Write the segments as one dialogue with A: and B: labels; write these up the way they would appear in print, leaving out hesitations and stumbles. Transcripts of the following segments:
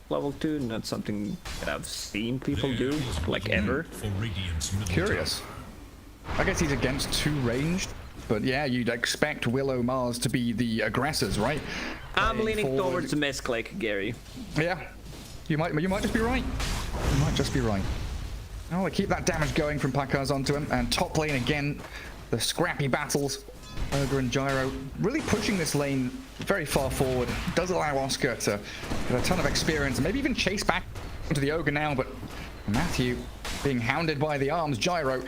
A: level 2, not something that I've seen people do, like, ever.
B: Curious. I guess he's against 2 ranged, but yeah, you'd expect Willow Mars to be the aggressors, right?
A: I'm leaning towards misclick, Gary.
B: Yeah, you might just be right. You might just be right. Oh, they keep that damage going from Pakaz onto him, and top lane again, the scrappy battles. Ogre and Gyro really pushing this lane very far forward. Does allow Oscar to get a ton of experience and maybe even chase back into the Ogre now, but Matthew being hounded by the arms. Gyro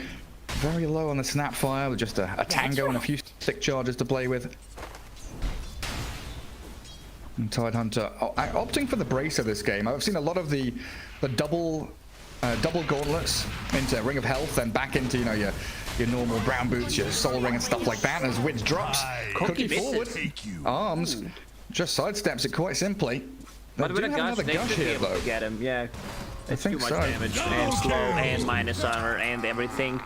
B: very low on the Snapfire with just a tango and a few stick charges to play with. And Tidehunter opting for the Bracer this game. I've seen a lot of the double gauntlets into Ring of Health, then back into, you know, your normal brown boots, your soul ring and stuff like that. As Witch drops, Cookie forward, arms just sidesteps it quite simply.
A: But with a gush, they should be able to get him. Yeah, it's too much damage and slow and minus armor and everything.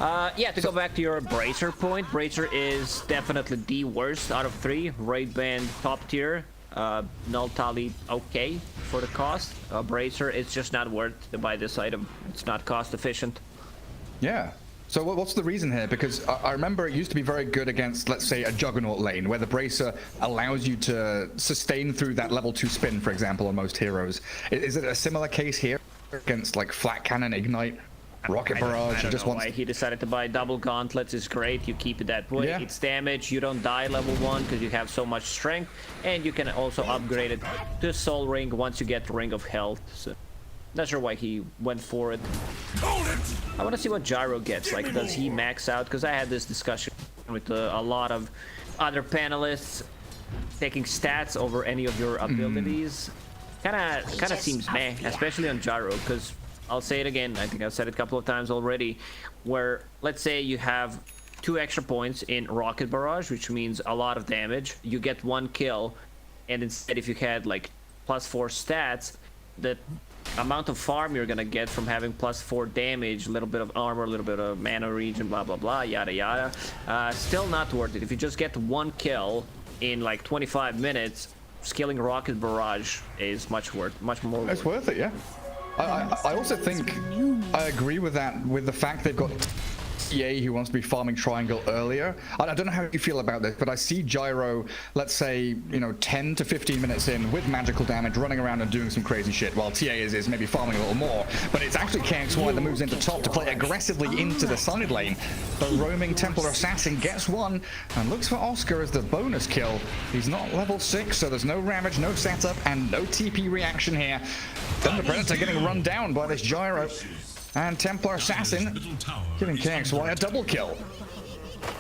A: Yeah, to go back to your Bracer point, Bracer is definitely the worst out of 3. Raid Band top tier. Null Tally okay for the cost. Bracer, it's just not worth to buy this item. It's not cost efficient.
B: Yeah. So what's the reason here? Because I remember it used to be very good against, let's say, a Juggernaut lane, where the Bracer allows you to sustain through that level 2 spin, for example, on most heroes. Is it a similar case here against like Flat Cannon, Ignite, Rocket Barrage?
A: I don't know why he decided to buy double gauntlets. Is great. You keep it that way. Yeah. It's damage. You don't die level 1 because you have so much strength, and you can also upgrade it to Soul Ring once you get Ring of Health. So not sure why he went for it. I want to see what Gyro gets. Like, does he max out? Because I had this discussion with a lot of other panelists, taking stats over any of your abilities. Kind of seems meh, especially on Gyro. Because I'll say it again. I think I've said it a couple of times already. Where let's say you have 2 extra points in Rocket Barrage, which means a lot of damage. You get 1 kill, and instead, if you had like +4 stats, the amount of farm you're gonna get from having +4 damage, a little bit of armor, a little bit of mana regen, blah blah blah, yada yada, still not worth it. If you just get 1 kill in like 25 minutes, scaling Rocket Barrage is much more
B: it's worth it. Yeah, I also think I agree with that, with the fact they've got EA who wants to be farming Triangle earlier. I don't know how you feel about this, but I see Gyro, let's say, you know, 10 to 15 minutes in with magical damage, running around and doing some crazy shit, while TA is maybe farming a little more. But it's actually KXY that moves into top to play aggressively into the side lane. The roaming Templar Assassin gets 1 and looks for Oscar as the bonus kill. He's not level 6, so there's no Ravage, no setup, and no TP reaction here. Then the Predator getting run down by this Gyro. And Templar Assassin giving KXY a double kill.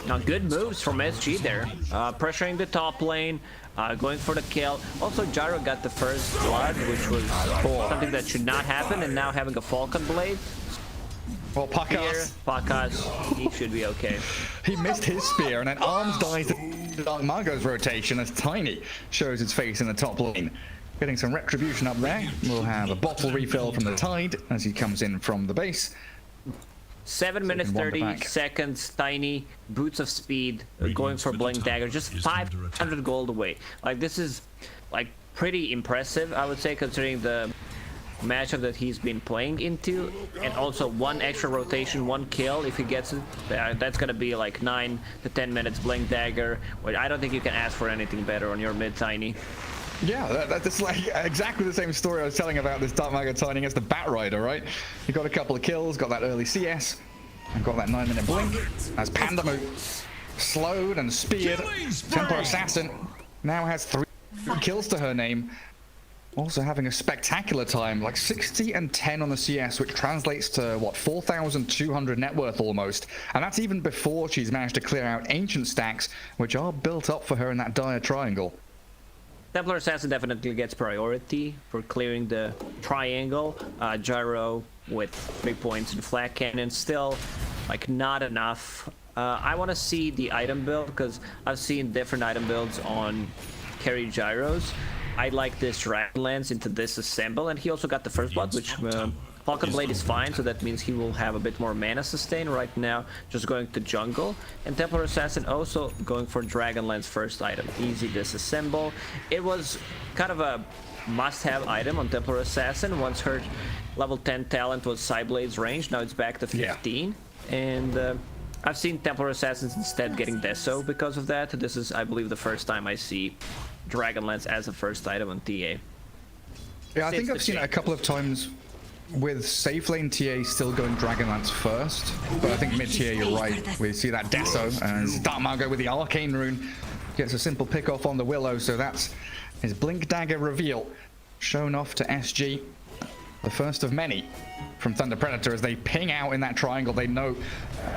A: Now, good moves from SG there. Pressuring the top lane, going for the kill. Also, Gyro got the first blood, which was something that should not happen, and now having a Falcon Blade.
B: Well, Pakaz,
A: he should be okay.
B: He missed his spear, and then Arms dies to Dark Margot's rotation as Tiny shows its face in the top lane. Getting some retribution up there. We'll have a bottle refill from the Tide as he comes in from the base.
A: 7 minutes 30 seconds. Tiny, boots of speed, going for Blink Dagger, just 500 gold away. Like, this is like pretty impressive, I would say, considering the matchup that he's been playing into, and also 1 extra rotation, 1 kill if he gets it. That's gonna be like 9 to 10 minutes Blink Dagger. I don't think you can ask for anything better on your mid, Tiny.
B: Yeah, that's like exactly the same story I was telling about this Dark Maga Tiny against the Bat Rider, right? He got a couple of kills, got that early CS, and got that 9-minute blink. As Panda slowed and speared, Templar Assassin now has 3 kills to her name. Also having a spectacular time, like 60 and 10 on the CS, which translates to, what, 4,200 net worth almost. And that's even before she's managed to clear out ancient stacks, which are built up for her in that dire triangle.
A: Templar Assassin definitely gets priority for clearing the triangle. Gyro with 3 points in Flat Cannon, still like not enough. I want to see the item build, because I've seen different item builds on carry Gyros. I like this Dragon Lance into this Assemble, and he also got the first blood, which Falcon Blade is fine, so that means he will have a bit more mana sustain right now, just going to jungle. And Templar Assassin also going for Dragon Lance first item. Easy disassemble. It was kind of a must-have item on Templar Assassin. Once her level 10 talent was Psyblade's range, now it's back to 15. Yeah. And I've seen Templar Assassins instead getting Deso because of that. This is, I believe, the first time I see Dragonlance as a first item on TA.
B: Yeah, I think I've seen it a couple of times with safe lane TA still going Dragonlance first, but I think mid tier you're right. We see that Deso and Dark Margo with the Arcane Rune gets a simple pick off on the Willow, so that's his Blink Dagger reveal shown off to SG. The first of many from Thunder Predator as they ping out in that triangle. They know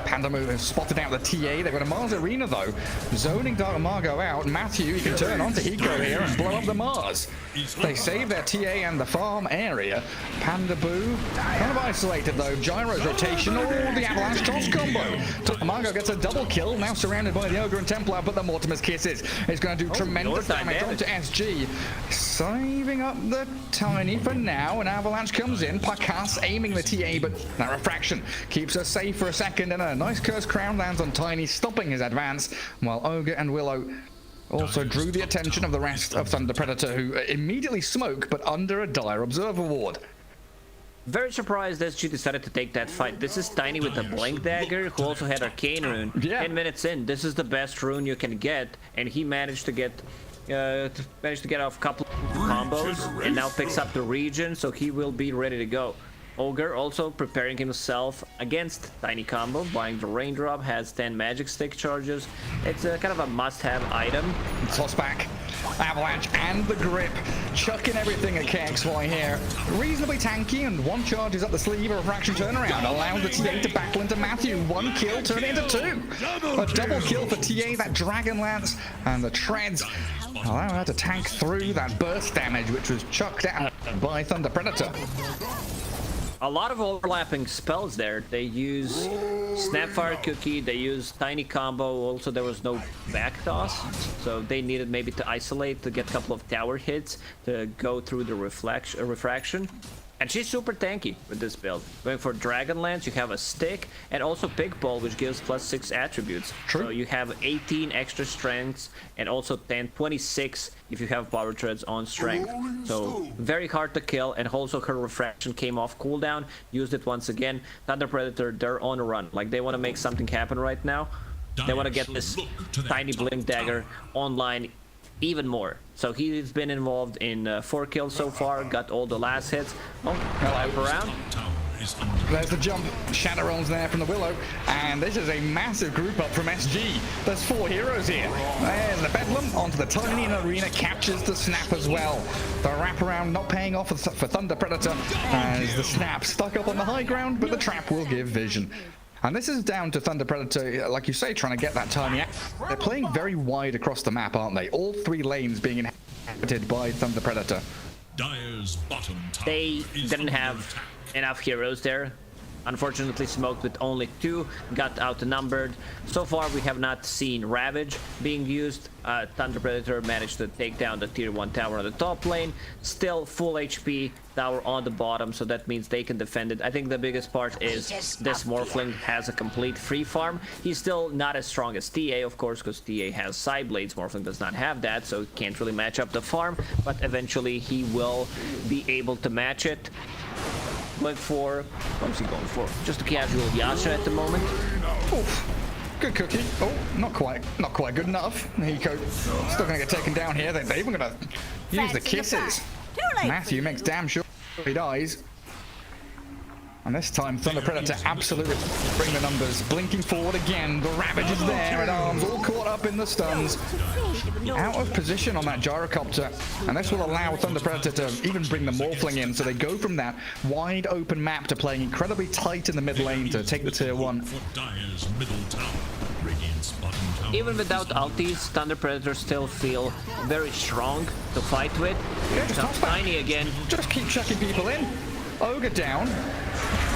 B: Pandamu has spotted out the TA. They've got a Mars Arena though, zoning Dark Margo out. Matthew, you can turn on to Hiko here and blow up the Mars. They save their TA and the farm area. Pandabu kind of isolated though. Gyro's rotation, oh, the Avalanche toss combo. Dark Margo gets a double kill, now surrounded by the Ogre and Templar, but the Mortimer's Kisses is going to do tremendous damage onto SG. Saving up the Tiny for now, and Avalanche comes in. Pakas aiming the TA, but that refraction keeps us safe for a second, and a nice Cursed Crown lands on Tiny, stopping his advance, while Ogre and Willow also drew the attention of the rest of Thunder Predator, who immediately smoke, but under a dire Observer Ward.
A: Very surprised that she decided to take that fight. This is Tiny with the Blink Dagger, who also had Arcane Rune. 10 minutes in, this is the best rune you can get, and he managed to get off a couple of combos, and now picks up the region, so he will be ready to go. Ogre also preparing himself against Tiny combo, buying the Raindrop, has 10 Magic Stick charges. It's a kind of a must-have item.
B: Toss back, Avalanche and the Grip, chucking everything at KXY here. Reasonably tanky, and one charge is up the sleeve, a refraction turnaround, allows the TA to battle into Matthew. One kill, turn it into two. A double kill for TA, that Dragonlance, and the Treads allow her to tank through that burst damage, which was chucked out by Thunder Predator.
A: A lot of overlapping spells there. They use Snapfire Cookie, they use Tiny combo, also there was no back toss, so they needed maybe to isolate to get a couple of tower hits to go through the refraction. And she's super tanky with this build. Going for Dragonlance, you have a stick, and also Big Ball, which gives +6 attributes. True. So you have 18 extra strengths, and also 26 if you have Power Treads on strength. So very hard to kill, and also her refraction came off cooldown, used it once again. Thunder Predator, they're on a run. Like, they want to make something happen right now. They want to get this Tiny Blink Dagger online even more. So he's been involved in 4 kills so far, got all the last hits. Oh, lap around.
B: There's the jump, Shadowrun's there from the Willow, and this is a massive group up from SG. There's 4 heroes here. There's the Bedlam onto the Tiny Arena, captures the Snap as well. The wraparound not paying off for Thunder Predator, as the Snap stuck up on the high ground, but the trap will give vision. And this is down to Thunder Predator, like you say, trying to get that Tiny out. They're playing very wide across the map, aren't they? All 3 lanes being inhabited by Thunder Predator.
A: They didn't have enough heroes there. Unfortunately, smoked with only 2, got outnumbered. So far, we have not seen Ravage being used. Thunder Predator managed to take down the tier 1 tower on the top lane. Still full HP tower on the bottom, so that means they can defend it. I think the biggest part is this Morphling has a complete free farm. He's still not as strong as TA, of course, because TA has Psyblades. Morphling does not have that, so can't really match up the farm, but eventually he will be able to match it. Going for, what's he going for? Just a casual Yasha at the moment.
B: Oof. Good cookie. Oh, not quite good enough. Hiko still gonna get taken down here. They're even gonna use the kisses. Matthew makes damn sure he dies. And this time, Thunder Predator absolutely bring the numbers. Blinking forward again. The Ravage is there at arms, all caught up in the stuns. Out of position on that gyrocopter. And this will allow Thunder Predator to even bring the Morphling in. So they go from that wide open map to playing incredibly tight in the mid lane to take the tier 1.
A: Even without ultis, Thunder Predator still feel very strong to fight with.
B: Yeah, just
A: Tiny again.
B: Just keep chucking people in. Ogre down.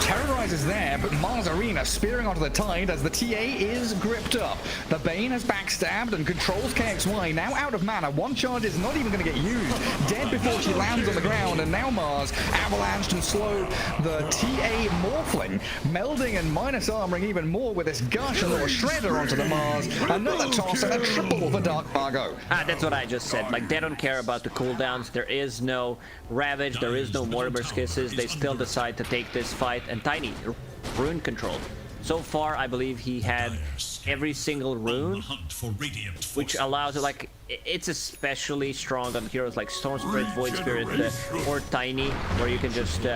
B: Terrorize is there, but Mars Arena spearing onto the tide as the TA is gripped up. The Bane has backstabbed and controls KXY, now out of mana. One charge is not even going to get used. Dead before she lands on the ground, and now Mars avalanched and slowed the TA Morphling, melding and minus armoring even more with this gush and little shredder onto the Mars. Another toss and a triple for Dark Margot.
A: That's what I just said. Like, they don't care about the cooldowns. There is no Ravage, there is no Mortimer's Kisses. They still decide to take this fight, and Tiny rune control. So far, I believe he had every single rune, which allows it, like, it's especially strong on heroes like Storm Spirit, Void Spirit, or Tiny, where you can just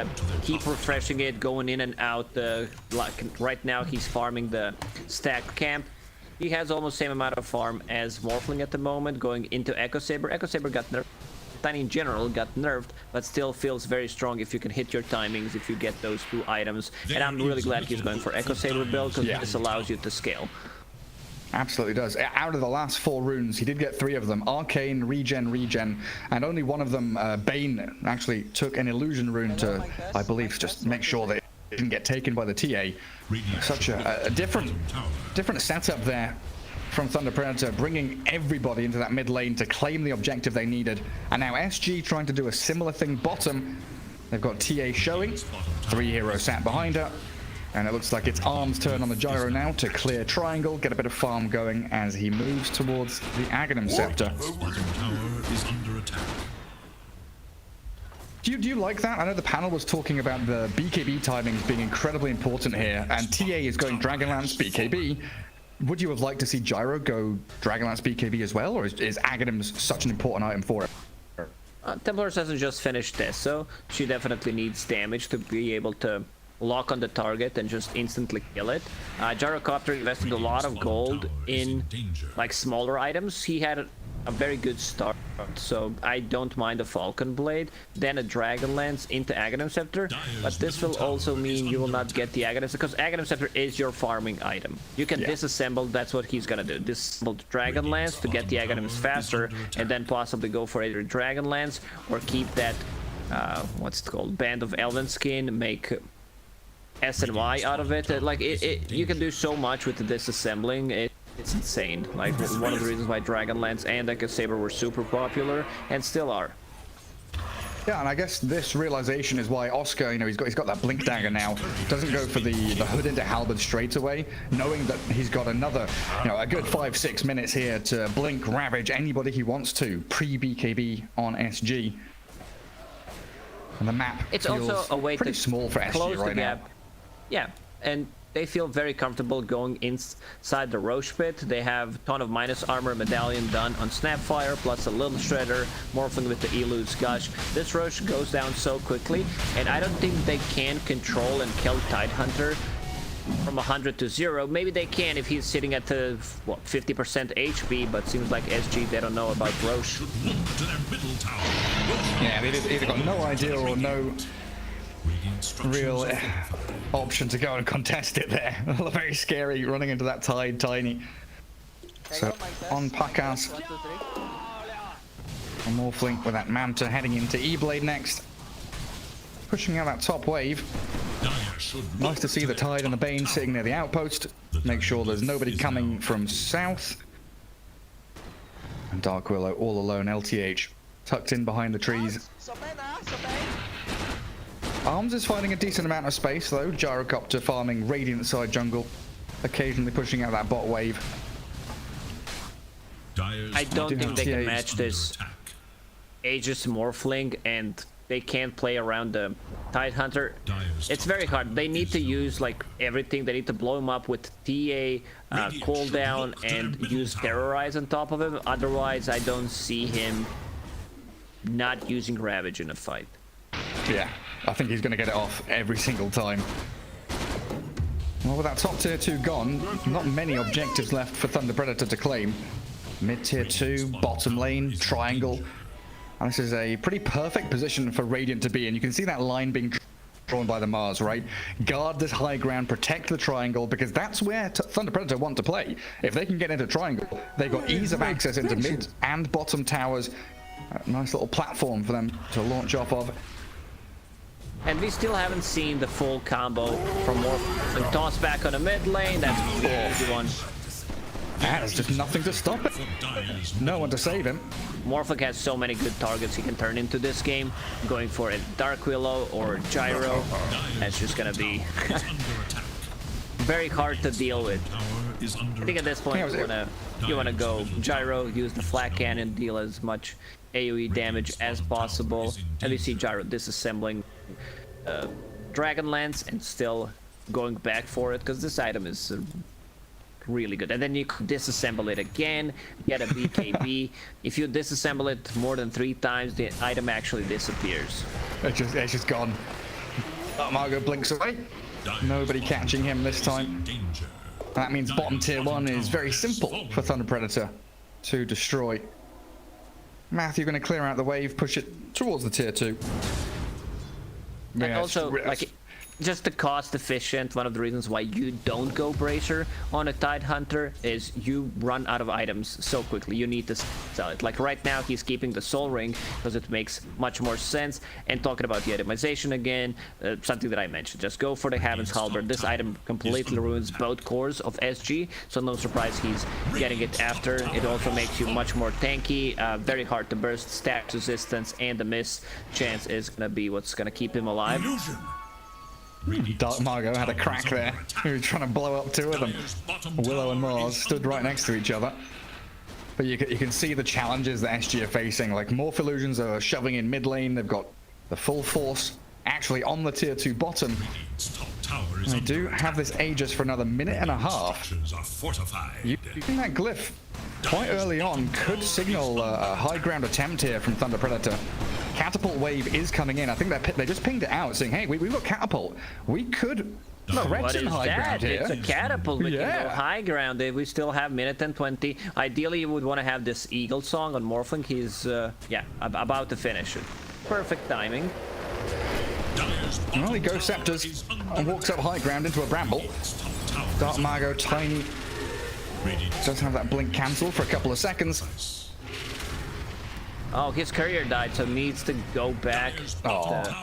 A: keep refreshing it, going in and out. Like right now, he's farming the stack camp. He has almost the same amount of farm as Morphling at the moment, going into Echo Saber. Echo Saber got nerfed. Tiny in general got nerfed, but still feels very strong if you can hit your timings, if you get those 2 items. And I'm really glad he's going for Echo Saber build, because this allows you to scale.
B: Absolutely does. Out of the last 4 runes, he did get 3 of them. Arcane, Regen, and only one of them, Bane, actually took an Illusion rune to, I believe, just make sure that it didn't get taken by the TA. Such a different setup there from Thunder Predator, bringing everybody into that mid lane to claim the objective they needed. And now SG trying to do a similar thing bottom. They've got TA showing, 3 heroes sat behind her, and it looks like it's Arm's turn on the gyro now to clear triangle, get a bit of farm going as he moves towards the Aghanim Scepter. Do you like that? I know the panel was talking about the BKB timings being incredibly important here, and TA is going Dragonlance BKB. Would you have liked to see Gyro go Dragonlance BKB as well, or is Aghanim's such an important item for it?
A: Templars hasn't just finished this, so she definitely needs damage to be able to lock on the target and just instantly kill it. Gyrocopter invested a lot of gold in like smaller items. He had a very good start, so I don't mind a Falcon Blade, then a Dragon Lance into Aghanim Scepter, but this will also mean you will not get the Aghanim, because Aghanim Scepter is your farming item. You can disassemble, that's what he's gonna do. Disassemble the Dragon Lance to get the Aghanims faster, and then possibly go for either Dragon Lance or keep that, what's it called, Band of Elven Skin, make S and Y out of it. Like, you can do so much with the disassembling. It's insane. Like, one of the reasons why Dragonlance and Echo Saber were super popular, and still are.
B: Yeah, and I guess this realization is why Oscar, you know, he's got that blink dagger now. Doesn't go for the hood into halberd straight away, knowing that he's got another, you know, a good 5-6 minutes here to blink, ravage anybody he wants to pre-BKB on SG. And the map
A: it's
B: feels
A: also a way
B: pretty
A: to
B: small for SG
A: close
B: right
A: the
B: now.
A: gap. Yeah, and they feel very comfortable going inside the Roche Pit. They have a ton of minus armor medallion done on Snapfire, plus a little shredder, morphing with the Elude's Gush. This Roche goes down so quickly, and I don't think they can control and kill Tidehunter from 100 to 0. Maybe they can if he's sitting at the, what, 50% HP, but seems like SG, they don't know about Roche.
B: Yeah, they've either got no idea or no real option to go and contest it there. Very scary running into that tide, Tiny. So on Pakas, a Morphling with that Manta heading into E-Blade next. Pushing out that top wave. Nice to see the Tide and the Bane sitting near the outpost. Make sure there's nobody coming from south. And Dark Willow all alone, LTH, tucked in behind the trees. Arms is finding a decent amount of space though. Gyrocopter farming Radiant side jungle, occasionally pushing out that bot wave.
A: I don't think they can match this Aegis Morphling, and they can't play around the Tidehunter. It's very hard. They need to use like everything. They need to blow him up with TA, cooldown, and use Terrorize on top of him. Otherwise, I don't see him not using Ravage in a fight.
B: Yeah, I think he's going to get it off every single time. Well, with that top tier 2 gone, not many objectives left for Thunder Predator to claim. Mid tier 2, bottom lane, triangle. And this is a pretty perfect position for Radiant to be in. You can see that line being drawn by the Mars, right? Guard this high ground, protect the triangle, because that's where Thunder Predator want to play. If they can get into triangle, they've got ease of access into mid and bottom towers. A nice little platform for them to launch off of.
A: And we still haven't seen the full combo from Morph. And toss back on the mid lane. That's an easy one.
B: There's just nothing to stop it. No one to save him.
A: Morphic has so many good targets he can turn into this game. Going for a Dark Willow or Gyro. That's just gonna be very hard to deal with. I think at this point you wanna go Gyro, use the flat cannon, deal as much AoE damage as possible. And we see Gyro disassembling Dragonlance and still going back for it because this item is really good. And then you can disassemble it again, get a BKB. If you disassemble it more than 3 times, the item actually disappears.
B: It's just gone. Margot blinks away. Nobody catching him this time. That means bottom tier 1 is very simple for Thunder Predator to destroy. Matthew going to clear out the wave, push it towards the tier 2.
A: And also, like, just the cost efficient, one of the reasons why you don't go Bracer on a Tidehunter is you run out of items so quickly. You need to sell it. Like right now he's keeping the Soul Ring because it makes much more sense. And talking about the itemization again, something that I mentioned, just go for the Heaven's Halberd. This item completely ruins both cores of SG, so no surprise he's getting it after. It also makes you much more tanky, very hard to burst, stack resistance, and the miss chance is gonna be what's gonna keep him alive.
B: Dark Margot had a crack there. He was trying to blow up 2 of them. Willow and Mars stood right next to each other. But you can see the challenges that SG are facing. Like Morph Illusions are shoving in mid lane. They've got the full force actually on the tier 2 bottom. And they do have this Aegis for another minute and a half. Using that glyph quite early on could signal a high ground attempt here from Thunder Predator. Catapult wave is coming in. I think they just pinged it out saying, hey, we've got catapult. We could threaten high ground here.
A: It's a catapult. We can go high ground if we still have minute and 20. Ideally, you would want to have this Eagle Song on Morphling. He's, about to finish it. Perfect timing.
B: Well, he goes Scepters and walks up high ground into a bramble. Dark Margot, tiny. Does have that blink cancel for a couple of seconds.
A: Oh, his courier died, so needs to go back to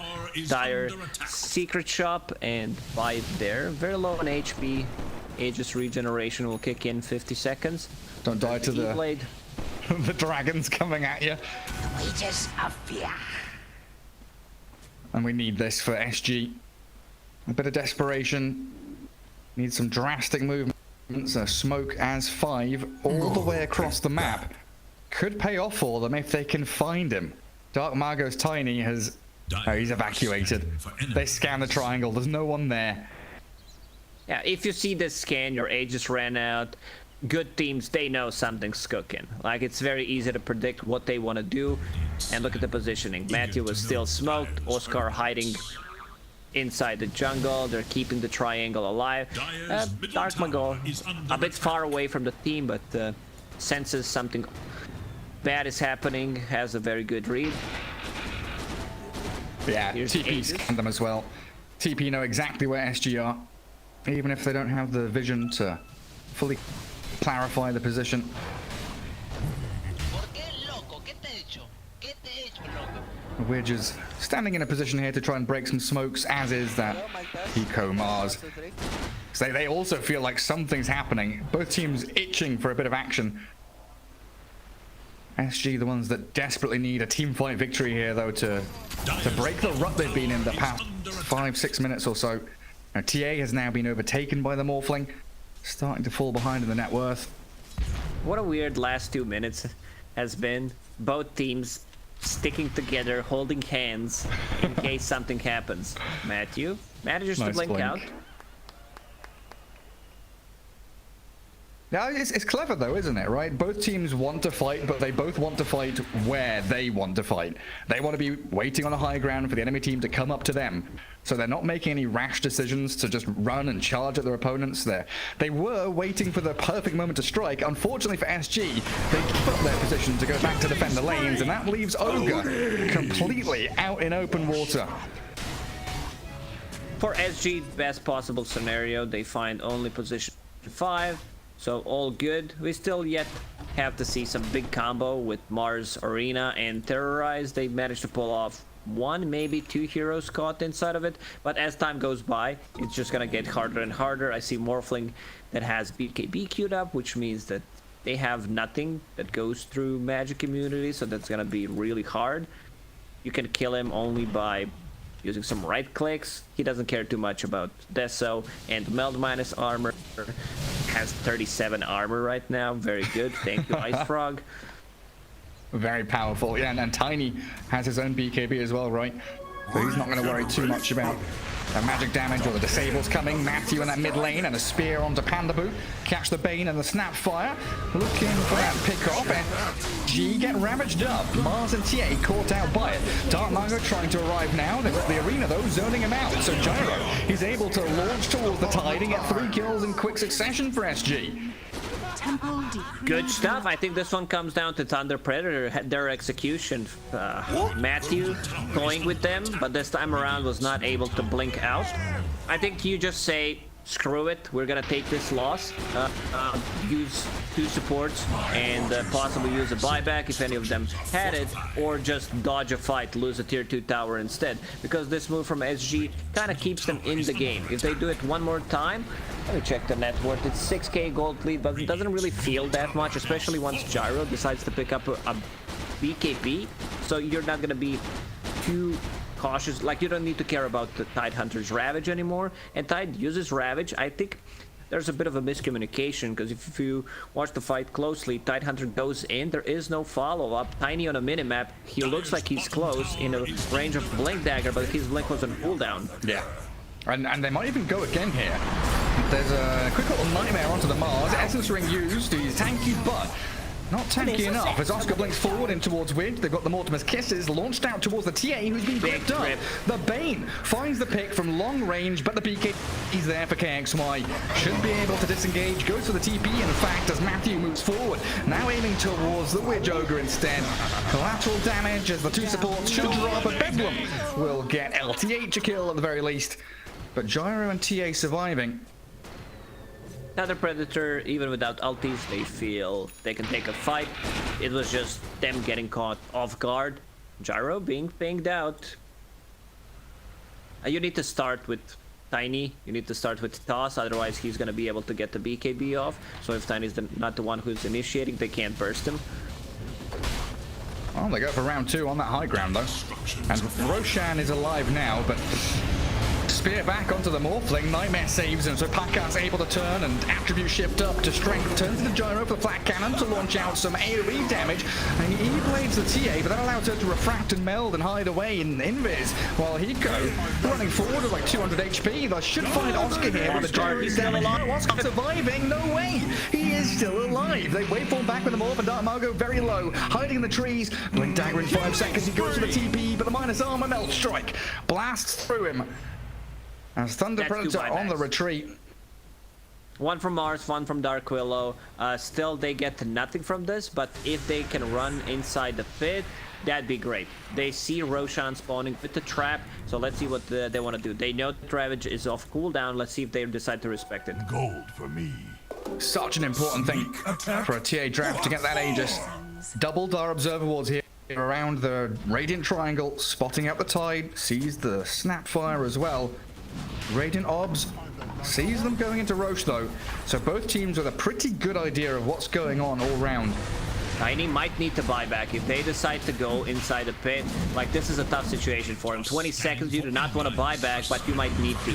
A: Dire Secret Shop and buy it there. Very low on HP. Aegis regeneration will kick in 50 seconds.
B: Don't die to the
A: blade.
B: The dragons coming at you.
C: Aegis of fear.
B: And we need this for SG. A bit of desperation. Need some drastic movements. A smoke as 5 all the way across the map. Could pay off for them if they can find him. Dark Margot's tiny has... Oh, he's evacuated. They scan the triangle. There's no one there.
A: Yeah, if you see this scan, your Aegis ran out. Good teams, they know something's cooking. Like, it's very easy to predict what they want to do. And look at the positioning. Matthew was still smoked. Oscar hiding inside the jungle. They're keeping the triangle alive. Dark Margot a bit far away from the team, but senses something bad is happening. Has a very good read.
B: Yeah, TP scanned them as well. TP know exactly where SG are, even if they don't have the vision to fully clarify the position. We're just standing in a position here to try and break some smokes, as is that Eco Mars. So they also feel like something's happening. Both teams itching for a bit of action. SG, the ones that desperately need a team fight victory here, though, to break the rut they've been in the past 5-6 minutes or so. Now, TA has now been overtaken by the Morphling, starting to fall behind in the net worth.
A: What a weird last 2 minutes has been. Both teams sticking together, holding hands in case something happens. Matthew manages to blink out.
B: Now, it's clever though, isn't it, right? Both teams want to fight, but they both want to fight where they want to fight. They want to be waiting on the high ground for the enemy team to come up to them. So they're not making any rash decisions to just run and charge at their opponents there. They were waiting for the perfect moment to strike. Unfortunately for SG, they give up their position to go back to defend the lanes, and that leaves Ogre completely out in open water.
A: For SG, best possible scenario, they find only position 5. So all good. We still yet have to see some big combo with Mars, Arena, and Terrorize. They managed to pull off one, maybe two heroes caught inside of it. But as time goes by, it's just gonna get harder and harder. I see Morphling that has BKB queued up, which means that they have nothing that goes through magic immunity, so that's gonna be really hard. You can kill him only by using some right clicks. He doesn't care too much about Deso, and Meld minus armor has 37 armor right now. Very good. Thank you, Ice Frog.
B: Very powerful. Yeah, and Tiny has his own BKB as well, right? So he's not going to worry too much about the magic damage or the disables coming. Matthew in that mid lane and a spear onto Pandaboo. Catch the Bane and the Snapfire. Looking for that pick off. And G get ravaged up. Mars and TA caught out by it. Dark Margo trying to arrive now. They've got the arena though, zoning him out. So Gyro, he's able to launch towards the tide and get 3 kills in quick succession for SG.
A: Good stuff. I think this one comes down to Thunder Predator, their execution. Matthew going with them, but this time around was not able to blink out. I think you just say, screw it, we're gonna take this loss, use 2 supports and possibly use a buyback if any of them had it, or just dodge a fight, lose a tier 2 tower instead, because this move from SG kind of keeps them in the game. If they do it one more time, let me check the net worth. It's 6k gold lead, but it doesn't really feel that much, especially once Gyro decides to pick up a BKB, so you're not gonna be too cautious. Like, you don't need to care about the Tidehunter's Ravage anymore, and Tide uses Ravage. I think there's a bit of a miscommunication, because if you watch the fight closely, Tidehunter goes in, there is no follow-up. Tiny on a minimap, he looks like he's close in a range of Blink Dagger, but his Blink was on cooldown.
B: Yeah. And they might even go again here. There's a quick little nightmare onto the Mars. Essence Ring used. He's tanky, but not tanky enough. As Oscar blinks forward in towards Widge, they've got the Mortimer's Kisses launched out towards the TA, who's been gripped up. The Bane finds the pick from long range, but the BK is there for KXY. Should be able to disengage, goes for the TP, in fact, as Matthew moves forward. Now aiming towards the Widge Ogre instead. Collateral damage as the 2 supports should drop, but Bedlam will get LTH a kill at the very least. But Gyro and TA surviving.
A: Another Predator, even without ultis, they feel they can take a fight. It was just them getting caught off guard. Gyro being pinged out. You need to start with Tiny. You need to start with Toss, otherwise he's going to be able to get the BKB off. So if Tiny's not the one who's initiating, they can't burst him.
B: Well, they go for round 2 on that high ground though. And Roshan is alive now, but spear back onto the Morphling. Nightmare saves him, so Pakat's able to turn and attribute shift up to strength. Turns to the Gyro for the flat cannon to launch out some AoE damage. And he E-blades the TA, but that allows her to refract and meld and hide away in Invis. While Hiko running forward with like 200 HP. They should find Oscar here with the Gyro. He's still alive. Oscar surviving. No way. He is still alive. They waveform back with the Morph and Dark Margo very low, hiding in the trees. Blink dagger in 5 seconds. He goes for the TP, but the minus armor melt strike blasts through him. As Thunder Predator on the retreat.
A: One from Mars, one from Dark Willow. Still, they get nothing from this, but if they can run inside the pit, that'd be great. They see Roshan spawning with the trap, so let's see what they want to do. They know the Ravage is off cooldown. Let's see if they decide to respect it.
D: Gold for me.
B: Such an important thing for a TA draft to get that Aegis. Doubled our observer wards here around the Radiant Triangle, spotting out the Tide, sees the Snapfire as well. Radiant Obs sees them going into Roche though, so both teams with a pretty good idea of what's going on all round.
A: Tiny might need to buy back if they decide to go inside the pit. Like, this is a tough situation for him. 20 seconds, you do not want to buy back, but you might need to.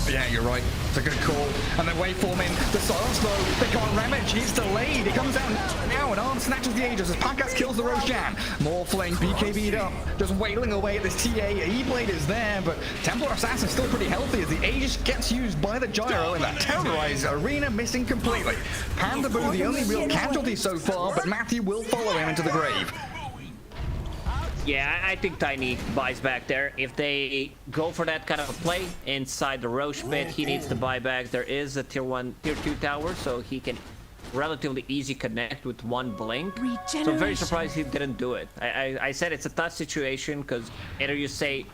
B: Yeah, you're right. It's a good call. And then waveforming the silence though. They can't ramage. He's delayed. He comes down now and Arm snatches the Aegis as Pakas kills the Roshan. Morphling BKB'd up. Just wailing away at this TA. E-Blade is there, but Templar Assassin's still pretty healthy as the Aegis gets used by the Gyro in that terrorized arena, missing completely. Pandaboo, the only real casualty so far, but Matthew will follow him into the grave.
A: Yeah, I think Tiny buys back there. If they go for that kind of a play inside the Roche pit, he needs to buy back. There is a tier 1, tier 2 tower, so he can relatively easy connect with one blink. So I'm very surprised he didn't do it. I said it's a tough situation, because either you say,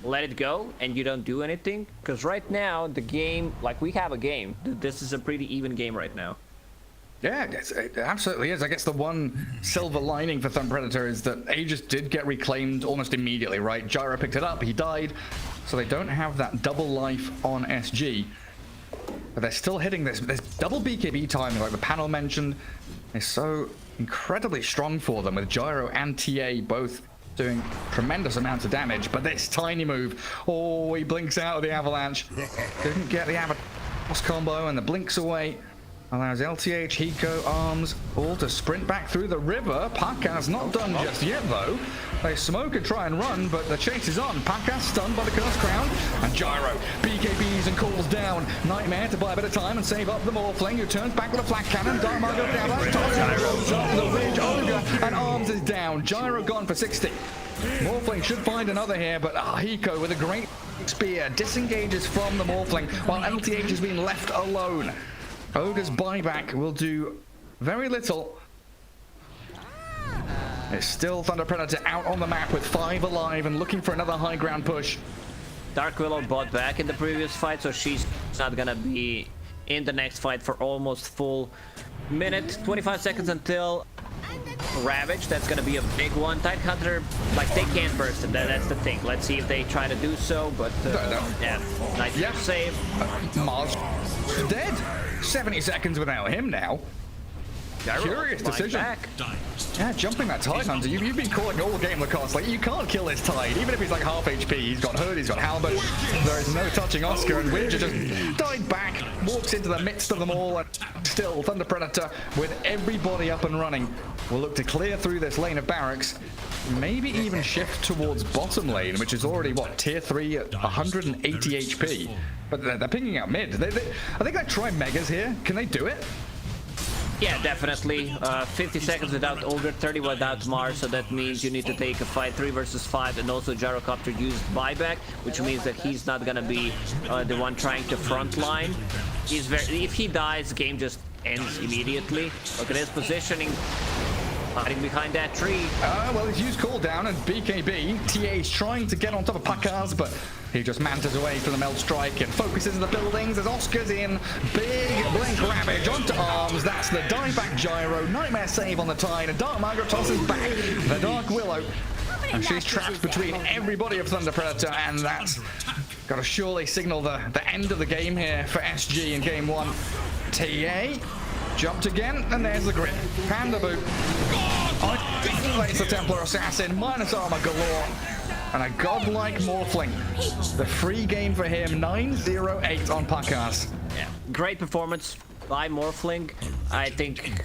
A: let it go, and you don't do anything. Because right now, the game, like, we have a game. This is a pretty even game right now.
B: Yeah, it absolutely is. I guess the one silver lining for Thunder Predator is that Aegis did get reclaimed almost immediately, right? Gyro picked it up, he died, so they don't have that double life on SG. But they're still hitting this double BKB timing, like the panel mentioned, is so incredibly strong for them, with Gyro and TA both doing tremendous amounts of damage. But this tiny move, oh, he blinks out of the avalanche. Didn't get the avalanche combo, and the blinks away allows LTH, Hiko, Arms all to sprint back through the river. Paka's not done just yet, though. They smoke and try and run, but the chase is on. Paka stunned by the Curse Crown, and Gyro BKBs and calls down Nightmare to buy a bit of time and save up the Morphling, who turns back with a flat cannon. Dark goes down, Gyro's up the ridge, Ogre, and Arms is down. Gyro gone for 60. Morphling should find another here, but Hiko with a great spear disengages from the Morphling, while LTH has been left alone. Ogre's buyback will do very little. It's still Thunder Predator out on the map with 5 alive and looking for another high ground push.
A: Dark Willow bought back in the previous fight, so she's not gonna be in the next fight for almost full minute. 25 seconds until Ravage. That's gonna be a big one. Tidehunter, like, they can't burst it. That's the thing. Let's see if they try to do so, but yeah, nice save.
B: Mars dead. 70 seconds without him now. Curious decision. Yeah, jumping that Tidehunter. You've been calling all game Lacoste. Like, you can't kill this Tide. Even if he's like half HP, he's got Hood, he's got Halberd. There is no touching Oscar, and Widger just died back, walks into the midst of them all, and still Thunder Predator, with everybody up and running, will look to clear through this lane of barracks. Maybe even shift towards bottom lane, which is already, what, tier 3 at 180 HP. But they're picking out mid. I think they try Megas here. Can they do it?
A: Yeah, definitely. 50 seconds without Ogre, 30 without Mars, so that means you need to take a fight 3 versus 5, and also Gyrocopter used buyback, which means that he's not gonna be the one trying to frontline. If he dies, the game just ends immediately. Look at his positioning. Hiding behind that tree.
B: Well, he's used cooldown and BKB. TA is trying to get on top of Pakaz, but he just mantles away from the Meld Strike and focuses in the buildings as Oscar's in. Big Blink Ravage onto Arms. That's the dieback Gyro. Nightmare save on the Tide, and Dark Margaret tosses back the Dark Willow. And she's trapped between everybody of Thunder Predator, and that's got to surely signal the end of the game here for SG in game 1. TA jumped again, and there's the grip. Panda boot. It's the Templar Assassin, minus armor galore. And a godlike Morphling. The free game for him, 9-0-8 on Pakaz.
A: Yeah, great performance by Morphling. I think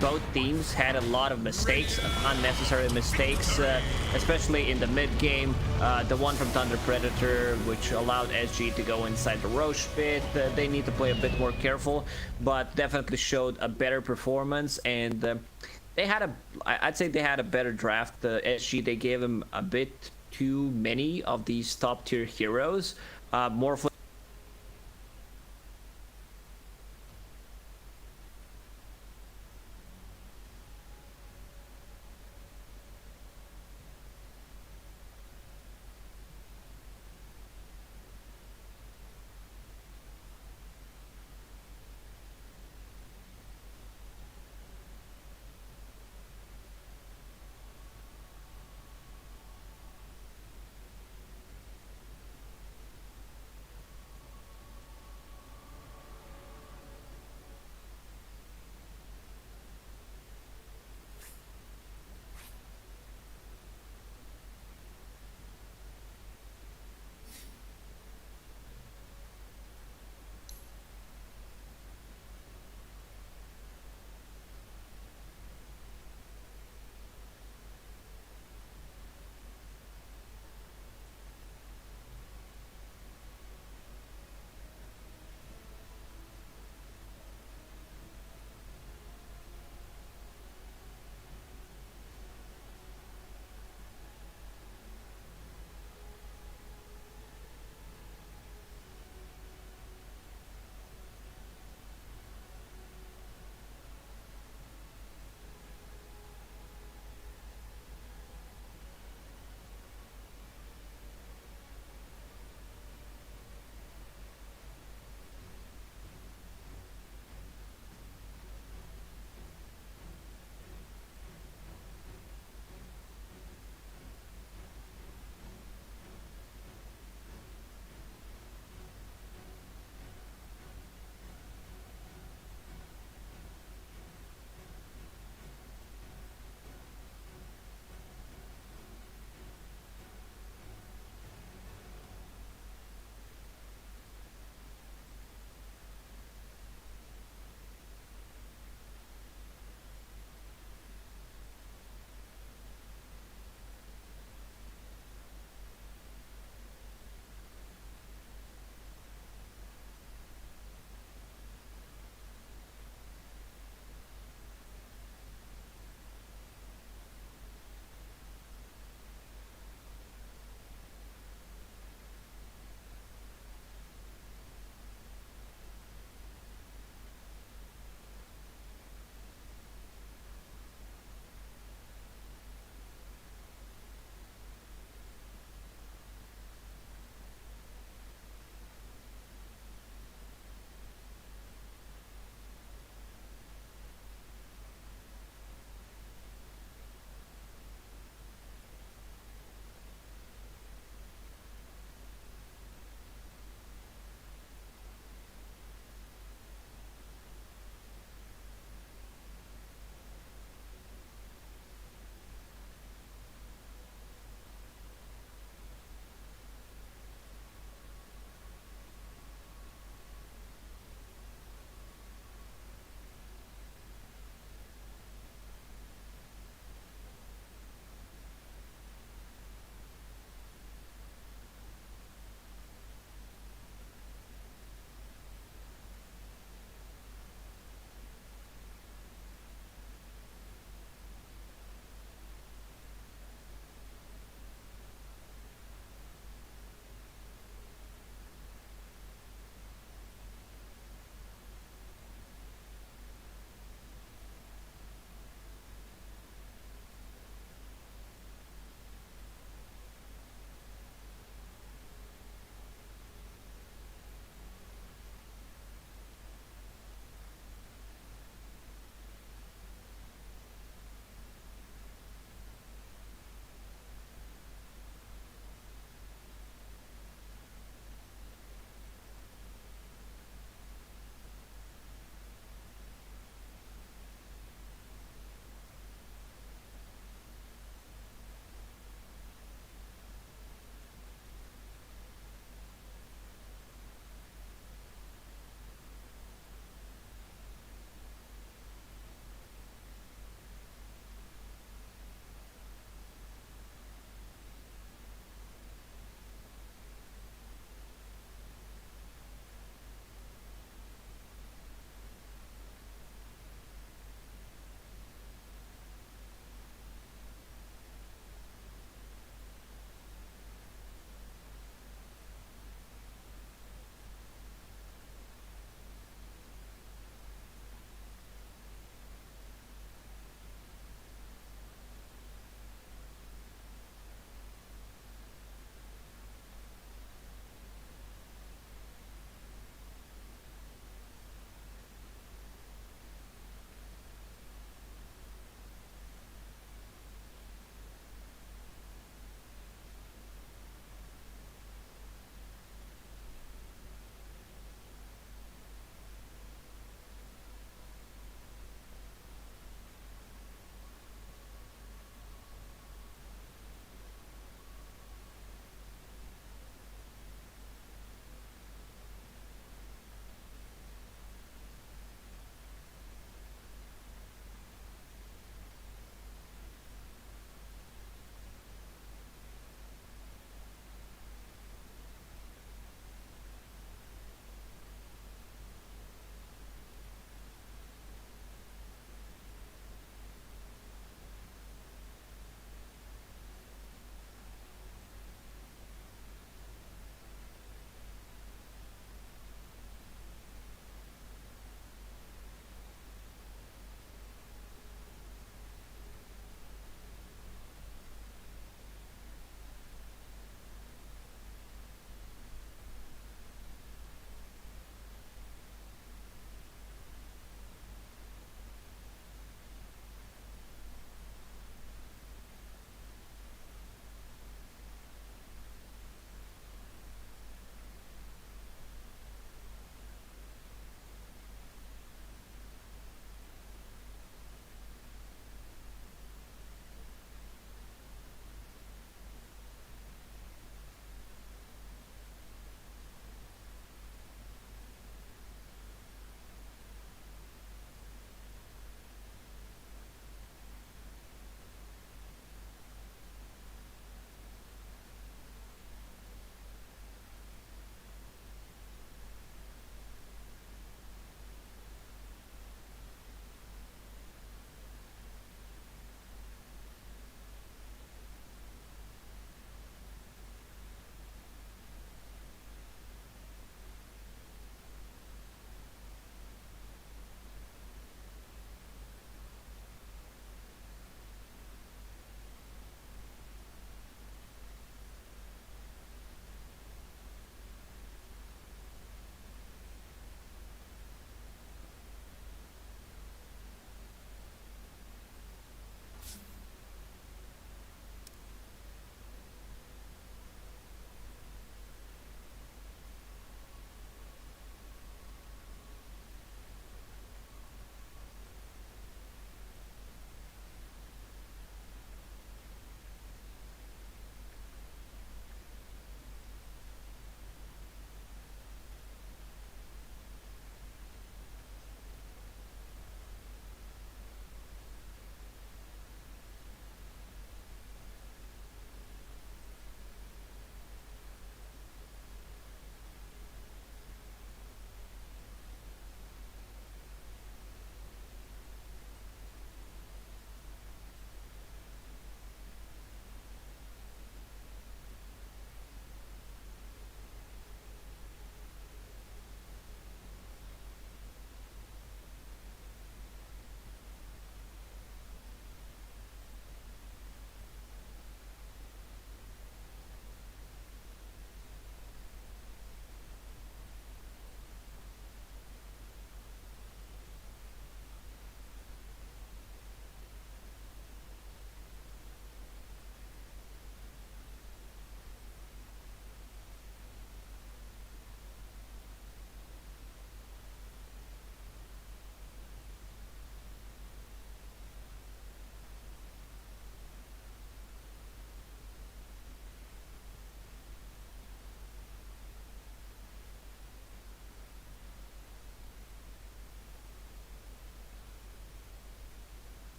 A: both teams had a lot of mistakes, unnecessary mistakes, especially in the mid game. The one from Thunder Predator, which allowed SG to go inside the Roche pit. They need to play a bit more careful, but definitely showed a better performance. And they had I'd say they had a better draft. SG, they gave him a bit too many of these top tier heroes. Morphling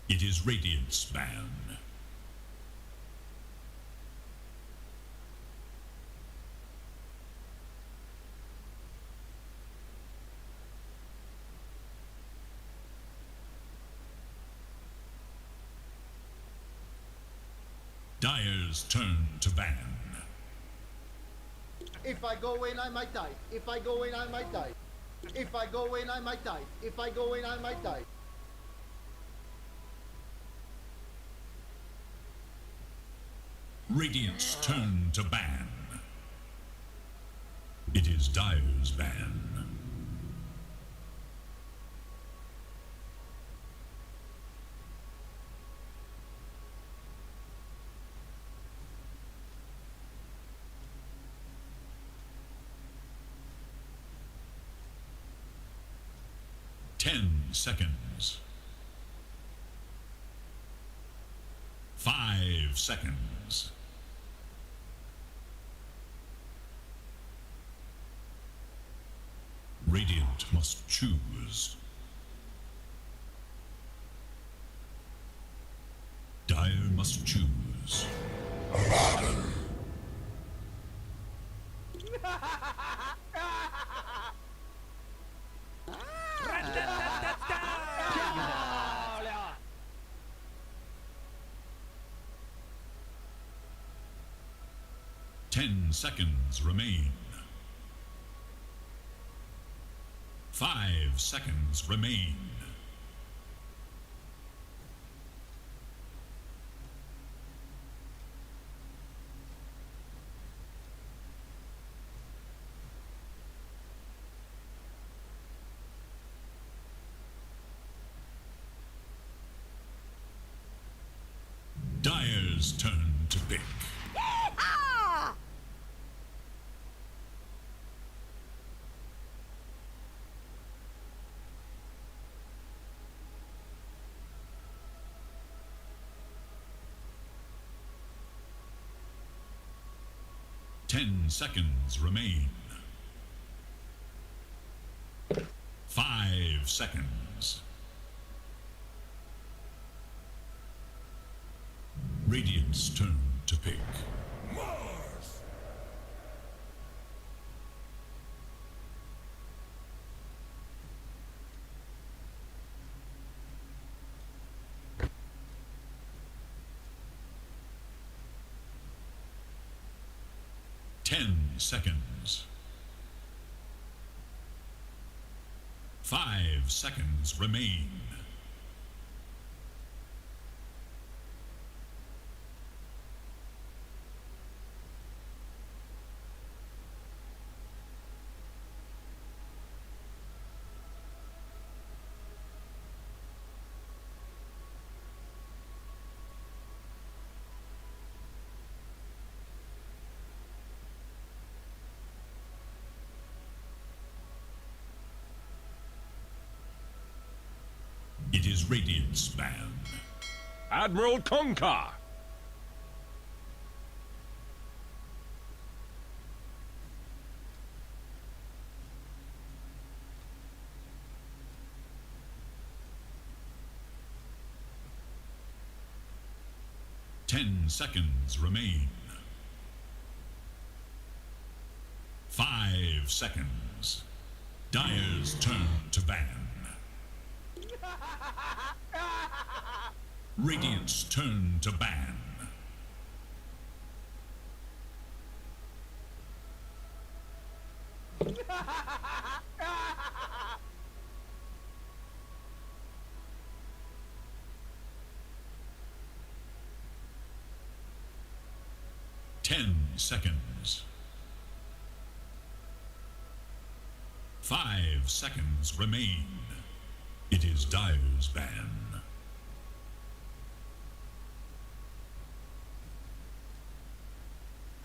D: It is Radiant's ban. Dire's turn to ban.
E: If I go in, I might die. If I go in, I might die. If I go in, I might die. If I go in, I might die.
D: Radiant's turn to ban. It is Dire's ban. Seconds. 5 seconds. Radiant must choose. Dire must choose. Seconds remain. 5 seconds remain. Dire's turn to pick. 10 seconds remain. 5 seconds. Radiant's turn to pick. Mars! 10 seconds. 5 seconds remain. It is Radiant's ban.
F: Admiral Concar.
D: Ten seconds remain. 5 seconds. Dire's turn to ban. Radiant's turn to ban. Ten seconds. 5 seconds remain. It is Dire's ban.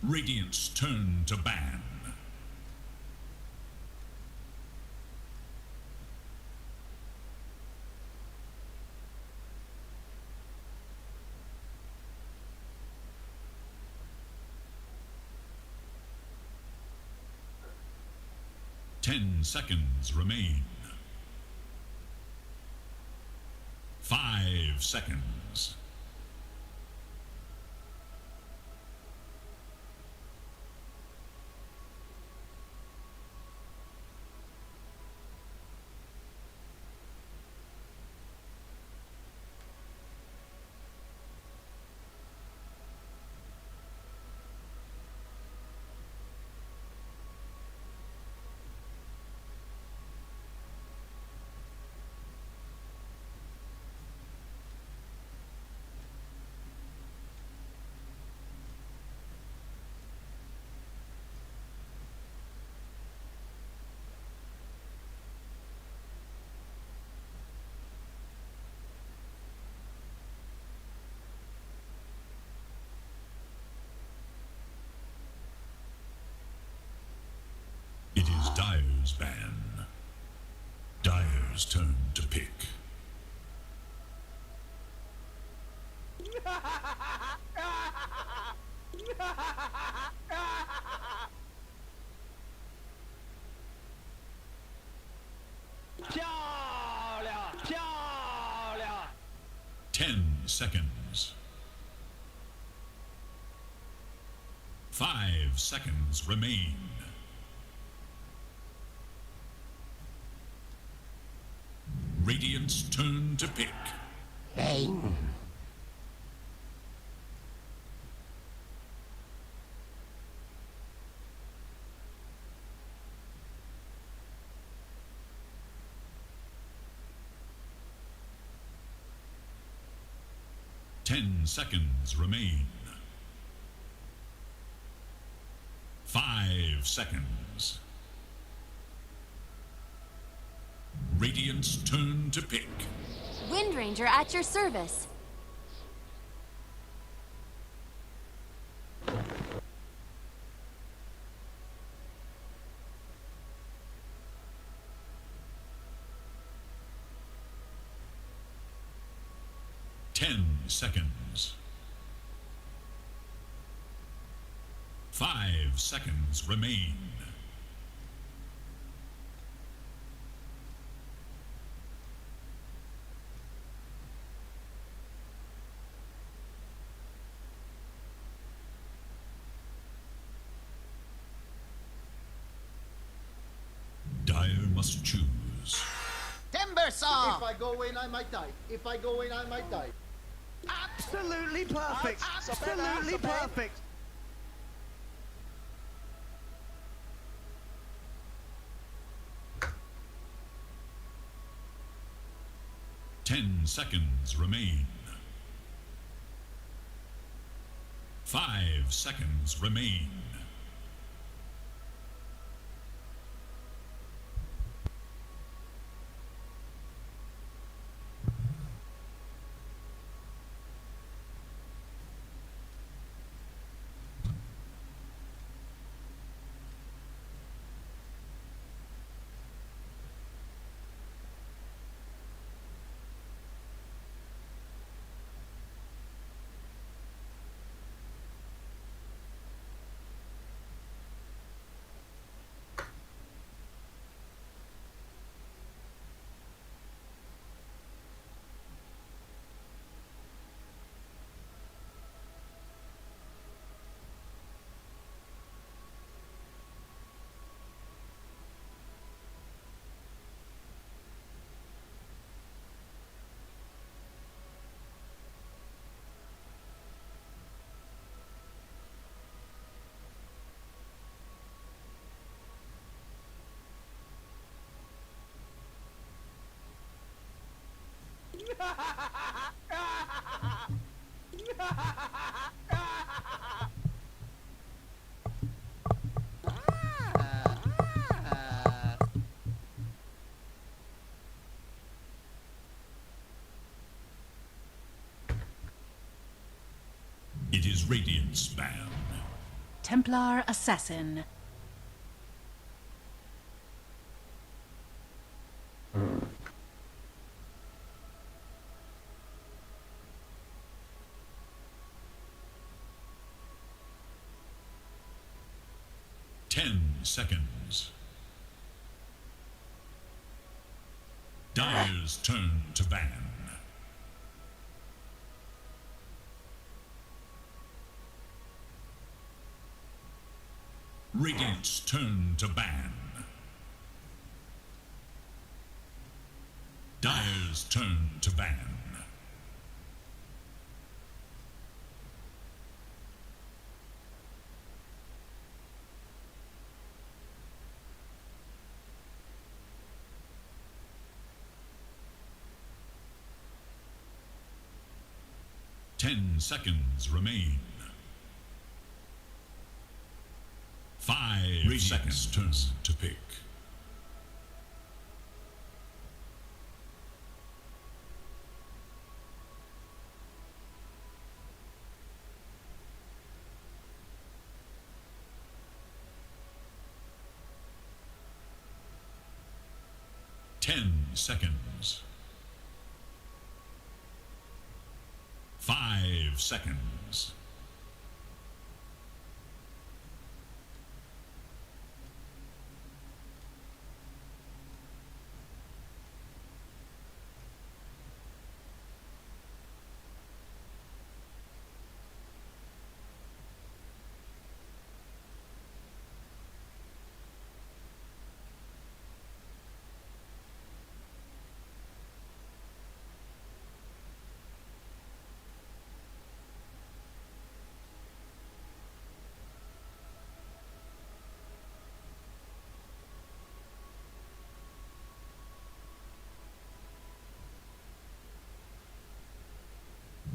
D: Radiant's turn to ban. Ten seconds remain. 5 seconds. It is Dyer's ban. Dyer's turn to pick. Ten seconds. 5 seconds remain. Radiant's turn to pick.
C: Bang.
D: Ten seconds remain. 5 seconds. Radiant's turn to pick.
G: Wind Ranger at your service.
D: Ten seconds. 5 seconds remain. Dyer must choose.
C: Timber saw.
E: If I go in, I might die. If I go in, I might die.
H: Absolutely perfect. Absolutely perfect.
D: Ten seconds remain. 5 seconds remain. It is Radiant's ban.
I: Templar Assassin.
D: Ten seconds. Dyer's turn to ban. Radiant's turn to ban. Dire's turn to ban. Ten seconds remain. 5 seconds turn to pick. Seconds. 5 seconds.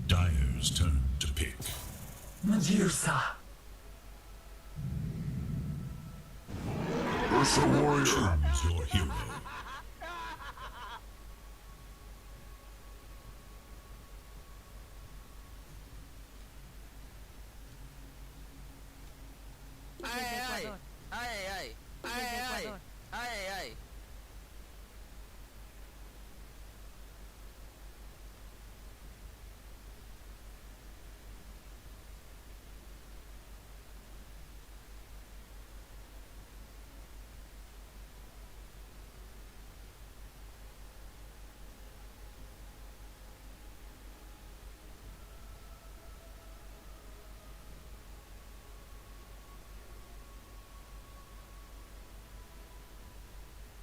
D: Dire's turn to pick.
J: Medusa.
D: Ursa Warrior. Choose your hero.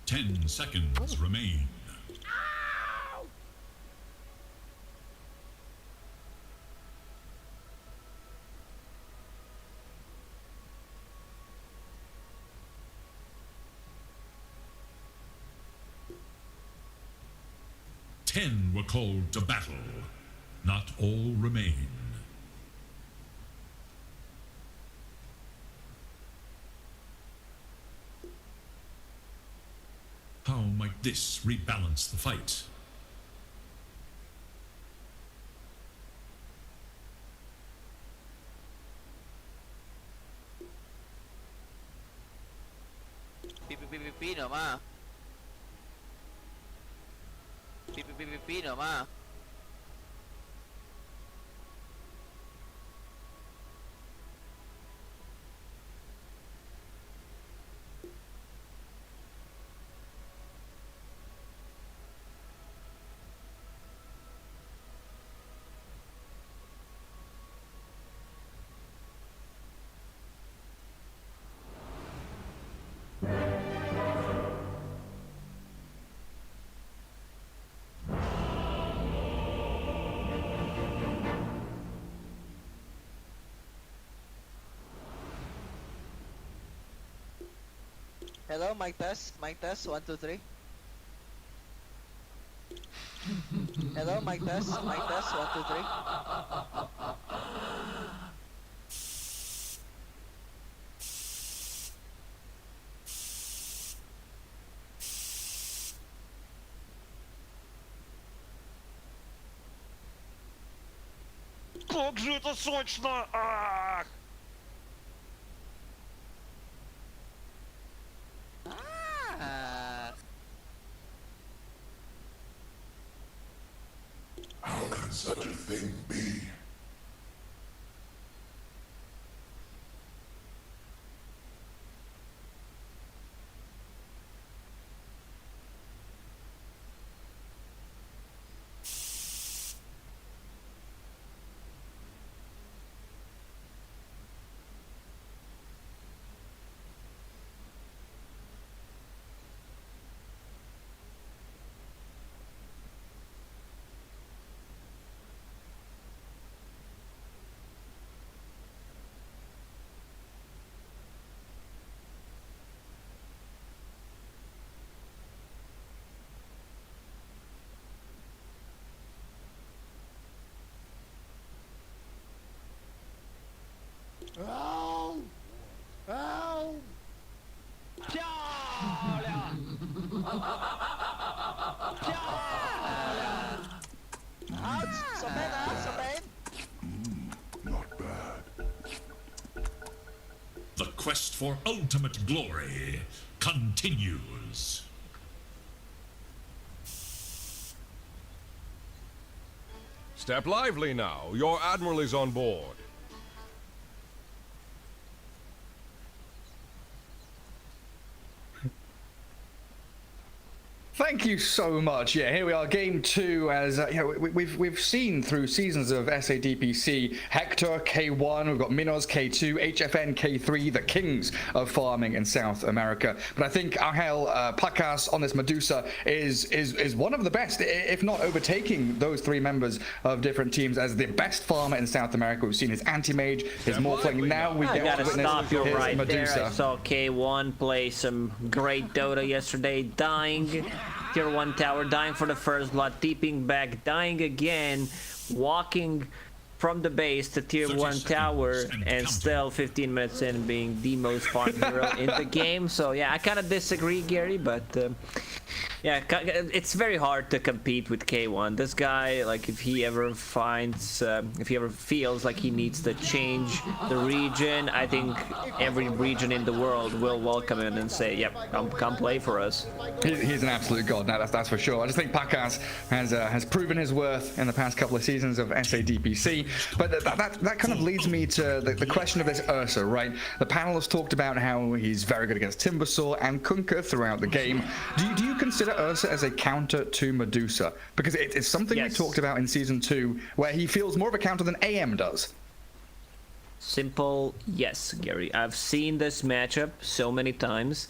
D: Ten seconds remain. Ten were called to battle. Not all remain. How might this rebalance the fight?
K: Pipipipipino, ma. Pipipipipino, ma. Hello, mic test, 1, 2, 3. Hello, mic test, 1, 2, 3.
F: Как же это сочно! Ах!
D: How can such a thing be? quest for ultimate glory continues.
L: Step lively now. Your admiral is on board.
B: Thank you so much. Yeah, here we are, game 2. As we've seen through seasons of DPC, Hector K1, we've got Minos K2, HFN K3, the kings of farming in South America. But I think Angel Pacas on this Medusa is one of the best, if not overtaking those 3 members of different teams as the best farmer in South America. We've seen his anti-mage, his morphling. Now we get to witness his
A: right
B: Medusa.
A: there. I saw K1 play some great Dota yesterday, dying. Tier 1 tower, dying for the first blood, TPing back, dying again, walking from the base to tier 1 tower, and still 15 minutes in being the most farmed hero in the game. So yeah, I kind of disagree, Gary, but yeah, it's very hard to compete with K1. This guy, like, if he ever feels like he needs to change the region, I think every region in the world will welcome him and say, yep, come play for us.
B: He's an absolute god, now that's for sure. I just think Pacas has proven his worth in the past couple of seasons of DPC. But that kind of leads me to the question of this Ursa, right? The panel has talked about how he's very good against Timbersaw and Kunkka throughout the game. Do you consider Ursa as a counter to Medusa? Because it's something we talked about in Season 2, where he feels more of a counter than AM does.
A: Simple yes, Gary. I've seen this matchup so many times.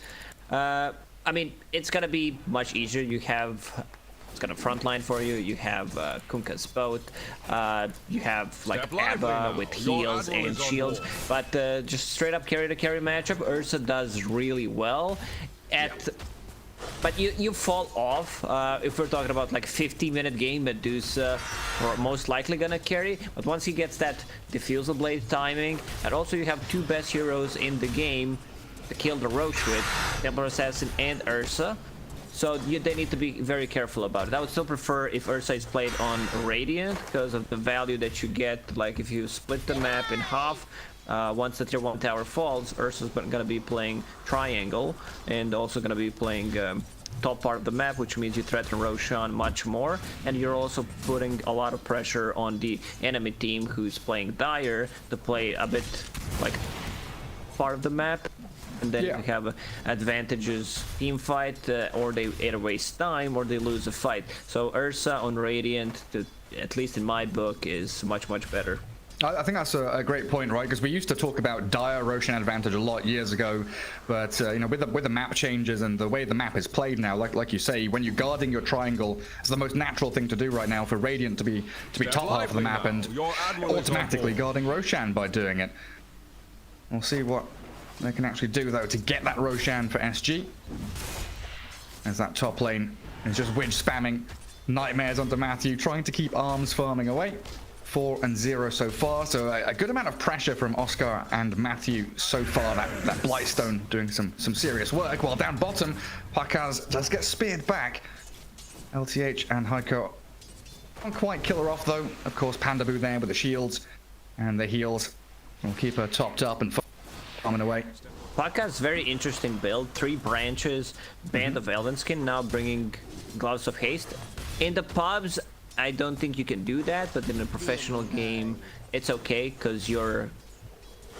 A: I mean, it's gonna be much easier. You have... It's gonna frontline for you. You have Kunkka's boat. You have like Abba with heals and shields. But just straight up carry to carry matchup, Ursa does really well. But you fall off if we're talking about like 50-minute game. Medusa are most likely gonna carry. But once he gets that diffusal blade timing, and also you have 2 best heroes in the game to kill the Roach with, Templar Assassin and Ursa. So they need to be very careful about it. I would still prefer if Ursa is played on Radiant because of the value that you get. Like if you split the map in half, once the tier 1 tower falls, Ursa's gonna be playing Triangle and also gonna be playing top part of the map, which means you threaten Roshan much more, and you're also putting a lot of pressure on the enemy team who's playing Dire to play a bit like part of the map. And then you have advantages team fight, or they either waste time or they lose a fight. So Ursa on Radiant, at least in my book, is much better.
B: I think that's a great point, right? Because we used to talk about Dire Roshan advantage a lot years ago, but you know, with the map changes and the way the map is played now, like you say, when you're guarding your triangle, it's the most natural thing to do right now for Radiant to be top half of the map and automatically guarding Roshan by doing it. We'll see what they can actually do though to get that Roshan for SG. As that top lane is just witch spamming nightmares onto Matthew, trying to keep arms farming away. 4-0 so far, so a good amount of pressure from Oscar and Matthew so far. That Blightstone doing some serious work, while down bottom, Pacas does get speared back. LTH and Heiko can't quite kill her off though. Of course, Pandaboo there with the shields and the heals will keep her topped up and farming away.
A: Pacas, very interesting build. 3 branches, Band of Elvenskin, now bringing Gloves of Haste. In the pubs, I don't think you can do that, but in a professional game, it's okay, because your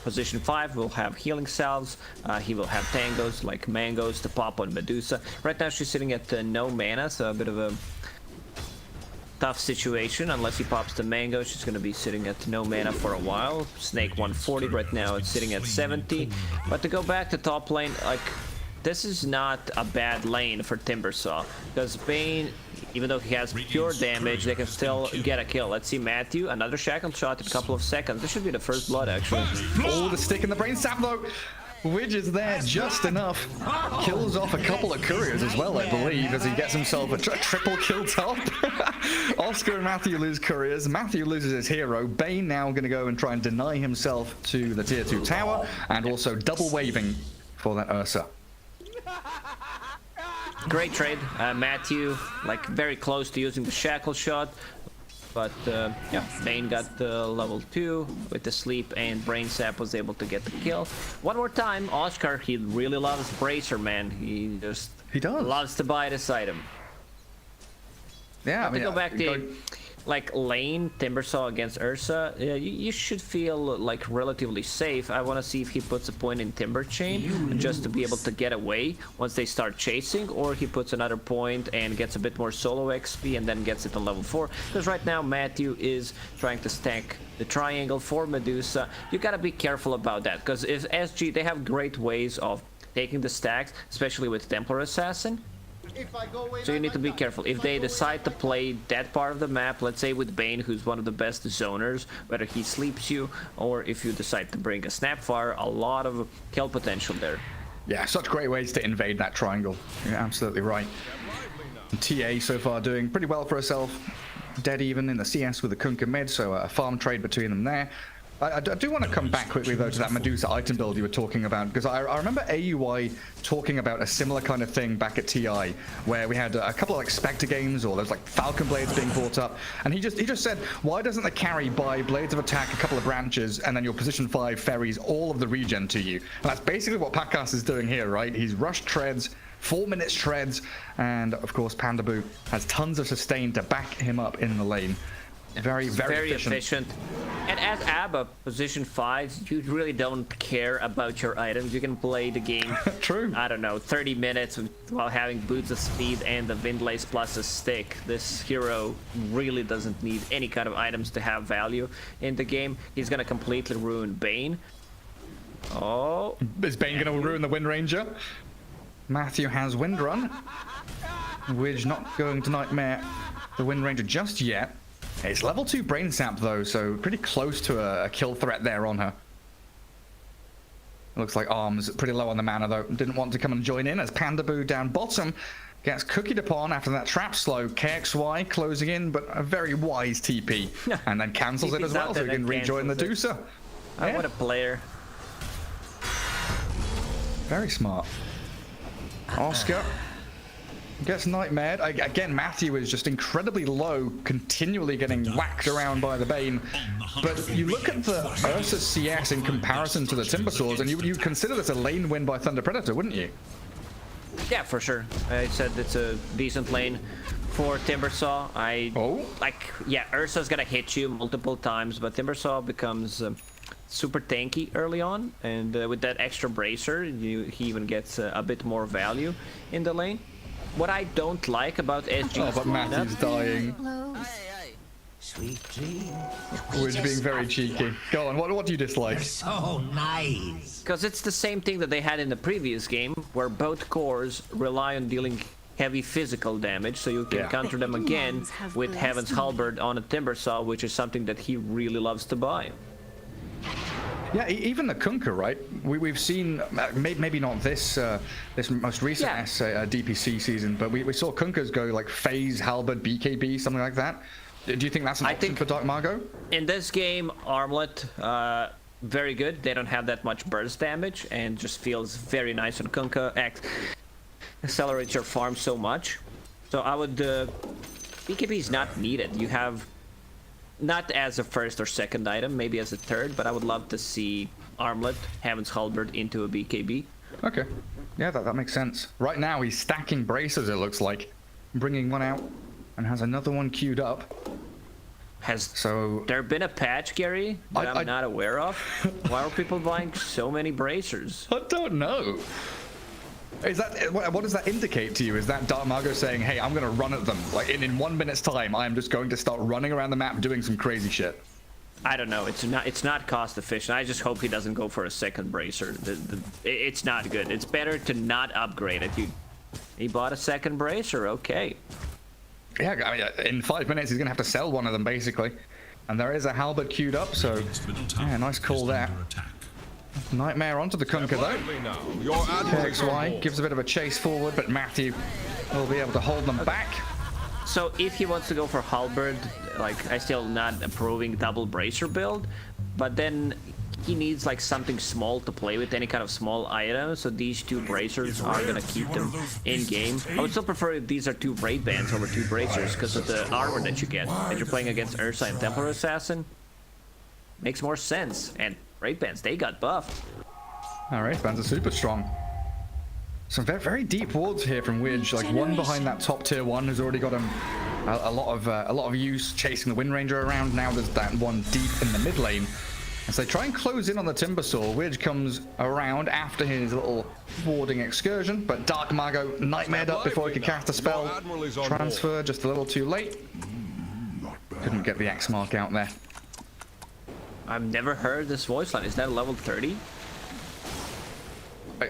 A: position 5 will have healing salves. He will have tangos, like mangoes, to pop on Medusa. Right now, she's sitting at no mana, so a bit of a tough situation. Unless he pops the mango, she's going to be sitting at no mana for a while. Snake 140 right now, it's sitting at 70. But to go back to top lane, like, this is not a bad lane for Timbersaw, because Bane, even though he has pure damage, they can still get a kill. Let's see Matthew, another shackle shot in a couple of seconds. This should be the first blood, actually.
B: Oh, the stick in the brain sap though. Widge is there just enough. Kills off a couple of couriers as well, I believe, as he gets himself a triple kill top. Oscar and Matthew lose couriers. Matthew loses his hero. Bane now going to go and try and deny himself to the tier 2 tower, and also double waving for that Ursa.
A: Great trade. Matthew, like, very close to using the shackle shot. But yeah, Bane got level 2 with the sleep, and Brain Sap was able to get the kill. One more time, Oscar, he really loves Bracer, man. He does loves to buy this item.
B: Yeah,
A: to go back to like lane Timbersaw against Ursa, you should feel like relatively safe. I want to see if he puts a point in Timber Chain just to be able to get away once they start chasing, or he puts another point and gets a bit more solo XP and then gets it to level 4. Because right now Matthew is trying to stack the triangle for Medusa. You gotta be careful about that, because if SG, they have great ways of taking the stacks, especially with Templar Assassin. So you need to be careful. If they decide to play that part of the map, let's say with Bane, who's one of the best zoners, whether he sleeps you or if you decide to bring a Snapfire, a lot of kill potential there.
B: Yeah, such great ways to invade that triangle. You're absolutely right. And TA so far doing pretty well for herself. Dead even in the CS with the Kunkka mid, so a farm trade between them there. I do want to come back quickly though to that Medusa item build you were talking about, because I remember AUI talking about a similar kind of thing back at TI, where we had a couple of like Spectre games, or there's like Falcon Blades being brought up, and he just said, why doesn't the carry buy Blades of Attack, a couple of branches, and then your position 5 ferries all of the regen to you? And that's basically what Pakas is doing here, right? He's rushed treads, 4 minutes treads, and of course Pandaboo has tons of sustain to back him up in the lane. Very efficient. And as ABBA, position 5, you really don't care about your items. You can play the game, True.
A: I don't know, 30 minutes while having boots of speed and the Windlace plus a stick. This hero really doesn't need any kind of items to have value in the game. He's gonna completely ruin Bane. Oh.
B: Is Bane gonna ruin the Wind Ranger? Matthew has Wind Run. Widge not going to Nightmare the Wind Ranger just yet. It's level 2 Brain Sap though, so pretty close to a kill threat there on her. Looks like Arms pretty low on the mana though. Didn't want to come and join in as Pandaboo down bottom gets cookied upon after that trap slow. KXY closing in, but a very wise TP. And then cancels it as well, so he can rejoin the Medusa.
A: What a player.
B: Very smart. Oscar gets nightmared. Again, Matthew is just incredibly low, continually getting whacked around by the Bane. But you look at the Ursa CS in comparison to the Timbersaws, and you'd consider this a lane win by Thunder Predator, wouldn't you?
A: Yeah, for sure. I said it's a decent lane for Timbersaw. Yeah, Ursa's gonna hit you multiple times, but Timbersaw becomes super tanky early on, and with that extra bracer, he even gets a bit more value in the lane. What I don't like about SG...
B: Oh, but Matthew's dying.
C: Sweet dream.
B: Widge being very cheeky. Go on, what do you dislike?
C: So nice.
A: Because it's the same thing that they had in the previous game, where both cores rely on dealing heavy physical damage, so you can counter them again with Heaven's Halberd on a Timbersaw, which is something that he really loves to buy.
B: Yeah, even the Kunkka, right? We've seen, maybe not this this most recent DPC season, but we saw Kunkkas go like Phase, Halberd, BKB, something like that. Do you think that's an option for Dark Margot? In
A: this game, Armlet, very good. They don't have that much burst damage, and just feels very nice on Kunkka. Accelerates your farm so much. So I would... BKB is not needed. You have... Not as a first or second item, maybe as a third, but I would love to see Armlet, Heaven's Halberd into a BKB. Okay. Yeah, that makes sense. Right now, he's stacking bracers, it looks like. Bringing one out, and has another one queued up. Has there been a patch, Gary, that I'm not aware of? Why are people buying so many bracers? I don't know. Is that what does that indicate to you? Is that Dark Margot saying, hey, I'm gonna run at them, like in 1 minute's time, I am just going to start running around the map doing some crazy shit? I don't know. It's not cost efficient. I just hope he doesn't go for a second bracer. It's not good. It's better to not upgrade it. He bought a second bracer, okay. Yeah, I mean, in 5 minutes he's gonna have to sell one of them basically. And there is a halberd queued up, so yeah, nice call there. Nightmare onto the Kunkka though. KXY gives a bit of a chase forward, but Matthew will be able to hold them back. So if he wants to go for halberd, like, I still not approving double bracer build, but then he needs like something small to play with, any kind of small item. So these 2 bracers are gonna keep them in game. I would still prefer if these are 2 raid bands over 2 bracers because of the armor that you get. If you're playing against Ursa and Templar Assassin, makes more sense. And raid bands, they got buffed.
B: All right, bands are super strong. Some very, very deep wards here from Widge. Like one behind that top tier 1 who's already got him a lot of use chasing the Wind Ranger around. Now there's that one deep in the mid lane. As they try and close in on the Timbersaw, Widge comes around after his little warding excursion, but Dark Mago nightmared up before he could cast a spell. Transfer just a little too late. Couldn't get the X mark out there.
A: I've never heard this voice line. Is that level 30?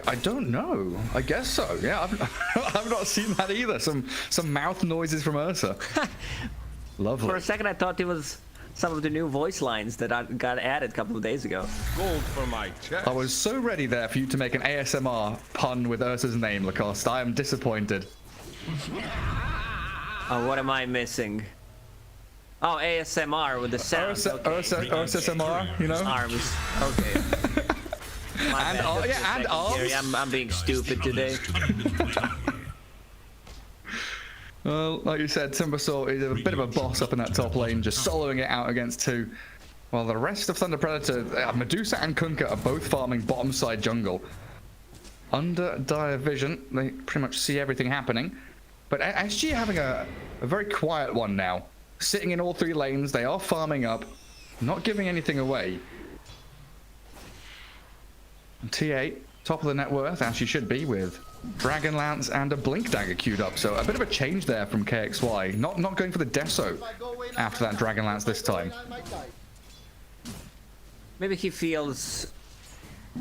B: I don't know. I guess so. Yeah, I've not seen that either. Some mouth noises from Ursa. Lovely.
A: For a second, I thought it was some of the new voice lines that got added a couple of days ago.
L: Gold for my chest.
B: I was so ready there for you to make an ASMR pun with Ursa's name, Lacoste. I am disappointed.
A: Oh, what am I missing? Oh, ASMR with the sound.
B: Ursa SMR, you know?
A: Arms. Okay.
B: And arms.
A: I'm being stupid today.
B: Well, like you said, Timbersaw is a bit of a boss up in that top lane, just soloing it out against 2. While the rest of Thunder Predator, Medusa and Kunkka are both farming bottom side jungle. Under dire vision, they pretty much see everything happening. But SG having a very quiet one now. Sitting in all 3 lanes, they are farming up, not giving anything away. TA, top of the net worth, as she should be, with Dragonlance and a Blink Dagger queued up. So a bit of a change there from KXY. Not going for the Deso after that Dragonlance this time.
A: Maybe he feels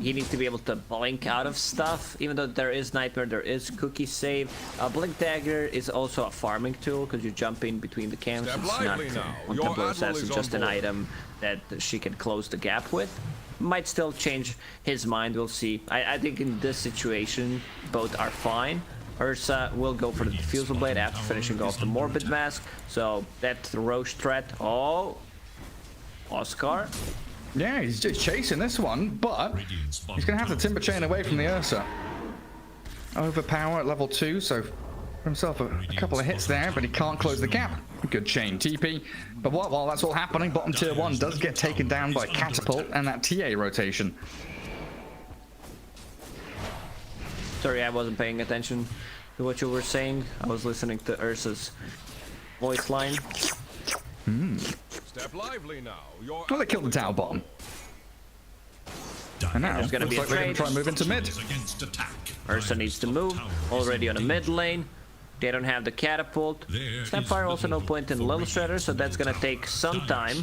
A: he needs to be able to blink out of stuff. Even though there is Nightmare, there is Cookie Save. Blink Dagger is also a farming tool because you jump in between the camps. It's not on Templar Assassin, just an item that she can close the gap with. Might still change his mind, we'll see. I think in this situation, both are fine. Ursa will go for the Diffusal Blade after finishing off the Morbid Mask, so that's the Roche threat. Oh, Oscar.
B: Yeah, he's just chasing this one, but he's going to have the Timber Chain away from the Ursa. Overpower at level 2, so for himself a couple of hits there, but he can't close the gap. Good chain TP. But while that's all happening, bottom tier 1 does get taken down by Catapult and that TA rotation.
A: Sorry, I wasn't paying attention to what you were saying. I was listening to Ursa's voice line.
L: Step lively now.
B: Well, they killed the tower bottom. And now,
A: there's going to be a
B: they're going to try and move into mid.
A: Ursa needs to move. Already on the mid lane. They don't have the catapult. Snapfire also no point in Little Shredder, so that's gonna take some time.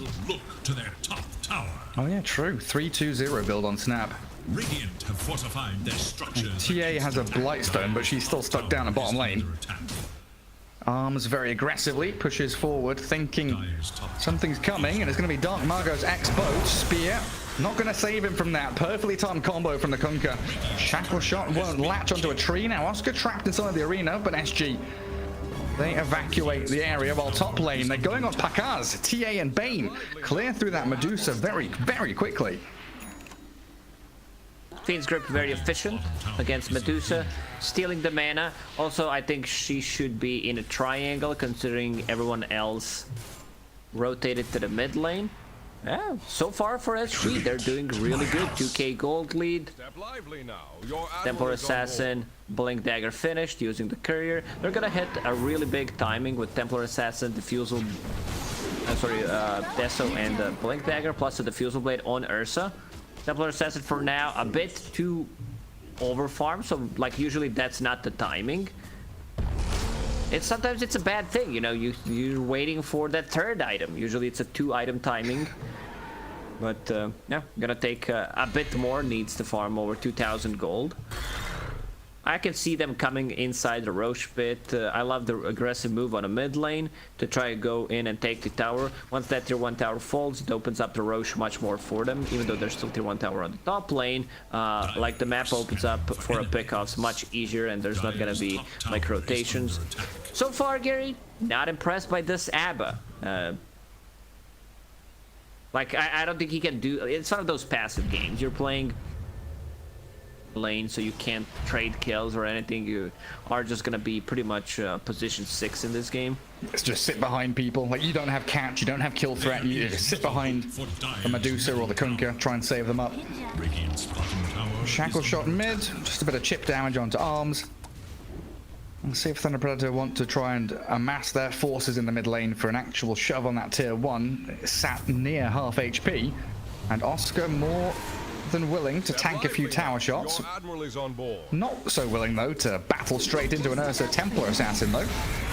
B: Oh yeah, true. 3-2-0 build on Snap.
D: Radiant have fortified their structures.
B: TA has a Blightstone, but she's still stuck down in bottom lane. Arms very aggressively, pushes forward, thinking something's coming, and it's going to be Dark Margot's X-Bow. Spear, not going to save him from that. Perfectly timed combo from the Kunkka. Shackle Shot won't latch onto a tree. Now Oscar trapped inside the arena, but SG, they evacuate the area while top lane. They're going on Pakaz, TA and Bane. Clear through that Medusa very, very quickly.
A: Fiend's Grip very efficient against Medusa, stealing the mana. Also, I think she should be in a triangle considering everyone else rotated to the mid lane. Yeah, so far for SG, they're doing really good. 2k gold lead. Templar Assassin, Blink Dagger finished using the Courier. They're gonna hit a really big timing with Templar Assassin, Diffusal, Deso and Blink Dagger, plus the Diffusal Blade on Ursa. Templar Assassin for now a bit too overfarmed, so like usually that's not the timing. Sometimes it's a bad thing, you know, you're waiting for that third item. Usually it's a 2-item timing. But yeah, gonna take a bit more, needs to farm over 2,000 gold. I can see them coming inside the Roche pit. I love the aggressive move on a mid lane to try to go in and take the tower. Once that tier 1 tower falls, it opens up the Roche much more for them, even though there's still tier 1 tower on the top lane. Like the map opens up for a pickoffs much easier, and there's not gonna be like rotations. So far, Gary, not impressed by this ABBA. Like, I don't think he can do... It's one of those passive games. You're playing lane, so you can't trade kills or anything. You are just gonna be pretty much position 6 in this game.
B: It's just sit behind people. Like, you don't have catch, you don't have kill threat. You just sit behind the Medusa or the Kunkka, try and save them up. Shackle shot mid, just a bit of chip damage onto arms. Let's see if Thunder Predator want to try and amass their forces in the mid lane for an actual shove on that tier 1. It's sat near half HP, and Oscar more than willing to tank a few tower shots. Not so willing though to battle straight into an Ursa Templar Assassin though.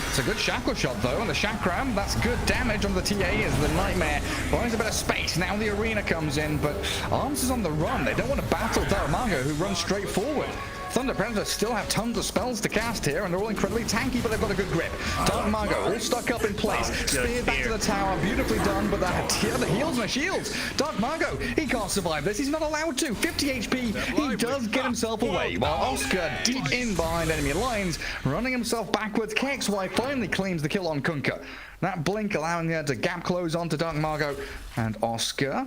B: It's a good shackle shot though on the Chakram. That's good damage on the TA as the Nightmare buys a bit of space. Now the arena comes in, but Arms is on the run. They don't want to battle Daramago, who runs straight forward. Thunder Predator still have tons of spells to cast here, and they're all incredibly tanky, but they've got a good grip. Dark Margo all stuck up in place. Spear back to the tower, beautifully done, but the heals and the shields. Dark Margo, he can't survive this. He's not allowed to. 50 HP, he does get himself away, while Oscar, deep in behind enemy lines, running himself backwards. KXY finally claims the kill on Kunkka. That blink allowing her to gap close onto Dark Margo, and Oscar.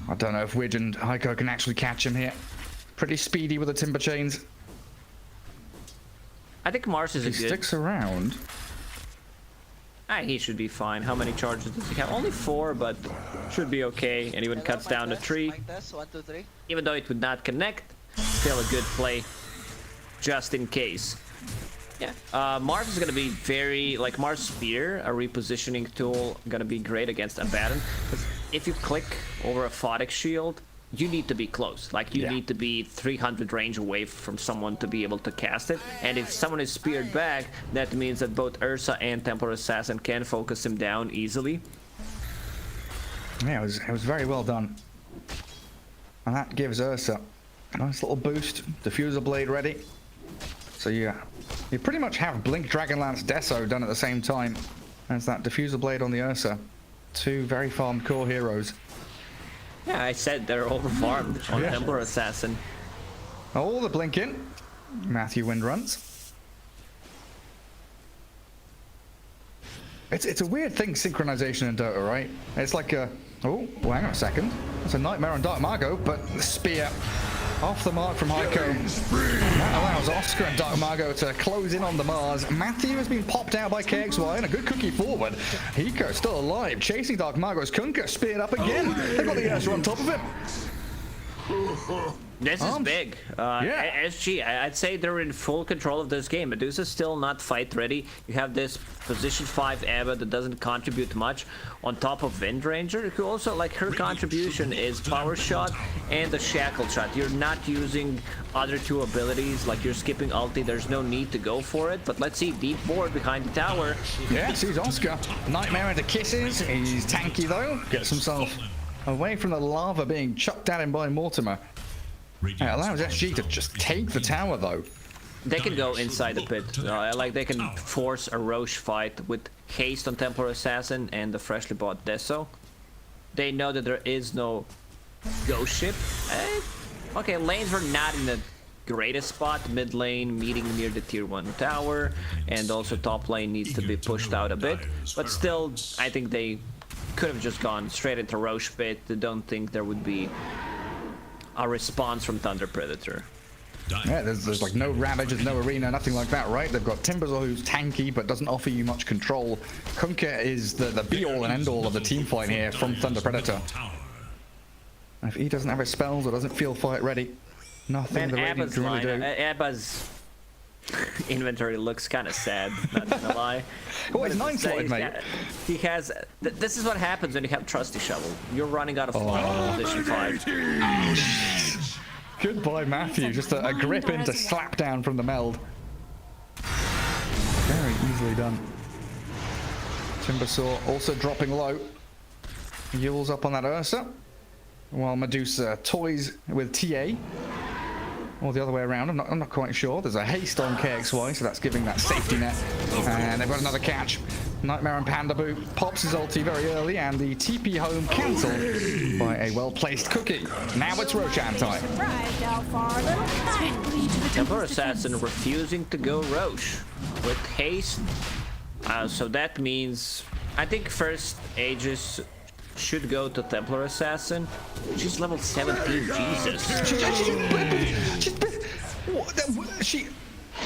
B: I don't know if Widge and Heiko can actually catch him here. Pretty speedy with the timber chains.
A: I think Mars is a good...
B: He sticks around.
A: He should be fine. How many charges does he have? Only 4, but should be okay. And even cuts down the tree.
K: 1, 2, 3.
A: Even though it would not connect, still a good play, just in case. Yeah, Mars is gonna be very, like, Mars Spear, a repositioning tool, gonna be great against Abaddon. Because if you click over a Photic Shield, you need to be close. Like, you need to be 300 range away from someone to be able to cast it. And if someone is speared back, that means that both Ursa and Templar Assassin can focus him down easily.
B: Yeah, it was very well done. And that gives Ursa a nice little boost. Diffuser Blade ready. So you pretty much have Blink Dragonlance Deso done at the same time as that Diffuser Blade on the Ursa. 2 very farmed core heroes.
A: Yeah, I said they're over-farmed on Templar Assassin.
B: All the blink in. Matthew Wind runs. It's a weird thing, synchronization in Dota, right? It's like a... Oh, well, hang on a second. It's a Nightmare on Dark Margo, but the spear off the mark from Heiko. That allows Oscar and Dark Margo to close in on the Mars. Matthew has been popped out by KXY and a good cookie forward. Heiko still alive, chasing Dark Margo's Kunkka, speared up again. They've got the Ursa on top of him.
A: This is big. SG, I'd say they're in full control of this game. Medusa's still not fight ready. You have this position 5 Eva that doesn't contribute much on top of Wind Ranger, who also, like, her contribution is power shot and the shackle shot. You're not using other 2 abilities, like you're skipping ulti. There's no need to go for it, but let's see. Deep board behind the tower.
B: Yeah, sees Oscar. Nightmare into kisses. He's tanky though. Gets himself away from the lava being chucked at him by Mortimer. It allows SG to just take the tower though.
A: They can go inside the pit. Like, they can force a Roche fight with haste on Templar Assassin and the freshly bought Deso. They know that there is no ghost ship. Okay, lanes were not in the greatest spot. Mid lane meeting near the tier 1 tower, and also top lane needs to be pushed out a bit. But still, I think they could have just gone straight into Roche pit. I don't think there would be a response from Thunder Predator.
B: Yeah, there's like no Ravage, there's no Arena, nothing like that, right? They've got Timbersaw, who's tanky but doesn't offer you much control. Kunkka is the be-all and end-all of the team fight here from Thunder Predator. If he doesn't have his spells or doesn't feel fight ready, nothing the Radiant can really do.
A: Abba's inventory looks kind of sad, not gonna lie.
B: Oh, it's 9-slotted, mate.
A: He has... This is what happens when you have Trusty Shovel. You're running out of flight on position 5.
B: Goodbye, Matthew. Just a grip into slap down from the meld. Very easily done. Timbersaw also dropping low. Yule's up on that Ursa, while Medusa toys with TA. Or the other way around, I'm not quite sure. There's a haste on KXY, so that's giving that safety net. And they've got another catch. Nightmare and Pandaboo pops his ulti very early, and the TP home cancelled by a well-placed cookie. Now it's Roshan time.
A: Templar Assassin refusing to go Roche with haste. So that means, I think first Aegis should go to Templar Assassin. She's level 17, Jesus.
B: She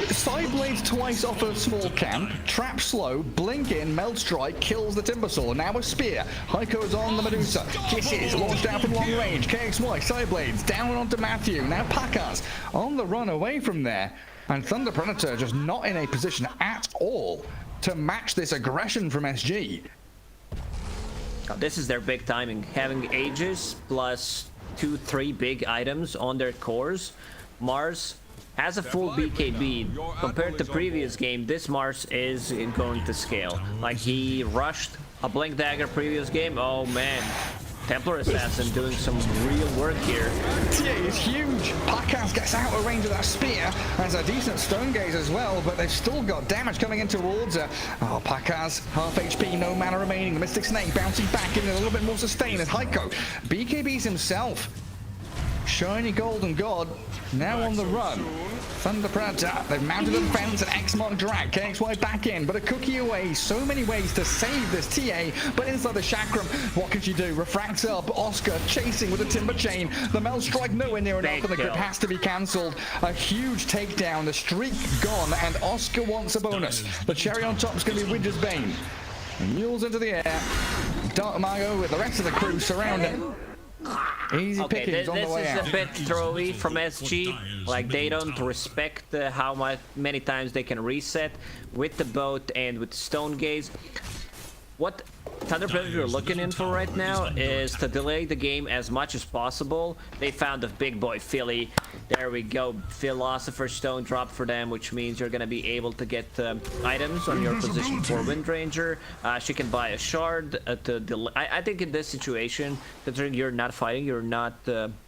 B: side blades twice off a small camp, trap slow, blink in, meld strike, kills the Timbersaw. Now a spear. Heiko's on the Medusa. Kisses launched out from long range. KXY side blades down onto Matthew. Now Pakas on the run away from there. And Thunder Predator just not in a position at all to match this aggression from SG.
A: This is their big timing. Having Aegis plus 2-3 big items on their cores. Mars has a full BKB. Compared to previous game, this Mars is going to scale. Like, he rushed a Blink Dagger previous game. Oh man, Templar Assassin doing some real work here.
B: TA is huge. Pakas gets out of range of that spear. Has a decent stone gaze as well, but they've still got damage coming in towards her. Oh, Pakas, half HP, no mana remaining. The Mystic Snake bouncing back in a little bit more sustain as Heiko BKBs himself. Shiny Golden God now on the run. Thunder Predator, they've mounted a fence and X-Mark drag. KXY back in, but a cookie away. So many ways to save this TA, but inside the Chakram, what can she do? Refracts up, Oscar chasing with a Timber Chain. The Meld Strike nowhere near enough, and the grip has to be cancelled. A huge takedown, the streak gone, and Oscar wants a bonus. The cherry on top is going to be Widger's Bane. Mules into the air. Dark Mago with the rest of the crew surrounding. Easy pickings on the way out.
A: This is a bit throwy from SG. Like, they don't respect how many times they can reset with the boat and with Stone Gaze. What Thunder Predator are looking in for right now is to delay the game as much as possible. They found a big boy Philly. There we go. Philosopher's Stone drop for them, which means you're going to be able to get items on your position for Wind Ranger. She can buy a shard to delay. I think in this situation, considering you're not fighting, you're not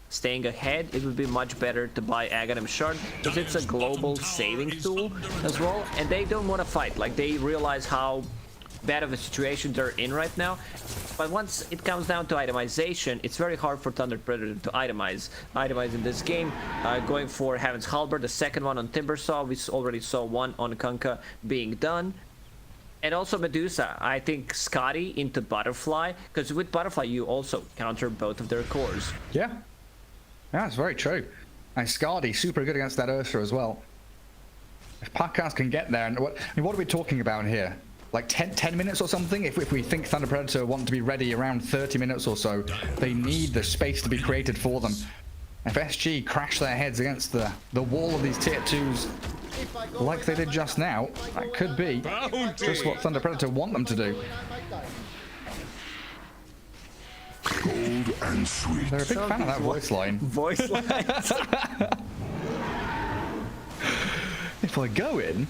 A: staying ahead, it would be much better to buy Aghanim Shard, because it's a global saving tool as well, and they don't want to fight. Like, they realize how bad of a situation they're in right now, but once it comes down to itemization, it's very hard for Thunder Predator to itemize in this game. Going for Heaven's Halberd, the second one on Timbersaw, we already saw one on Kunkka being done. And also Medusa, I think Scotty into Butterfly, because with Butterfly you also counter both of their cores.
B: Yeah, that's very true. And Scotty super good against that Ursa as well. If Pakas can get there, and what are we talking about here? Like 10 minutes or something? If we think Thunder Predator want to be ready around 30 minutes or so, they need the space to be created for them. If SG crash their heads against the wall of these tier 2s like they did just now, that could be just what Thunder Predator want them to do.
D: Cold and sweet.
B: They're a big fan of that voice line.
A: Voice line.
B: If I go in,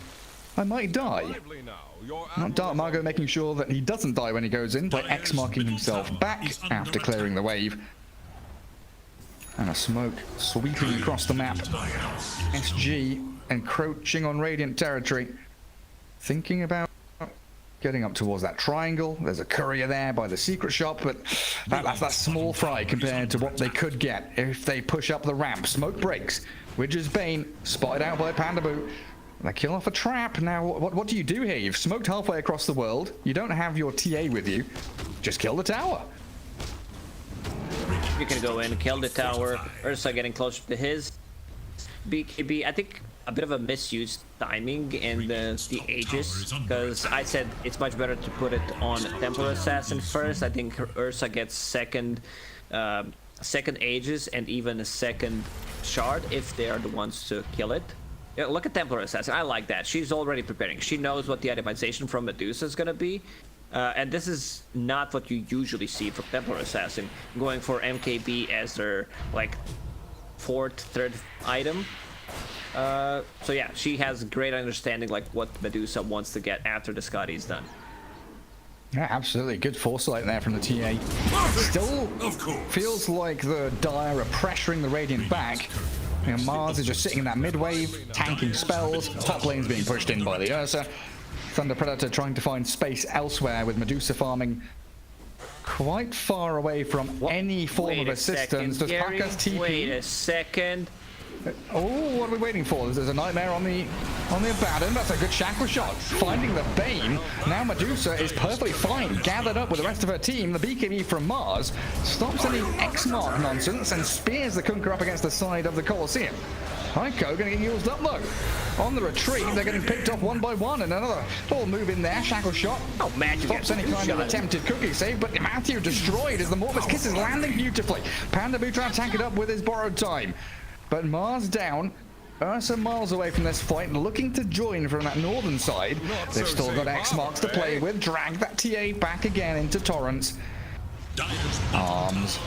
B: I might die. Not Dark Margo making sure that he doesn't die when he goes in by X-marking himself back after clearing the wave. And a smoke sweeping across the map. SG encroaching on Radiant territory. Thinking about getting up towards that triangle. There's a courier there by the secret shop, but that's that small fry compared to what they could get if they push up the ramp. Smoke breaks. Widger's Bane spotted out by Pandaboo. They kill off a trap. Now, what do you do here? You've smoked halfway across the world. You don't have your TA with you. Just kill the tower.
A: You can go in, kill the tower. Ursa getting closer to his BKB. I think a bit of a misused timing in the Aegis, because I said it's much better to put it on Templar Assassin first. I think Ursa gets second Aegis and even a second shard if they are the ones to kill it. Yeah, look at Templar Assassin. I like that. She's already preparing. She knows what the itemization from Medusa is going to be. And this is not what you usually see from Templar Assassin. Going for MKB as their, like, third item. So yeah, she has great understanding, like, what Medusa wants to get after the Scotty is done.
B: Yeah, absolutely. Good foresight there from the TA. Still feels like the Dire are pressuring the Radiant back. You know, Mars is just sitting in that mid-wave, tanking spells. Top lane's being pushed in by the Ursa. Thunder Predator trying to find space elsewhere with Medusa farming quite far away from any form of assistance. Does Pakas TP?
A: Wait a second.
B: Oh, what are we waiting for? There's a nightmare on the Abaddon. That's a good shackle shot. Finding the Bane. Now Medusa is perfectly fine. Gathered up with the rest of her team. The BKB from Mars stops any X-Mark nonsense and spears the Kunkka up against the side of the Colosseum. Heiko gonna get used up though. On the retreat, they're getting picked off one by one, and another little move in there. Shackle shot.
A: Oh, man, you
B: stops any kind of attempted cookie save, but Matthew destroyed as the Morpheus Kiss is landing beautifully. Panda Boo trying to tank it up with his borrowed time. But Mars down. Ursa miles away from this fight, looking to join from that northern side. They've still got X marks to play with. Drag that TA back again into Torrents. Arms.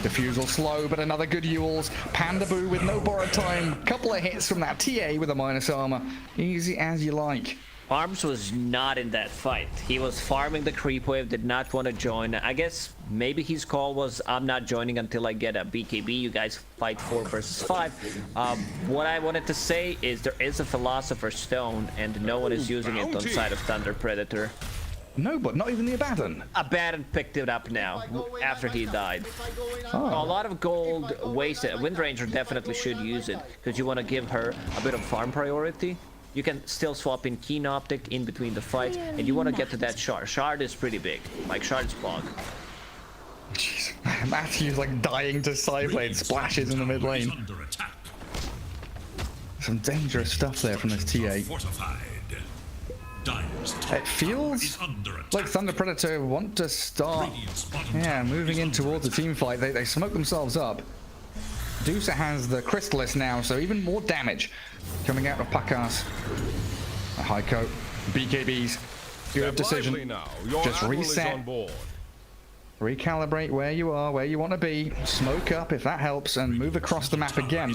B: Diffusal slow, but another good Yules. Panda Boo with no borrowed time. Couple of hits from that TA with a minus armor. Easy as you like.
A: Arms was not in that fight. He was farming the creep wave, did not want to join. I guess maybe his call was, I'm not joining until I get a BKB. You guys fight 4 versus 5. What I wanted to say is there is a Philosopher's Stone and no one is using it on side of Thunder Predator.
B: No, but not even the Abaddon.
A: Abaddon picked it up now after he died. A lot of gold wasted. Windranger definitely should use it because you want to give her a bit of farm priority. You can still swap in Keen Optic in between the fights, and you want to get to that Shard. Shard is pretty big, like Shard's Bog.
B: Jeez. Matthew's like dying to Psyblade splashes in the mid lane. Some dangerous stuff there from this TA. It feels like Thunder Predator want to start, moving in towards a team fight. They smoke themselves up. Medusa has the Crystallis now, so even more damage coming out of Pakas. Heiko, BKBs, good decision. Just reset, recalibrate where you are, where you want to be, smoke up if that helps, and move across the map again.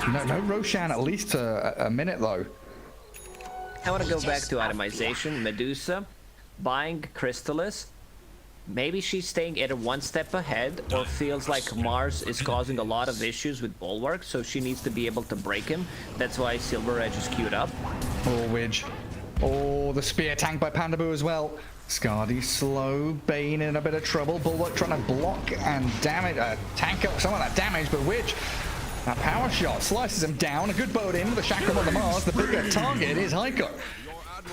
B: No Roshan, at least a minute though.
A: I want to go back to itemization. Medusa buying Crystallis. Maybe she's staying either one step ahead or feels like Mars is causing a lot of issues with Bulwark, so she needs to be able to break him. That's why Silver Edge is queued up.
B: Oh, Widge. Oh, the spear tank by Panda Boo as well. Scardy slow, Bane in a bit of trouble. Bulwark trying to block and damage, tank up some of that damage, but Widge, that power shot slices him down. A good boat in with the Chakram on the Mars. The bigger target is Heiko.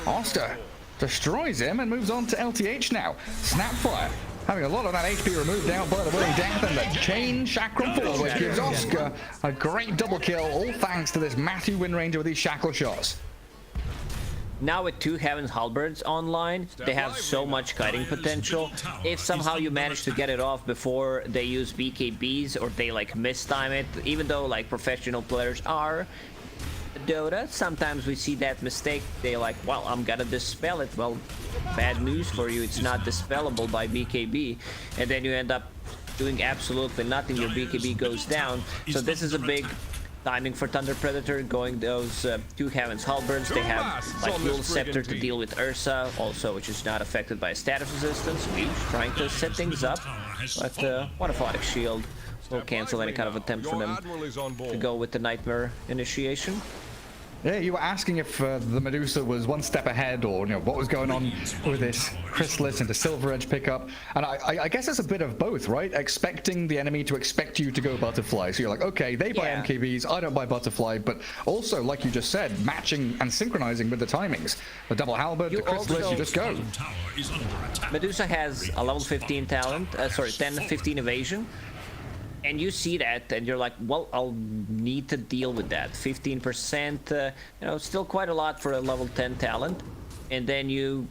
B: Oster destroys him and moves on to LTH now. Snapfire, having a lot of that HP removed out by the Willing Death, and the chain Chakram forward, which gives Oscar a great double kill, all thanks to this Matthew Windranger with these shackle shots.
A: Now with 2 Heaven's Halberds online, they have so much kiting potential. If somehow you manage to get it off before they use BKBs or they like mistime it, even though like professional players are Dota, sometimes we see that mistake. They like, well, I'm gonna dispel it. Well, bad news for you, it's not dispellable by BKB, and then you end up doing absolutely nothing. Your BKB goes down. So this is a big timing for Thunder Predator, going those 2 Heaven's Halberds. They have like Fuel Scepter to deal with Ursa also, which is not affected by status resistance. We're trying to set things up, but what a Photic Shield will cancel any kind of attempt for them to go with the Nightmare initiation.
B: Yeah, you were asking if the Medusa was one step ahead, or what was going on with this Crystallis and the Silver Edge pickup. And I guess it's a bit of both, right? Expecting the enemy to expect you to go Butterfly. So you're like, okay, they buy MKBs, I don't buy Butterfly. But also, like you just said, matching and synchronizing with the timings. The double halberd, the Crystallis, you just go.
A: Medusa has a level 15 talent, 10-15 evasion. And you see that, and you're like, well, I'll need to deal with that. 15%, still quite a lot for a level 10 talent. And then you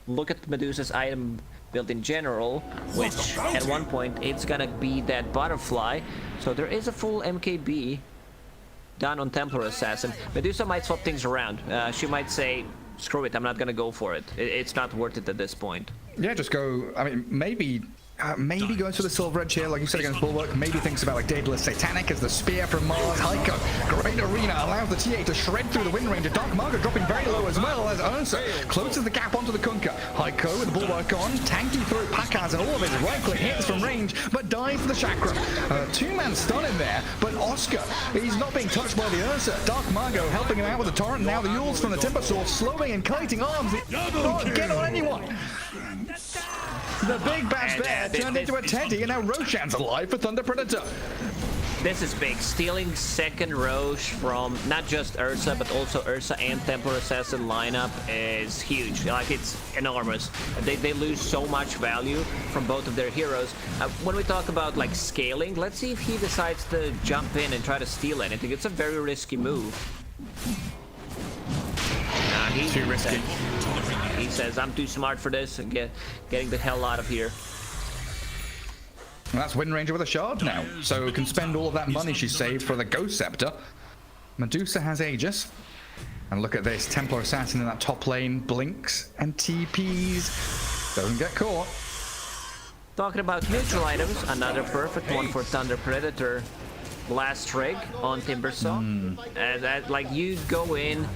A: look at Medusa's item build in general, which at one point it's gonna be that Butterfly. So there is a full MKB done on Templar Assassin. Medusa might swap things around. She might say, screw it, I'm not gonna go for it. It's not worth it at this point.
B: Yeah, just go, I mean, maybe goes for the Silver Edge here, like you said, against Bulwark. Maybe thinks about like Daedalus Satanic as the spear from Mars. Heiko, great arena, allows the TA to shred through the Windranger. Dark Margo dropping very low as well as Ursa closes the gap onto the Kunkka. Heiko with the Bulwark on, tanky through Pakas and all of his right-click hits from range, but dies for the Chakra. 2-man stun in there, but Oscar, he's not being touched by the Ursa. Dark Margo helping him out with the Torrent. Now the Yules from the Timber Source, slowing and kiting arms. He can't get on anyone. The big bad bear turned into a teddy, and now Roshan's alive for Thunder Predator.
A: This is big. Stealing second Roche from not just Ursa, but also Ursa and Templar Assassin lineup is huge. Like, it's enormous. They lose so much value from both of their heroes. When we talk about, like, scaling, let's see if he decides to jump in and try to steal anything. It's a very risky move. Nah, he's too risky. He says, I'm too smart for this, and getting the hell out of here.
B: And that's Wind Ranger with a shard now, so can spend all of that money she saved for the Ghost Scepter. Medusa has Aegis. And look at this, Templar Assassin in that top lane, blinks and TPs. Doesn't get caught.
A: Talking about neutral items, another perfect one for Thunder Predator. Blast Rig on Timbersaw. Like, you go in,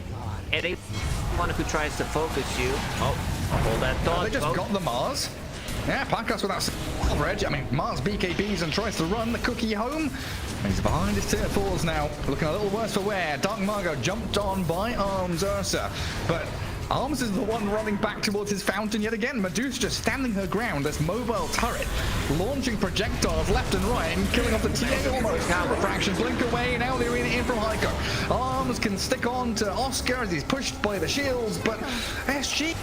A: and anyone who tries to focus you... Oh, hold that thought.
B: They just got the Mars. Yeah, Pakas with that silver edge. I mean, Mars BKBs and tries to run the cookie home. And he's behind his tier 4s now. Looking a little worse for wear. Dark Margot jumped on by Arms Ursa. But Arms is the one running back towards his fountain yet again. Medusa just standing her ground. This mobile turret launching projectiles left and right and killing off the TA almost. Counter fraction blink away. Now they're in from Heiko. Arms can stick on to Oscar as he's pushed by the shields, but SG,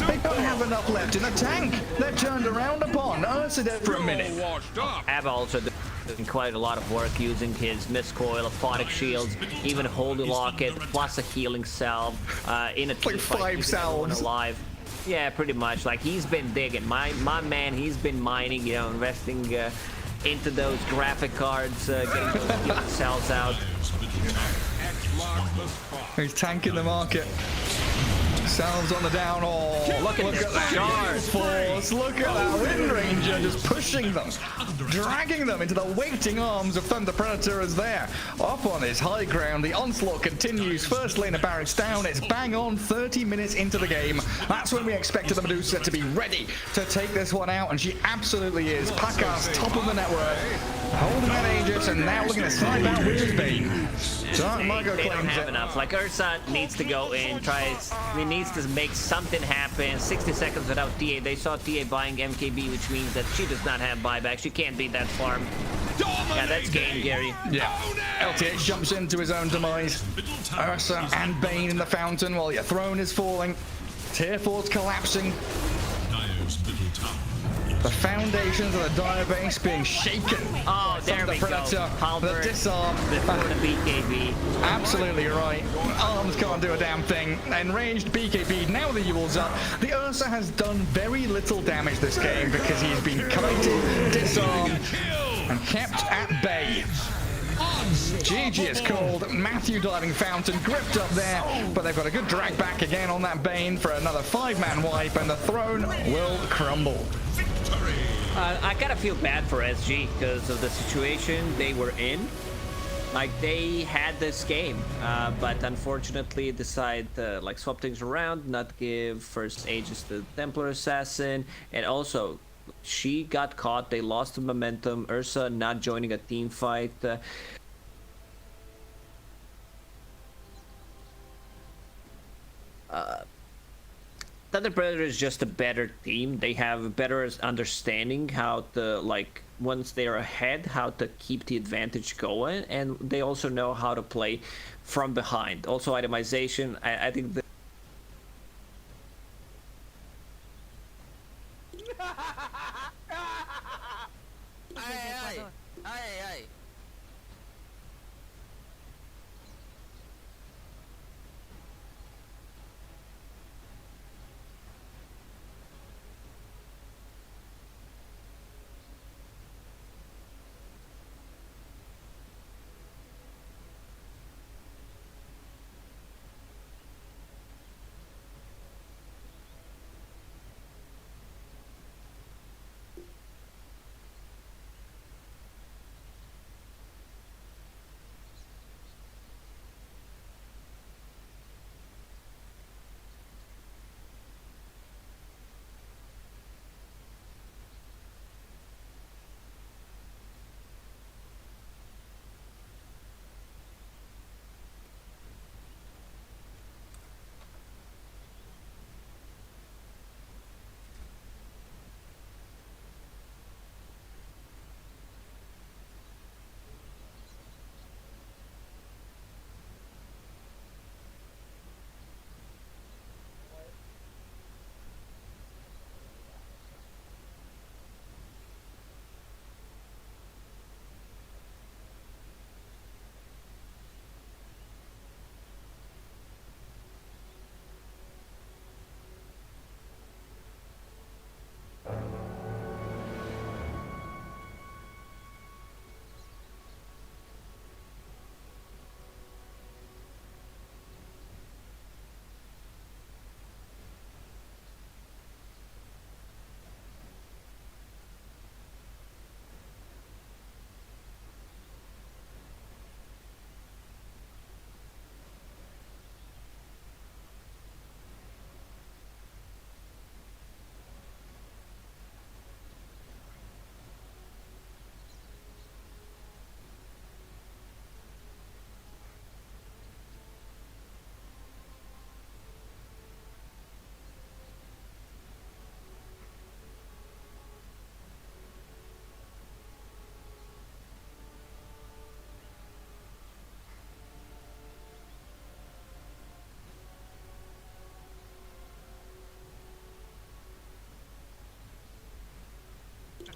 B: they don't have enough left in the tank. They're turned around upon. Ursa dead for a minute.
A: Ab also doing quite a lot of work using his Miscoil, Aphotic Shields, even Holy Locket, plus a healing salve in a team fight.
B: Like 5 salves.
A: Alive. Yeah, pretty much. Like, he's been digging. My man, he's been mining, you know, investing into those graphic cards, getting those healing salves out.
B: He's tanking the market. Salves on the down. Oh, look at that force. Look at that Wind Ranger just pushing them, dragging them into the waiting arms of Thunder Predator as they're up on his high ground. The onslaught continues. First lane of barracks down. It's bang on 30 minutes into the game. That's when we expected the Medusa to be ready to take this one out, and she absolutely is. Pakas, top of the network, holding that Aegis, and now looking to snipe out Witch's Bane. Dark Margot
A: They don't
B: claims
A: have
B: it.
A: enough. Like, Ursa needs to go in, he needs to make something happen. 60 seconds without TA. They saw TA buying MKB, which means that she does not have buyback. She can't beat that farm. Yeah, that's game, Gary.
B: Yeah. LTH jumps into his own demise. Ursa and Bane in the fountain while your throne is falling. Tier 4's collapsing. The foundations of the Dire base being shaken.
A: Oh, there we go.
B: The disarm.
A: Before the BKB.
B: Absolutely right. Arms can't do a damn thing. Enraged BKB. Now the Yule's up. The Ursa has done very little damage this game because he's been kited, disarmed, and kept at bay. GG is called. Matthew diving fountain gripped up there, but they've got a good drag back again on that Bane for another 5-man wipe, and the throne will crumble.
A: I kind of feel bad for SG because of the situation they were in. Like, they had this game, but unfortunately decide to like swap things around, not give first Aegis to the Templar Assassin, and also she got caught. They lost the momentum. Ursa not joining a team fight. Thunder Predator is just a better team. They have a better understanding how to, like, once they are ahead, how to keep the advantage going, and they also know how to play from behind. Also, itemization. I think that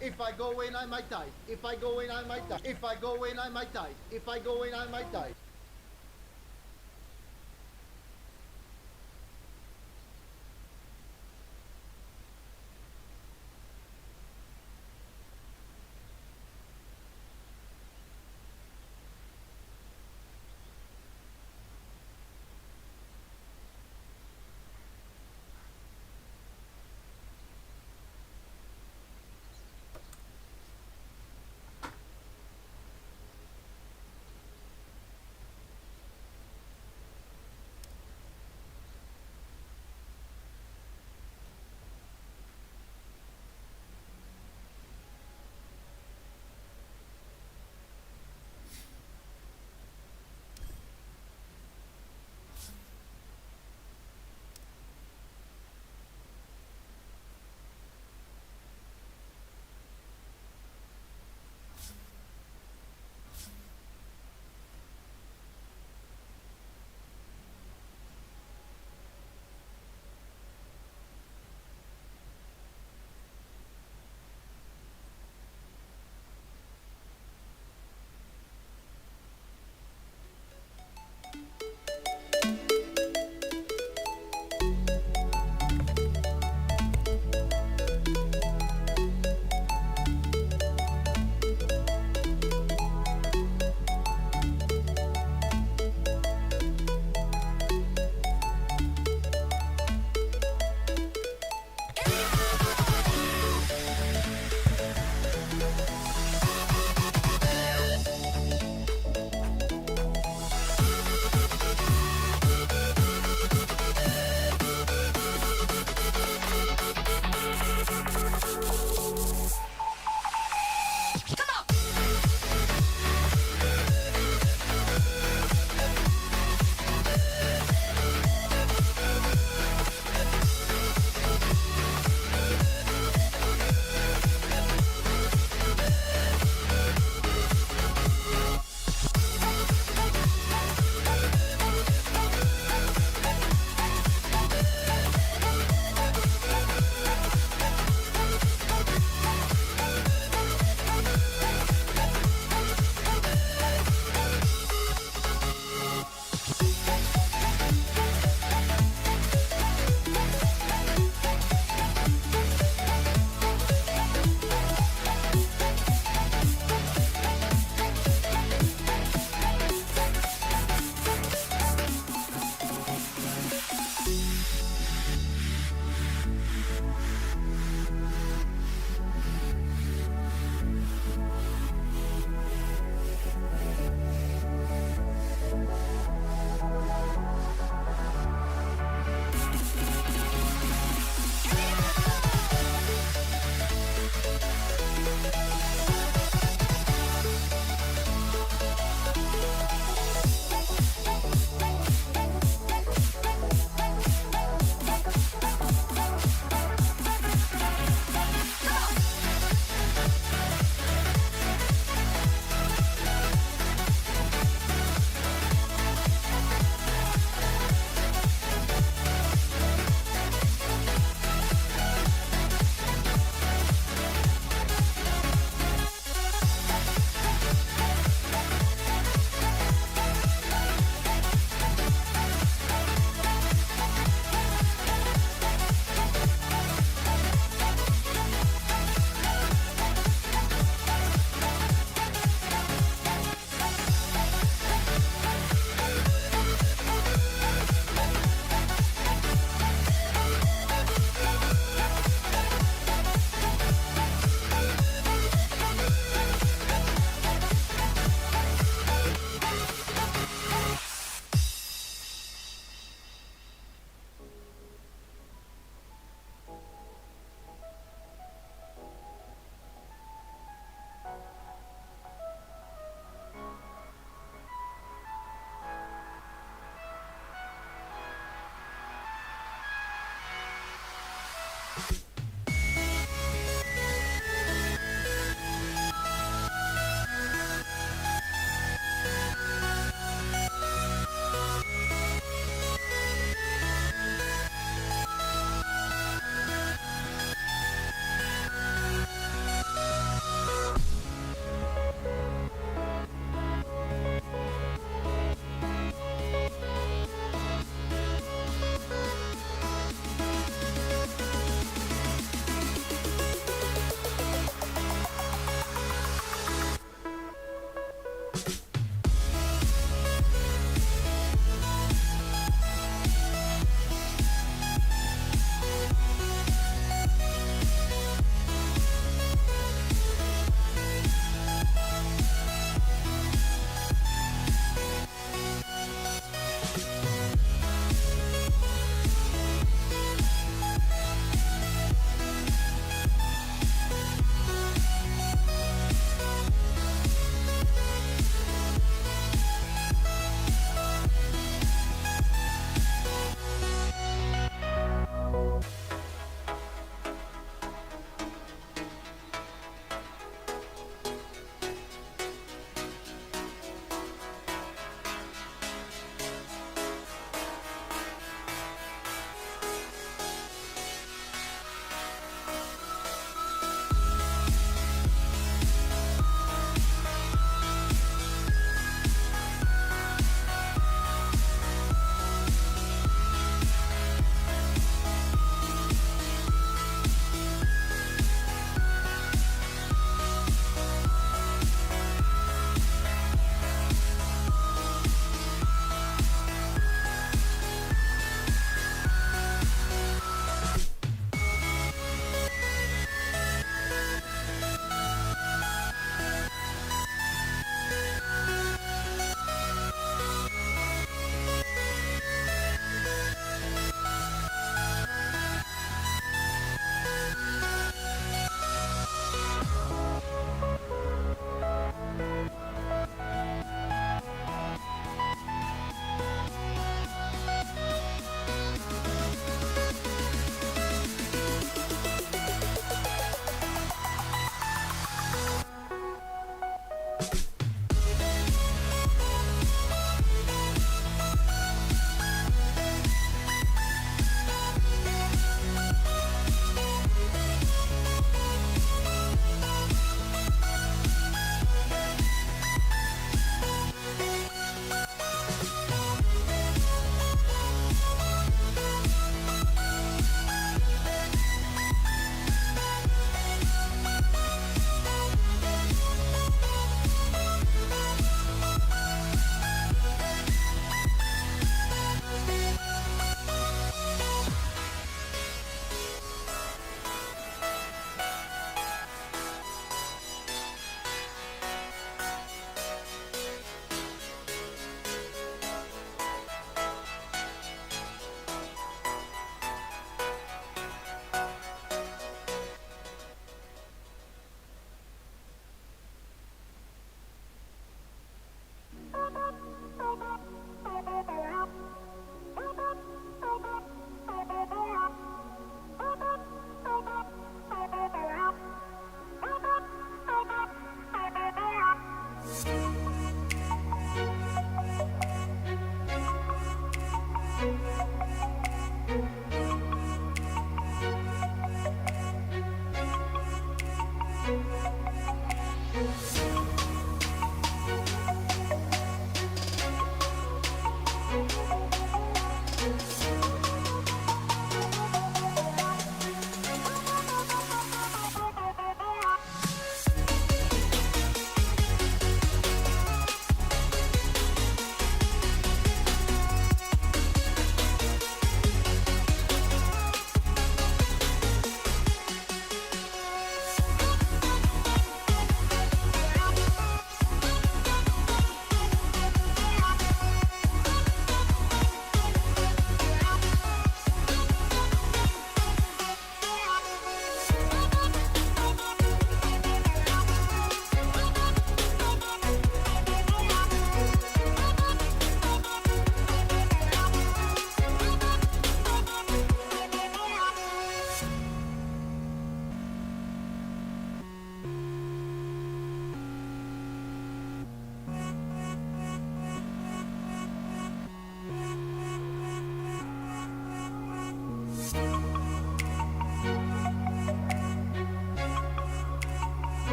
E: If I go in, I might die. If I go in, I might die. If I go in, I might die. If I go in, I might die.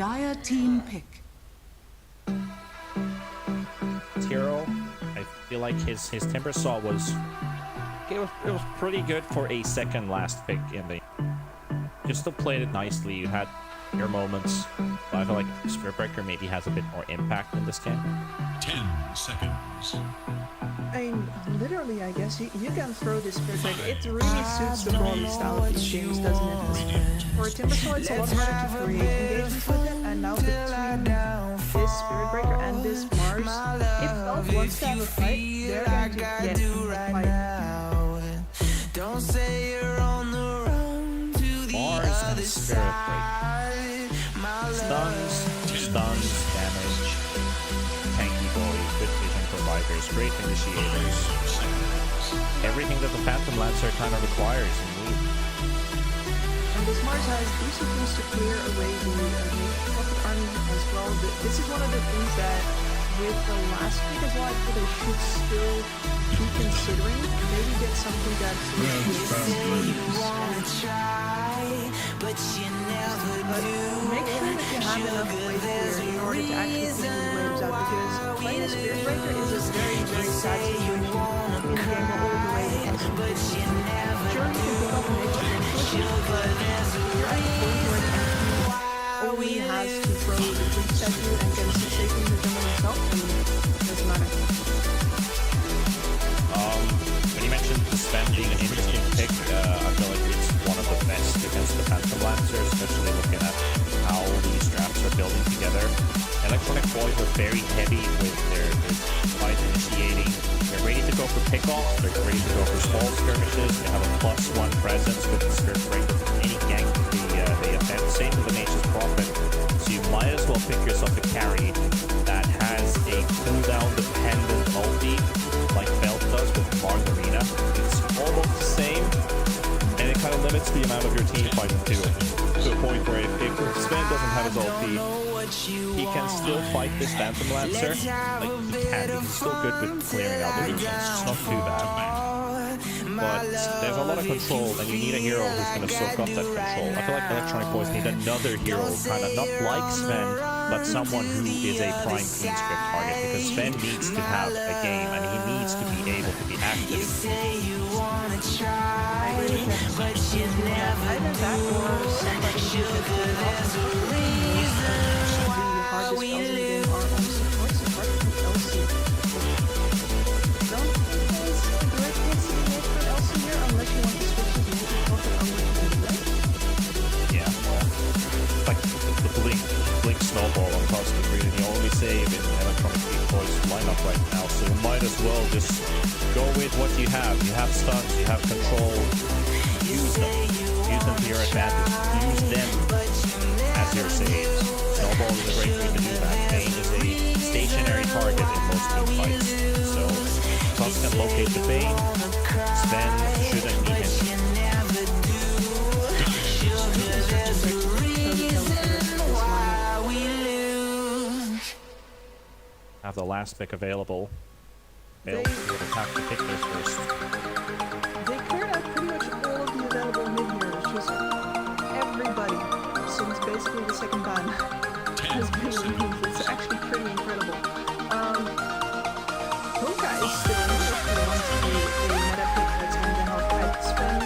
I: Dire team pick.
M: Hero, I feel like his Timber Saw was it was pretty good for a second last pick in the. You still played it nicely. You had your moments, but I feel like Spirit Breaker maybe has a bit more impact in this game.
D: 10 seconds.
H: I mean, literally, I guess you can throw this Spirit Breaker. It really suits the brawling style of these games, doesn't it? For a Timber Saw, it's a lot harder to create engagement with it, and now between this Spirit Breaker and this Mars, if Valve wants to have a fight, they're going to get a fight.
C: Don't say you're on the run to the
M: Mars
C: other
M: and Spirit
C: side.
M: Stuns, damage, tanky boys, good vision providers, great initiators. Everything that the Phantom Lancer kind of requires and needs.
H: And this Mars has decent things to clear away the Pocket Army as well. This is one of the things that with the last pick as well, I feel they should still be considering. Maybe get something that's make sure that you have enough waves here in order to actually put these waves out, because playing a Spirit Breaker is a very, very sad situation in the game where all the waves ends. Sure, you can pick up and make sure but you're at the point where only has to throw the troops at you and get a sensation to them himself, and it doesn't matter.
M: When you mentioned Sven being an interesting pick, I feel like it's one of the best against the Phantom Lancer, especially looking at how these drafts are building together. Electronic Boys are very heavy with their fight initiating. They're ready to go for pickoffs, they're ready to go for small skirmishes, they have a +1 presence with the Spirit Breaker for any gank they offend. Same with the Nature's Prophet. So you might as well pick yourself a carry that has a cooldown dependent ulti like Belt does with Margarina. It's almost the same, and it kind of limits the amount of your team fighting too. To a point where if Sven doesn't have his ulti, he can still fight this Phantom Lancer. Like, he's still good with clearing out the illusions. It's not too bad. But there's a lot of control, and you need a hero who's going to soak up that control. I feel like Electronic Boys need another hero, kind of not like Sven, but someone who is a prime clean script target, because Sven needs to have a game, and he needs to be able to be active.
H: Either that or somebody who can pull it off. The hardest spells in the game are on supports, apart from LC. Don't place a great hits to make for LC here unless you want to switch to the Pocket Army to the left.
M: Yeah, well, like the blink snowball on Cosmic really the only save in Electronic Boys lineup right now, so you might as well just go with what you have. You have stuns, you have control. Use them to your advantage. Use them as your saves. Snowball is a great way to do that. Bane is a stationary target in most team fights. So, Tusk can locate the Bane. Sven shouldn't be hit. Have the last pick available. They'll have to pick this first.
H: They cleared out pretty much all of the available mid-heroes. Just everybody, since basically the second ban, has been removed. It's actually pretty incredible. Honka is still in if you want a meta pick that's going to help out Sven,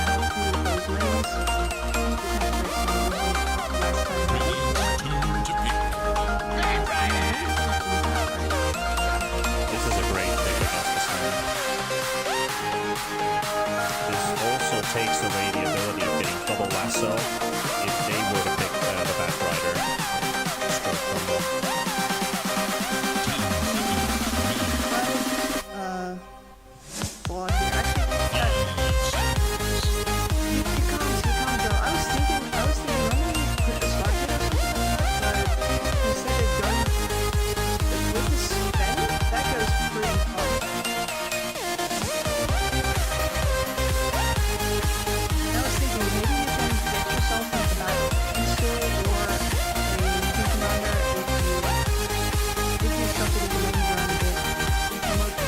H: help you with those lanes.
M: This is a great pick against the Sven. This also takes away the ability of getting double lasso if they were to pick the Batrider. Stroke combo.
H: Well, actually, you can't go. I was thinking running with the start hit or something like that, but instead of going with the Sven, that goes pretty far. I was thinking maybe you can get yourself into that install or a team commander if you shuffle the lanes around a bit. You can look to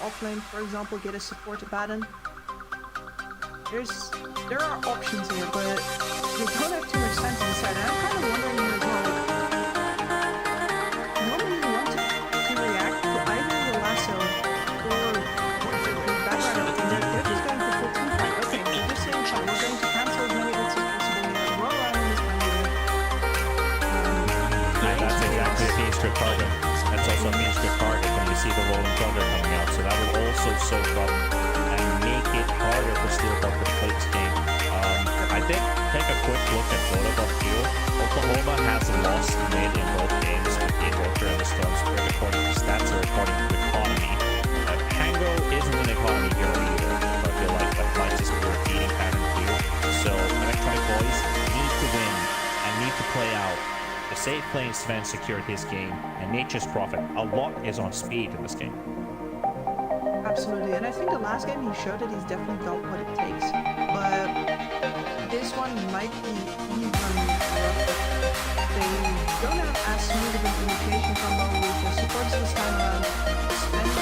H: offlane, for example, get a support Abaddon. There are options here, but you don't have too much 100% inside. And I'm kind of wondering as well, nobody wants to react to either the lasso or the background. They're just going for full team fight. Okay, they're just saying, we're going to cancel as many hits as possible here. Roll around in this perimeter.
M: That's exactly a mean script target. That's also a mean script target when you see the rolling thunder coming out. So that will also soak up and make it harder for Steelport to play this game. I think take a quick look at Dota.q. Oklahoma has lost mid in both games with the Invoker and the Storm Spirit according to stats or according to economy. Pango isn't an economy hero either, but I feel like that might just be a repeating pattern here. So Electronic Boys need to win and need to play out the safe playing Sven secured his game and Nature's Prophet. A lot is on speed in this game.
H: Absolutely, and I think the last game he showed that he's definitely got what it takes. But this one might be even rougher. They don't have as smooth of an communication combo with the supports this time around. Sven is a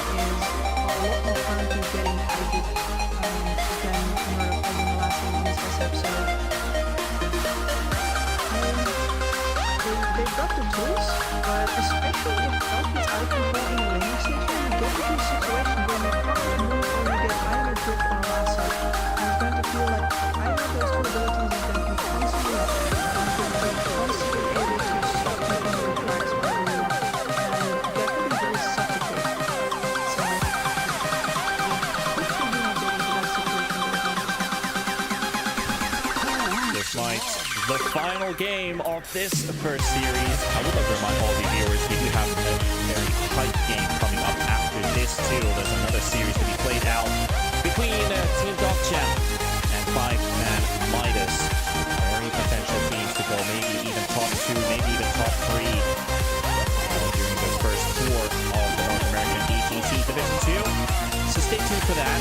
H: lot more prone to getting kited than Murdoch was in the last game in this episode. They've got the tools, but especially if health is out of control in the laning station, you get into a situation where you can't move or you get either grip or lasso. And you're going to feel like either of those two abilities is going to be constantly up, and you're going to be constantly able to stop taking your tracks from the lead, and that can be very suffocating. So, hopefully you're not getting into that situation.
M: This might the final game of this first series. I would like to remind all the viewers we do have a very tight game coming up after this too. There's another series to be played out between Team Gotcha and 5-man Midas. Very potential teams to go maybe even top 2, maybe even top 3 during the first tour of the North American DPC Division 2. So stay tuned for that.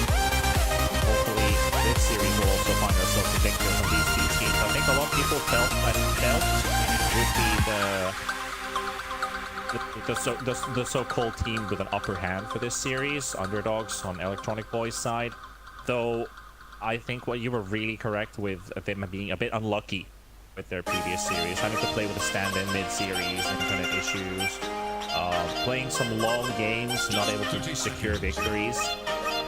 M: Hopefully this series will also find ourselves a victor from these two teams. I think a lot of people felt would be the so-called team with an upper hand for this series, underdogs on Electronic Boys side. Though I think what you were really correct with them being a bit unlucky with their previous series, having to play with a stand-in mid-series, internet issues, playing some long games, not able to secure victories.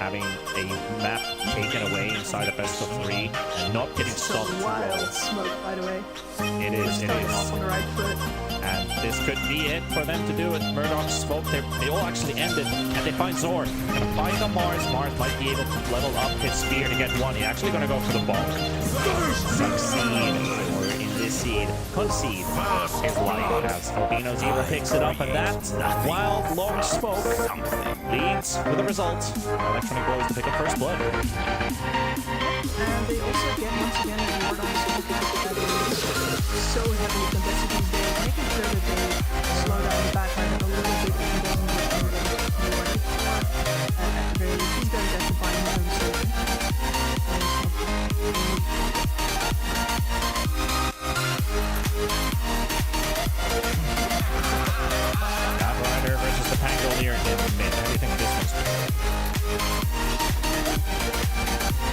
M: Having a map taken away inside a best of 3 and not getting stopped too well.
H: Smoke, by the way.
M: It is.
H: Off on the right foot.
M: And this could be it for them to do it. Murdoch's smoke, they all actually ended, and they find Zord. Gonna find on Mars. Mars might be able to level up his spear to get one. He's actually gonna go for the bomb. Succeed, or in this seed, concede his life as Albino Zebra picks it up, and that wild long smoke leads with the result. Electronic Boys to pick up first blood.
H: And they also get once again the reward on the smoke that is so heavily contested these days, making sure that they slow down the backline a little bit if he doesn't get anything ready for. At the very least, he's going to get to find him himself.
M: Rider versus the Pangolier in mid. What do you think this one's?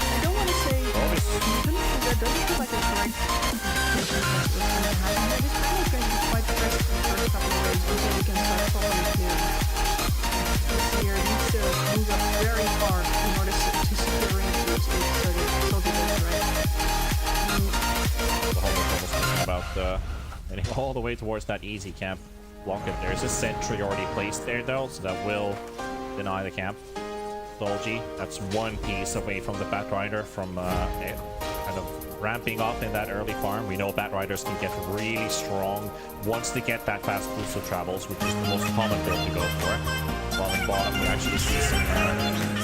H: I don't want to say even, because that doesn't feel like a correct situation what's going to happen. But this time is going to be quite pressed for a couple of days until we can start properly clearing. This year needs to move up very far in order to secure range for so that it'll be right.
M: The whole almost thinking about heading all the way towards that easy camp. Block it. There's a sentry already placed there though, so that will deny the camp. Dolgy, that's one piece away from the Batrider from kind of ramping up in that early farm. We know Batriders can get really strong once they get that fast boost of travels, which is the most common build to go for. While in bottom, we actually see some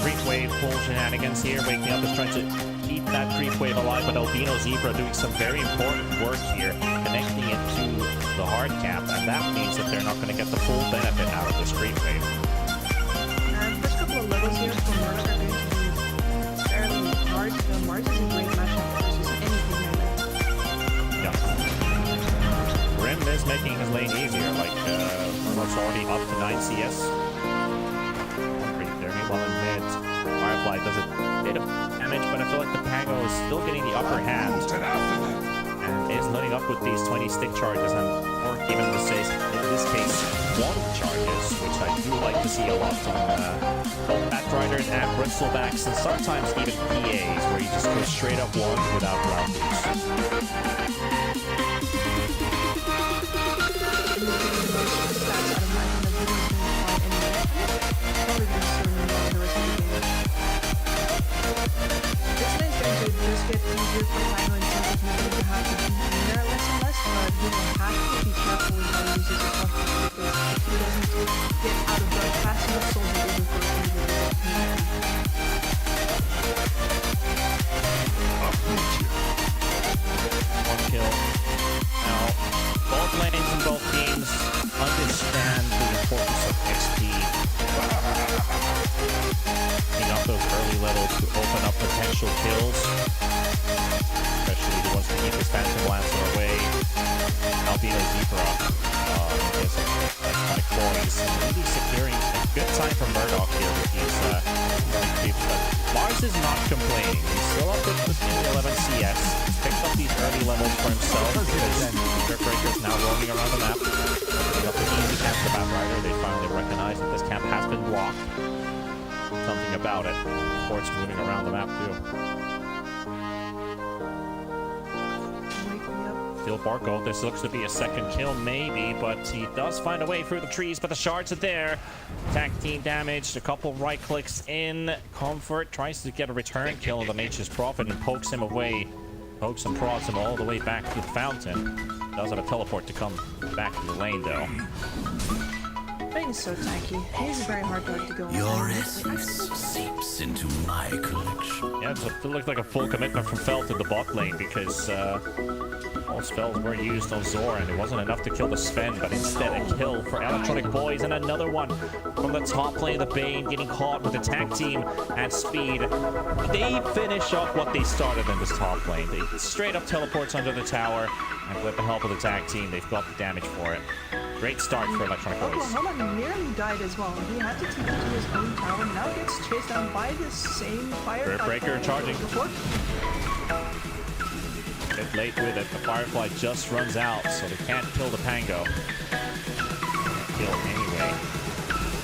M: creep wave pull shenanigans here. Waking Up is trying to keep that creep wave alive, but Albino Zebra doing some very important work here, connecting it to the hard cap, and that means that they're not going to get the full benefit out of this creep wave.
H: First couple of levels here for Murdoch are going to be fairly hard. Mars is a great matchup versus anything like that.
M: Yeah. Grim is making his lane easier, like Murdoch's already up to 9 CS. Pretty there, meanwhile in mid, Firefly does a bit of damage, but I feel like the Pango is still getting the upper hand. And is loading up with these 20 stick charges, and or even in this case, one charges, which I do like to see a lot on both Batriders and Bristlebacks, and sometimes even PAs, where you just go straight up one without round
H: just get easier for Tango and Celtic maybe to have to be in there less and less, but he will have to be careful with how he uses his buffers because if he doesn't get out of the fast enough soldier over for
M: one kill. Now, both lanes and both teams understand the importance of XP. Picking up those early levels to open up potential kills, especially the ones that keep his Phantom Lancer away. Albino Zebra is iconic boys, really securing a good time for Murdoch here with these creeps. But Mars is not complaining. He's still up with 11 CS. He's picked up these early levels for himself because Breaker is now roaming around the map. Picking up the easy camp to Batrider. They finally recognize that this camp has been blocked. Something about it. Port's moving around the map too. Still Barco. This looks to be a second kill, maybe, but he does find a way through the trees, but the shards are there. Tag team damaged, a couple right clicks in. Comfort tries to get a return kill on the Nature's Prophet and pokes him away. Pokes and prods him all the way back to the fountain. Does have a teleport to come back to the lane though.
H: Bane is so tanky. He's a very hard target to go on.
C: Your essence seeps into my collection.
M: Yeah, it looked like a full commitment from Felt in the bot lane because all spells were used on Zor and it wasn't enough to kill the Sven, but instead a kill for Electronic Boys and another one from the top lane of the Bane, getting caught with the tag team at speed. They finish off what they started in this top lane. They straight up teleports under the tower, and with the help of the tag team, they've got the damage for it. Great start for Electronic Boys.
H: Oklahoma nearly died as well. He had to TP to his own tower. Now gets chased down by the same fire.
M: Breaker charging. Bit late with it. The Firefly just runs out, so they can't kill the Pango. Kill anyway.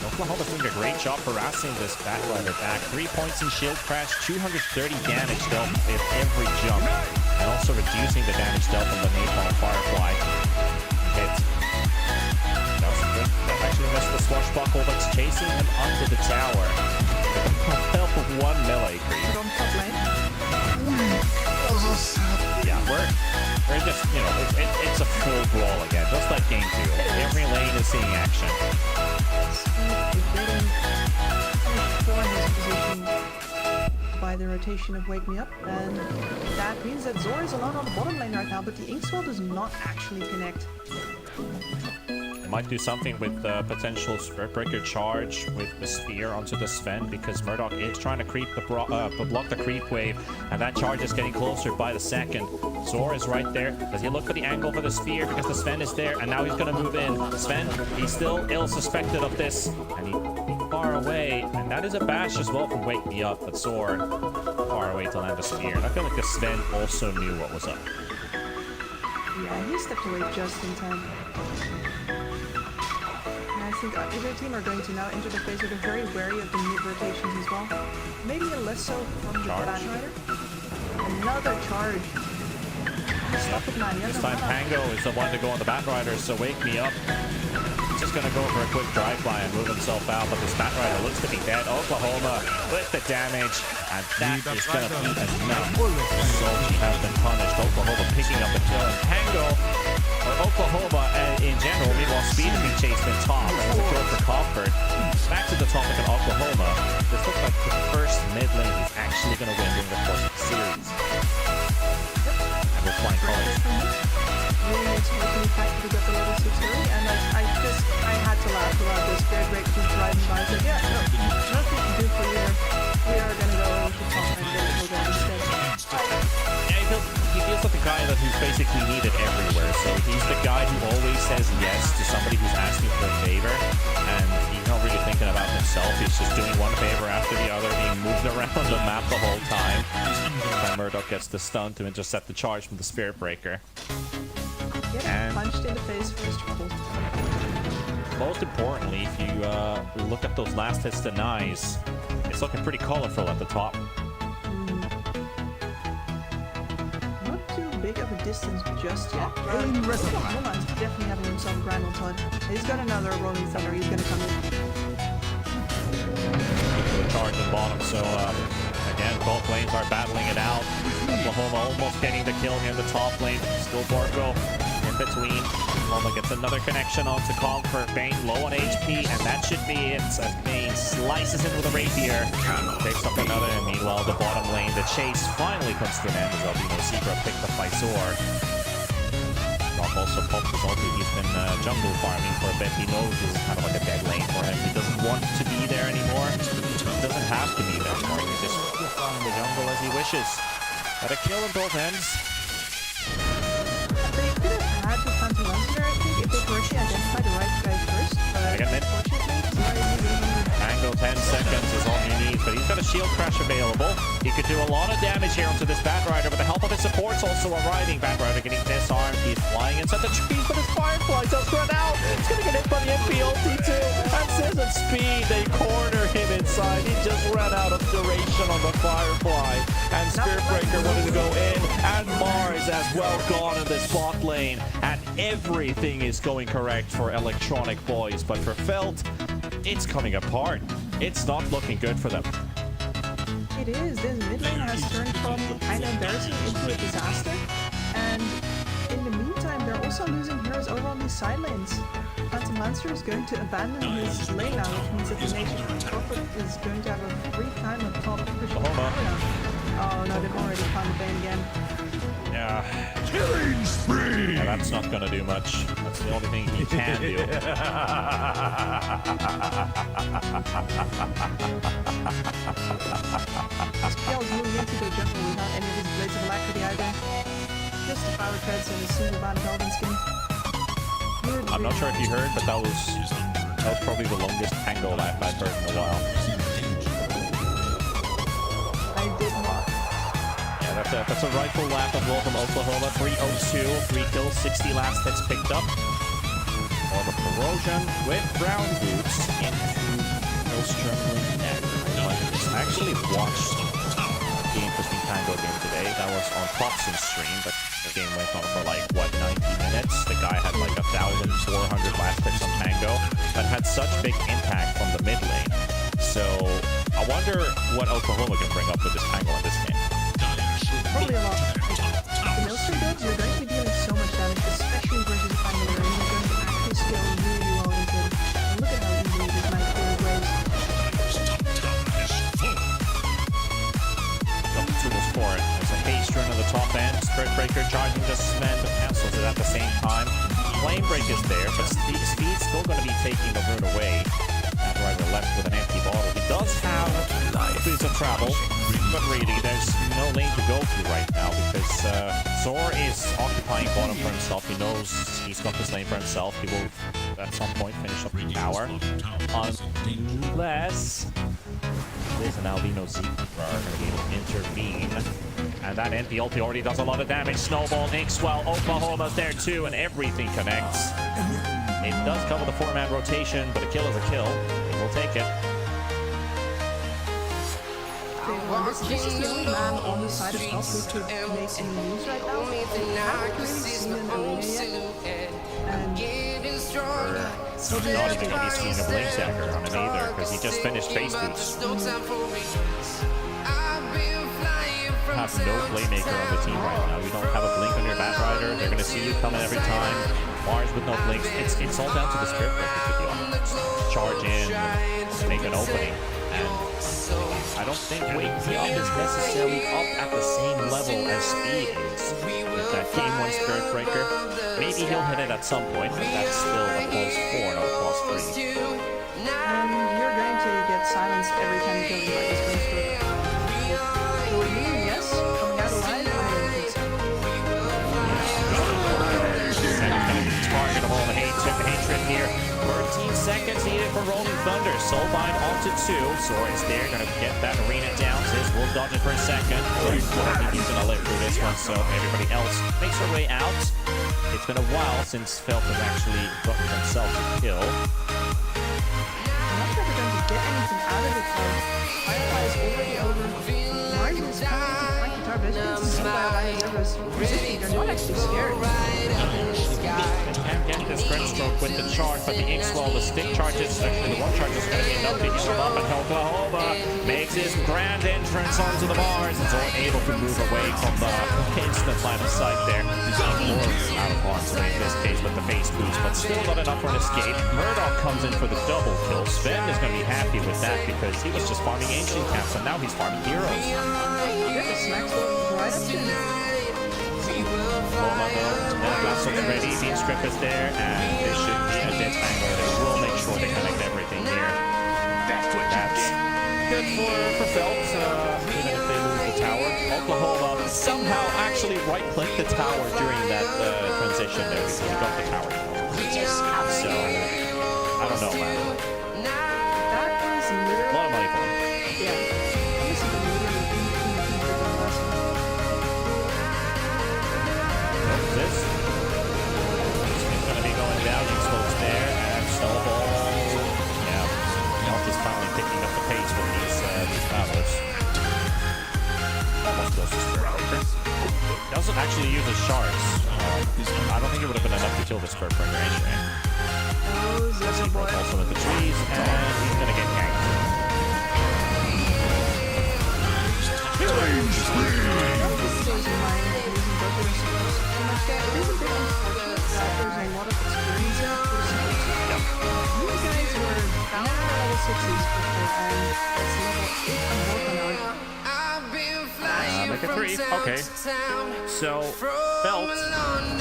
M: Oklahoma's doing a great job harassing this Batrider back. 3 points in shield crash, 230 damage dealt with every jump, and also reducing the damage dealt from the Napalm Firefly. Hit. That actually missed the swashbuckle that's chasing him under the tower. With the help of one melee creep. Yeah, we're just, you know, it's a full brawl again, just like game 2. Every lane is seeing action.
H: By the rotation of Wake Me Up, and that means that Zor is alone on the bottom lane right now, but the Inkswell does not actually connect.
M: Might do something with the potential Breaker charge with the Sphere onto the Sven, because Murdoch is trying to creep the block the creep wave, and that charge is getting closer by the second. Zor is right there. Does he look for the angle for the Sphere? Because the Sven is there, and now he's going to move in. Sven, he's still ill-suspected of this, and he's far away, and that is a bash as well from Wake Me Up, but Zor far away to land the Sphere. And I feel like the Sven also knew what was up.
H: Yeah, he stepped away just in time. I think either team are going to now enter the phase where they're very wary of the mid rotations as well. Maybe less so from the Batrider. Another charge. Stop it, man.
M: This time Pango is the one to go on the Batrider, so Wake Me Up. He's just gonna go for a quick drive-by and move himself out, but this Batrider looks to be dead. Oklahoma with the damage, and that is gonna be enough. Solji has been punished. Oklahoma picking up the kill, and Pango, or Oklahoma in general, meanwhile Speed being chased in top, and it's a kill for Comfort. Back to the topic of Oklahoma. This looks like the first mid lane he's actually gonna win during the course of the series. And we're flying colors.
H: Really makes me fact that we got the level 6 early, and I had to laugh about this. Spirit Break keeps driving by. I said, yeah, no, nothing to do for you. We are gonna go to top and get it over instead.
M: Yeah, he feels like the guy who's basically needed everywhere. So he's the guy who always says yes to somebody who's asking for a favor, and he's not really thinking about himself. He's just doing one favor after the other, being moved around the map the whole time. time Murdoch gets the stun to intercept the charge from the Spirit Breaker.
H: Getting punched in the face first trouble.
M: Most importantly, if you look at those last hits denies, it's looking pretty colorful at the top.
H: Not too big of a distance just yet. Roman's definitely having himself a grind on side. He's got another rolling thunder. He's gonna come in.
M: Charge at the bottom, so again, both lanes are battling it out. Oklahoma almost getting the kill here in the top lane. Still Borgo in between. Oklahoma gets another connection onto Kong for Bane, low on HP, and that should be it as Bane slices in with a rapier. Takes up another, and meanwhile, the bottom lane, the chase finally comes to an end as Albino Zebra picked up by Zor. Rock also popped his ulti. He's been jungle farming for a bit. He knows this is kind of like a dead lane for him. He doesn't want to be there anymore. He doesn't have to be there anymore. He just farm the jungle as he wishes. Got a kill on both ends.
H: They could have had the Phantom Lancer, I think, if they correctly identified the right guy first. But unfortunately,
M: Tango 10 seconds is all he needs, but he's got a shield crash available. He could do a lot of damage here onto this Batrider with the help of his supports also arriving. Batrider getting disarmed. He's flying inside the trees, but his Firefly just run out. He's going to get hit by the MP ulti too. And Scissor Speed, they corner him inside. He just ran out of duration on the Firefly. And Spirit Breaker wanted to go in. And Mars as well gone in this bot lane. And everything is going correct for Electronic Boys, but for Felt, it's coming apart. It's not looking good for them.
H: it is. This mid lane has turned from kind of embarrassing into a disaster. And in the meantime, they're also losing heroes over on these side lanes. Phantom Lancer is going to abandon his lane now, which means that the Nation Prophet is going to have a free time on top pushing forward. Oh no, they've already found the Bane again.
M: Yeah. Killing spree! Yeah, that's not gonna do much. That's the only thing he can do.
H: Spell's moving into the jungle without any of his blades of alacrity either. Just the power treads and a single band Golden skin.
M: I'm not sure if you heard, but that was probably the longest tango lap I've heard in a while.
H: I did not.
M: Yeah, that's a rifle lap of Welcome Oklahoma. 302, 3 kills, 60 last hits picked up. Or the Corrosion with brown boots into Nostrum Dagger. I actually watched the game between Tango game today. That was on Popson's stream, but the game went on for like, what, 90 minutes? The guy had like 1,400 last hits on Tango, but had such big impact from the mid lane. So I wonder what Oklahoma can bring up with this Tango in this game.
H: Probably a lot. The Maelstrom builds, you're going to be dealing so much damage, especially versus the final lane. You're going to actually scale really well into it. And look at how easily this man kills waves.
M: Double tools for it. There's a haste run on the top end. Spirit Breaker charging this man, but cancels it at the same time. Flame Break is there, but Speed's still going to be taking the rune away. That rider left with an empty bottle. He does have boots of travel, but really there's no lane to go to right now because Zor is occupying bottom for himself. He knows he's got this lane for himself. He will at some point finish up the tower. Unless there's an Albino Zebra going to be able to intervene. And that NP ulti already does a lot of damage. Snowball, Inkswell, Oklahoma's there too, and everything connects. It does come with a 4-man rotation, but a kill is a kill. We'll take it.
H: This is the only man on the side of Top who could make any moves right now. They haven't really seen an arena yet. And
M: Not even going to be seeing a Blink Dagger on him either, because he just finished face boots. Have no playmaker on the team right now. You don't have a blink on your Batrider. They're going to see you coming every time. Mars with no blinks. It's all down to the Spirit Breaker to be honest. Charge in, make an opening, and I don't think Waking Up is necessarily up at the same level as Speed is. With that Game 1 Spirit Breaker, maybe he'll hit it at some point, but that's still a plus 4, not a plus 3.
H: And you're going to get silenced every time you kill him by this Blink. Yes, coming out alive, I don't think so.
M: Target of all the hatred here. 13 seconds needed for Rolling Thunder. Soulbind onto 2. Zor is there, gonna get that arena down. Ziz will dodging for a second. I think he's gonna live through this one, so everybody else makes their way out. It's been a while since Felt has actually gotten himself a kill.
H: I'm not sure if we're going to get anything out of it though. Firefly is already over. Mars is coming to flank guitar, but as you can see by Ryan's resisting, they're not actually scared.
M: Can't get this Grim Stroke with the charge, but the X-Wall, the stick charges, actually the one charge is going to be enough to heal him up, and Oklahoma makes his grand entrance onto the Mars, and so able to move away from the instant line of sight there. He's not more out of harm's way in this case with the face boost, but still not enough for an escape. Murdoch comes in for the double kill. Sven is going to be happy with that because he was just farming ancient camps, and now he's farming heroes.
H: Yeah, the smacks right up to him.
M: Lasso's ready, Beam Strip is there, and there should be a dead tangle. They will make sure they connect everything here. That's good for Felt, even if they lose the tower. Oklahoma somehow actually right-clicked the tower during that transition there because he got the tower. So, I don't know, man.
H: That is literally
M: A lot of money for him.
H: yeah. This is literally the last one.
M: This is going to be going down. Exposed there, and Snowball. Yeah, Melt is finally picking up the pace with these battles. Almost goes to Spirit Breaker. He doesn't actually use his shards. I don't think it would have been enough to kill the Spirit Breaker anyway.
H: Oh, Zebra boy.
M: Also in the trees, and he's going to get ganked.
H: This stays in mind of using both of those skills. And like that, it is a bit unfortunate that there's a lot of experience in for skills. You guys were down to level 6s before, and it's level 8 and more for now.
M: Make it 3. Okay. So, Felt,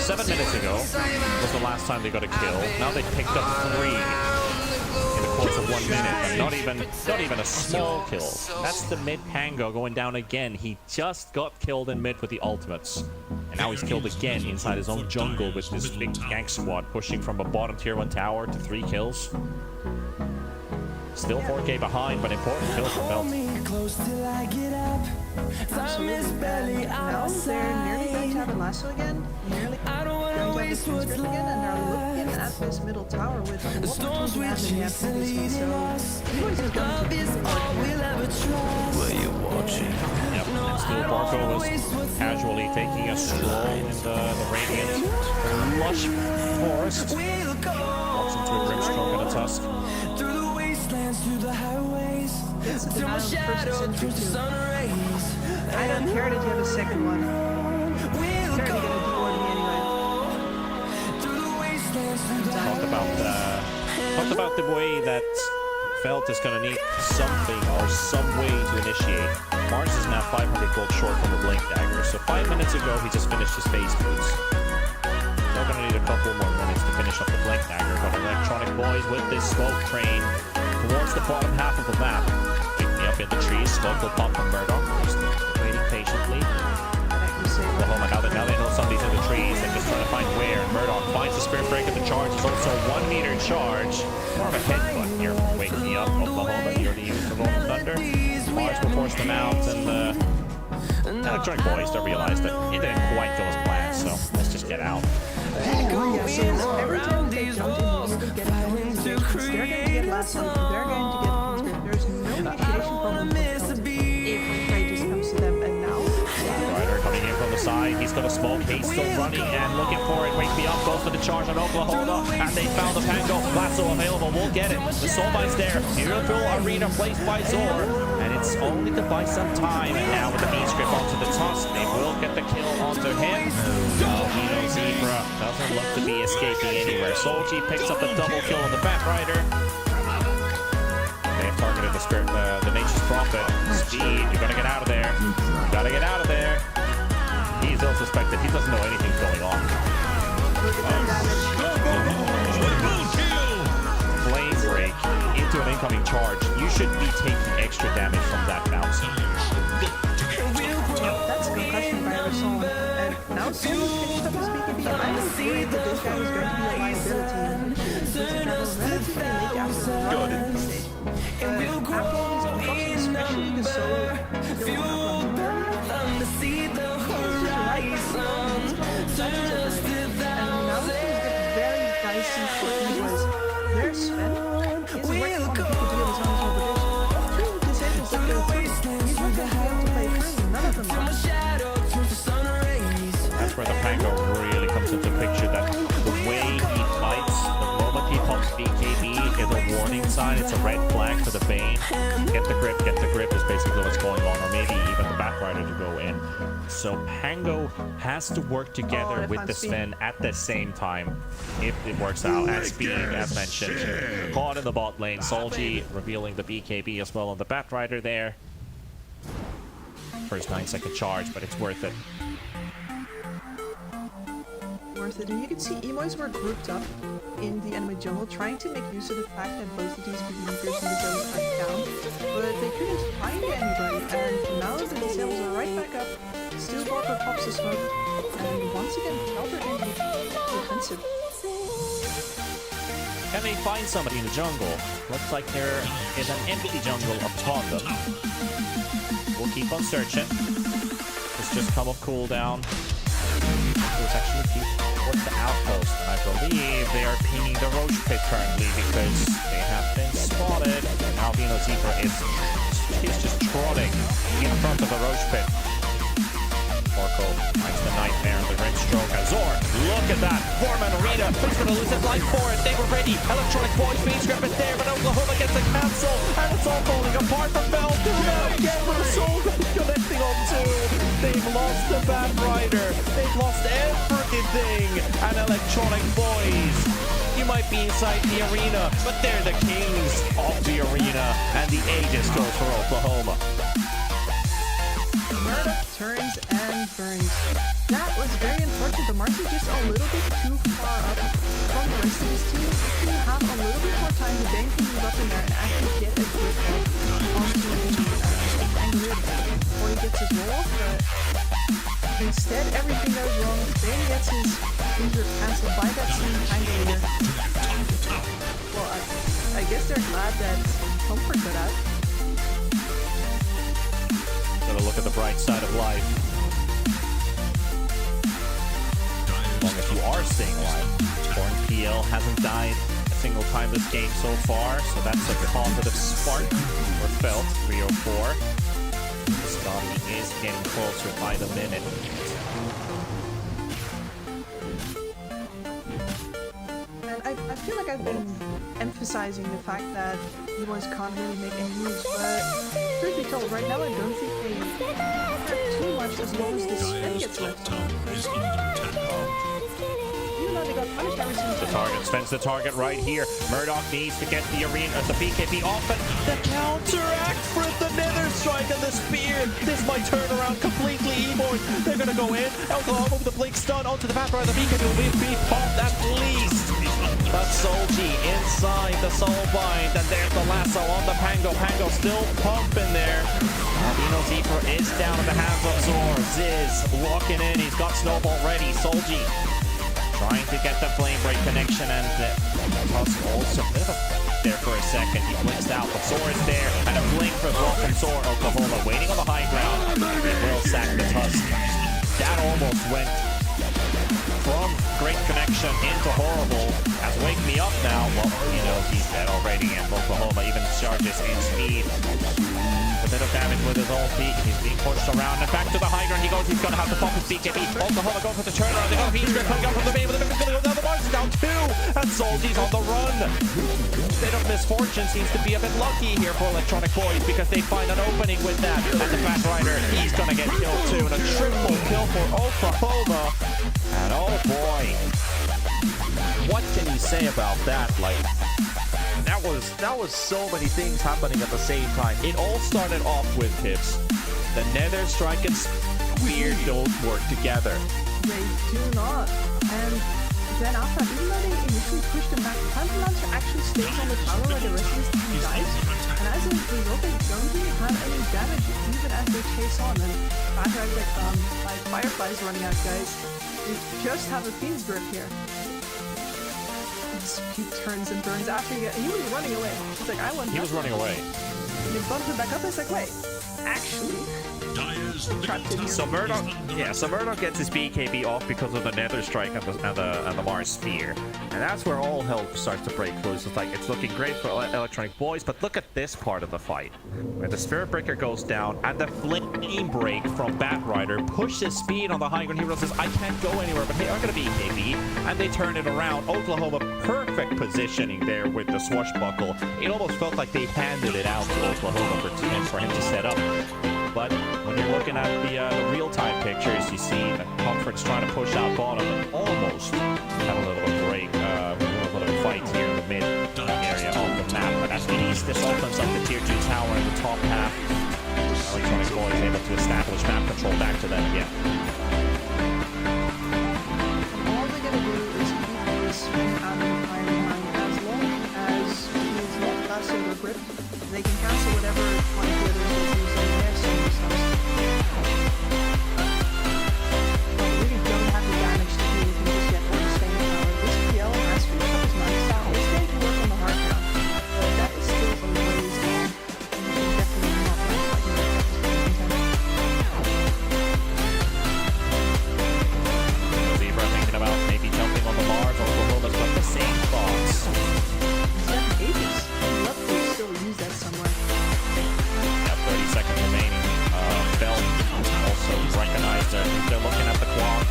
M: 7 minutes ago, was the last time they got a kill. Now they picked up 3 in the course of 1 minute, and not even a small kill. That's the mid Pango going down again. He just got killed in mid with the ultimates. And now he's killed again inside his own jungle with this big gank squad pushing from a bottom tier 1 tower to 3 kills. Still 4K behind, but important kill for Felt.
H: Absolutely. Now they're nearly going to have a lasso again, nearly going to have a transcript again, and they're looking at this middle tower with a lot of damage in the after this one. So, Eloise is going to be
M: Yep, and still Barco was casually taking a stroll in the radiant lush forest. Walks into a Grimstroke and a Tusk.
H: It's a denial of first century too. I don't care that you have a second one. You're gonna devour me anyway.
M: Talked about the way that Felt is going to need something or some way to initiate. Mars is now 500 gold short from the Blink Dagger, so 5 minutes ago he just finished his phase boots. Still going to need a couple more minutes to finish up the Blink Dagger, but Electronic Boys with this smoke train towards the bottom half of the map. Pick me up in the trees, smoke will pop from Murdoch, just waiting patiently. Now they know somebody's in the trees, they're just trying to find where. Murdoch finds the Spirit Breaker, the charge is also 1 meter charge. More of a headbutt here. Wake me up, Oklahoma, you're the use of Rolling Thunder. Mars will force them out, and the Electronic Boys don't realize that it didn't quite go as planned, so let's just get out.
H: Yeah, so every time they don't immediately get intelligence, they're going to get last light, they're going to get conscript. There's no initiation problem if Prey just comes to them, and now
M: Ryder coming in from the side, he's got a smoke, he's still running and looking for it. Wake me up, goes for the charge on Oklahoma, and they found the Pango. Lasso available, we'll get it. The Soulbine's there, beautiful arena placed by Zor, and it's only to buy some time. And now with the mean script onto the Tusk, they will get the kill onto him. Hino Zebra doesn't look to be escaping anywhere. Solji picks up the double kill on the Fat Rider. They have targeted the Spirit, the Nature's Prophet. Speed, you're gonna get out of there. You gotta get out of there. He's ill-suspected. He doesn't know anything's going on. Flame break into an incoming charge. You should be taking extra damage from that bounce.
H: that's a concussion by Rasson. And now Soul finished up his BKB. I'm afraid that this guy is going to be a liability. He's a relatively late after the stage. After all these concussions, especially the Soul,
M: where the Pango really comes into picture, that the way he fights, the moment he pops BKB is a warning sign, it's a red flag for the Bane. Get the grip is basically what's going on, or maybe even the Batrider to go in. So Pango has to work together with the Sven at the same time if it works out. And Speed, as mentioned, caught in the bot lane. Solji revealing the BKB as well on the Batrider there. First 9-second charge, but it's worth it.
H: Worth it. And you can see Emoys were grouped up in the enemy jungle, trying to make use of the fact that both of these beatmakers in the jungle are down, but they couldn't find anybody. And now the disables are right back up. Still Walker pops the smoke, and once again, Kelper can be defensive.
M: Can they find somebody in the jungle? Looks like there is an empty jungle upon them. We'll keep on searching. It's just come off cooldown. It was actually keep towards the outpost, and I believe they are pinging the Roach Pit currently because they have been spotted. And Albino Zebra is just trotting in front of the Roach Pit. Orko finds the Nightmare and the Rim Stroke. Azor, look at that! 4-man arena, he's gonna lose his life for it. They were ready. Electronic Boys, Beat Scrap is there, but Oklahoma gets a cancel, and it's all falling apart for Bell. Now again, Soul connecting on two. They've lost the Batrider. They've lost everything. And Electronic Boys, you might be inside the arena, but they're the kings of the arena, and the Aegis goes for Oklahoma.
H: Murdoch turns and burns. That was very unfortunate. The Mars is just a little bit too far up from the rest of his team. If you have a little bit more time, the Bane can move up in there and actually get a grip onto the Angler before he gets his roll off, but instead everything goes wrong. Bane gets his injured cancelled by that same Angler. Well, I guess they're glad that Comfort got out.
M: Gotta look at the bright side of life. As long as you are staying alive. Born PL hasn't died a single time this game so far, so that's a positive spark or felt. 304. Scotty is getting closer by the minute.
H: And I feel like I've been emphasizing the fact that you boys can't really make any moves, but truth be told, right now I don't think they care too much as long as the Sven gets left. Even though they got punished every single time.
M: The target spends the target right here. Murdoch needs to get the arena, the BKB off, and the counteract for the Nether Strike and the Spear. This might turn around completely. E-Boys, they're gonna go in. Oklahoma with the Blink Stun onto the Batrider. The BKB will be popped at least. But Solji inside the Soulbind, and there's the lasso on the Pango. Pango still pumping there. Albino Zebra is down in the hands of Zor. Ziz walking in, he's got Snowball ready. Solji trying to get the Flame Break connection, and Tusk also there for a second. He blinks out, but Zor is there, and a blink for from Zor. Oklahoma waiting on the high ground. They will sack the Tusk. That almost went from great connection into horrible. As Wake Me Up now, well, you know, he's dead already, and Oklahoma even charges in speed. A bit of damage with his ulti. He's being pushed around, and back to the high ground he goes. He's gonna have to pop his BKB. Oklahoma going for the turnaround. They got Heat Strip coming out from the bay, but the Victor's gonna go down. The Mars is down too, and Solji's on the run. Bit of misfortune seems to be a bit lucky here for Electronic Boys, because they find an opening with that. And the Batrider, he's gonna get killed too, and a triple kill for Oklahoma. And oh boy, what can you say about that? Like, that was so many things happening at the same time. It all started off with hits. The Nether Strike and Spear don't work together.
H: They do not. And then after, even though they initially pushed him back, the Phantom Lancer actually stays on the tower where the rest of his team dies. And as a result, they don't really have any damage even as they chase on. And after like Fireflies running out, guys, we just have a Fiend's Grip here. He turns and burns after he was running away. He's like, I want.
M: He was running away.
H: He bumped it back up. It's like, wait, actually, trapped in here.
M: So Murdoch gets his BKB off because of the Nether Strike and the Mars Spear, and that's where all hell starts to break loose. It's like it's looking great for Electronic Boys, but look at this part of the fight, where the Spirit Breaker goes down and the Flame Break from Batrider pushes speed on the high ground. He realizes I can't go anywhere, but hey, I'm gonna BKB, and they turn it around. Oklahoma perfect positioning there with the swashbuckle. It almost felt like they handed it out to Oklahoma for him to set up. But when you're looking at the real-time pictures, you see that Comfort's trying to push out bottom and almost had a little bit of break, a little bit of fight here in the mid area of the map. But at least this opens up the tier 2 tower in the top half. Electronic Boys able to establish map control back to them again.
H: All they're gonna do is keep this out of the fire behind. As long as he's not that silver grip, they can cancel whatever one of the other abilities on their silver stuff. They really don't have the damage to do anything just yet or the staying power. This PL has finished up his mana style. It's going to work on the hard count, but that is still a ways down. And you can definitely not like fighting like that.
M: Zebra thinking about maybe jumping on the Mars. Oklahoma's got the same thoughts.
H: He's got Aegis. I'd love to still use that somewhere.
M: Yeah, 30 seconds remaining. Bell also recognized they're looking at the clock.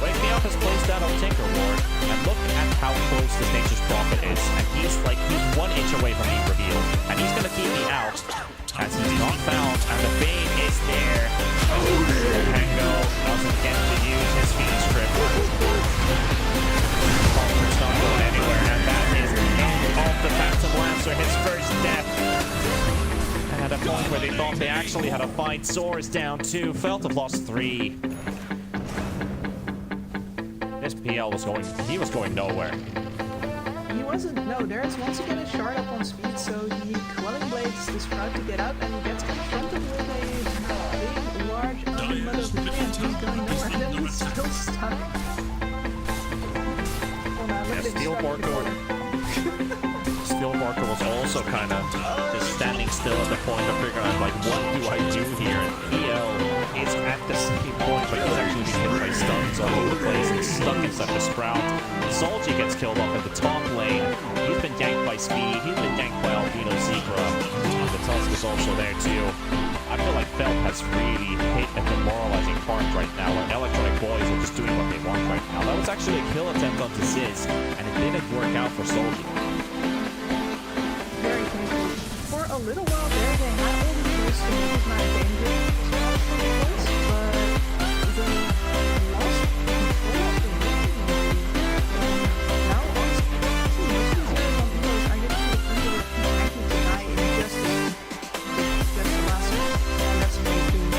M: Wake Me Up has placed that on Tinker Ward, and look at how close this Nature's Prophet is. And he's 1 inch away from being revealed, and he's gonna keep me out as he's not found, and the Bane is there. Tango doesn't get to use his Phoenix Grip. Palmer's not going anywhere, and that is the end of the Phantom Lancer, his first death. And at a point where they thought they actually had a fight, Sora's down 2, Felt have lost 3. This PL was going nowhere.
H: He wasn't. No, there's once again a shard up on speed, so the Quelling Blades is proud to get out and gets confronted with a big, large, unmother of the tree, and he's going nowhere. And then he's still stuck. Oh man, look at him.
M: Steelbarker was also kind of just standing still at the point of figuring out, like, what do I do here? And PL is at the same point, but he's actually being hit by stuns all over the place. He's stuck inside the Sprout. Solji gets killed off at the top lane. He's been yanked by Speed. He's been yanked by Albino Zebra. And the Tusk is also there, too. I feel like Felt has really hit a demoralizing part right now, where Electronic Boys are just doing what they want right now. That was actually a kill attempt onto Ziz, and it didn't work out for Solji.
H: Very painful. For a little while there, they had all the tools to make his map dangerous, but the lost control of the game. Now, honestly, most of these on Eagles are getting to the point where he actually deny injustice. Just the last one, and that's what he's doing.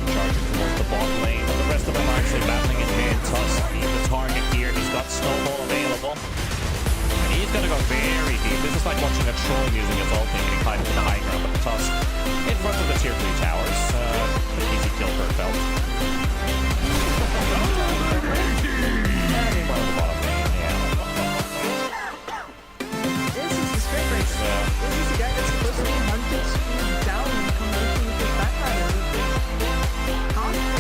M: Charging towards the bot lane, but the rest of them are actually battling in mid. Tusk being the target here. He's got Snowball available. And he's gonna go very deep. This is like watching a troll using his ult and getting climbed to the high ground, but Tusk in front of the tier 3 towers. Pretty easy kill for Felt. And in front of the bottom lane, yeah.
H: This is the script breaker. This is the guy that's supposed to be hunted, speed down, and come working with his backrider.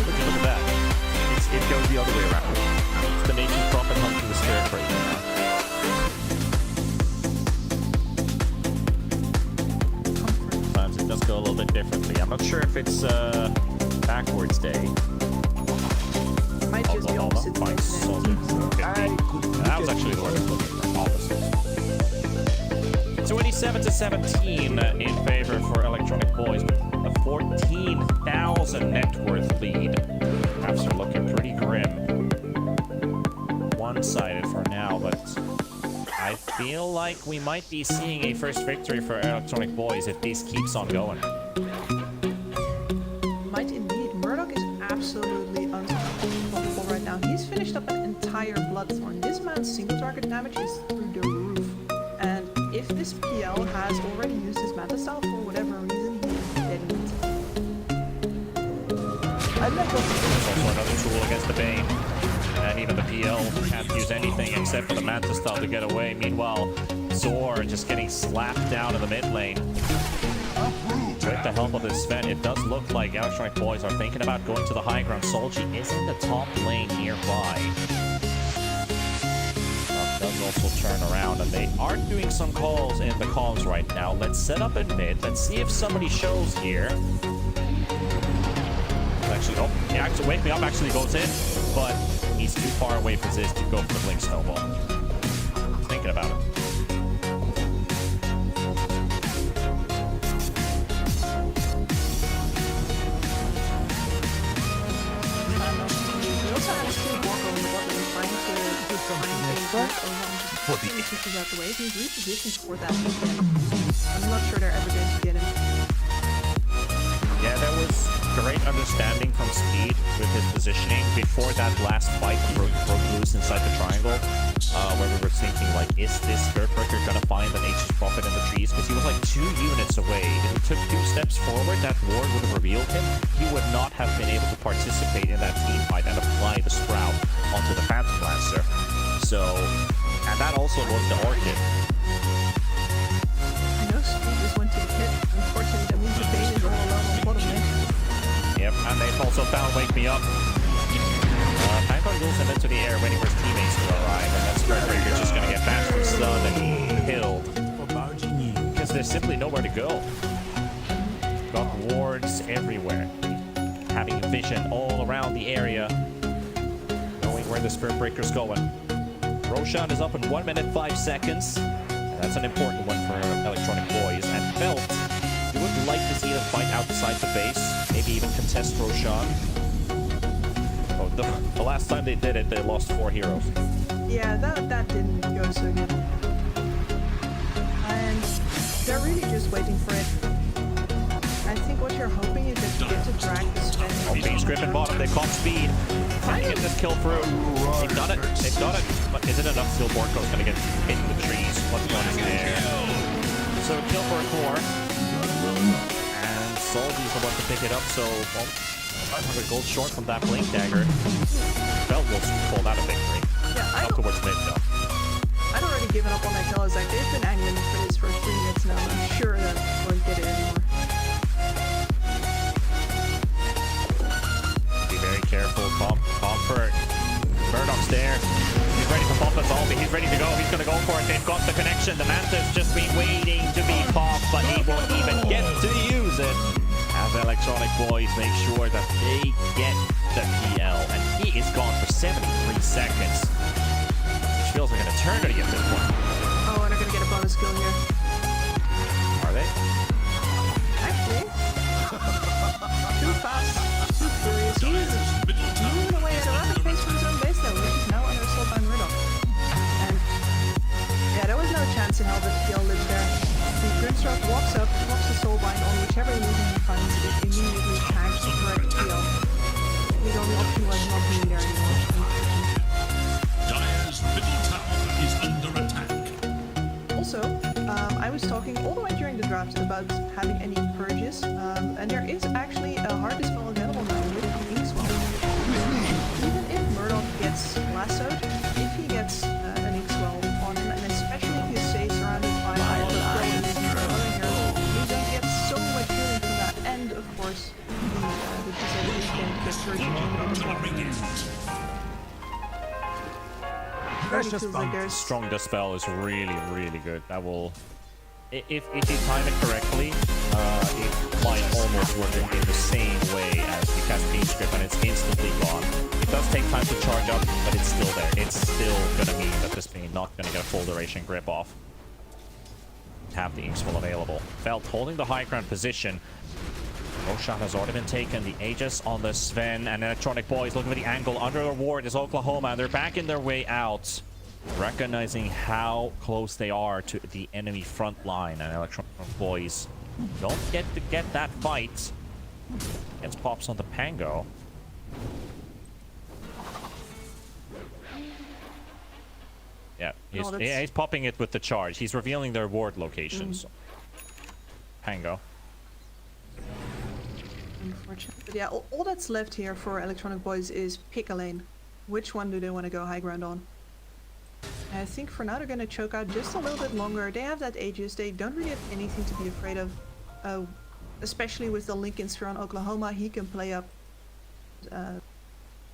M: Look at that. It goes the other way around. It's the Nature's Prophet hunting the Spirit Breaker now. Sometimes it does go a little bit differently. I'm not sure if it's backwards day.
H: Might just be opposite day.
M: That was actually the word I was looking for. Opposite. 27-17 in favor for Electronic Boys, with a 14,000 net worth lead. Perhaps are looking pretty grim. One-sided for now, but I feel like we might be seeing a first victory for Electronic Boys if this keeps on going.
H: Might indeed. Murdoch is absolutely unstoppable right now. He's finished up an entire Bloodthorn. This man's single target damage is through the roof. And if this PL has already used his meta style for whatever reason, he's dead meat. I'd like to
M: Also another tool against the Bane. And even the PL can't use anything except for the Manta style to get away. Meanwhile, Zor just getting slapped down in the mid lane. With the help of this Sven, it does look like Electronic Boys are thinking about going to the high ground. Solji is in the top lane nearby. Does also turn around, and they are doing some calls in the comms right now. Let's set up in mid. Let's see if somebody shows here. Actually, oh, yeah, actually, Wake Me Up actually goes in, but he's too far away for Ziz to go for the Blink Snowball. Thinking about it.
H: Out the way. He's repositioned for that weekend. I'm not sure they're ever going to get him.
M: Yeah, there was great understanding from Speed with his positioning before that last fight broke loose inside the triangle, where we were thinking, like, is this Skirt-Breaker gonna find an H's Prophet in the trees? Because he was like 2 units away. If he took 2 steps forward, that ward would have revealed him. He would not have been able to participate in that team fight and apply the Sprout onto the Phantom Lancer. So, and that also was the Orchid.
H: I know Speed just went to the pit. Unfortunately, that means the Bane is all alone on bottom lane.
M: Yep, and they've also found Wake Me Up. Panko goes him into the air waiting for his teammates to arrive, and that's Skirt-Breaker just gonna get back from stun and killed. Because there's simply nowhere to go. Got wards everywhere. Having vision all around the area. Knowing where the Skirt-Breaker's going. Roshan is up in 1 minute 5 seconds. And that's an important one for Electronic Boys. And Felt, you would like to see them fight outside the base. Maybe even contest Roshan. Oh, the last time they did it, they lost 4 heroes.
H: Yeah, that didn't go so good. And they're really just waiting for it. I think what you're hoping is that you get to drag the Sven.
M: Oh, Beast Griffin bottom, they caught Speed. Trying to get this kill through. They've got it, they've got it. But is it enough? Still, Borko's gonna get hit in the trees. What's one is there? So, kill for a core. And Solji's the one to pick it up, so, well, 500 gold short from that Blink Dagger. Felt will pull out a victory.
H: Yeah,
M: Up towards mid, though.
H: I'd already given up on that kill. I was like, they've been angling for this for 3 minutes now. I'm sure that I won't get it anymore.
M: Be very careful. Comfort. Murdoch's there. He's ready to pop us all. He's ready to go. He's going to go for it. They've got the connection. The Manta's just been waiting to be popped, but he won't even get to use it. As Electronic Boys make sure that they get the PL. And he is gone for 73 seconds. Which feels like an eternity at this point.
H: Oh, and they're going to get a bonus kill here.
M: Are they?
H: Actually, too fast, too furious. He is moving away at a rapid pace from his own base though, which is now under assault by Murdoch. And yeah, there was no chance in hell that PL lived there. The Grimstroke walks up, walks the soulbind on whichever illusion he finds, it immediately tags the correct PL. The only option was not being there anymore.
D: Dire's middle tower is under attack.
H: Also, I was talking all the way during the draft about having any purges, and there is actually a hard dispel available now with Inkswell. Even if Murdoch gets lassoed, if he gets an Inkswell on him, and especially if he stays surrounded by other players and other heroes, he's going to get so much healing from that, and of course, the disability can get purged as well.
M: Strong Dispel is really, really good. That will, if you time it correctly, it might almost work in the same way as you cast Beast Grip and it's instantly gone. It does take time to charge up, but it's still there. It's still gonna mean that this being not gonna get a full duration grip off. Have the Inkswell available. Felt holding the high ground position. Roshan has already been taken. The Aegis on the Sven, and Electronic Boys looking for the angle. Under the ward is Oklahoma, and they're backing their way out, recognizing how close they are to the enemy front line. And Electronic Boys don't get to get that fight. Gets pops on the Pango. Yeah, he's popping it with the charge. He's revealing their ward locations. Pango.
H: Unfortunate. But yeah, all that's left here for Electronic Boys is pick a lane. Which one do they want to go high ground on? I think for now they're gonna choke out just a little bit longer. They have that Aegis. They don't really have anything to be afraid of. Especially with the Lincoln Sphere on Oklahoma, he can play up.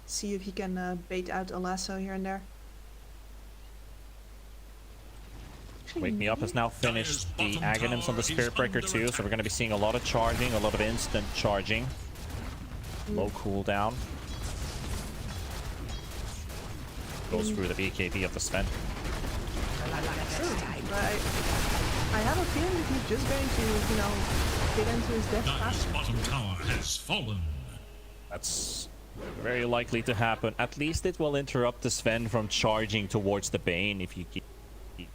H: See if he can bait out a lasso here and there.
M: Wake Me Up has now finished the Aghanims on the Spirit Breaker too, so we're going to be seeing a lot of charging, a lot of instant charging. Low cooldown. Goes through the BKB of the Sven.
H: But I have a feeling that he's just going to, you know, get into his death faster.
D: Bottom tower has fallen.
M: That's very likely to happen. At least it will interrupt the Sven from charging towards the Bane if you keep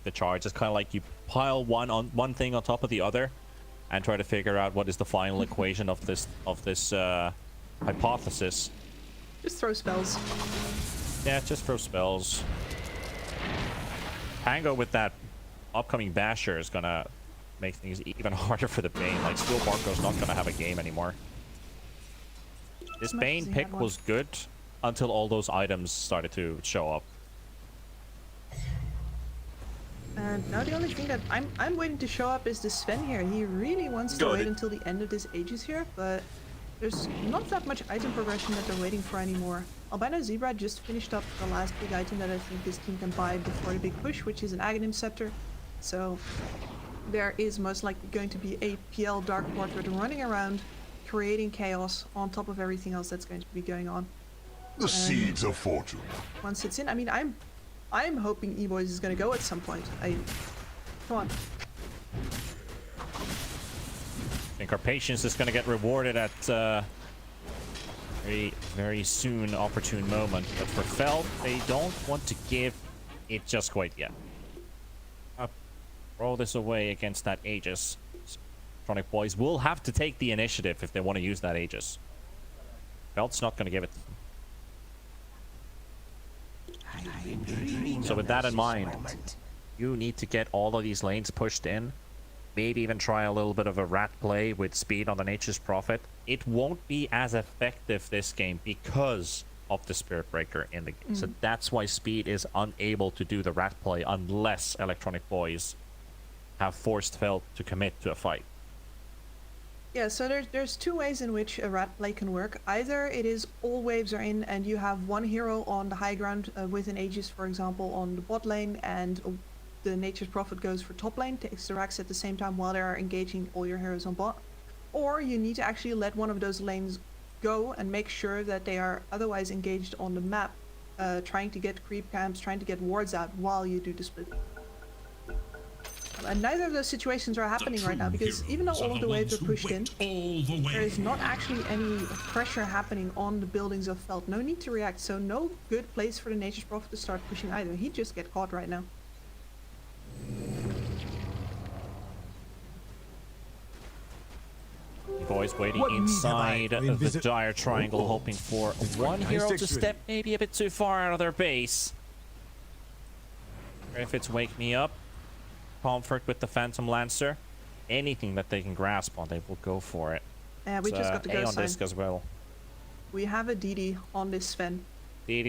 M: the charge. It's kind of like you pile one thing on top of the other and try to figure out what is the final equation of this hypothesis.
H: Just throw spells.
M: Yeah, just throw spells. Tango with that upcoming Basher is gonna make things even harder for the Bane. Like, Steel Barco's not gonna have a game anymore. This Bane pick was good until all those items started to show up.
H: And now the only thing that I'm waiting to show up is the Sven here. He really wants to wait until the end of this Aegis here, but there's not that much item progression that they're waiting for anymore. Albino Zebra just finished up the last big item that I think this team can buy before the big push, which is an Aghanim Scepter. So there is most likely going to be a PL Dark Portrait running around, creating chaos on top of everything else that's going to be going on.
D: The seeds of fortune.
H: Once it's in, I mean, I'm hoping E-Boys is going to go at some point. Come on.
M: I think our patience is going to get rewarded at very soon opportune moment. But for Feld, they don't want to give it just quite yet. Throw this away against that Aegis. Electronic Boys will have to take the initiative if they want to use that Aegis. Feld's not going to give it. So with that in mind, you need to get all of these lanes pushed in. Maybe even try a little bit of a rat play with speed on the Nature's Prophet. It won't be as effective this game because of the Spirit Breaker in the game. So that's why speed is unable to do the rat play unless Electronic Boys have forced Feld to commit to a fight.
H: Yeah, so there's two ways in which a rat play can work. Either it is all waves are in and you have one hero on the high ground with an Aegis, for example, on the bot lane, and the Nature's Prophet goes for top lane, takes the racks at the same time while they are engaging all your heroes on bot. Or you need to actually let one of those lanes go and make sure that they are otherwise engaged on the map, trying to get creep camps, trying to get wards out while you do the split. And neither of those situations are happening right now, because even though all of the waves are pushed in, there is not actually any pressure happening on the buildings of Feld. No need to react, so no good place for the Nature's Prophet to start pushing either. He'd just get caught right now.
M: Boys waiting inside the dire triangle, hoping for one hero to step maybe a bit too far out of their base. If it's Wake Me Up, Comfort with the Phantom Lancer, anything that they can grasp on, they will go for it.
H: Yeah, we just got the
M: A
H: go
M: on
H: sign.
M: disc as well.
H: We have a DD on this Sven.
M: DD.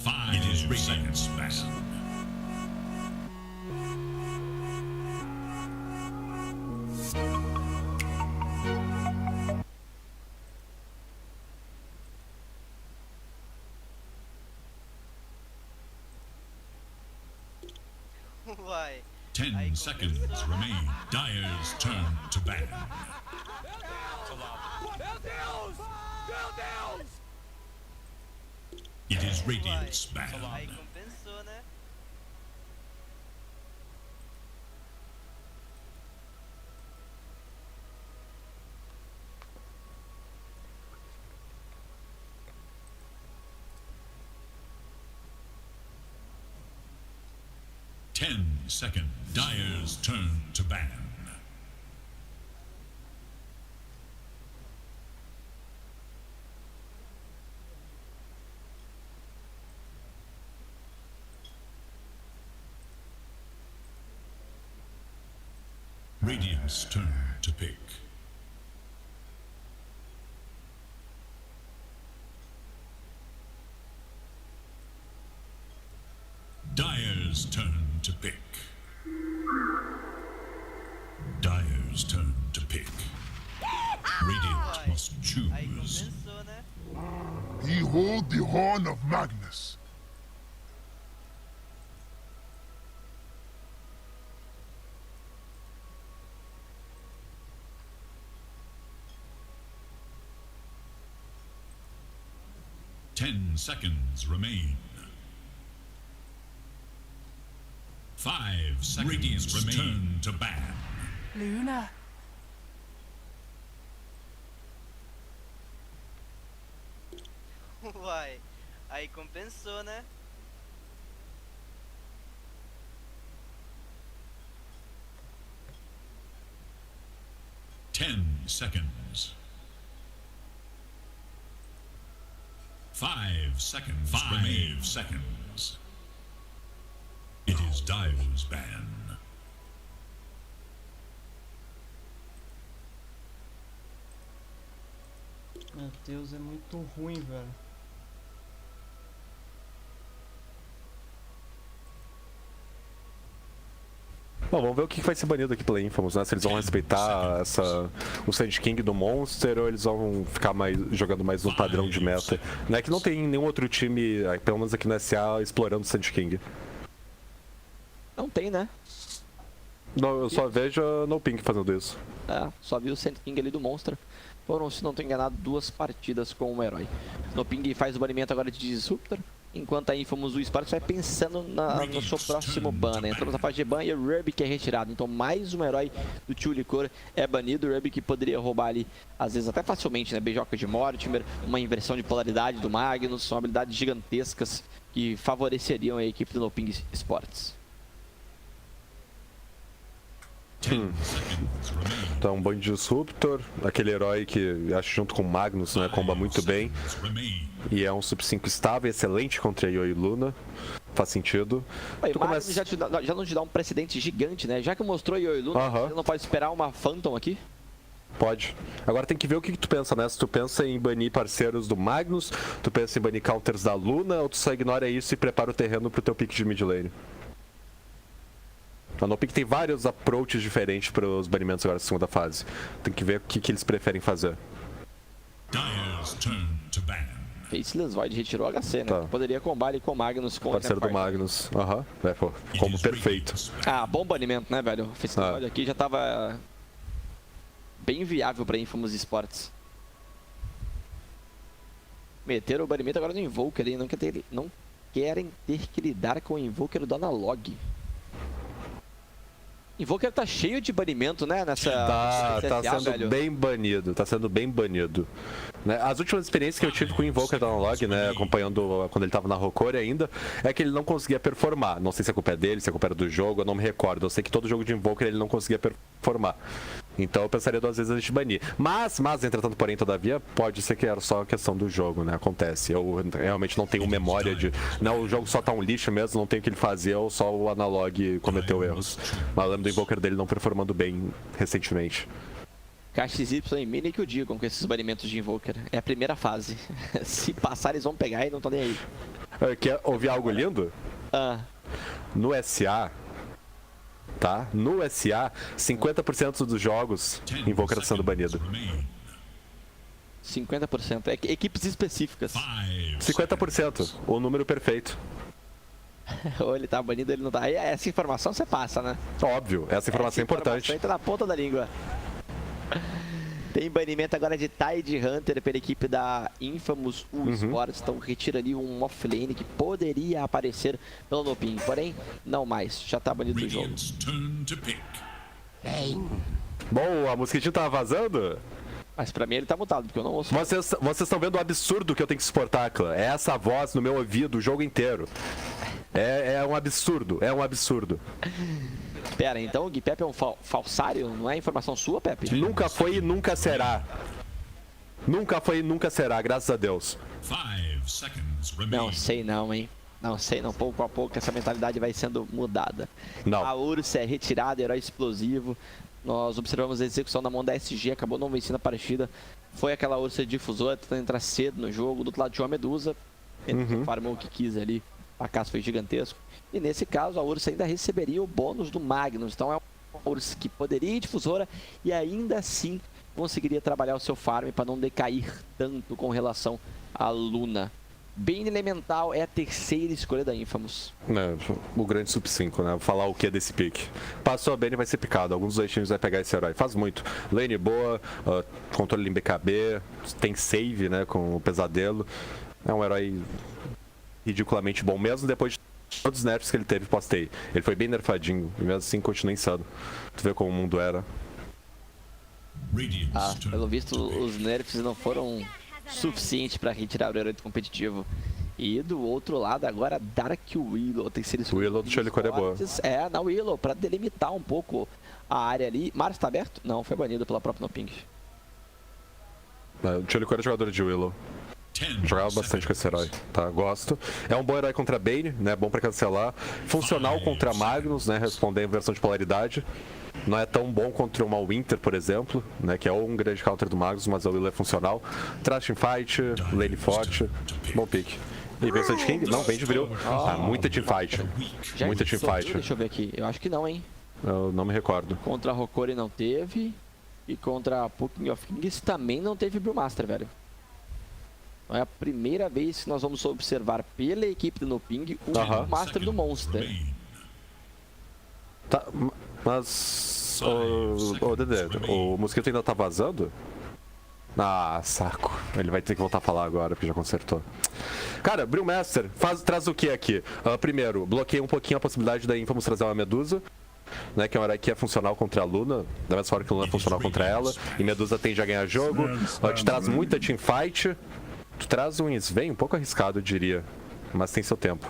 D: 5 seconds ban.
K: Why?
D: 10 seconds remain. Dire's turn to ban. It is Radiant's ban.
K: Aí compensou, né?
D: Second, Dire's turn to ban. Radiant's turn to pick. Dire's turn to pick. Dire's turn to pick. Radiant must choose.
N: Behold the horn of Magnus.
D: Ten seconds remain. 5 seconds Radiant's remain. Turn to ban.
I: Luna.
K: Uai, aí compensou, né?
D: Ten seconds. 5 seconds. 5 seconds. It is Dire's ban.
O: Meu Deus, é muito ruim, velho.
P: Bom, vamos ver o que vai ser banido aqui pela Infamous, né? Se eles vão respeitar o Sand King do Monster ou eles vão ficar jogando mais no padrão de meta. Não é que não tem nenhum outro time, pelo menos aqui no SA, explorando o Sand King.
Q: Não tem, né?
P: Não, eu só vejo a NOPING fazendo isso.
Q: É, só vi o Sand King ali do Monster. Foram, se não estou enganado, 2 partidas com um herói. NOPING faz o banimento agora de Disruptor, enquanto a Infamous o Esports vai pensando no seu próximo ban, né? Entramos na fase de ban e o Ruby que é retirado. Então mais um herói do Tio Licor é banido. O Ruby que poderia roubar ali, às vezes até facilmente, né? Beijoca de Mortimer, uma inversão de polaridade do Magnus, são habilidades gigantescas que favoreceriam a equipe do NOPING Esports.
P: Então, um banho de Disruptor, aquele herói que acho junto com o Magnus, né, comba muito bem. E é um sub 5 estável, excelente contra Io e Luna. Faz sentido.
Q: Aí, o Magnus já não te dá um precedente gigante, né? Já que mostrou Io e Luna, você não pode esperar uma Phantom aqui?
P: Pode. Agora tem que ver o que tu pensa, né? Se tu pensa em banir parceiros do Magnus, tu pensa em banir counters da Luna, ou tu só ignora isso e prepara o terreno pro teu pick de mid lane. A NOPING tem vários approaches diferentes para os banimentos agora da segunda fase. Tem que ver o que eles preferem fazer.
Q: Faceless Void retirou o HC, né? Tá. Poderia combar ali com o Magnus. Com
P: parceiro do Magnus. É, pô, combo perfeito.
Q: Ah, bom banimento, né, velho? O Faceless Void aqui já tava bem viável para Infamous Esports. Meteram o banimento agora no Invoker, hein? Não querem ter que lidar com o Invoker do Analog. Invoker tá cheio de banimento, né, nessa
P: tá sendo velho. Bem banido, tá sendo bem banido. Né? As últimas experiências que eu tive com o Invoker da Analog, né, acompanhando quando ele tava na Rocore ainda, é que ele não conseguia performar. Não sei se a culpa é dele, se a culpa era do jogo, eu não me recordo. Eu sei que todo jogo de Invoker ele não conseguia performar. Então eu pensaria 2 vezes antes de banir. Mas, entretanto, porém, todavia, pode ser que era só questão do jogo, né? Acontece. Eu realmente não tenho memória de... Não, o jogo só tá um lixo mesmo, não tem o que ele fazer, ou só o Analog cometeu erros. Mas eu lembro do Invoker dele não performando bem recentemente.
Q: KXY e Mini que o digam com esses banimentos de Invoker. É a primeira fase. Se passar, eles vão pegar e não estão nem aí.
P: Quer ouvir algo lindo? No SA, tá? No SA, 50% dos jogos Invoker está sendo banido.
Q: 50%. É equipes específicas.
P: 50%. O número perfeito.
Q: Ou ele tá banido, ele não tá. Essa informação você passa, né?
P: Óbvio, essa informação é importante.
Q: Entra na ponta da língua. Tem banimento agora de Tide Hunter pela equipe da Infamous ESPORT. Então retira ali um offlane que poderia aparecer pelo NOPING. Porém, não mais. Já tá banido do jogo.
P: Bom, a mosquitinho tá vazando?
Q: Mas pra mim ele tá mutado, porque eu não ouço.
P: Vocês estão vendo o absurdo que eu tenho que suportar, clã. É essa voz no meu ouvido o jogo inteiro. É um absurdo, é um absurdo.
Q: Pera, então o Gui Pepe é um falsário? Não é informação sua, Pepe?
P: Nunca foi e nunca será. Nunca foi e nunca será, graças a Deus.
Q: Não sei não, hein. Não sei não, pouco a pouco essa mentalidade vai sendo mudada.
P: Não.
Q: A Ursa é retirada, herói explosivo. Nós observamos a execução na mão da SG, acabou não vencendo a partida. Foi aquela Ursa difusora, tentando entrar cedo no jogo. Do outro lado tinha uma Medusa. Ele farmou o que quis ali. A caça foi gigantesco. E nesse caso a Ursa ainda receberia o bônus do Magnus. Então é uma Ursa que poderia ir difusora e ainda assim conseguiria trabalhar o seu farm para não decair tanto com relação à Luna. Bane Elemental é a terceira escolha da Infamous.
P: O grande sub 5, né? Vou falar o que é desse pick. Passou a Bane, vai ser picado. Alguns dos times vai pegar esse herói. Faz muito. Lane boa, controle em BKB, tem save, né? Com o pesadelo. É um herói ridiculamente bom, mesmo depois de todos os nerfs que ele teve pós-TI. Ele foi bem nerfadinho, e mesmo assim continua insano. Tu vê como o mundo era.
Q: Pelo visto, os nerfs não foram suficientes para retirar o herói do competitivo. E do outro lado, agora Dark Willow, terceira escolha.
P: Willow do Chelicore é boa.
Q: Na Willow, para delimitar um pouco a área ali. Mars tá aberto? Não, foi banido pela própria NOPING.
P: O Chelicore é jogador de Willow. Jogava bastante com esse herói, tá? Gosto. É um bom herói contra Bane, né? Bom pra cancelar. Funcional contra Magnus, né? Responder em versão de polaridade. Não é tão bom contra uma Winter, por exemplo, né? Que é um grande counter do Magnus, mas a Willow é funcional. Trash Fight, lane forte. Bom pick. E versão de King? Não, vem de Bril. Muita teamfight. Muita teamfight.
Q: Deixa eu ver aqui. Eu acho que não, hein?
P: Eu não me recordo.
Q: Contra a Rokori não teve. E contra a Puking of Kings também não teve Brewmaster, velho. É a primeira vez que nós vamos observar pela equipe do NOPING o Master do Monster.
P: Tá, mas... Ô Dedé, o mosquito ainda tá vazando? Ah, saco. Ele vai ter que voltar a falar agora, porque já consertou. Cara, Brewmaster, traz o que aqui? Primeiro, bloqueia um pouquinho a possibilidade da Infamous trazer uma Medusa. Né, que é uma herói que é funcional contra a Luna, da mesma forma que a Luna é funcional contra ela. E Medusa tende a ganhar jogo. Te traz muita teamfight. Tu traz um Sven um pouco arriscado, eu diria. Mas tem seu tempo.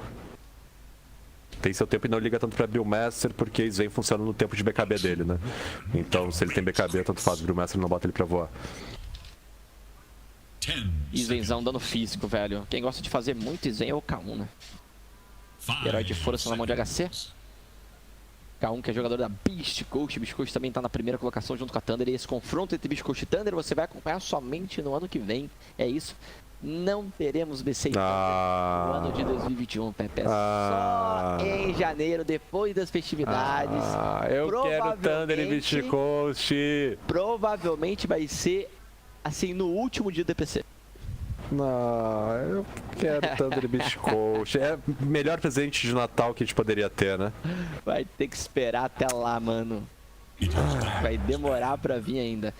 P: Tem seu tempo e não liga tanto pra Brewmaster, porque Sven funciona no tempo de BKB dele, né? Então, se ele tem BKB, tanto faz. Brewmaster não bota ele pra voar.
Q: Svenzão dano físico, velho. Quem gosta de fazer muito Sven é o K1, né? Herói de força na mão de HC. K1 que é jogador da Beast Coast. Beast Coast também tá na primeira colocação junto com a Thunder. E esse confronto entre Beast Coast e Thunder você vai acompanhar somente no ano que vem. É isso. Não teremos BC no ano de 2021, Pepe. Só em janeiro, depois das festividades.
P: Eu quero Thunder e Beast Coast.
Q: Provavelmente vai ser assim no último dia do DPC.
P: Não, eu quero Thunder e Beast Coast. É o melhor presente de Natal que a gente poderia ter, né?
Q: Vai ter que esperar até lá, mano. Vai demorar pra vir ainda.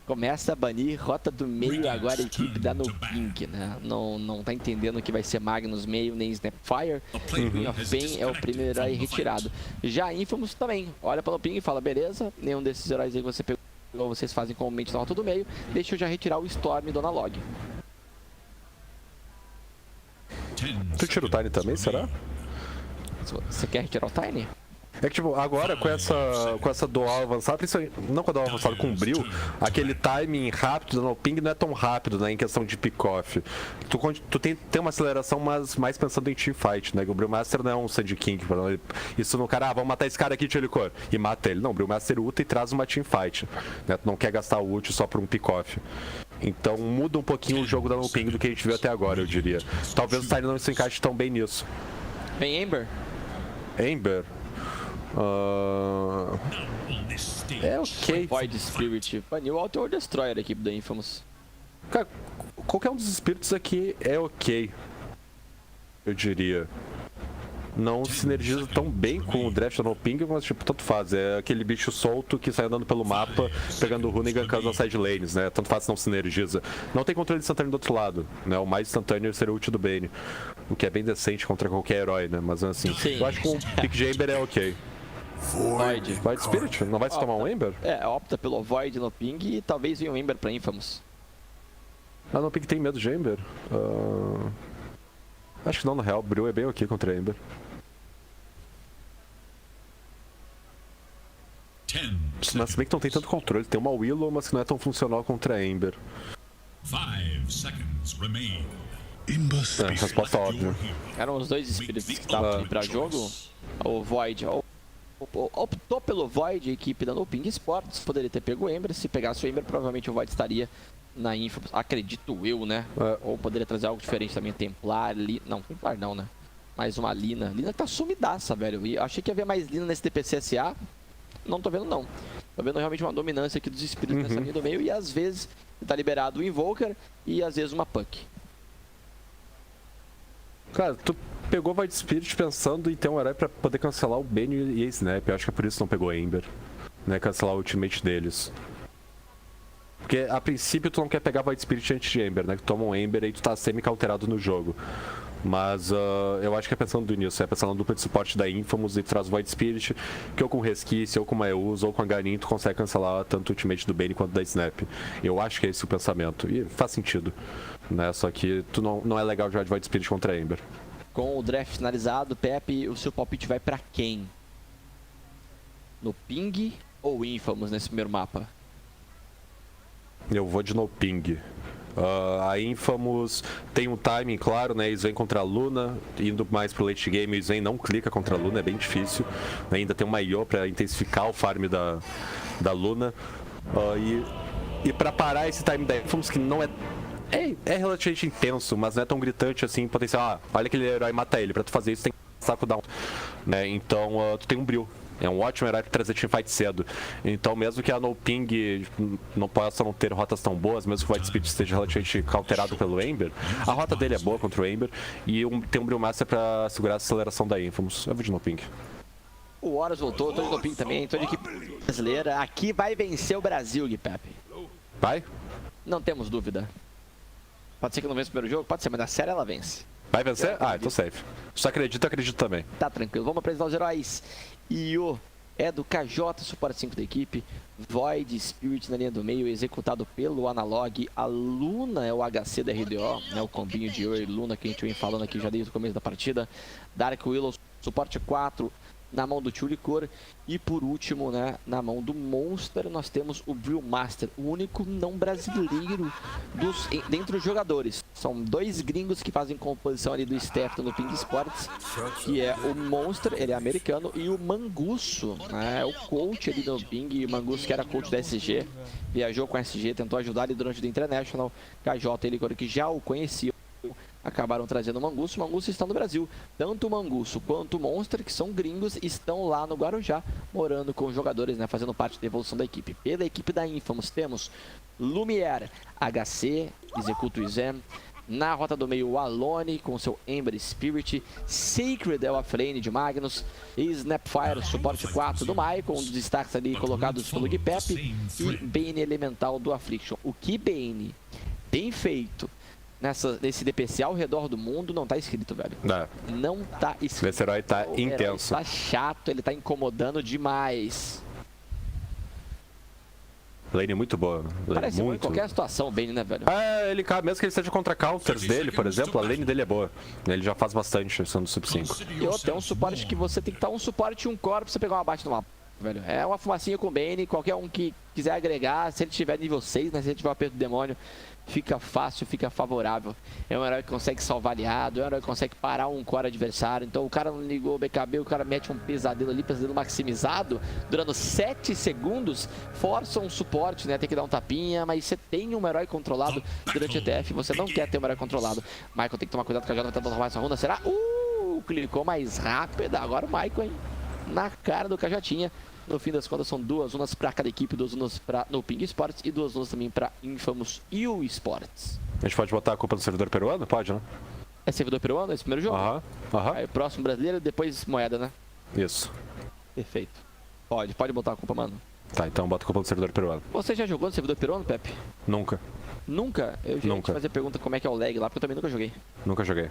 Q: Começa a banir rota do meio agora a equipe da NOPING, né? Não tá entendendo que vai ser Magnus meio nem Snapfire. Queen of Pain é o primeiro herói retirado. Já Infamous também olha para o NOPING e fala, beleza, nenhum desses heróis aí que você pegou, vocês fazem comumente na rota do meio, deixa eu já retirar o Storm e Dona Log.
P: Tu tira o Tiny também, será?
Q: Você quer retirar o Tiny?
P: É que, tipo, agora com essa dual avançada, não com a dual avançada, com o Bril, aquele timing rápido do NOPING não é tão rápido, né, em questão de pick-off. Tu tem uma aceleração, mas mais pensando em teamfight, né, que o Brewmaster não é um Sand King, isso no cara, vamos matar esse cara aqui, Tchelicor, e mata ele. Não, o Brewmaster ulta e traz uma teamfight, né, tu não quer gastar o ult só por um pick-off. Então muda um pouquinho o jogo da NOPING do que a gente viu até agora, eu diria. Talvez o Tiny não se encaixe tão bem nisso.
Q: Vem Ember?
P: Ember? É ok.
Q: Void Spirit. Baniu o Auto Destroyer da equipe da Infamous.
P: Cara, qualquer um dos espíritos aqui é ok. Eu diria. Não sinergiza tão bem com o draft da NOPING, mas tipo, tanto faz. É aquele bicho solto que sai andando pelo mapa, pegando runa e gankando nas side lanes, né? Tanto faz, não sinergiza. Não tem controle instantâneo do outro lado, né? O mais instantâneo seria o ult do Bane, o que é bem decente contra qualquer herói, né? Mas assim, sim. Eu acho que com o pick de Ember é ok. Void Spirit? Não vai se tomar um Ember?
Q: É, opta pelo Void no ping e talvez venha um Ember pra Infamous.
P: Ah, no ping tem medo de Ember? Acho que não, na real. O Bril é bem ok contra Ember. Mas se bem que não tem tanto controle, tem uma Willow, mas que não é tão funcional contra a Ember.
D: 5 seconds remain.
P: Resposta óbvia.
Q: Eram os dois espíritos que estavam aqui pra jogo. O Void optou pelo Void, a equipe da NOPING Esports. Poderia ter pego o Ember. Se pegasse o Ember, provavelmente o Void estaria na Infamous. Acredito eu, né? Ou poderia trazer algo diferente também. Templar, não, Templar não, né? Mais uma Lina. Lina tá sumidaça, velho. E achei que ia haver mais Lina nesse DPC SA. Não tô vendo, não. Tô vendo realmente uma dominância aqui dos espíritos nessa linha do meio. E às vezes tá liberado o Invoker e às vezes uma Puck.
P: Cara, tu pegou Void Spirit pensando em ter um herói pra poder cancelar o Bane e a Snap. Eu acho que é por isso que não pegou a Ember, né? Cancelar o ultimate deles. Porque a princípio tu não quer pegar Void Spirit antes de Ember, né? Que toma um Ember e tu tá semi-cauterado no jogo. Mas eu acho que é pensando nisso, é pensando na dupla de suporte da Infamous e tu traz Void Spirit, que ou com Resquice, ou com Maeus, ou com a Ganin, tu consegue cancelar tanto o ultimate do Bane quanto da Snap. Eu acho que é esse o pensamento, e faz sentido, né? Só que tu não é legal jogar de Void Spirit contra a Ember.
Q: Com o draft finalizado, Pepe, o seu palpite vai pra quem? No Ping ou Infamous nesse primeiro mapa?
P: Eu vou de NOPING. A Infamous tem um timing claro, né? Eles vêm contra a Luna, indo mais pro late game, eles vêm não clica contra a Luna, é bem difícil. Ainda tem uma IO pra intensificar o farm da Luna. E pra parar esse time da Infamous, que não é relativamente intenso, mas não é tão gritante assim, potencial. Olha aquele herói, mata ele. Pra tu fazer isso tem que saco down, né? Então tu tem um Bril. É um ótimo herói pra trazer teamfight cedo. Então, mesmo que a NOPING não possa não ter rotas tão boas, mesmo que o Void Spirit esteja relativamente cauterado pelo Ember, a rota dele é boa contra o Ember e tem um Brewmaster pra segurar a aceleração da Infamous. Eu vou de NOPING.
Q: O Horus voltou, tô de NOPING também, tô de equipe brasileira. Aqui vai vencer o Brasil, Gui Pepe.
P: Vai?
Q: Não temos dúvida. Pode ser que não vença o primeiro jogo, pode ser, mas na série ela vence.
P: Vai vencer? Então safe. Só acredito, acredito também.
Q: Tá tranquilo, vamos apresentar os heróis. Io é do KJ, suporte 5 da equipe. Void Spirit na linha do meio, executado pelo Analog. A Luna é o HC da RDO, né, o combinho de Io e Luna que a gente vem falando aqui já desde o começo da partida. Dark Willow, suporte 4 na mão do Tchulicor. E por último, né, na mão do Monster, nós temos o Brewmaster, o único não brasileiro dentro dos jogadores. São dois gringos que fazem composição ali do staff do Ping Sports, que é o Monster, ele é americano, e o Mangusso, né, o coach ali do Ping. E o Mangusso, que era coach da SG, viajou com a SG, tentou ajudar ele durante o International. KJ, ele que já o conhecia, acabaram trazendo o Mangusso. O Mangusso está no Brasil. Tanto o Mangusso quanto o Monster, que são gringos, estão lá no Guarujá, morando com os jogadores, né, fazendo parte da evolução da equipe. Pela equipe da Infamous, temos Lumiere, HC, executa o Exam. Na rota do meio, o Alone, com seu Ember Spirit. Sacred é o offlane de Magnus. E Snapfire, suporte 4 do Michael, um dos destaques ali colocados pelo Gui Pepe. E Bane Elemental do Affliction. O que Bane tem feito nesse DPC ao redor do mundo não tá escrito, velho. Não tá escrito.
P: Esse herói tá intenso.
Q: Tá chato, ele tá incomodando demais.
P: Lane muito boa. Lane
Q: Parece bom em
P: muito...
Q: qualquer situação, o Bane, né, velho?
P: É, ele mesmo que ele esteja contra counters dele, por exemplo, a lane dele é boa. Ele já faz bastante, sendo sub 5.
Q: E outro, é um suporte que você tem que estar um suporte e um core pra você pegar uma bate no mapa, velho. É uma fumacinha com o Bane, qualquer um que quiser agregar, se ele tiver nível 6, né, se ele tiver o aperto do demônio, fica fácil, fica favorável. É um herói que consegue salvar aliado, é um herói que consegue parar um core adversário. Então o cara não ligou o BKB, o cara mete um pesadelo ali, pesadelo maximizado, durando 7 segundos, força um suporte, né? Tem que dar um tapinha, mas você tem um herói controlado durante o ETF, você não quer ter um herói controlado. Michael tem que tomar cuidado com a Jota, vai tentar tomar essa runda, será? Clicou mais rápido, agora o Michael, hein? Na cara do Cajotinha. No fim das contas, são 2 runas para cada equipe, 2 runas para NOPING Esports e 2 runas também para Infamous ESPORTs.
P: A gente pode botar a culpa no servidor peruano? Pode, né?
Q: É servidor peruano esse primeiro jogo?
P: Aham.
Q: Aí, próximo brasileiro, depois moeda, né?
P: Isso.
Q: Perfeito. Pode botar a culpa, mano.
P: Tá, então bota a culpa no servidor peruano.
Q: Você já jogou no servidor peruano, Pepe?
P: Nunca.
Q: Nunca? Eu já ia te fazer pergunta como é que é o lag lá, porque eu também nunca joguei.
P: Nunca joguei.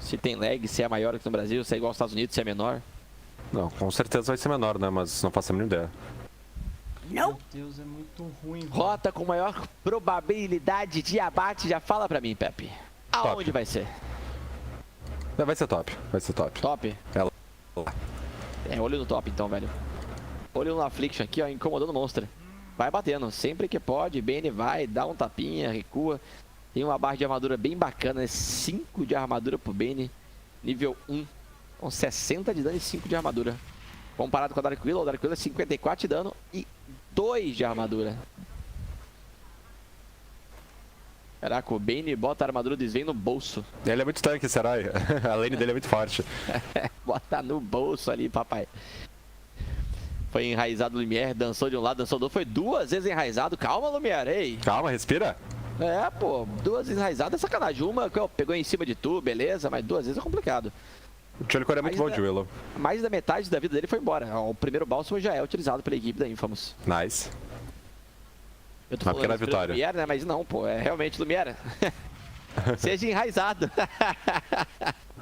Q: Se tem lag, se é maior aqui no Brasil, se é igual aos Estados Unidos, se é menor.
P: Não, com certeza vai ser menor, né? Mas não faço a mínima ideia.
O: Meu Deus, é muito ruim.
Q: Rota com maior probabilidade de abate, já fala pra mim, Pepe. Aonde top vai ser?
P: Vai ser top, vai ser top.
Q: Top? É, olho no top então, velho. Olho no Affliction aqui, ó, incomodando o monstro. Vai batendo, sempre que pode, Bane vai, dá um tapinha, recua. Tem uma barra de armadura bem bacana, 5 de armadura pro Bane, nível 1. Com 60 de dano e 5 de armadura. Comparado com a Dark Willow é 54 de dano e 2 de armadura. Caraca, o Bane bota a armadura do desvio no bolso.
P: Ele é muito tanque, esse herói. A lane dele é muito forte.
Q: Bota no bolso ali, papai. Foi enraizado o Lumière, dançou de um lado, dançou do outro. Foi 2 vezes enraizado. Calma, Lumière, ei.
P: Calma, respira.
Q: É, pô, 2 vezes enraizado é sacanagem. Uma pegou em cima de tu, beleza, mas 2 vezes é complicado.
P: O Tcholicor é muito bom de Willow.
Q: Mais da metade da vida dele foi embora. O primeiro bálsamo já é utilizado pela equipe da Infamous.
P: Nice.
Q: Eu tô falando
P: pequena vitória.
Q: Lumière, né? Mas não, pô, é realmente Lumière. Seja enraizado.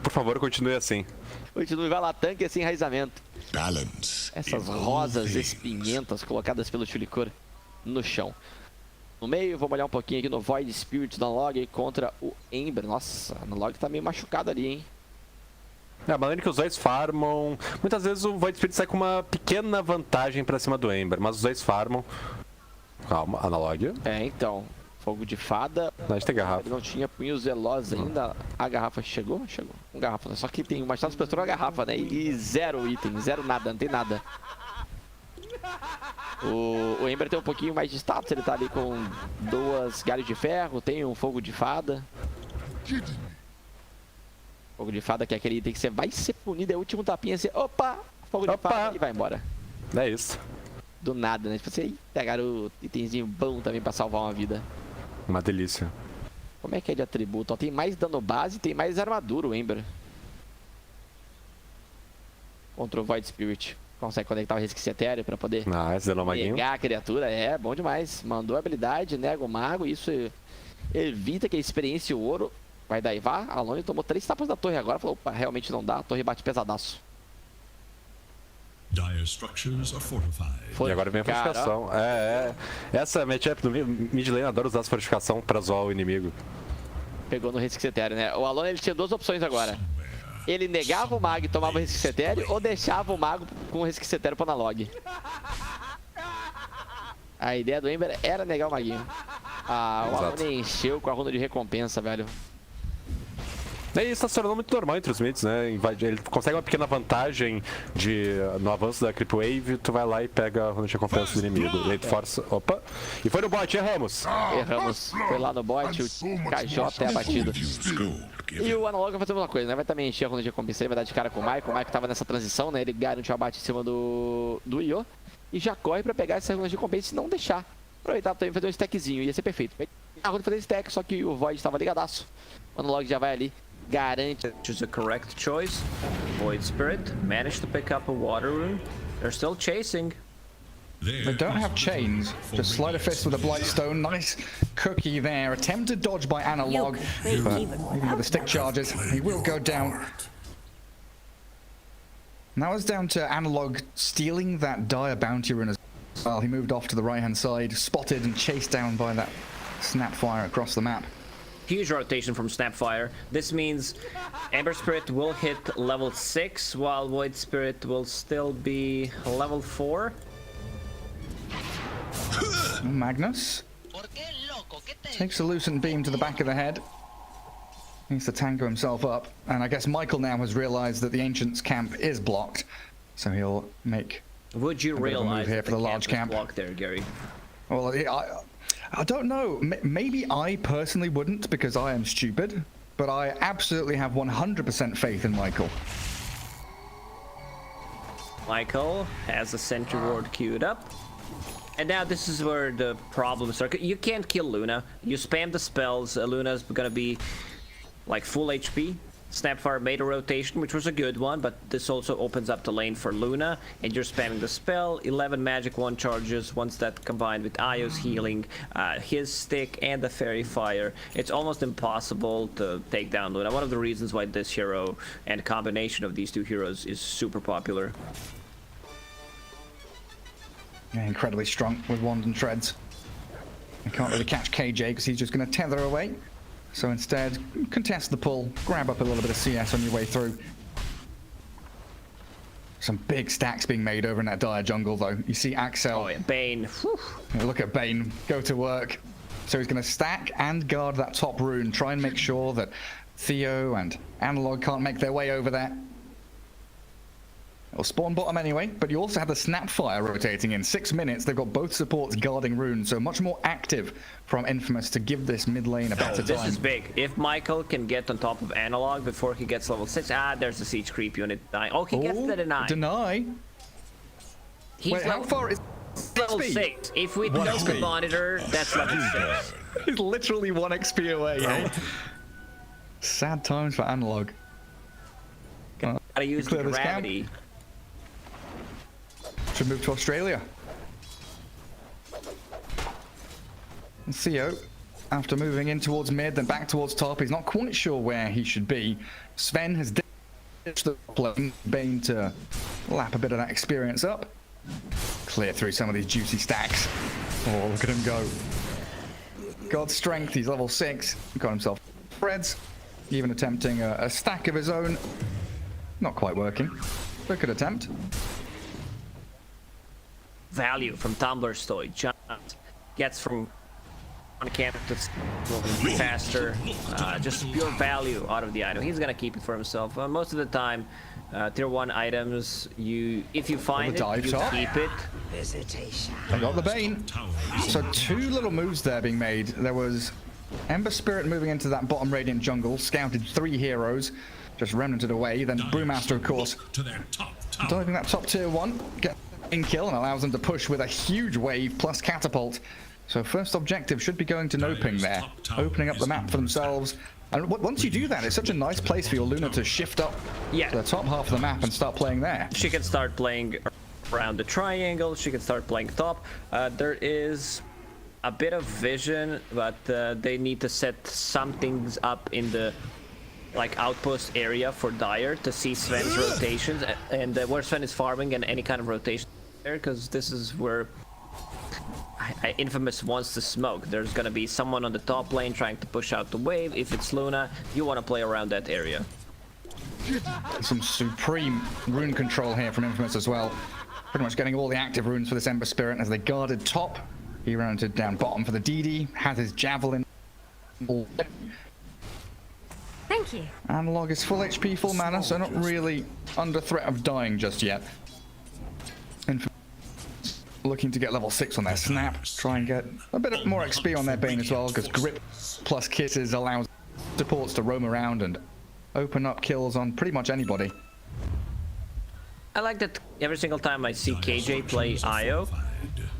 P: Por favor, continue assim.
Q: Continue, vai lá, tanque esse enraizamento.
D: Balance.
Q: Essas rosas espinhentas colocadas pelo Tcholicor no chão. No meio, vou molhar um pouquinho aqui no Void Spirit da Analog contra o Ember. Nossa, a Analog tá meio machucado ali, hein?
P: É, a maneira que os dois farmam. Muitas vezes o Void Spirit sai com uma pequena vantagem pra cima do Ember, mas os dois farmam. Calma, Analog.
Q: É, então. Fogo de fada.
P: A gente tem garrafa.
Q: Ele não tinha punhos velozes ainda. A garrafa chegou? Chegou. Com garrafa. Só que tem uma status prestou a garrafa, né? E 0 item, 0 nada, não tem nada. O Ember tem um pouquinho mais de status. Ele tá ali com 2 galhos de ferro. Tem um fogo de fada. Fogo de fada, que é aquele item que você vai ser punido, é o último tapinha, assim, opa, fogo de fada e vai embora.
P: É isso.
Q: Do nada, né? Tipo, você pegar o itemzinho bom também pra salvar uma vida.
P: Uma delícia.
Q: Como é que é de atributo? Ó, tem mais dano base, tem mais armadura o Ember. Contra o Void Spirit. Consegue conectar o resquício etéreo pra poder pegar a criatura. É, bom demais. Mandou a habilidade, nega o mago, isso evita que a experiência e o ouro vai daivar. A Lone tomou 3 tapas da torre agora. Falou, opa, realmente não dá. A torre bate pesadaço.
P: E agora vem a fortificação. Essa matchup do mid lane adora usar as fortificação pra zoar o inimigo.
Q: Pegou no resquício etéreo, né? O Alone ele tinha 2 opções agora. Ele negava o mago e tomava o resquício etéreo, ou deixava o mago com o resquício etéreo pro Analog. A ideia do Ember era negar o maguinho. O Alone encheu com a runa de recompensa, velho.
P: E isso tá se tornando muito normal entre os mids, né? Ele consegue uma pequena vantagem no avanço da Creep Wave, tu vai lá e pega a runa de recompensa do inimigo. E aí tu força. Opa! E foi no bot, erramos!
Q: Erramos. Foi lá no bot, o KJ é abatido. E o Analog vai fazer a mesma coisa, né? Vai também encher a runa de recompensa, ele vai dar de cara com o Michael. O Michael tava nessa transição, né? Ele garante o abate em cima do Io. E já corre pra pegar essa runa de recompensa e não deixar. Aproveitar também fazer um stackzinho, ia ser perfeito. A runa fazer stack, só que o Void estava ligadaço. O Analog já vai ali. Garante.
A: Choose a correct choice. Void Spirit managed to pick up a water rune. They're still chasing.
B: They don't have chains. Just slide a fist with a Blightstone. Nice cookie there. Attempted dodge by Analog. But even with the stick charges, he will go down. Now it's down to Analog stealing that dire bounty rune. Well, he moved off to the right-hand side, spotted and chased down by that Snapfire across the map.
A: Huge rotation from Snapfire. This means Ember Spirit will hit level 6, while Void Spirit will still be level 4.
B: Magnus takes a Lucent Beam to the back of the head. Needs to tango himself up. And I guess Michael now has realized that the Ancient's camp is blocked. So he'll make
A: Would you realize
B: here for the large camp
A: block there, Gary?
B: Well, I don't know. Maybe I personally wouldn't because I am stupid. But I absolutely have 100% faith in Michael.
A: Michael has a sentry ward queued up. And now this is where the problems are. You can't kill Luna. You spam the spells. Luna's gonna be like full HP. Snapfire made a rotation, which was a good one, but this also opens up the lane for Luna, and you're spamming the spell. 11 magic 1 charges. Once that combined with Io's healing, his stick, and the fairy fire, it's almost impossible to take down Luna. One of the reasons why this hero and combination of these two heroes is super popular.
B: Yeah, incredibly strong with wand and treads. I can't really catch KJ because he's just going to tether away. So instead, contest the pull, grab up a little bit of CS on your way through. Some big stacks being made over in that dire jungle, though. You see Axel.
A: Oh, yeah, Bane.
B: Look at Bane go to work. So he's going to stack and guard that top rune, try and make sure that Theo and Analog can't make their way over there. It'll spawn bottom anyway, but you also have the Snapfire rotating in 6 minutes. They've got both supports guarding runes, so much more active from Infamous to give this mid lane a better time.
A: This is big. If Michael can get on top of Analog before he gets level 6, there's the siege creep unit dying. Oh, he gets the deny.
B: Deny? Wait, how far is
A: level 6? If we don't the monitor, that's level 6.
B: He's literally 1 XP away, eh? Sad times for Analog.
A: Gotta use the gravity.
B: Should move to Australia. And Theo, after moving in towards mid, then back towards top, he's not quite sure where he should be. Sven has ditched the plane, Bane to lap a bit of that experience up. Clear through some of these juicy stacks. Oh, look at him go. God's strength, he's level 6. Got himself threads. Even attempting a stack of his own. Not quite working, but good attempt.
A: Value from Tumblr's toy. Giant gets from on camp to faster. Just pure value out of the item. He's gonna keep it for himself. Most of the time, tier 1 items, if you find it, you keep it.
B: They got the Bane. So 2 little moves there being made. There was Ember Spirit moving into that bottom Radiant jungle, scouted 3 heroes, just remnanted away. Then Brewmaster, of course, diving that top tier 1, gets a kill and allows them to push with a huge wave plus catapult. So first objective should be going to NOPING there, opening up the map for themselves. And once you do that, it's such a nice place for your Luna to shift up to the top half of the map and start playing there.
A: She can start playing around the triangle, she can start playing top. There is a bit of vision, but they need to set some things up in the outpost area for Dire to see Sven's rotations and where Sven is farming and any kind of rotation there, because this is where Infamous wants to smoke. There's gonna be someone on the top lane trying to push out the wave. If it's Luna, you want to play around that area.
B: Some supreme rune control here from Infamous as well. Pretty much getting all the active runes for this Ember Spirit as they guarded top. He rounded down bottom for the DD, has his javelin.
G: Thank you.
B: Analog is full HP, full mana, so not really under threat of dying just yet. Infamous looking to get level 6 on their Snap, try and get a bit more XP on their Bane as well, because Grip plus Kisses allows supports to roam around and open up kills on pretty much anybody.
A: I like that every single time I see KJ play Io,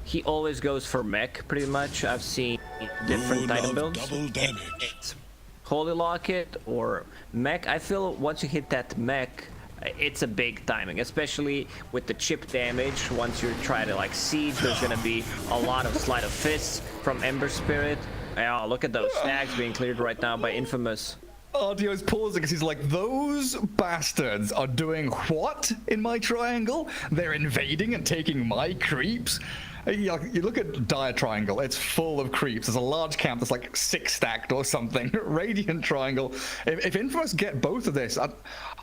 A: he always goes for mech pretty much. I've seen different item builds. Holy Locket or mech. I feel once you hit that mech, it's a big timing, especially with the chip damage. Once you try to siege, there's gonna be a lot of sleight of fists from Ember Spirit. Oh, look at those stacks being cleared right now by Infamous.
B: Ardio's pausing because he's like, those bastards are doing what in my triangle? They're invading and taking my creeps? You look at Dire Triangle, it's full of creeps. There's a large camp that's like 6 stacked or something. Radiant Triangle. If Infamous get both of this, I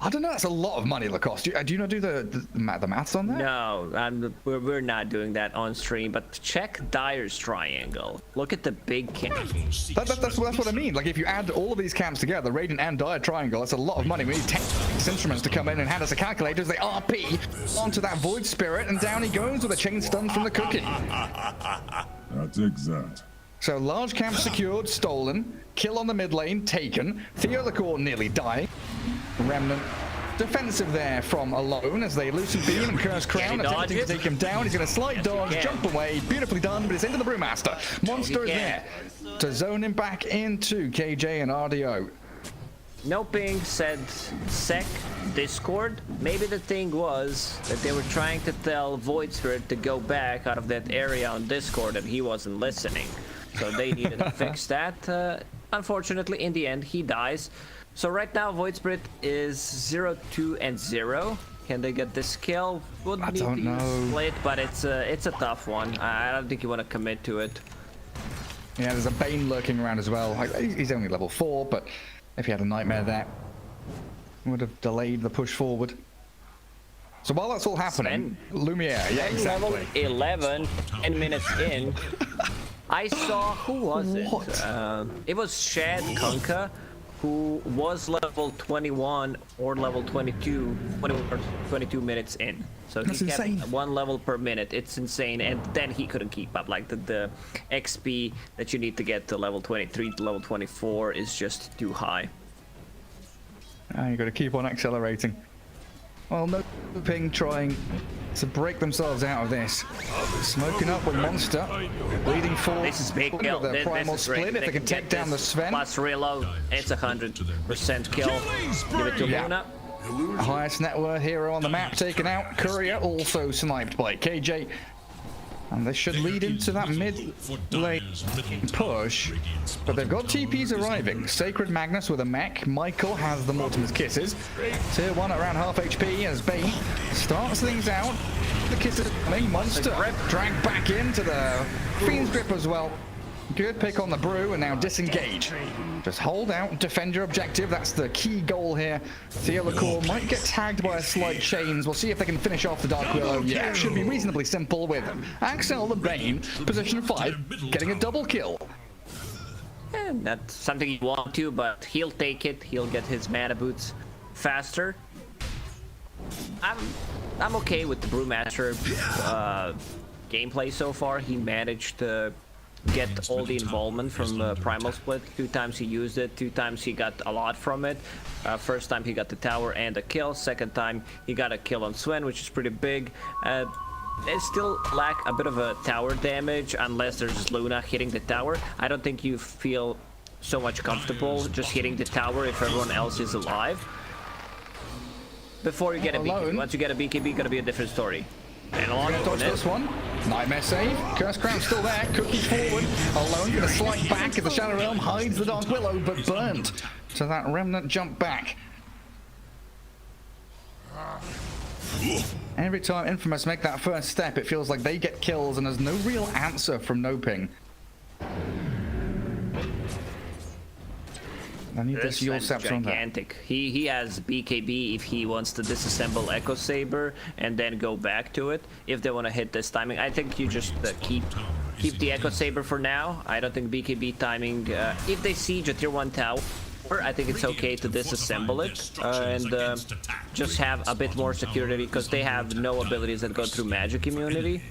B: don't know, that's a lot of money, Lacoste. Do you not do the maths on that?
A: No, we're not doing that on stream, but check Dire's Triangle. Look at the big camp.
B: That's what I mean. Like, if you add all of these camps together, Radiant and Dire Triangle, that's a lot of money. We need 10 instruments to come in and hand us a calculator as they RP onto that Void Spirit, and down he goes with a chain stun from the Cookie.
N: That's exact.
B: So large camp secured, stolen, kill on the mid lane, taken, Theolacore nearly dying, Remnant defensive there from Alone as they loosen Beam and Curse Crown, attempting to take him down. He's going to slide dodge, jump away, beautifully done, but it's into the Brewmaster. Monster is there to zone him back into KJ and RDO.
A: NOPING said sec Discord. Maybe the thing was that they were trying to tell Void Spirit to go back out of that area on Discord and he wasn't listening. So they needed to fix that. Unfortunately, in the end, he dies. So right now, Void Spirit is 0-2-0. Can they get this kill? Would
B: I
A: need
B: don't
A: to
B: know.
A: Split, but it's a tough one. I don't think you want to commit to it.
B: Yeah, there's a Bane lurking around as well. He's only level 4, but if he had a Nightmare there, it would have delayed the push forward. So while that's all happening, Lumiere, yeah, exactly.
A: Level 11, 10 minutes in. I saw, who was it? It was Shad Kunkka, who was level 21 or level 22, 22 minutes in. So he kept one level per minute. It's insane. And then he couldn't keep up. Like the XP that you need to get to level 23 to level 24 is just too high.
B: You got to keep on accelerating. Well, NOPING trying to break themselves out of this. Smoking up with Monster, leading forward.
A: This is big kill.
B: Their primal split. If they can take down the Sven.
A: Plus reload, it's 100% kill. Give it to Luna.
B: Highest net worth hero on the map taken out. Courier also sniped by KJ. And this should lead into that mid lane push. But they've got TPs arriving. Sacred Magnus with a mech. Michael has the Mortimer's Kisses. Tier 1 at around half HP as Bane starts things out. The Kisses coming. Monster dragged back into the Fiend's Grip as well. Good pick on the Brew and now disengage. Just hold out, defend your objective. That's the key goal here. Theolacore might get tagged by a slight chains. We'll see if they can finish off the Dark Willow. Yeah, it should be reasonably simple with Axel the Bane, position 5, getting a double kill.
A: And that's something you want to, but he'll take it. He'll get his mana boots faster. I'm okay with the Brewmaster gameplay so far. He managed to get all the involvement from the primal split. 2 times he used it, 2 times he got a lot from it. First time he got the tower and a kill, second time he got a kill on Sven, which is pretty big. They still lack a bit of a tower damage unless there's Luna hitting the tower. I don't think you feel so much comfortable just hitting the tower if everyone else is alive. Before you get a BKB. Once you get a BKB, gonna be a different story. And
B: gonna dodge this one. Nightmare save. Curse Crown still there. Cookie forward. Alone gonna slide back as the Shadow Realm hides the Dark Willow, but burnt. So that Remnant jump back. Every time Infamous make that first step, it feels like they get kills and there's no real answer from NOPING. I need this Yule Scepter on that.
A: Gigantic. He has BKB if he wants to disassemble Echo Saber and then go back to it. If they want to hit this timing, I think you just keep the Echo Saber for now. I don't think BKB timing. If they siege a tier 1 tower, I think it's okay to disassemble it and just have a bit more security because they have no abilities that go through magic immunity.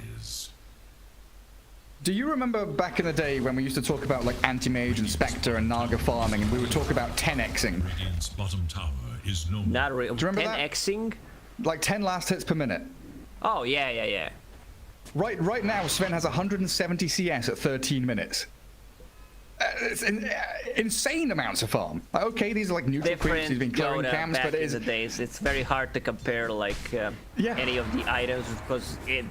B: Do you remember back in the day when we used to talk about like Anti-Mage and Spectre and Naga farming and we would talk about 10xing?
A: Not really. 10xing?
B: Like 10 last hits per minute.
A: Oh, yeah.
B: Right now, Sven has 170 CS at 13 minutes. It's insane amounts of farm. Like, okay, these are like neutral creeps, he's been clearing camps, but it is...
A: in the days, it's very hard to compare like any of the items because it...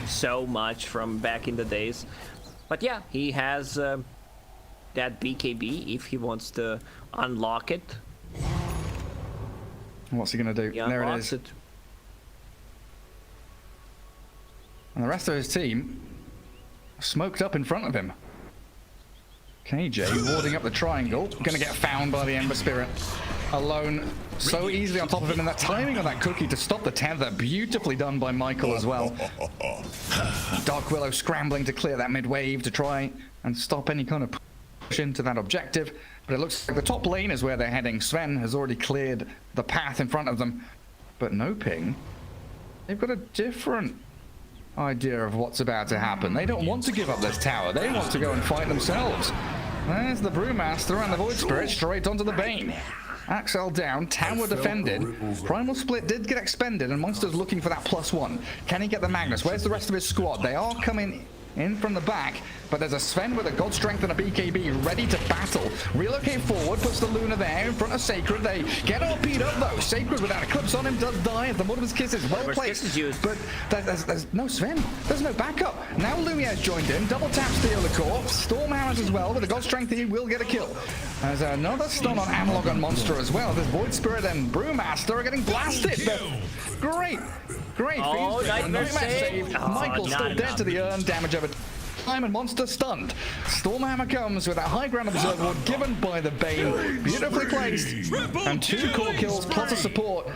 A: so much from back in the days. But yeah, he has that BKB if he wants to unlock it.
B: What's he gonna do? There it is. And the rest of his team smoked up in front of him. KJ warding up the triangle, gonna get found by the Ember Spirit. Alone, so easily on top of him, and that timing on that cookie to stop the tether, beautifully done by Michael as well. Dark Willow scrambling to clear that mid wave to try and stop any kind of push into that objective, but it looks like the top lane is where they're heading. Sven has already cleared the path in front of them, but NOPING, they've got a different idea of what's about to happen. They don't want to give up this tower. They want to go and fight themselves. There's the Brewmaster and the Void Spirit straight onto the Bane. Axel down, tower defended. Primal Split did get expended, and Monster's looking for that +1. Can he get the Magnus? Where's the rest of his squad? They are coming in from the back, but there's a Sven with a God Strength and a BKB ready to battle. Relocate forward, puts the Luna there in front of Sacred. They get RP'd up though. Sacred without Eclipse on him does die as the Mortimer's Kiss is well placed. But there's no Sven. There's no backup. Now Lumiere's joined in. Double tap steal the core. Stormhammers as well. With a God Strength he will get a kill. There's another stun on Analog on Monster as well. This Void Spirit and Brewmaster are getting blasted. Great.
A: Oh, Nightmare save.
B: Michael still dead to the urn. Damage over time and Monster stunned. Stormhammer comes with that high ground observer given by the Bane. Beautifully placed. And 2 core kills plus a support.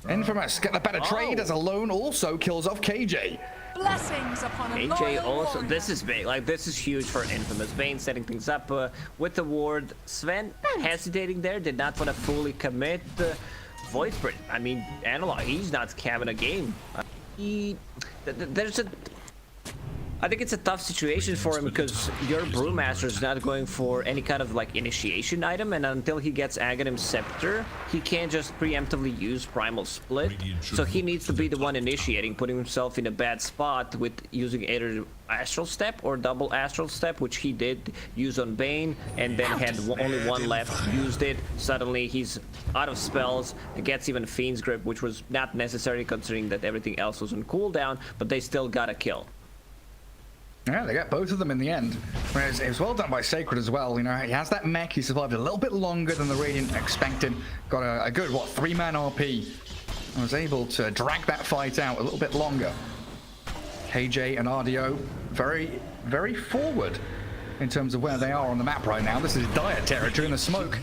B: Infamous get the better trade as Alone also kills off KJ.
I: Blessings upon a
A: KJ also, this is big, like this is huge for Infamous. Bane setting things up with the ward. Sven hesitating there, did not want to fully commit. Void Spirit, I mean, Analog, he's not having a game. I think it's a tough situation for him because your Brewmaster is not going for any kind of like initiation item, and until he gets Aghanim Scepter, he can't just preemptively use Primal Split. So he needs to be the one initiating, putting himself in a bad spot with using either Astral Step or double Astral Step, which he did use on Bane, and then had only one left, used it. Suddenly he's out of spells, gets even Fiend's Grip, which was not necessary considering that everything else was on cooldown, but they still got a kill.
B: Yeah, they got both of them in the end. Whereas it was well done by Sacred as well. You know, he has that mech. He survived a little bit longer than the Radiant expected. Got a good, 3-man RP. And was able to drag that fight out a little bit longer. KJ and RDO very, very forward in terms of where they are on the map right now. This is dire territory, and the smoke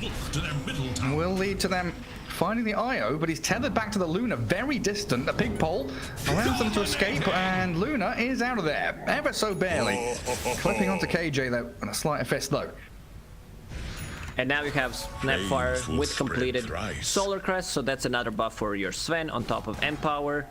B: will lead to them finding the IO, but he's tethered back to the Luna, very distant. A big pole allows them to escape, and Luna is out of there, ever so barely. Clipping onto KJ though, and a slight fist though.
A: And now you have Snapfire with completed Solar Crest, so that's another buff for your Sven on top of Empower.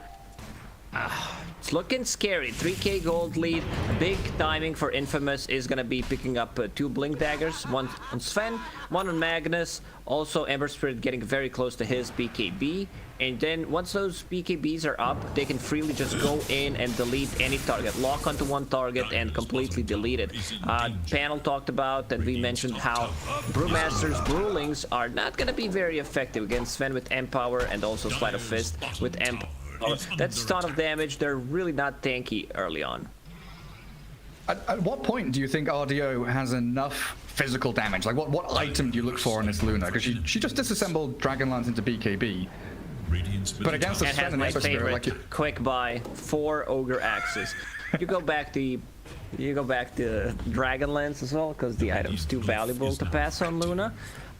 A: It's looking scary. 3k gold lead. Big timing for Infamous is gonna be picking up 2 Blink Daggers, one on Sven, one on Magnus. Also Ember Spirit getting very close to his BKB, and then once those BKBs are up, they can freely just go in and delete any target, lock onto one target and completely delete it. Panel talked about, and we mentioned how Brewmaster's Brewlings are not gonna be very effective against Sven with Empower, and also Sleight of Fist with Empower. That's a ton of damage. They're really not tanky early on.
B: At what point do you think RDO has enough physical damage? Like what item do you look for in this Luna? Because she just disassembled Dragonlance into BKB. But against the Sven and Ember Spirit, like
A: quick buy 4 Ogre Axes. You go back to Dragonlance as well, because the item's too valuable to pass on Luna.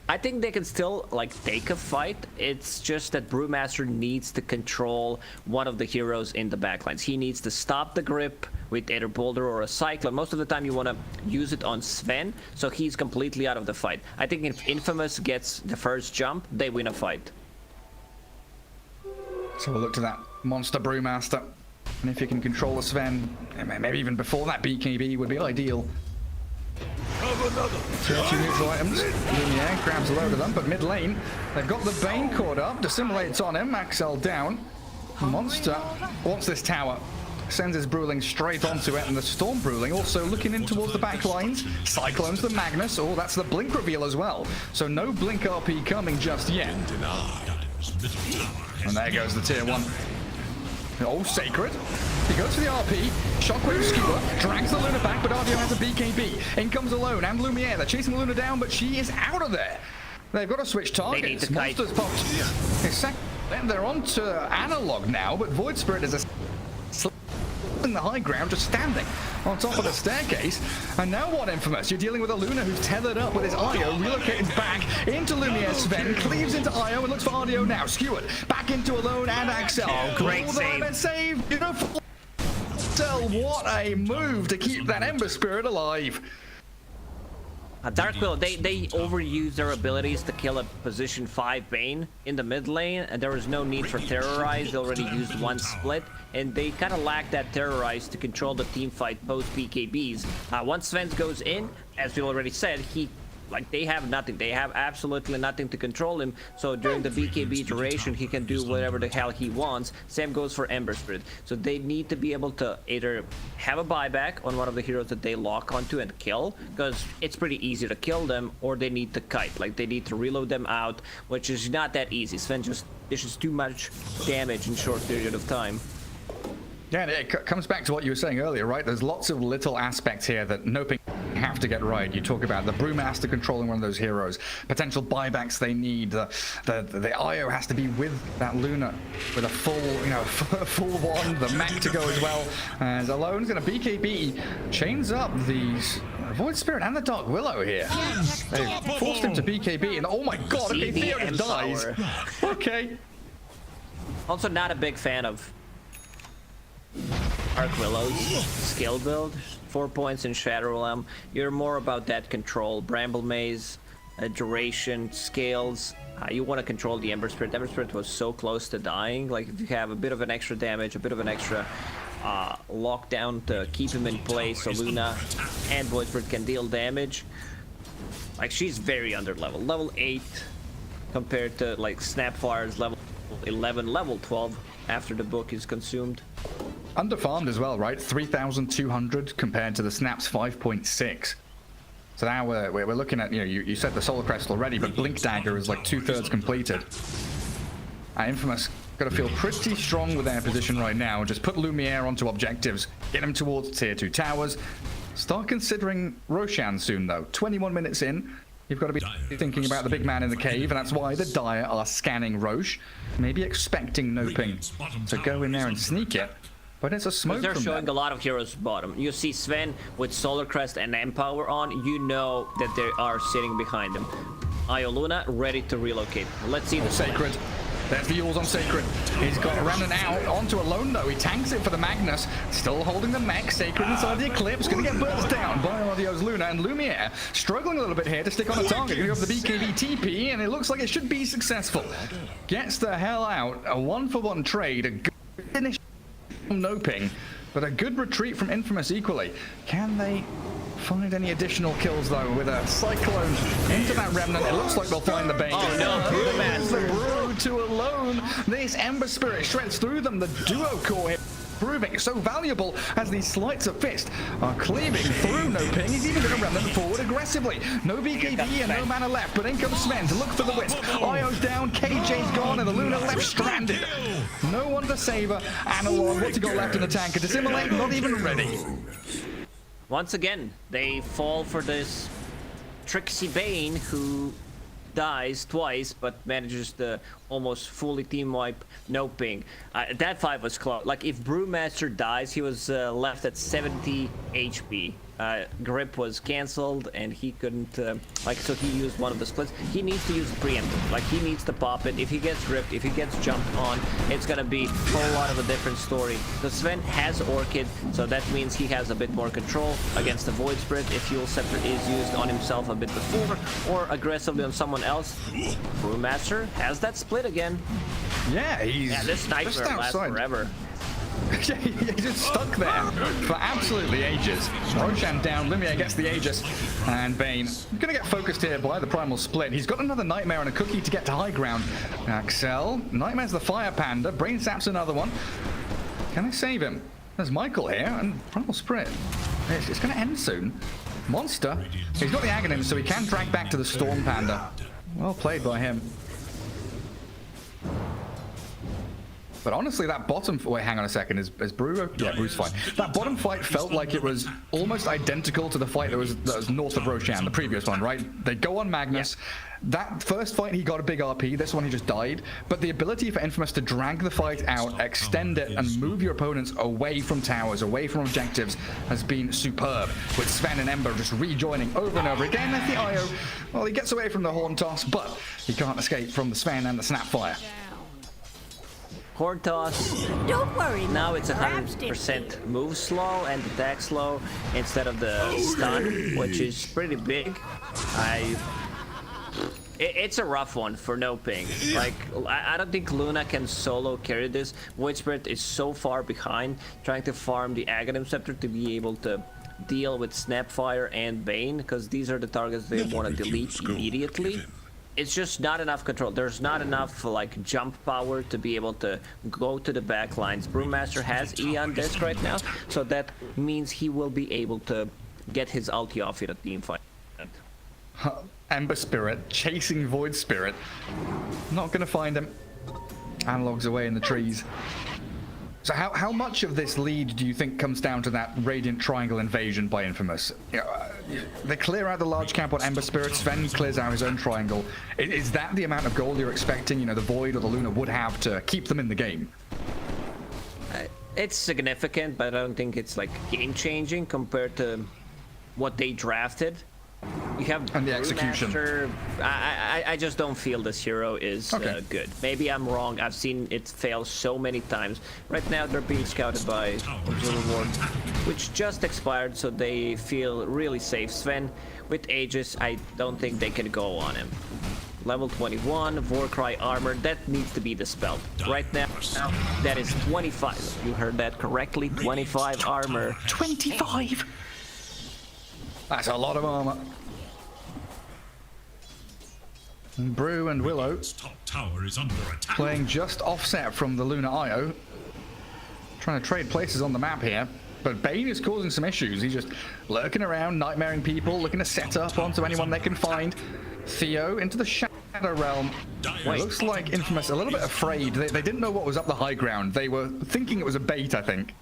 A: I think they can still like take a fight. It's just that Brewmaster needs to control one of the heroes in the backlines. He needs to stop the grip with either Boulder or a Cyclone. Most of the time you want to use it on Sven, so he's completely out of the fight. I think if Infamous gets the first jump, they win a fight.
B: So we'll look to that monster Brewmaster. And if you can control the Sven, maybe even before that BKB would be ideal. 2 neutral items. Lumiere grabs a load of them, but mid lane, they've got the Bane caught up. Dissimulates on him. Axel down. Monster wants this tower. Sends his Brewling straight onto it, and the Storm Brewling also looking in towards the back lines. Cyclones the Magnus. Oh, that's the Blink reveal as well. So no Blink RP coming just yet. And there goes the tier 1. Oh, Sacred. He goes for the RP. Shockwave Skewer drags the Luna back, but RDO has a BKB. In comes Alone and Lumiere. They're chasing the Luna down, but she is out of there. They've got to switch targets. Monster's popped his second. They're on to Analog now, but Void Spirit is a holding the high ground, just standing on top of the staircase. And now what, Infamous? You're dealing with a Luna who's tethered up with his Io, relocated back into Lumiere. Sven cleaves into Io and looks for Ardio now. Skewered back into Alone and Axel.
A: Great
B: save. Beautiful. What a move to keep that Ember Spirit alive.
A: Dark Willow, they overuse their abilities to kill a position 5 Bane in the mid lane, and there was no need for Terrorize. They already used one split, and they kind of lack that Terrorize to control the team fight post BKBs. Once Sven goes in, as we already said, they have nothing. They have absolutely nothing to control him. So during the BKB duration, he can do whatever the hell he wants. Same goes for Ember Spirit. So they need to be able to either have a buyback on one of the heroes that they lock onto and kill, because it's pretty easy to kill them, or they need to kite. Like, they need to reload them out, which is not that easy. Sven just dishes too much damage in a short period of time.
B: Yeah, it comes back to what you were saying earlier, right? There's lots of little aspects here that Noping have to get right. You talk about the Brewmaster controlling one of those heroes, potential buybacks they need, the IO has to be with that Luna with a full wand, the mech to go as well. As Alone's gonna BKB, chains up the Void Spirit and the Dark Willow here. They forced him to BKB, and oh my god, okay, Theo just dies. Okay.
A: Also not a big fan of Dark Willow's skill build. 4 points in Shadow Realm. You're more about that control. Bramble Maze, duration, scales. You want to control the Ember Spirit. Ember Spirit was so close to dying. Like, if you have a bit of an extra damage, a bit of an extra lockdown to keep him in place, so Luna and Void Spirit can deal damage. Like, she's very under level. Level 8 compared to, like, Snapfire's level 11, level 12 after the book is consumed.
B: Underfarmed as well, right? 3,200 compared to the Snap's 5.6. So now we're looking at, you said the Solar Crest already, but Blink Dagger is like 2/3 completed. Infamous got to feel pretty strong with their position right now. Just put Lumiere onto objectives, get him towards tier 2 towers. Start considering Roshan soon, though. 21 minutes in, you've got to be thinking about the big man in the cave, and that's why the Dire are scanning Roche, maybe expecting Noping to go in there and sneak it. But it's a smoke
A: they're
B: from
A: showing
B: them.
A: a lot of heroes bottom. You see Sven with Solar Crest and Empower on, you know that they are sitting behind him. Io Luna ready to relocate. Let's see the
B: Sacred. There's the Yules on Sacred. He's got Remnant out onto Alone though. He tanks it for the Magnus. Still holding the mech. Sacred inside the Eclipse. Gonna get burst down by Ardio's Luna, and Lumiere struggling a little bit here to stick on a target. Gonna go for the BKB TP, and it looks like it should be successful. Gets the hell out. A 1-for-1 trade. A good finish from Noping, but a good retreat from Infamous equally. Can they find any additional kills though with a Cyclone into that Remnant? It looks like they'll find the Bane.
A: Oh no,
B: Brewmaster. The Brew to Alone. This Ember Spirit shreds through them. The duo core here proving so valuable as these sleights of fist are cleaving through Noping. He's even going to Remnant forward aggressively. No BKB and no mana left, but in comes Sven to look for the Wisp. Io's down, KJ's gone, and the Luna left stranded. No one to save her. Analog, what's he got left in the tank? A Dissimilate, not even ready.
A: Once again, they fall for this Trixie Bane who dies twice but manages to almost fully team wipe Noping. That fight was close. Like, if Brewmaster dies, he was left at 70 HP. Grip was cancelled and he couldn't, so he used one of the splits. He needs to use preemptive. Like, he needs to pop it. If he gets ripped, if he gets jumped on, it's gonna be a whole lot of a different story. The Sven has Orchid, so that means he has a bit more control against the Void Spirit if Fuel Scepter is used on himself a bit before, or aggressively on someone else. Brewmaster has that split again.
B: Yeah,
A: this nightmare lasts forever.
B: He's just stuck there for absolutely ages. Roshan down, Lumiere gets the Aegis, and Bane gonna get focused here by the Primal Split. He's got another Nightmare and a Cookie to get to high ground. Axel, Nightmare's the Fire Panda, Brain Sap's another one. Can they save him? There's Michael here, and Primal Split. It's gonna end soon. Monster, he's got the Aghanim, so he can drag back to the Storm Panda. Well played by him. But honestly, that bottom... Wait, hang on a second. Is Brew... Yeah, Brew's fine. That bottom fight felt like it was almost identical to the fight that was north of Roshan, the previous one, right? They go on Magnus. Yeah. That first fight, he got a big RP. This one, he just died. But the ability for Infamous to drag the fight out, extend it, and move your opponents away from towers, away from objectives, has been superb. With Sven and Ember just rejoining over and over again. That's the IO. Well, he gets away from the Horn Toss, but he can't escape from the Sven and the Snapfire.
A: Horn Toss.
G: Don't worry.
A: Now it's 100% move slow and attack slow instead of the stun, which is pretty big. It's a rough one for NOPING. Like, I don't think Luna can solo carry this. Void Spirit is so far behind, trying to farm the Aghanim Scepter to be able to deal with Snapfire and Bane, because these are the targets they want to delete immediately. It's just not enough control. There's not enough like jump power to be able to go to the back lines. Brewmaster has E on disc right now, so that means he will be able to get his ulti off in a team fight.
B: Ember Spirit chasing Void Spirit. Not gonna find him. Analog's away in the trees. So how much of this lead do you think comes down to that Radiant Triangle invasion by Infamous? You know, they clear out the large camp on Ember Spirit, Sven clears out his own triangle. Is that the amount of gold you're expecting, you know, the Void or the Luna would have to keep them in the game?
A: It's significant, but I don't think it's like game-changing compared to what they drafted. You have
B: and the execution.
A: I just don't feel this hero is good. Maybe I'm wrong. I've seen it fail so many times. Right now they're being scouted by Observer Ward, which just expired, so they feel really safe. Sven with Aegis, I don't think they can go on him. Level 21, Warcry armor, that needs to be dispelled. Right now, that is 25. You heard that correctly, 25 armor.
B: 25? That's a lot of armor. Brew and Willow
D: top tower is under attack.
B: Playing just offset from the Luna IO. Trying to trade places on the map here. But Bane is causing some issues. He's just lurking around, nightmaring people, looking to set up onto anyone they can find. Theo into the Shadow Realm. It looks like Infamous a little bit afraid. They didn't know what was up the high ground. They were thinking it was a bait, I think.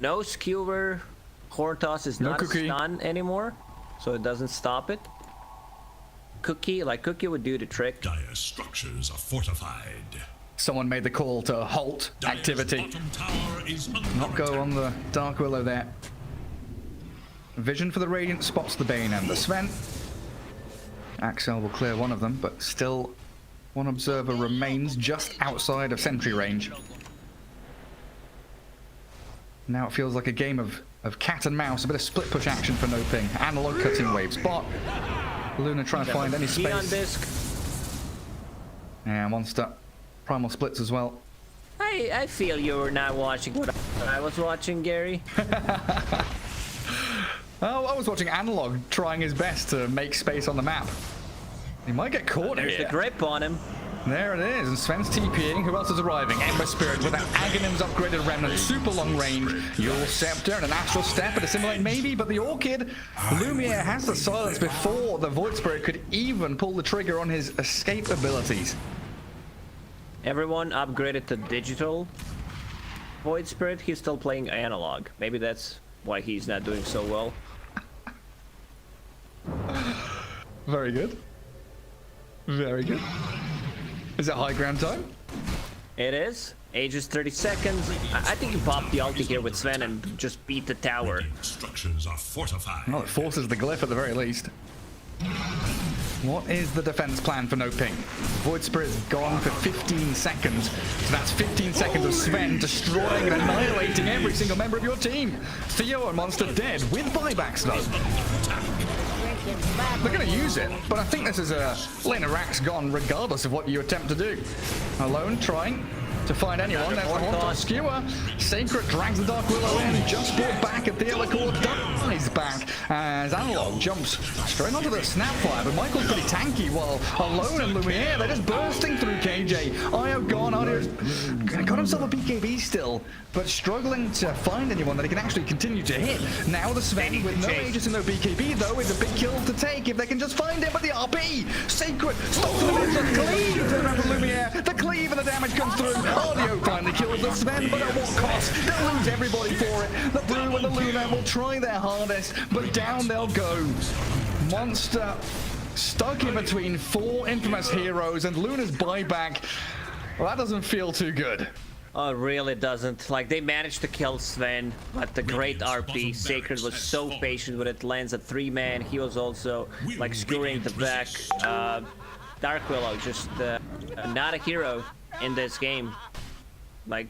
A: No skewer. Horn Toss is not stun anymore, so it doesn't stop it. Cookie would do the trick.
D: Dire structures are fortified.
B: Someone made the call to halt activity. Not go on the Dark Willow there. Vision for the Radiant spots the Bane and the Sven. Axel will clear one of them, but still one observer remains just outside of sentry range. Now it feels like a game of cat and mouse, a bit of split push action for NOPING. Analog cutting wave spot. Luna trying to find any space.
A: On disc.
B: Yeah, Monster. Primal splits as well.
A: I feel you were not watching what I was watching, Gary.
B: Oh, I was watching Analog trying his best to make space on the map. He might get caught here.
A: There's the grip on him.
B: There it is, and Sven's TPing. Who else is arriving? Ember Spirit with that Aghanim's upgraded remnant, super long range. Your Scepter and an Astral Step and assimilate maybe, but the Orchid, Lumiere has the silence before the Void Spirit could even pull the trigger on his escape abilities.
A: Everyone upgraded to digital. Void Spirit, he's still playing analog. Maybe that's why he's not doing so well.
B: Very good. Very good. Is it high ground time?
A: It is. Ages 30 seconds. I think you pop the ulti here with Sven and just beat the tower.
D: Structures are fortified.
B: Well, it forces the glyph at the very least. What is the defense plan for NOPING? Void Spirit's gone for 15 seconds. So that's 15 seconds of Sven destroying and annihilating every single member of your team. Theo and Monster dead with buybacks though. They're going to use it, but I think this is a lane of racks gone regardless of what you attempt to do. Alone trying to find anyone. There's the Horn Skewer. Sacred drags the Dark Willow in, just brought back at the Elicore, dies back as Analog jumps straight onto the Snapfire, but Michael's pretty tanky while Alone and Lumiere, they're just bursting through KJ. IO gone, Arya's got himself a BKB still, but struggling to find anyone that he can actually continue to hit. Now the Sven with no Aegis and no BKB though is a big kill to take if they can just find him, but the RP! Sacred stops the middle, the cleave! Remember Lumiere, the cleave and the damage comes through. Audio finally kills the Sven, but at what cost? They'll lose everybody for it. The Brew and the Luna will try their hardest, but down they'll go. Monster stuck in between 4 infamous heroes, and Luna's buyback. Well, that doesn't feel too good.
A: Oh, it really doesn't. Like, they managed to kill Sven, but the great RP, Sacred, was so patient with it. Lands a 3-man. He was also, like, skewering the back. Dark Willow, just not a hero in this game. Like,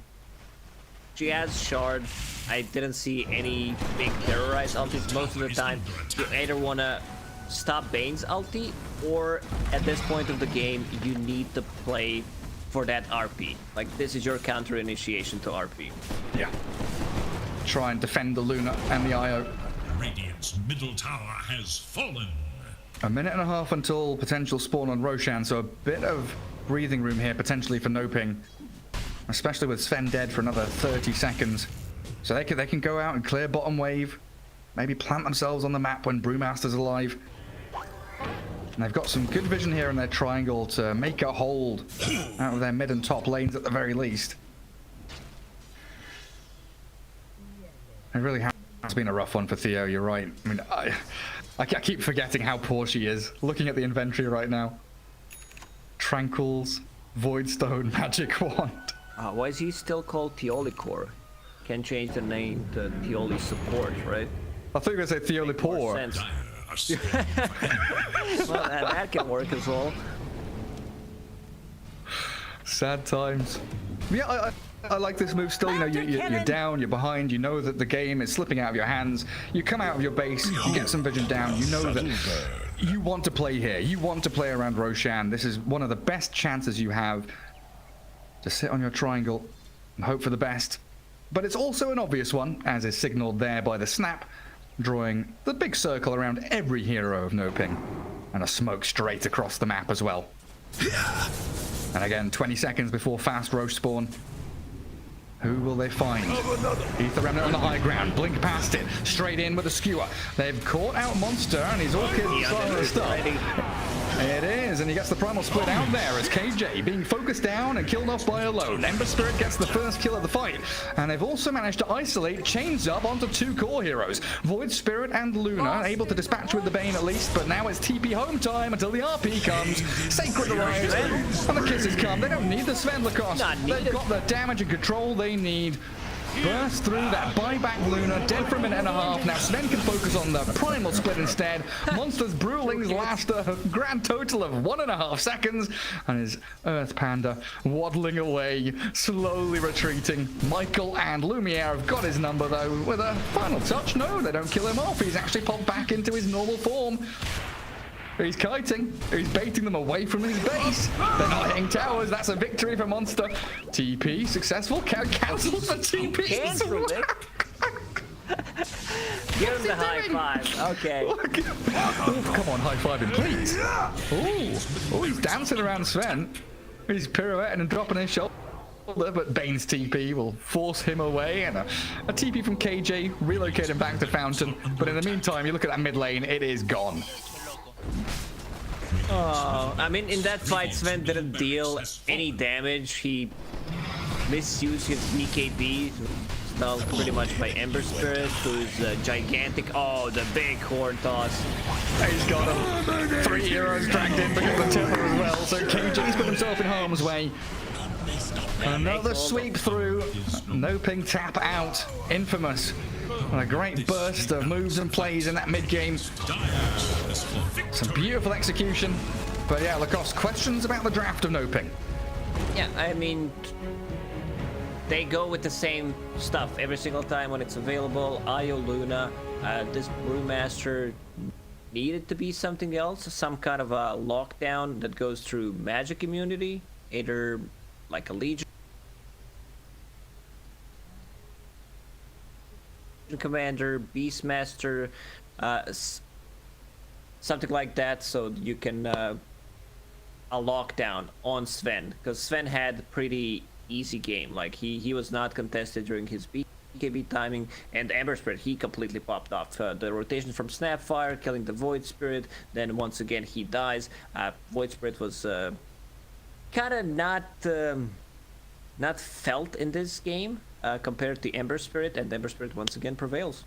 A: she has Shard. I didn't see any big terrorize ultis. Most of the time, you either want to stop Bane's ulti, or at this point of the game, you need to play for that RP. Like, this is your counter initiation to RP.
B: Yeah. Try and defend the Luna and the IO.
D: Radiant's middle tower has fallen.
B: A minute and a half until potential spawn on Roshan, so a bit of breathing room here potentially for NOPING, especially with Sven dead for another 30 seconds. So they can go out and clear bottom wave, maybe plant themselves on the map when Brewmaster's alive. And they've got some good vision here in their triangle to make a hold out of their mid and top lanes at the very least. It really has been a rough one for Theo, you're right. I mean, I keep forgetting how poor she is. Looking at the inventory right now. Tranquils, Voidstone, Magic Wand.
A: Why is he still called Theoli Core? Can change the name to Theoli Support, right?
B: I thought you were going to say Theoli Poor.
A: Well, that can work as well.
B: Sad times. Yeah, I like this move still. You know, you're down, you're behind, you know that the game is slipping out of your hands. You come out of your base, you get some vision down, you know that you want to play here. You want to play around Roshan. This is one of the best chances you have to sit on your triangle and hope for the best. But it's also an obvious one, as is signaled there by the snap, drawing the big circle around every hero of NOPING, and a smoke straight across the map as well. And again, 20 seconds before fast Roche spawn. Who will they find? Ether Remnant on the high ground, blink past it, straight in with a skewer. They've caught out Monster, and his Orchid starting to stop. It is, and he gets the primal split out there as KJ being focused down and killed off by Alone. Ember Spirit gets the first kill of the fight, and they've also managed to isolate Chains Up onto 2 core heroes. Void Spirit and Luna able to dispatch with the Bane at least, but now it's TP home time until the RP comes. Sacred arrives, and the kisses come. They don't need the Sven Lacoste. They've got the damage and control they need. Burst through that buyback Luna, dead for a minute and a half. Now Sven can focus on the primal split instead. Monster's Brewlings last a grand total of 1.5 seconds, and his Earth Panda waddling away, slowly retreating. Michael and Lumiere have got his number though, with a final touch. No, they don't kill him off. He's actually popped back into his normal form. He's kiting. He's baiting them away from his base. They're not hitting towers. That's a victory for Monster. TP successful. Cancelled for TP.
A: Give him the high five. Okay.
B: Ooh, come on, high five him, please. Oh, he's dancing around Sven. He's pirouetting and dropping his shoulder. But Bane's TP will force him away, and a TP from KJ relocate him back to Fountain. But in the meantime, you look at that mid lane, it is gone.
A: Oh, I mean, in that fight, Sven didn't deal any damage. He misused his BKB, spelled pretty much by Ember Spirit, who's gigantic. Oh, the big horn toss.
B: He's got him. 3 heroes dragged in because of the Timber as well, so KJ's put himself in harm's way. Another sweep through. NOPING tap out. Infamous. And a great burst of moves and plays in that mid-game. Some beautiful execution. But yeah, Lacoste, questions about the draft of NOPING?
A: Yeah, I mean, they go with the same stuff every single time when it's available. Io Luna, this Brewmaster needed to be something else, some kind of a lockdown that goes through magic immunity, either like a Legion Commander, Beastmaster, something like that, so you can a lockdown on Sven, because Sven had a pretty easy game. Like he was not contested during his BKB timing, and Ember Spirit, he completely popped off. The rotation from Snapfire, killing the Void Spirit, then once again he dies. Void Spirit was kind of not not felt in this game compared to Ember Spirit, and Ember Spirit once again prevails.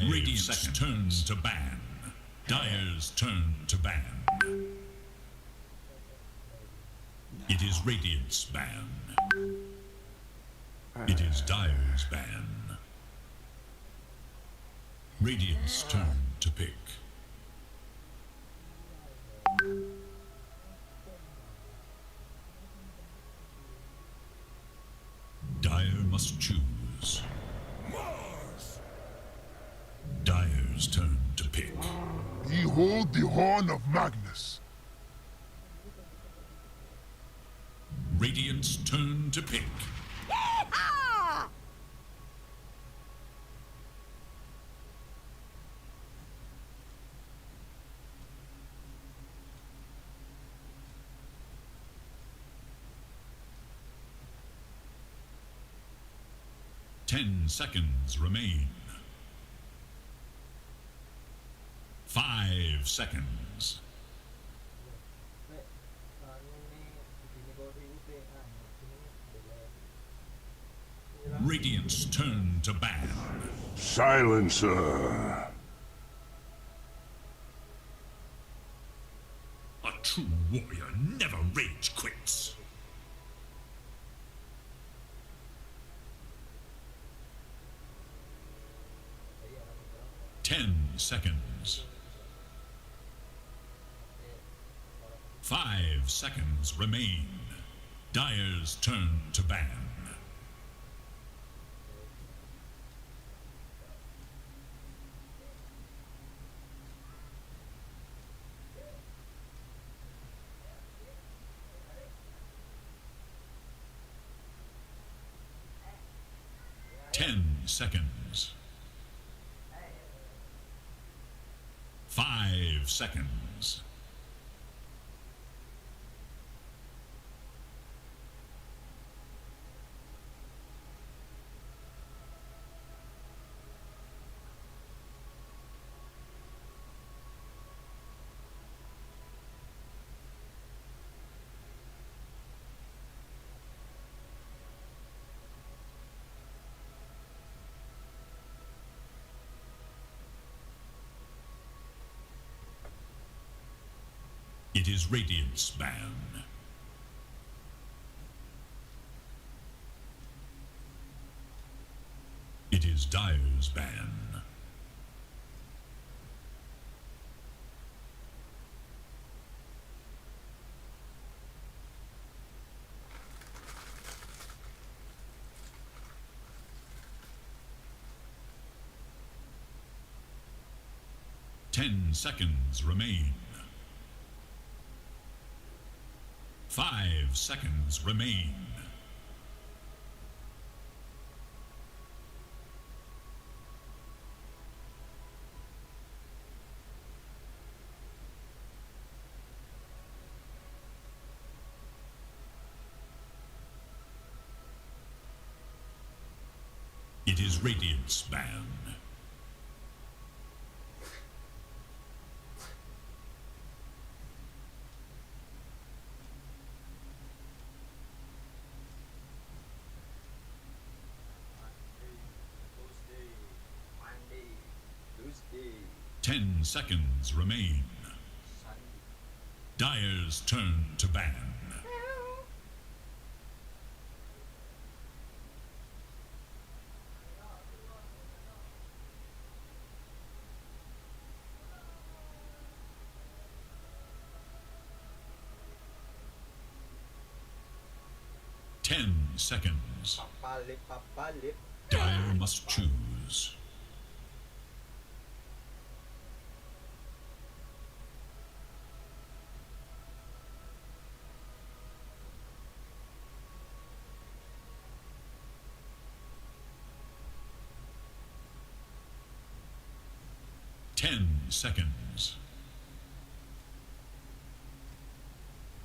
D: 5 Radiant's turn to ban. Dire's turn to ban. It is Radiant's ban. It is Dire's ban. Radiant's turn to pick. Dire must choose. Dire's turn to pick.
N: Behold the horn of Magnus.
D: Radiant's turn to pick.
I: Yeehaw!
D: 10 seconds remain. 5 seconds. Radiant's turn to ban.
N: Silencer.
D: A true warrior never rage quits. Ten seconds. 5 seconds remain. Dire's turn to ban. Seconds. 5 seconds. It is Radiant's ban. It is Dire's ban. Ten seconds remain. 5 seconds remain. It is Radiant's ban.
E: Tuesday.
D: 10 seconds remain. Dire's turn to ban. Ten seconds. Dire must choose. Seconds.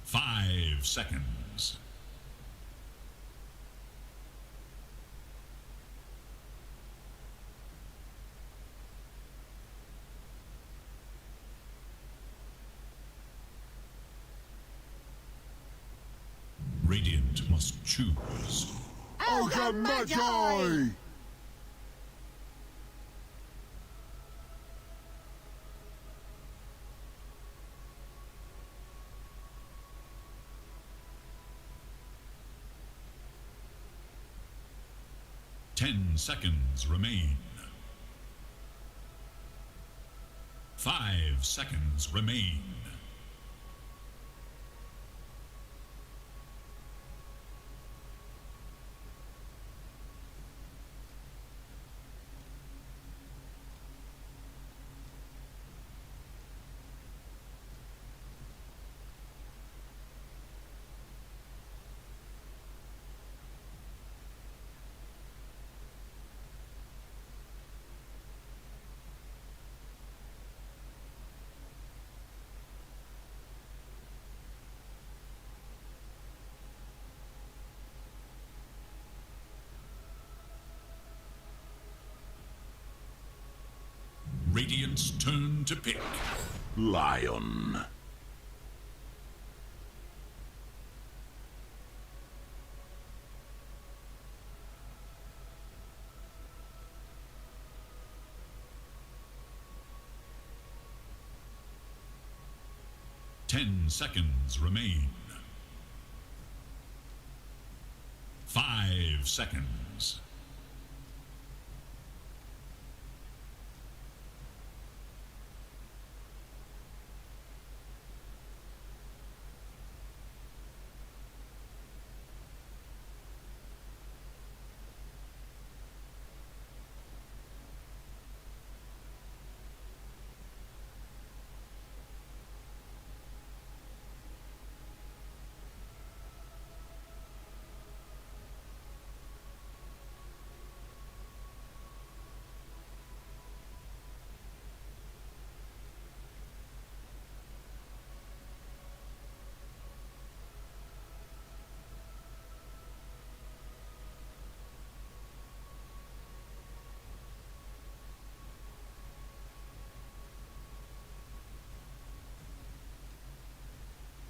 D: 5 seconds. Radiant must choose.
N: Ogre Magi!
D: 10 seconds remain. 5 seconds remain. Radiant's turn to pick. Lion. Ten seconds remain. 5 seconds.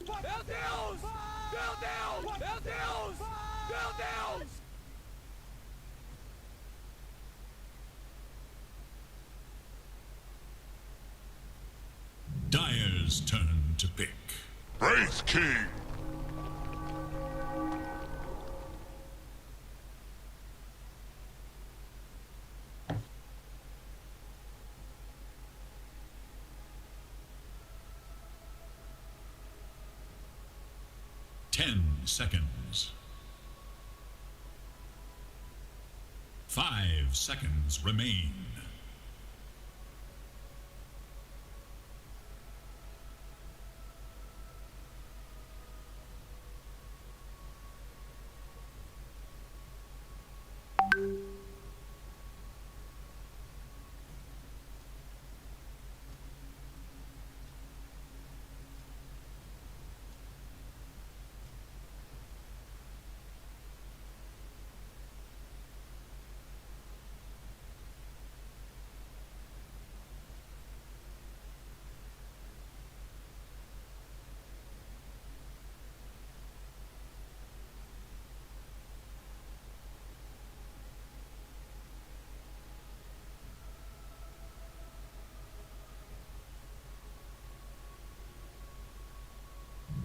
C: Meu Deus! Meu Deus! Meu Deus! Meu Deus!
D: Dire's turn to pick.
N: Wraith King!
D: Seconds. 5 seconds remain.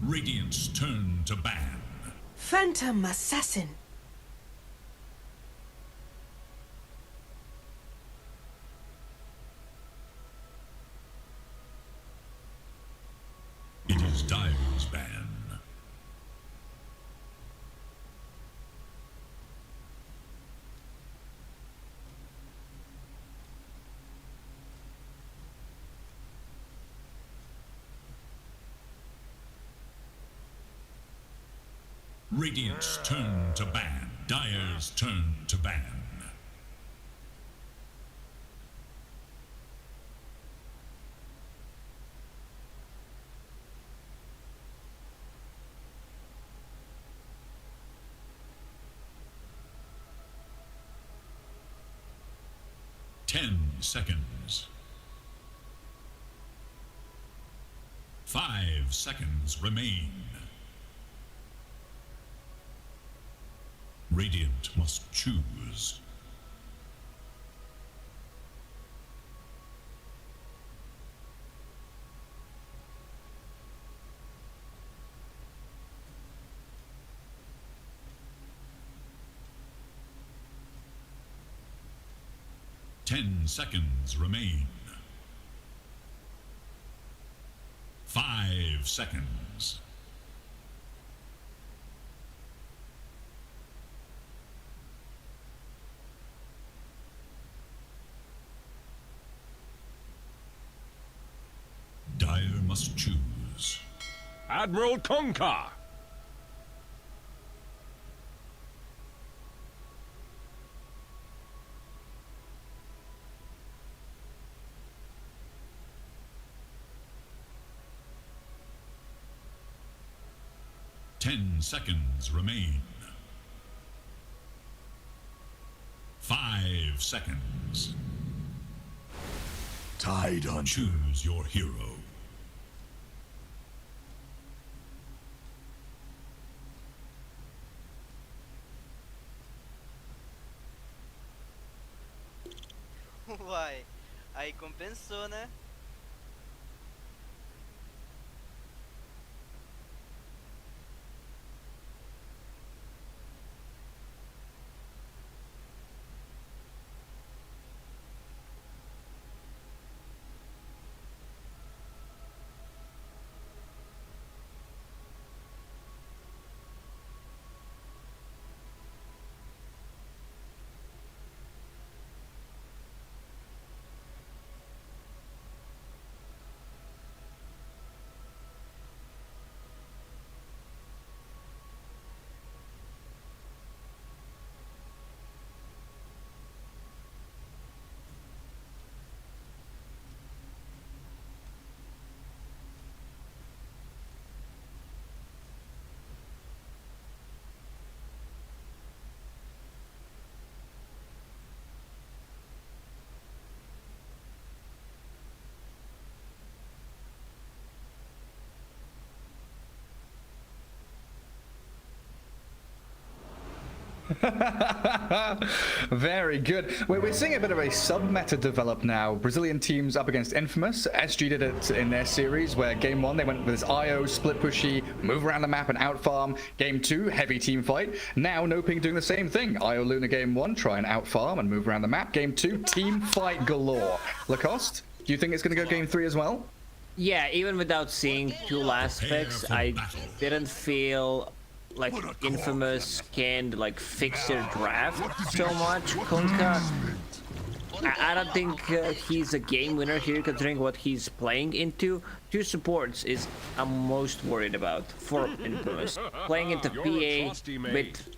D: Radiant's turn to ban.
H: Phantom Assassin.
D: It is Dire's ban. Radiant's turn to ban. Dire's turn to ban. Seconds. 5 seconds remain. Radiant must choose. 10 seconds remain. 5 seconds. Dire must choose.
L: Admiral Kunkka.
D: Ten seconds remain. 5 seconds.
N: Tide on.
D: Choose your hero.
K: Uai, aí compensou, né?
B: Very good. We're seeing a bit of a sub-meta develop now. Brazilian teams up against Infamous. SG did it in their series where game 1 they went with this IO, split pushy, move around the map and out farm. Game 2, heavy team fight. Now NOPING doing the same thing. IO Luna game 1, try and out farm and move around the map. Game 2, team fight galore. Lacoste, do you think it's going to go game 3 as well?
A: Yeah, even without seeing tool aspects, I didn't feel like Infamous can like fix their draft so much. Kunkka, I don't think he's a game winner here considering what he's playing into. 2 supports is I'm most worried about for Infamous. Playing into PA with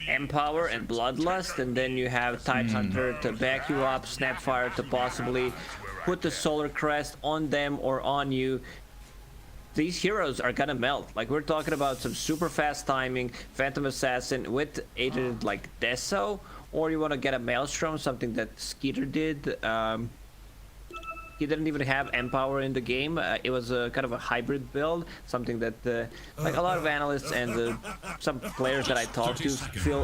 A: Empower and Bloodlust, and then you have Tidehunter to back you up, Snapfire to possibly put the Solar Crest on them or on you. These heroes are gonna melt. Like, we're talking about some super fast timing, Phantom Assassin with agent like Deso, or you want to get a Maelstrom, something that Skeeter did. He didn't even have Empower in the game. It was a kind of a hybrid build, something that like a lot of analysts and some players that I talk to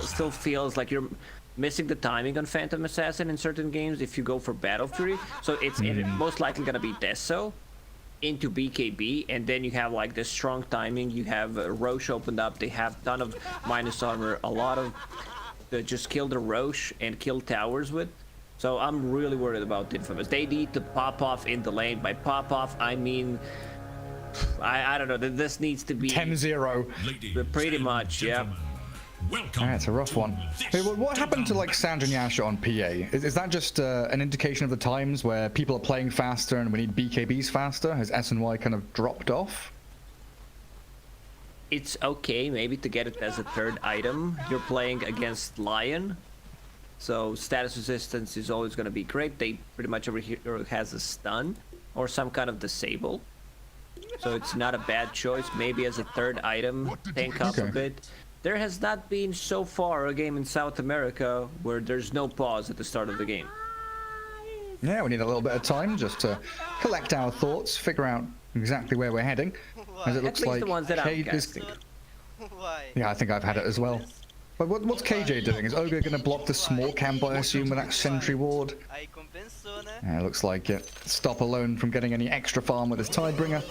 A: still feels like you're missing the timing on Phantom Assassin in certain games if you go for Battle Fury. So it's most likely gonna be Deso into BKB, and then you have like this strong timing. You have Roche opened up, they have ton of minus armor, a lot of just kill the Roche and kill towers with. So I'm really worried about Infamous. They need to pop off in the lane. By pop off I mean I don't know, this needs to be
B: 10-0
A: pretty much. Yeah.
B: Alright, it's a rough one. Hey, what happened to like Sandra Nyasha on PA? Is that just an indication of the times where people are playing faster and we need BKBs faster? Has SNY kind of dropped off?
A: It's okay maybe to get it as a 3rd item. You're playing against Lion, so status resistance is always going to be great. They pretty much every hero has a stun or some kind of disable, so it's not a bad choice. Maybe as a 3rd item, tank up a bit. There has not been so far a game in South America where there's no pause at the start of the game.
B: Yeah, we need a little bit of time just to collect our thoughts, figure out exactly where we're heading. As it looks like
A: the ones that I'm casting.
B: Yeah, I think I've had it as well. But what's KJ doing? Is Ogre going to block the small camp, I assume, with that sentry ward? Yeah, it looks like it. Stop alone from getting any extra farm with his Tidebringer.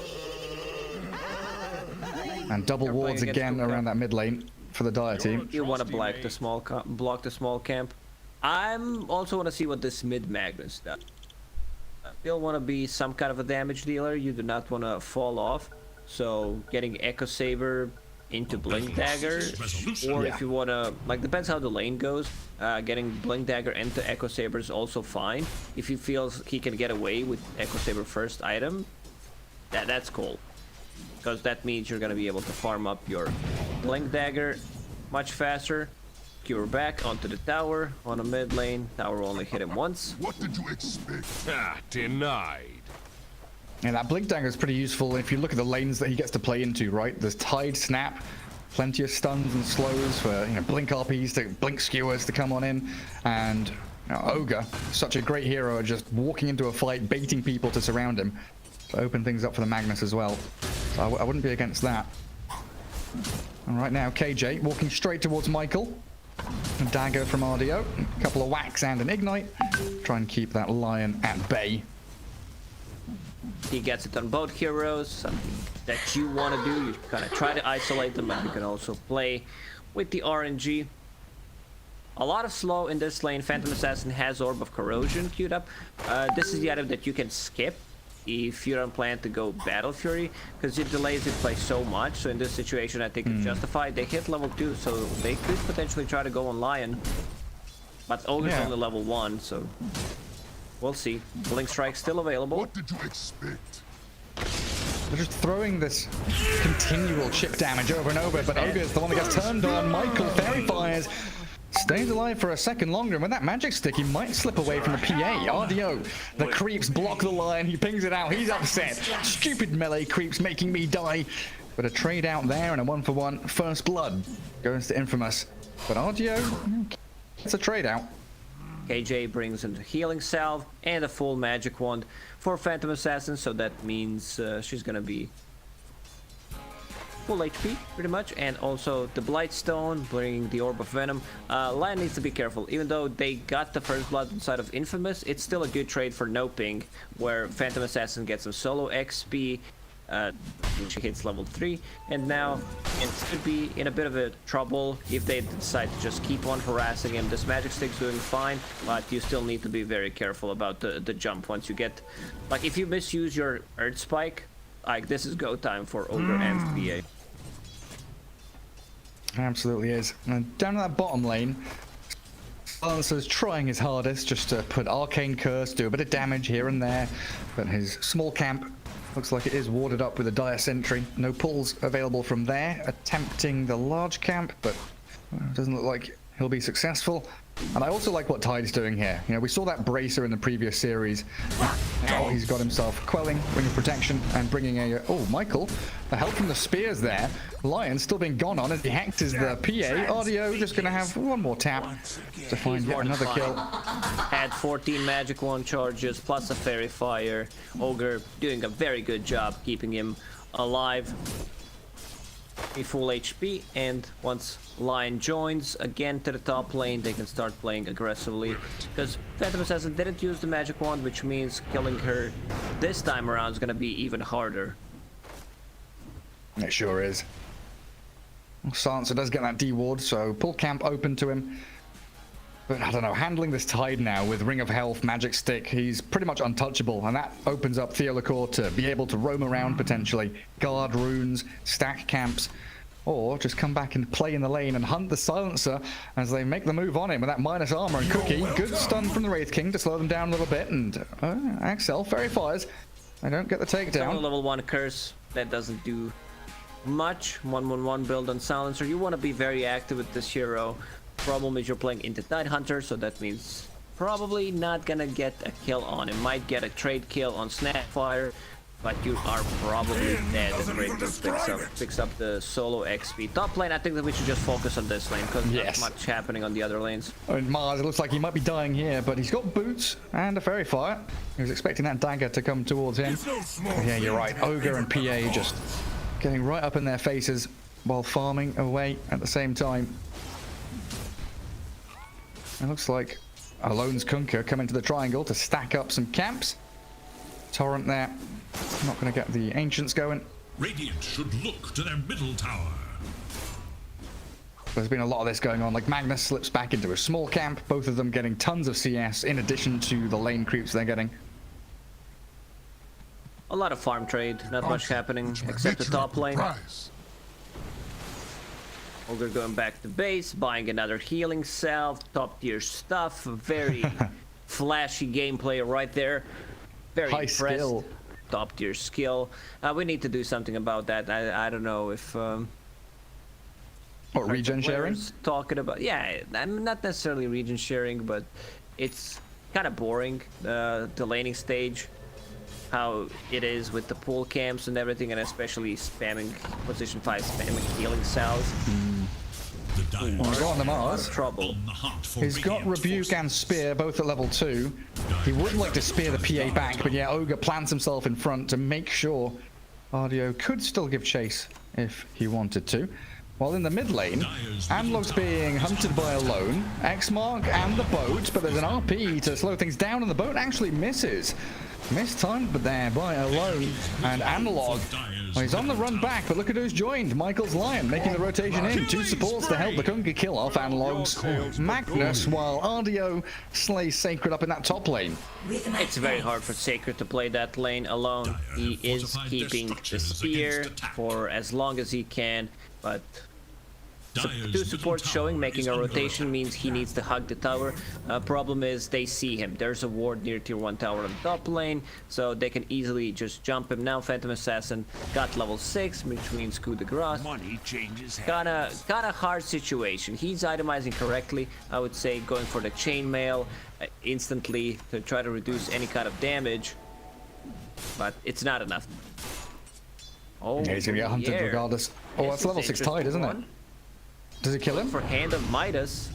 B: And double wards again around that mid lane for the Dire team.
A: You want to block the small camp. I'm also want to see what this mid Magnus does. Still want to be some kind of a damage dealer. You do not want to fall off. So getting Echo Saber into Blink Dagger, or if you want to, like, depends how the lane goes. Getting Blink Dagger into Echo Saber is also fine. If he feels he can get away with Echo Saber first item, that's cool. Because that means you're going to be able to farm up your Blink Dagger much faster. Cure back onto the tower on a mid lane. Tower will only hit him once.
N: What did you expect?
L: Denied.
B: And that Blink Dagger is pretty useful if you look at the lanes that he gets to play into, right? There's Tide, Snap, plenty of stuns and slows for, you know, Blink RPs, to Blink Skewers to come on in. And you know, Ogre, such a great hero, just walking into a fight, baiting people to surround him. To open things up for the Magnus as well. So I wouldn't be against that. And right now, KJ walking straight towards Michael. A dagger from RDO, a couple of whacks and an ignite. Try and keep that Lion at bay.
A: He gets it on both heroes, something that you want to do. You kind of try to isolate them, but you can also play with the RNG. A lot of slow in this lane. Phantom Assassin has Orb of Corrosion queued up. This is the item that you can skip if you don't plan to go Battle Fury, because it delays it by so much. So in this situation, I think it's justified. They hit level 2, so they could potentially try to go on Lion. But Ogre's only level 1, so we'll see. Blink Strike still available.
N: What did you expect?
B: They're just throwing this continual chip damage over and over, but Ogre is the one that gets turned on. Michael Fairy Fires stays alive for a second longer, and with that magic stick, he might slip away from the PA. RDO, the creeps block the Lion, he pings it out, he's upset. Stupid melee creeps making me die. But a trade out there and a 1-for-1 first blood goes to Infamous. But RDO, it's a trade out.
A: KJ brings in the Healing Salve and a full magic wand for Phantom Assassin, so that means she's gonna be full HP pretty much, and also the Blightstone bringing the Orb of Venom. Lion needs to be careful. Even though they got the first blood inside of Infamous, it's still a good trade for NOPING, where Phantom Assassin gets some solo XP. She hits level 3, and now it could be in a bit of a trouble if they decide to just keep on harassing him. This magic stick's doing fine, but you still need to be very careful about the jump once you get, like, if you misuse your Earth Spike, like, this is go time for Ogre and PA.
B: Absolutely is. And down in that bottom lane, Silencer's trying his hardest just to put Arcane Curse, do a bit of damage here and there, but his small camp looks like it is warded up with a dire sentry. No pulls available from there. Attempting the large camp, but doesn't look like he'll be successful. And I also like what Tide's doing here. You know, we saw that bracer in the previous series. Now he's got himself Quelling, Ring of Protection, and bringing a... oh, Michael, the help from the spears there. Lion still being gone on as he hectors the PA. RDO just going to have one more tap to find yet another kill.
A: Had 14 magic wand charges, plus a Fairy Fire. Ogre doing a very good job keeping him alive. Full HP, and once Lion joins again to the top lane, they can start playing aggressively, because Phantom Assassin didn't use the magic wand, which means killing her this time around is going to be even harder.
B: It sure is. Silencer does get that D-ward, so pull camp open to him. But I don't know, handling this Tide now with Ring of Health, Magic Stick, he's pretty much untouchable, and that opens up Theolacor to be able to roam around potentially, guard runes, stack camps, or just come back and play in the lane and hunt the Silencer as they make the move on him with that minus armor and Cookie. Good stun from the Wraith King to slow them down a little bit, and Axel, Fairy Fires. They don't get the takedown.
A: Level 1 curse, that doesn't do much. 1-1-1 build on Silencer. You want to be very active with this hero. Problem is you're playing into Tidehunter, so that means probably not gonna get a kill on him. Might get a trade kill on Snapfire, but you are probably dead. And Kratos picks up the solo XP. Top lane, I think that we should just focus on this lane, because there's not much happening on the other lanes.
B: And Mars, it looks like he might be dying here, but he's got boots and a Fairy Fire. He was expecting that dagger to come towards him. Yeah, you're right. Ogre and PA just getting right up in their faces while farming away at the same time. It looks like Alone's Kunkka coming to the triangle to stack up some camps. Torrent there. Not going to get the Ancients going.
D: Radiant should look to their middle tower.
B: There's been a lot of this going on. Like Magnus slips back into a small camp, both of them getting tons of CS in addition to the lane creeps they're getting.
A: A lot of farm trade, not much happening except the top lane. Older going back to base, buying another healing salve, top tier stuff, very flashy gameplay right there. Very
B: high
A: impressed.
B: skill.
A: Top tier skill. We need to do something about that. I don't know if
B: what, regen sharing?
A: Talking about, yeah, I'm not necessarily regen sharing, but it's kind of boring, the laning stage, how it is with the pool camps and everything, and especially spamming position 5, spamming healing cells.
B: Well, go on the Mars.
A: Trouble.
B: He's got Rebuke and Spear, both at level 2. He would like to spear the PA back, but yeah, Ogre plants himself in front to make sure Ardio could still give chase if he wanted to. While in the mid lane, Analog's being hunted by a lone, X-Mark and the boat, but there's an RP to slow things down, and the boat actually misses. Mistimed, but there by a lone, and Analog, well, he's on the run back, but look at who's joined. Michael's Lion making the rotation in. 2 supports to help the Kunga kill off Analog's Magnus, while Ardio slays Sacred up in that top lane.
A: It's very hard for Sacred to play that lane alone. He is keeping the spear for as long as he can, but 2 supports showing, making a rotation means he needs to hug the tower. Problem is they see him. There's a ward near tier 1 tower on the top lane, so they can easily just jump him. Now Phantom Assassin got level 6, which means coup de grace.
C: Money changes
A: Kinda hard situation. He's itemizing correctly, I would say, going for the chainmail instantly to try to reduce any kind of damage, but it's not enough. Oh,
B: yeah, he's gonna get hunted regardless. Oh, that's level 6 Tide, isn't it? Does it kill him?
A: For Hand of Midas.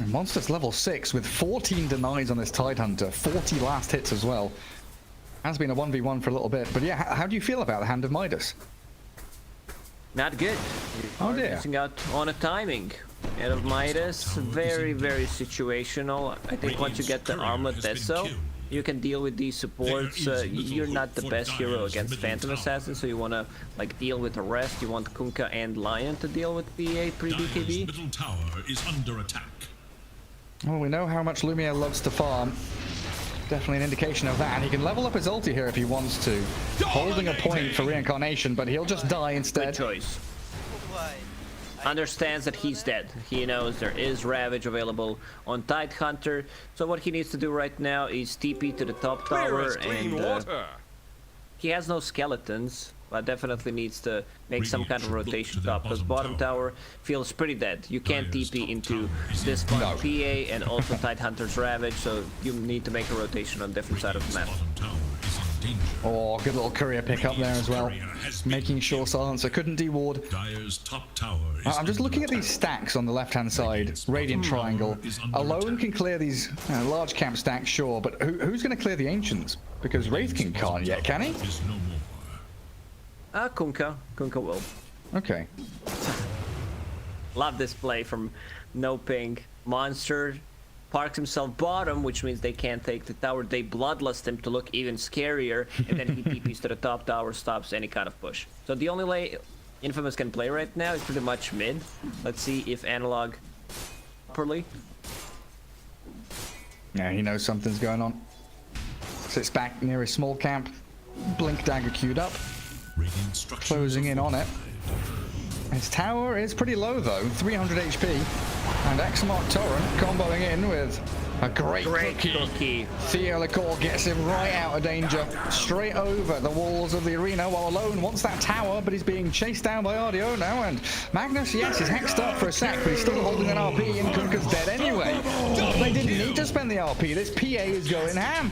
B: Monster's level 6 with 14 denies on this Tide Hunter, 40 last hits as well. Has been a 1v1 for a little bit, but yeah, how do you feel about the Hand of Midas?
A: Not good.
B: Oh dear.
A: Missing out on a timing. Hand of Midas, very, very situational. I think once you get the armlet Deso, you can deal with these supports. You're not the best hero against Phantom Assassin, so you want to like deal with the rest. You want Kunkka and Lion to deal with PA pre-BKB.
D: Middle tower is under attack.
B: Well, we know how much Lumiere loves to farm. Definitely an indication of that. He can level up his ulti here if he wants to. Holding a point for reincarnation, but he'll just die instead.
A: Good choice. Understands that he's dead. He knows there is Ravage available on Tide Hunter. So what he needs to do right now is TP to the top tower, and he has no skeletons, but definitely needs to make some kind of rotation top, because bottom tower feels pretty dead. You can't TP into this part PA and also Tide Hunter's Ravage, so you need to make a rotation on different side of the map.
B: Oh, good little courier pick up there as well. Making sure Silencer couldn't de-ward. I'm just looking at these stacks on the left-hand side. Radiant Triangle. Alone can clear these large camp stacks, sure, but who's going to clear the Ancients? Because Wraithkin can't yet, can he?
A: Kunkka. Kunkka will.
B: Okay.
A: Love this play from NOPING. Monster parks himself bottom, which means they can't take the tower. They bloodlust him to look even scarier, and then he TPs to the top tower, stops any kind of push. So the only way Infamous can play right now is pretty much mid. Let's see if Analog properly.
B: Yeah, he knows something's going on. Sits back near his small camp. Blink dagger queued up. Closing in on it. His tower is pretty low though, 300 HP. And X-Mark Torrent comboing in with a great cookie. Theo Licor gets him right out of danger, straight over the walls of the arena, while Alone wants that tower, but he's being chased down by Ardio now. And Magnus, yes, he's hexed up for a sec, but he's still holding an RP, and Kunkka's dead anyway. They didn't need to spend the RP. This PA is going ham.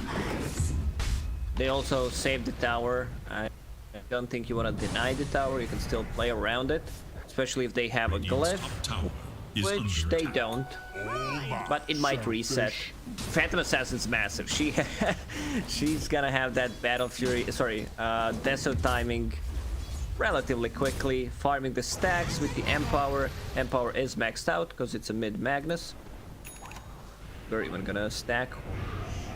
A: They also saved the tower. I don't think you want to deny the tower. You can still play around it, especially if they have a glyph, which they don't, but it might reset. Phantom Assassin's massive. She's gonna have that Battle Fury, Deso timing relatively quickly, farming the stacks with the Empower. Empower is maxed out because it's a mid Magnus. We're even gonna stack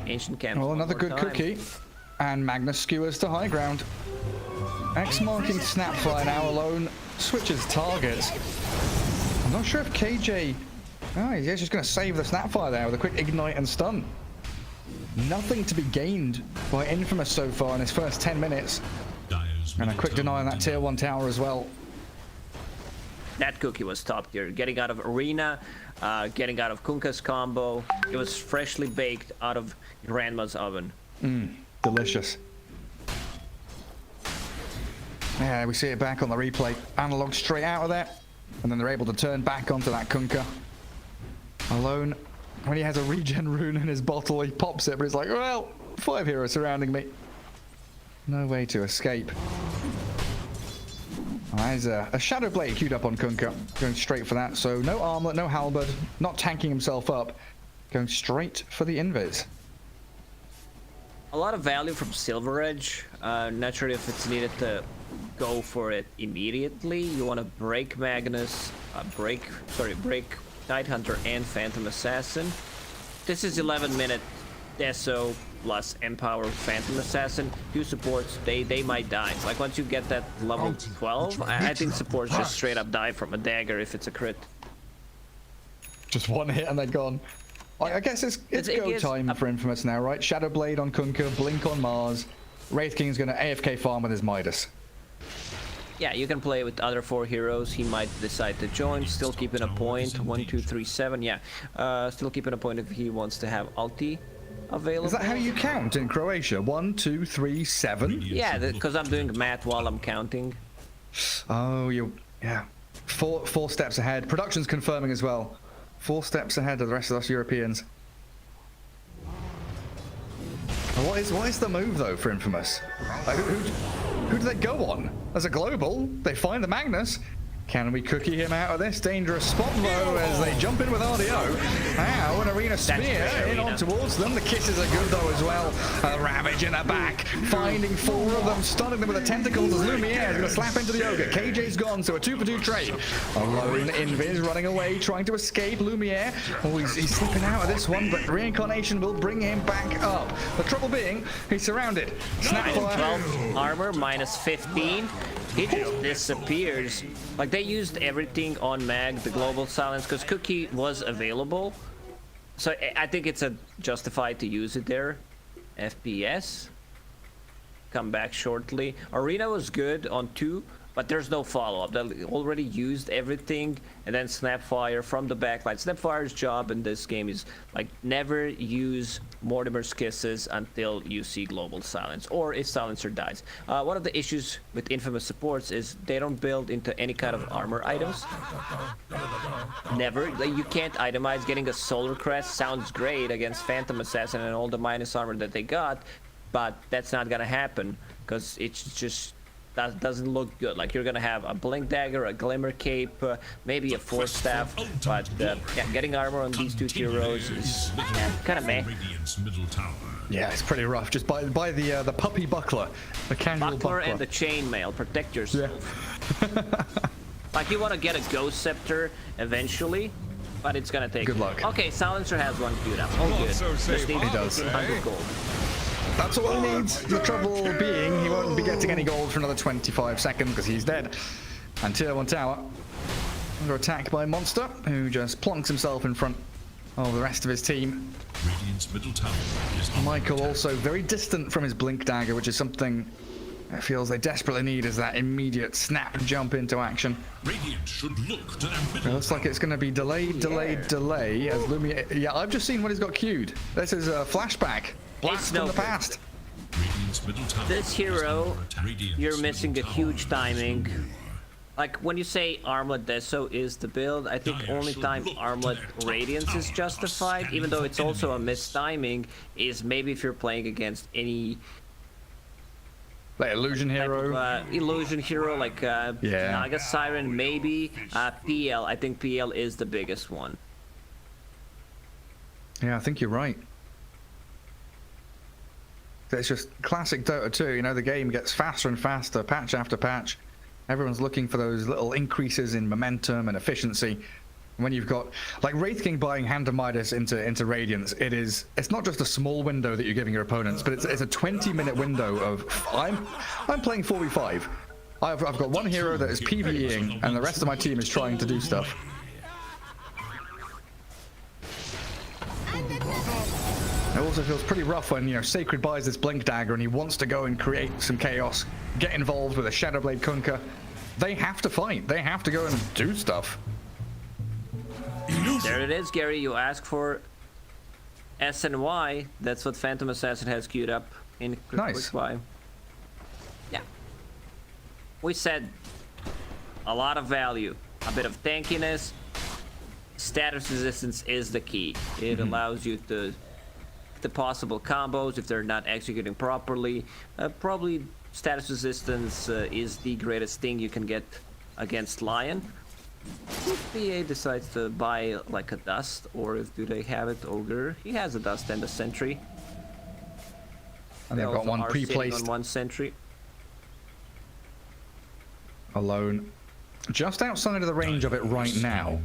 A: Ancient Camps.
B: Well, another good cookie, and Magnus skewers to high ground. X marking Snapfire now. Alone switches targets. I'm not sure if KJ... Oh, he's just going to save the Snapfire there with a quick ignite and stun. Nothing to be gained by Infamous so far in his first 10 minutes. And a quick deny on that tier 1 tower as well.
A: That cookie was top tier. Getting out of Arena, getting out of Kunkka's combo. It was freshly baked out of Grandma's oven.
B: Delicious. Yeah, we see it back on the replay. Analog straight out of there. And then they're able to turn back onto that Kunkka. Alone. When he has a regen rune in his bottle, he pops it, but he's like, well, 5 heroes surrounding me. No way to escape. There's a Shadow Blade queued up on Kunkka. Going straight for that. So no armlet, no halberd. Not tanking himself up. Going straight for the invis.
A: A lot of value from Silver Edge. Not sure if it's needed to go for it immediately. You want to break Magnus, break Tidehunter and Phantom Assassin. This is 11-minute Deso plus Empower Phantom Assassin. 2 supports, they might die. Like once you get that level 12, I think supports just straight up die from a dagger if it's a crit.
B: Just one hit and they're gone. I guess it's go time for Infamous now, right? Shadow Blade on Kunkka, Blink on Mars. Wraith King's gonna AFK farm with his Midas.
A: Yeah, you can play with other 4 heroes. He might decide to join, still keeping a point. 1, 2, 3, 7. Yeah, still keeping a point if he wants to have ulti available.
B: Is that how you count in Croatia? 1, 2, 3, 7?
A: Yeah, because I'm doing math while I'm counting.
B: Oh, yeah. 4 steps ahead. Production's confirming as well. 4 steps ahead of the rest of us Europeans. What is the move though for Infamous? Like, who do they go on? As a global, they find the Magnus. Can we cookie him out of this dangerous spot though as they jump in with RDO? Ow, an Arena Spear in on towards them. The kisses are good though as well. Ravage in the back, finding 4 of them, stunning them with the tentacles as Lumiere is going to slap into the Ogre. KJ's gone, so a 2-for-2 trade. Alone Invis running away, trying to escape. Lumiere, oh, he's slipping out of this one, but Reincarnation will bring him back up. The trouble being, he's surrounded. Snapfire.
A: 12 armor, minus 15. He just disappears. Like, they used everything on Mag, the global silence, because Cookie was available. So I think it's justified to use it there. FPS. Come back shortly. Arena was good on 2, but there's no follow-up. They already used everything, and then Snapfire from the backline. Snapfire's job in this game is, like, never use Mortimer's Kisses until you see global silence, or if Silencer dies. One of the issues with Infamous supports is they don't build into any kind of armor items. Never. Like, you can't itemize. Getting a Solar Crest sounds great against Phantom Assassin and all the minus armor that they got, but that's not gonna happen, because it's just... that doesn't look good. Like, you're gonna have a Blink Dagger, a Glimmer Cape, maybe a Force Staff, but yeah, getting armor on these 2 heroes is kind of meh.
B: Yeah, it's pretty rough. Just buy the puppy buckler, the casual buckler.
A: And the chainmail. Protect yourself. Yeah. Like, you want to get a Ghost Scepter eventually, but it's gonna take...
B: Good luck.
A: Okay, Silencer has one queued up. Oh, good.
B: He does.
A: 100 gold.
B: That's all he needs. The trouble being, he won't be getting any gold for another 25 seconds because he's dead. And tier 1 tower under attack by Monster, who just plonks himself in front of the rest of his team.
D: Middle tower is
B: Michael also very distant from his Blink Dagger, which is something it feels they desperately need, is that immediate snap and jump into action.
D: Radiant should look to their
B: It looks like it's going to be delay as Lumiere... Yeah, I've just seen what he's got queued. This is a flashback. Blast from the past.
A: This hero, you're missing a huge timing. Like, when you say Armlet Deso is the build, I think only time Armlet Radiance is justified, even though it's also a missed timing, is maybe if you're playing against any...
B: like Illusion Hero?
A: Illusion Hero, like Naga Siren, maybe. PL, I think PL is the biggest one.
B: Yeah, I think you're right. It's just classic Dota 2, you know, the game gets faster and faster, patch after patch. Everyone's looking for those little increases in momentum and efficiency. When you've got, like, Wraith King buying Hand of Midas into Radiance, it's not just a small window that you're giving your opponents, but it's a 20-minute window of, I'm playing 4v5. I've got one hero that is PvEing, and the rest of my team is trying to do stuff. It also feels pretty rough when, you know, Sacred buys this Blink Dagger and he wants to go and create some chaos, get involved with a Shadowblade Kunkka. They have to fight. They have to go and do stuff.
A: There it is, Gary. You ask for S and Y. That's what Phantom Assassin has queued up in
B: Nice.
A: Quick Buy. Yeah. We said a lot of value, a bit of tankiness. Status resistance is the key. It allows you to the possible combos if they're not executing properly. Probably status resistance is the greatest thing you can get against Lion. If PA decides to buy like a Dust, or if do they have it Ogre? He has a Dust and a Sentry.
B: And they've got one pre-placed
A: on one Sentry.
B: Alone. Just outside of the range of it right now.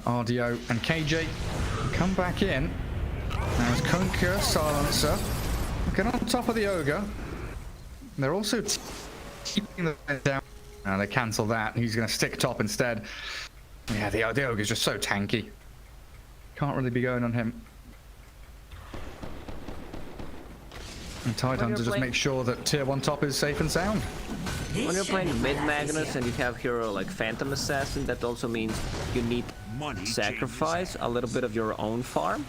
B: RDO and KJ come back in. Now it's Kunkka, Silencer. Looking on top of the Ogre. They're also keeping the down. Now they cancel that. He's going to stick top instead. Yeah, the Ogre's just so tanky. Can't really be going on him. And Tidehunter just make sure that tier 1 top is safe and sound.
A: When you're playing mid Magnus and you have hero like Phantom Assassin, that also means you need to sacrifice a little bit of your own farm.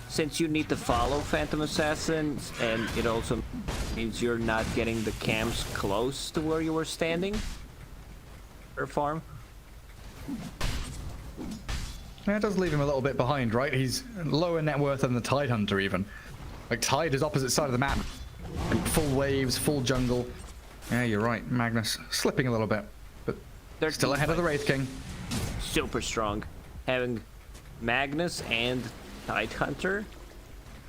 A: Since you need to follow Phantom Assassin, and it also means you're not getting the camps close to where you were standing. Or farm.
B: Yeah, it does leave him a little bit behind, right? He's lower net worth than the Tidehunter even. Like Tide is opposite side of the map. Full waves, full jungle. Yeah, you're right. Magnus slipping a little bit, but they're still ahead of the Wraith King.
A: Super strong. Having Magnus and Tidehunter,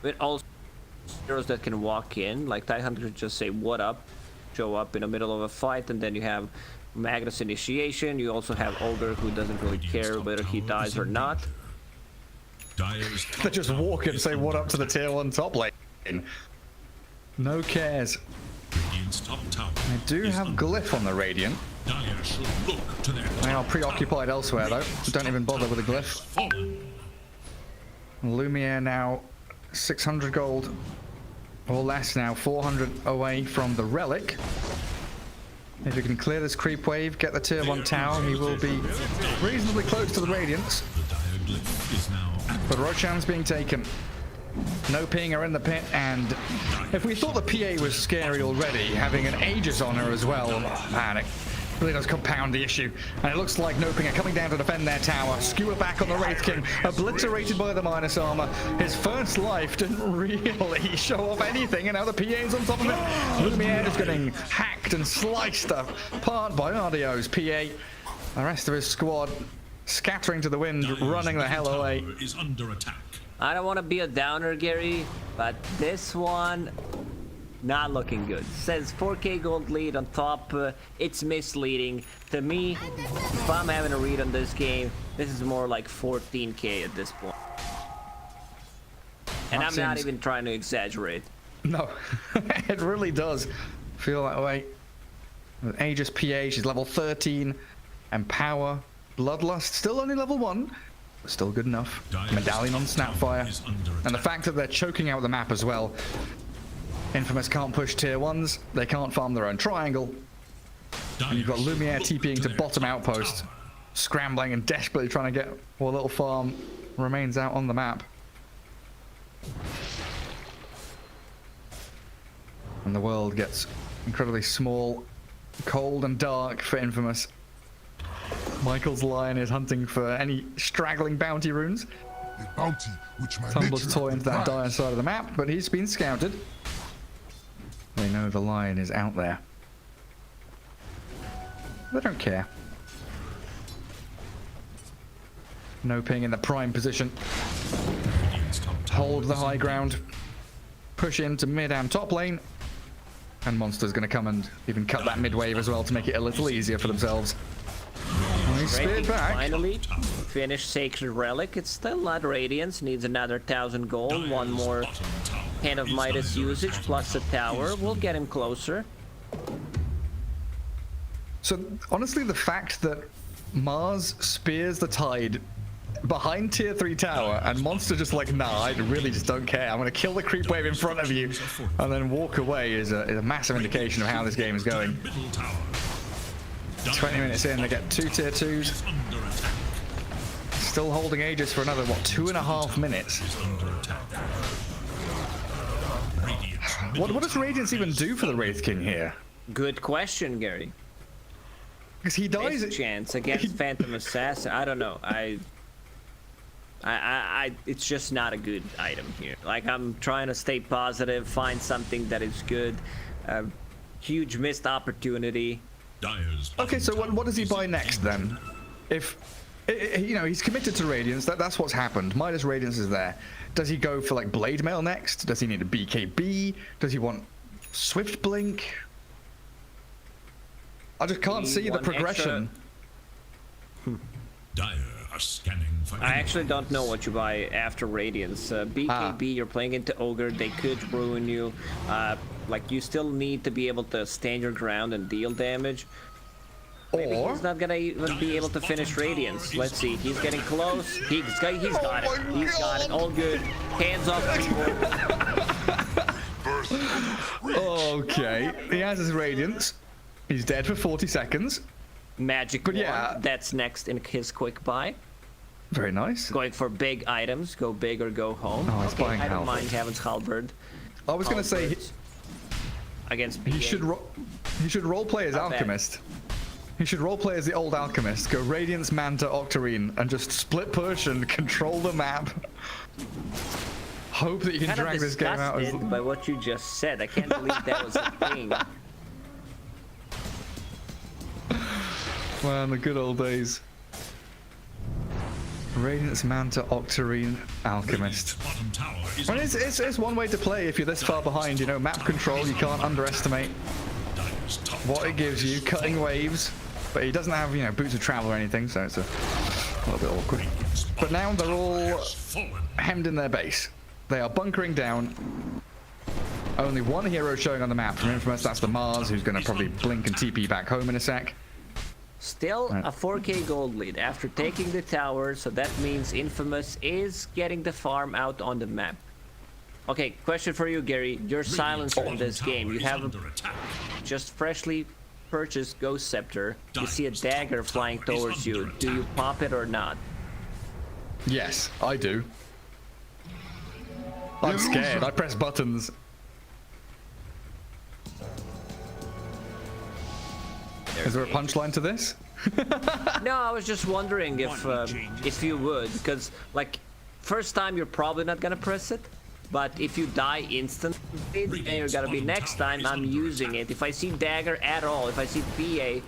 A: with also heroes that can walk in, like Tidehunter just say what up, show up in the middle of a fight, and then you have Magnus initiation. You also have Ogre who doesn't really care whether he dies or not.
B: They just walk and say what up to the tier 1 top lane. No cares. They do have Glyph on the Radiant. They are preoccupied elsewhere though. Don't even bother with a Glyph. Lumiere now 600 gold or less now, 400 away from the Relic. If you can clear this creep wave, get the tier 1 tower, he will be reasonably close to the Radiance. But Roshan's being taken. NOPING are in the pit, and if we thought the PA was scary already, having an Aegis on her as well, man, it really does compound the issue. And it looks like NOPING are coming down to defend their tower. Skewer back on the Wraith King, obliterated by the minus armor. His first life didn't really show off anything, and now the PA's on top of it. Lumiere is getting hacked and sliced apart by RDO's PA. The rest of his squad scattering to the wind, running the hell away.
D: Is under attack.
A: I don't want to be a downer, Gary, but this one not looking good. Says 4k gold lead on top. It's misleading to me. If I'm having a read on this game, this is more like 14k at this point. And I'm not even trying to exaggerate.
B: No, it really does feel that way. With Aegis PA, she's level 13, and power. Bloodlust, still only level 1, but still good enough. Medallion on Snapfire. And the fact that they're choking out the map as well. Infamous can't push tier 1s, they can't farm their own triangle. And you've got Lumiere TPing to bottom outpost, scrambling and desperately trying to get what little farm remains out on the map. And the world gets incredibly small, cold and dark for Infamous. Michael's Lion is hunting for any straggling bounty runes. Tumbles toy into that dire side of the map, but he's been scouted. They know the Lion is out there. They don't care. NOPING in the prime position. Hold the high ground. Push into mid and top lane. And Monster's going to come and even cut that mid wave as well to make it a little easier for themselves. He's speared back.
A: Finally finish Sacred Relic. It's still not Radiance. Needs another 1000 gold. One more Hand of Midas usage plus the tower. We'll get him closer.
B: So honestly, the fact that Mars spears the Tide behind tier 3 tower and Monster just like, nah, I really just don't care. I'm gonna kill the creep wave in front of you and then walk away is a massive indication of how this game is going. 20 minutes in, they get 2 tier 2s. Still holding Aegis for another, what, 2.5 minutes? What does Radiance even do for the Wraith King here?
A: Good question, Gary.
B: Because he dies.
A: Best chance against Phantom Assassin. I don't know. It's just not a good item here. Like, I'm trying to stay positive, find something that is good. Huge missed opportunity.
B: Okay, so what does he buy next then? If you know, he's committed to Radiance, that's what's happened. Midas Radiance is there. Does he go for like Blade Mail next? Does he need a BKB? Does he want Swift Blink? I just can't see the progression.
D: Dire are scanning for
A: I actually don't know what you buy after Radiance. BKB, you're playing into Ogre, they could ruin you. Like, you still need to be able to stand your ground and deal damage. Maybe he's not gonna even be able to finish Radiance. Let's see, he's getting close. He's got it. He's got it. All good. Hands off keyboard.
B: Okay, he has his Radiance. He's dead for 40 seconds.
A: Magic
B: but
A: wand,
B: yeah,
A: that's next in his quick buy.
B: Very nice.
A: Going for big items, go big or go home.
B: Oh, he's buying
A: I don't
B: Halberd.
A: mind Heaven's Halberd.
B: I was gonna say
A: against
B: he should roleplay as Alchemist. He should roleplay as the old Alchemist. Go Radiance, Manta, Octarine, and just split push and control the map. Hope that you can drag this game out.
A: By what you just said, I can't believe that was a thing.
B: Man, the good old days. Radiance, Manta, Octarine, Alchemist. Well, it's one way to play if you're this far behind. You know, map control, you can't underestimate what it gives you. Cutting waves, but he doesn't have, you know, boots of travel or anything, so it's a little bit awkward. But now they're all hemmed in their base. They are bunkering down. Only one hero showing on the map from Infamous, that's the Mars, who's going to probably blink and TP back home in a sec.
A: Still a 4k gold lead after taking the tower, so that means Infamous is getting the farm out on the map. Okay, question for you, Gary. You're silencer in this game. You have just freshly purchased Ghost Scepter. You see a dagger flying towards you. Do you pop it or not?
B: Yes, I do. I'm scared. I press buttons. Is there a punchline to this?
A: No, I was just wondering if you would, because like first time you're probably not gonna press it, but if you die instantly, then you're gonna be next time I'm using it. If I see dagger at all, if I see PA,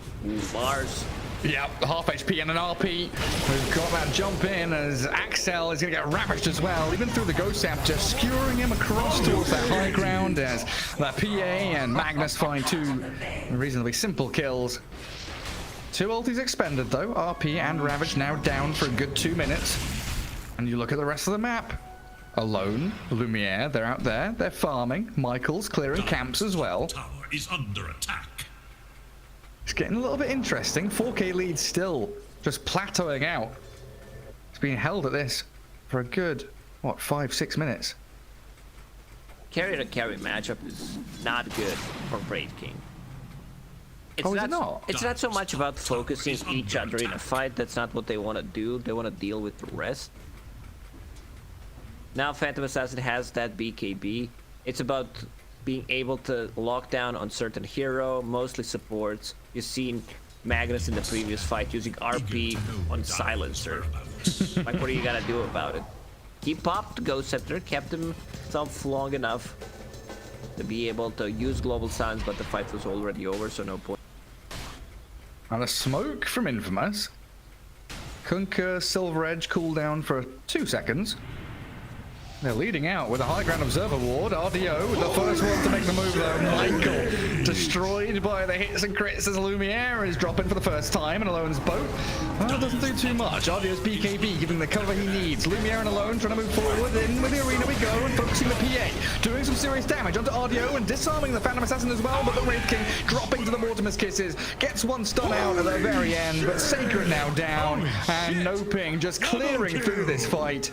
A: bars.
B: Yeah, half HP and an RP. We've got that jump in as Axel is going to get ravaged as well, even through the Ghost Scepter, skewering him across towards that high ground as that PA and Magnus find 2 reasonably simple kills. 2 ultis expended though, RP and Ravage now down for a good 2 minutes. And you look at the rest of the map. Alone, Lumiere, they're out there, they're farming. Michael's clearing camps as well.
D: Tower is under attack.
B: It's getting a little bit interesting. 4k lead still just plateauing out. It's being held at this for a good, what, 5-6 minutes.
A: Carry to carry matchup is not good for Brave King. It's It's not so much about focusing each other in a fight. That's not what they want to do. They want to deal with the rest. Now Phantom Assassin has that BKB. It's about being able to lock down on certain hero, mostly supports. You've seen Magnus in the previous fight using RP on Silencer. Like, what are you gonna do about it? He popped Ghost Scepter, kept himself long enough to be able to use Global Silence, but the fight was already over, so no point.
B: And a smoke from Infamous. Kunkka, Silver Edge cooldown for 2 seconds. They're leading out with a high ground observer ward. RDO, the first one to make the move though. Michael destroyed by the hits and crits as Lumiere is dropping for the first time, and Alone's boat doesn't do too much. RDO's BKB giving the cover he needs. Lumiere and Alone trying to move forward. In with the arena we go, and focusing the PA, doing some serious damage onto RDO and disarming the Phantom Assassin as well. But the Wraith King dropping to the Mortimer's Kisses, gets one stun out at the very end. But Sacred now down, and NOPING just clearing through this fight.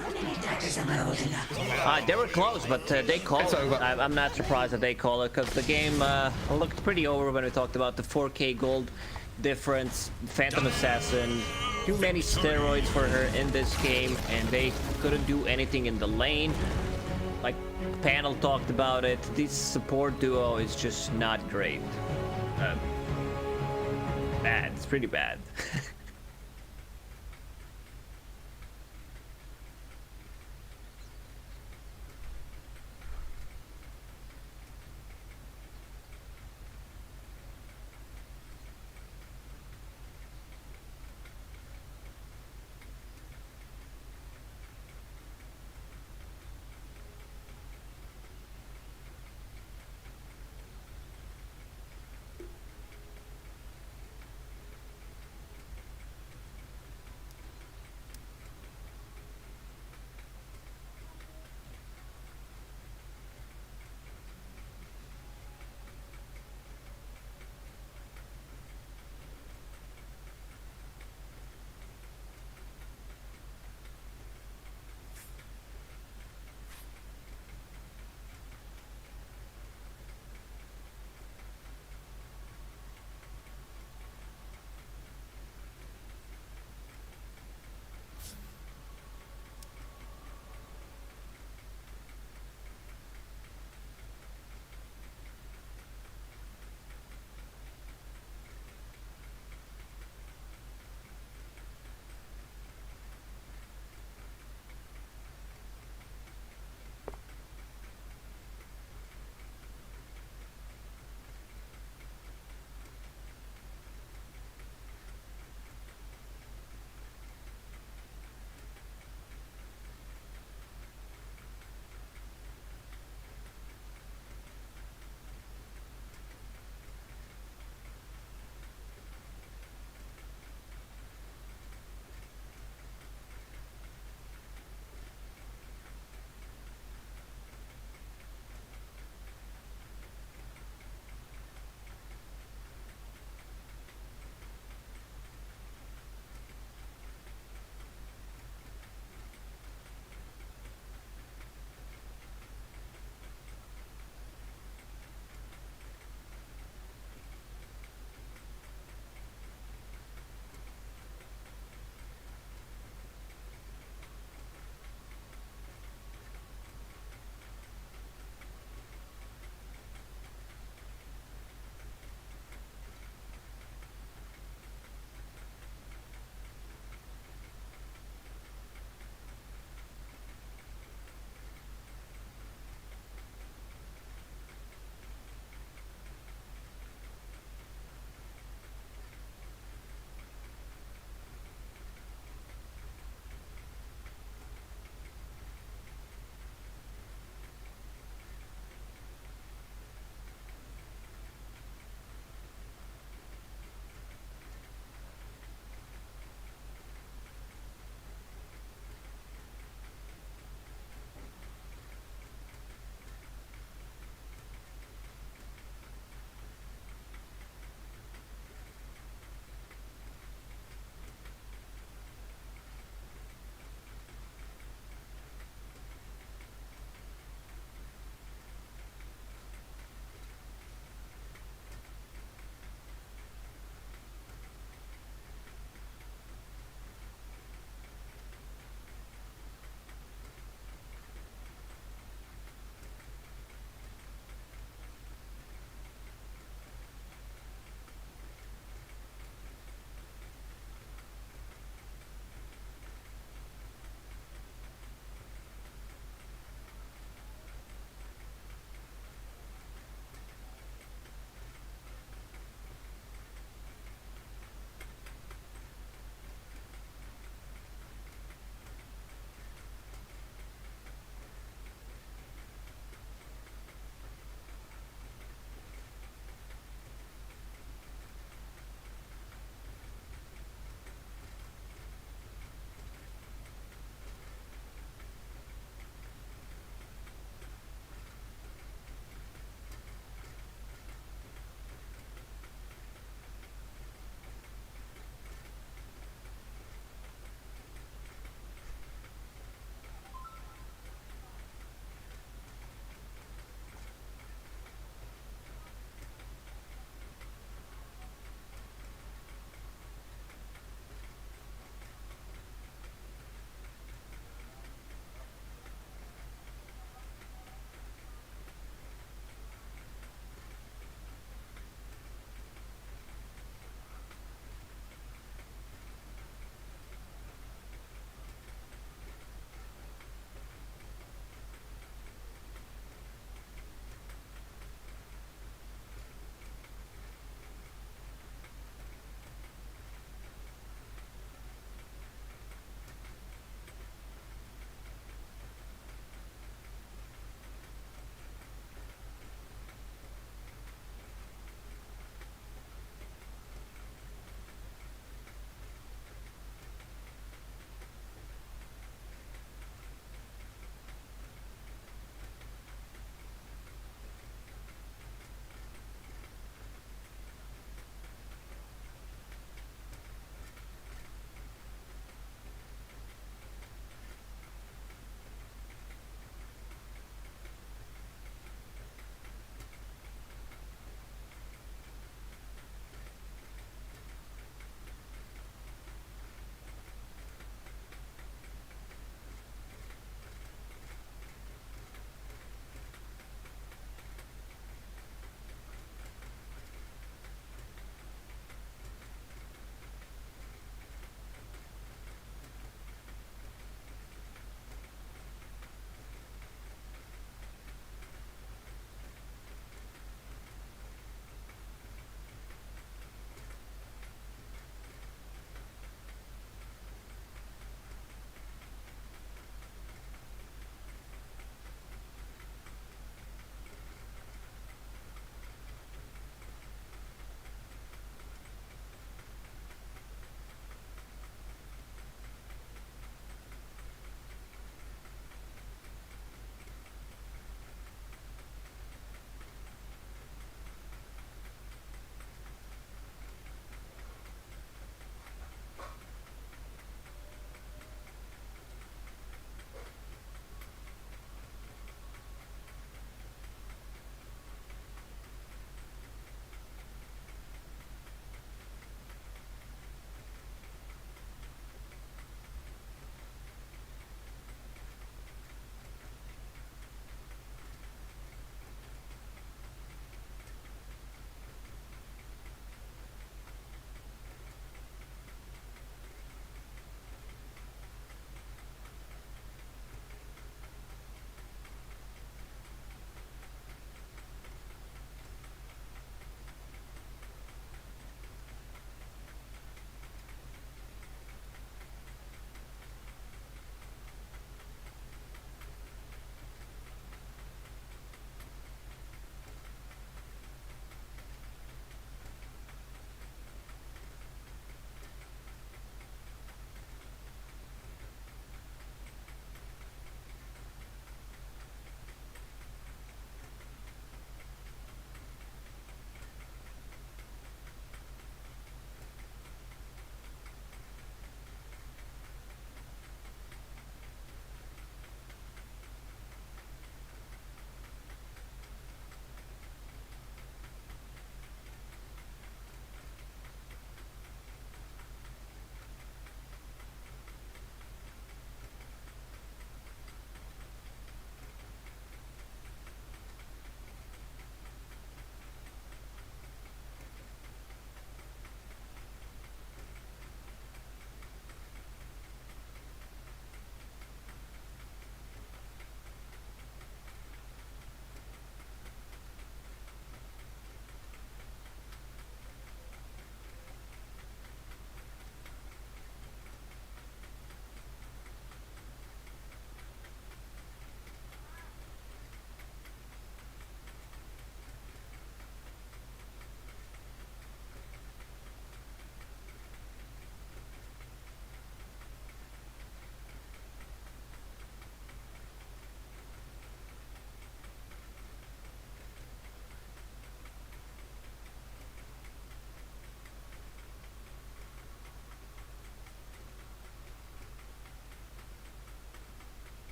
A: They were close, but they called.
B: It's over.
A: I'm not surprised that they called it, because the game looked pretty over when we talked about the 4K gold difference. Phantom Assassin, too many steroids for her in this game, and they couldn't do anything in the lane. Like Panel talked about it, this support duo is just not great. Bad. It's pretty bad.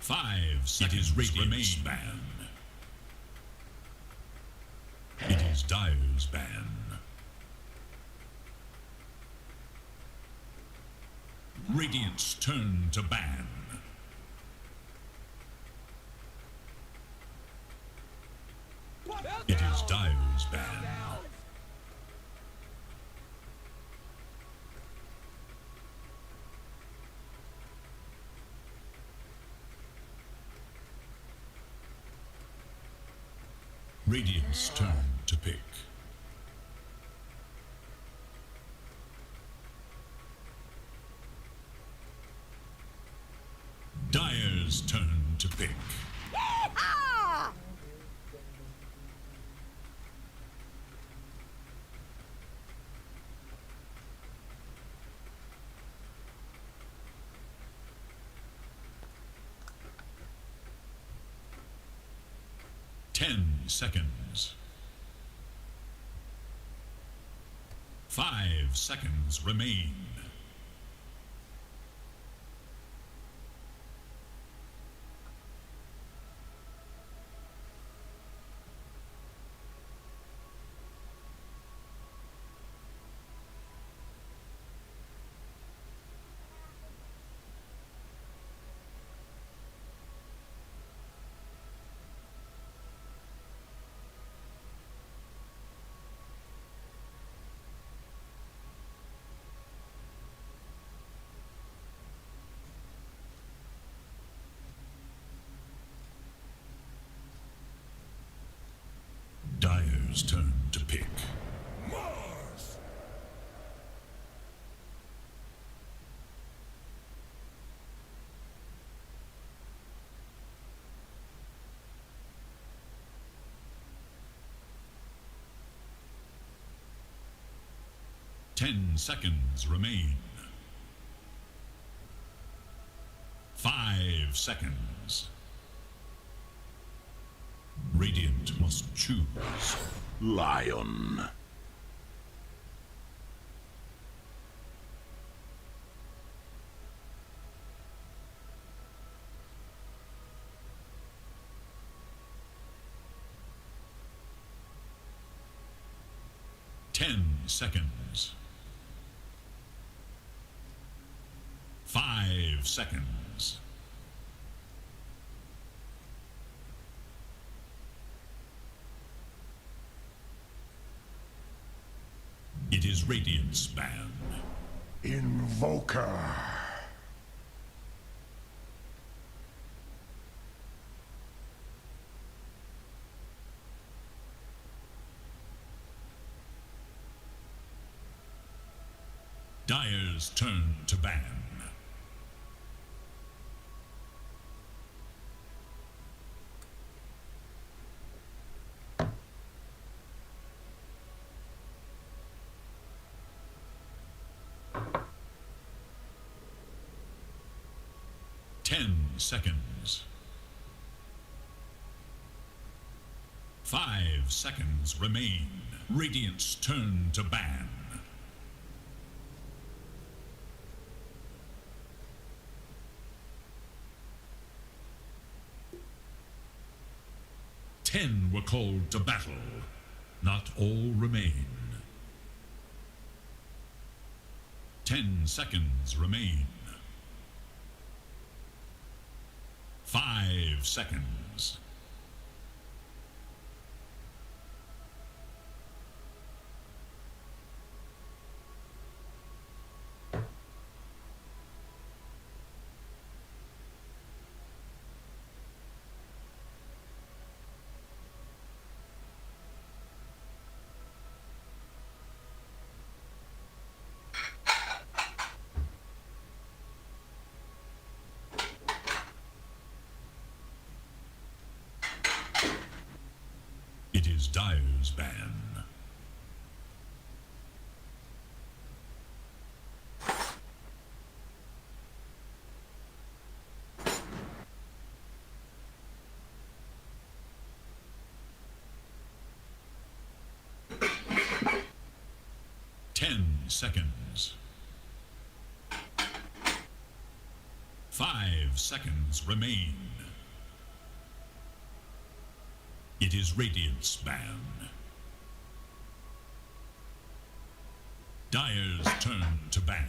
D: 5 seconds remain. Ban. It is Dire's ban. Radiant's turn to ban. It is Dire's ban. Radiant's turn to pick. Dire's turn to pick.
I: Yeehaw!
D: 10 seconds. 5 seconds remain. Dire's turn to pick.
C: Mars!
D: Ten seconds remain. 5 seconds. Radiant must choose. Lion. Ten seconds. 5 seconds. It is Radiant's ban.
N: Invoker.
D: Dire's turn to ban. Ten seconds. 5 seconds remain. Radiant's turn to ban. Ten were called to battle. Not all remain. 10 seconds remain. 5 seconds. It is Dire's ban. Ten seconds. 5 seconds remain. It is Radiant's ban. Dire's turn to ban.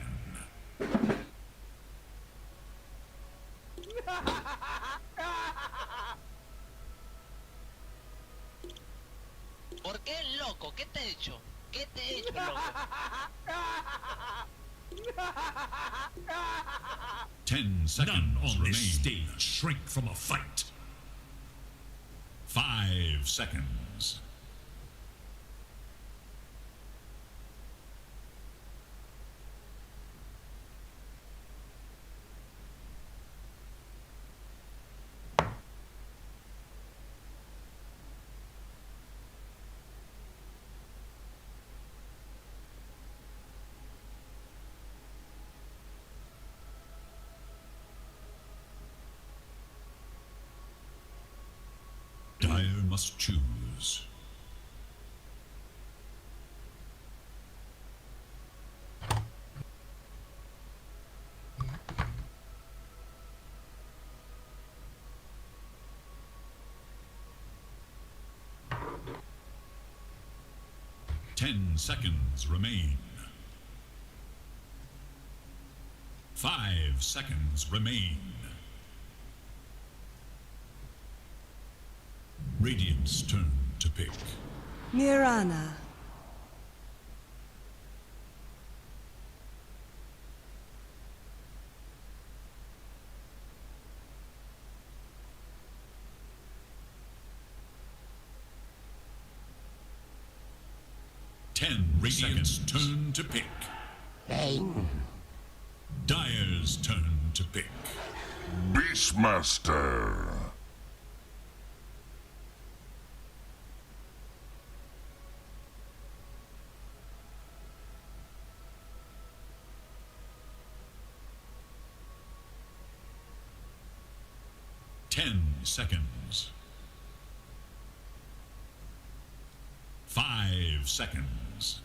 K: ¿Por qué, loco? ¿Qué te he hecho? ¿Qué te he hecho, loco?
D: 10 seconds on this stage shrink from a fight. 5 seconds. Dire must choose. Ten seconds remain. 5 seconds remain. Radiant's turn to pick.
H: Mirana.
D: Radiant's turn to pick. Dire's turn to pick.
N: Beastmaster.
D: Seconds. 5 seconds.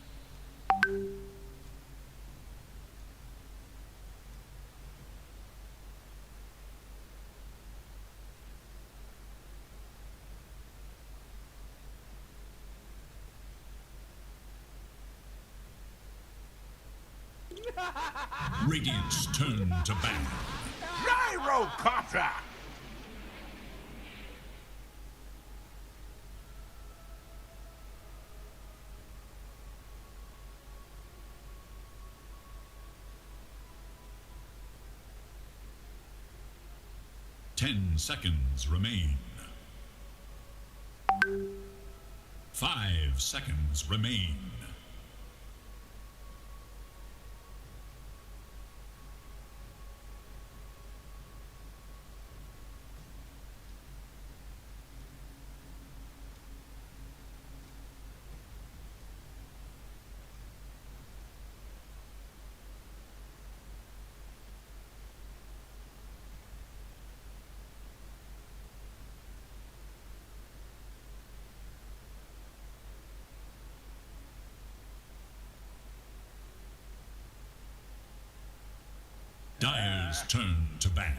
D: Radiant's turn to ban.
C: Gyrocopter!
D: Ten seconds remain. 5 seconds remain. Dire's turn to ban.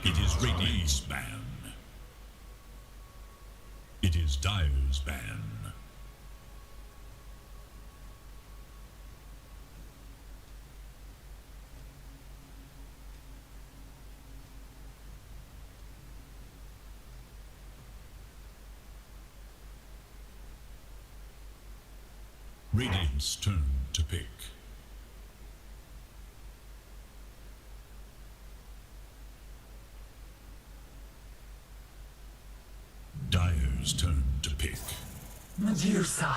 D: It is Radiant's ban. It is Dire's ban. Radiant's turn to pick. Dire's turn to pick.
J: Medusa.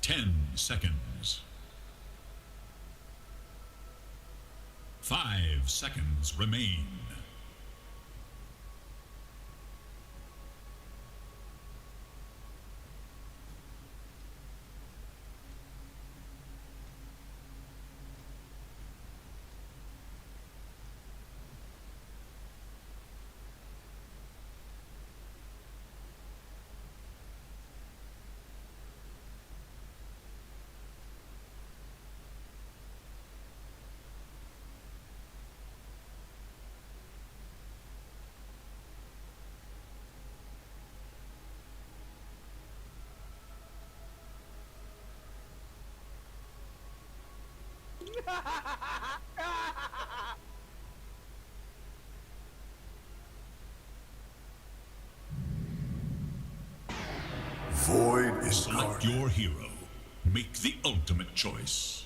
D: Ten seconds. 5 seconds remain.
N: Void is
D: Select your hero. Make the ultimate choice.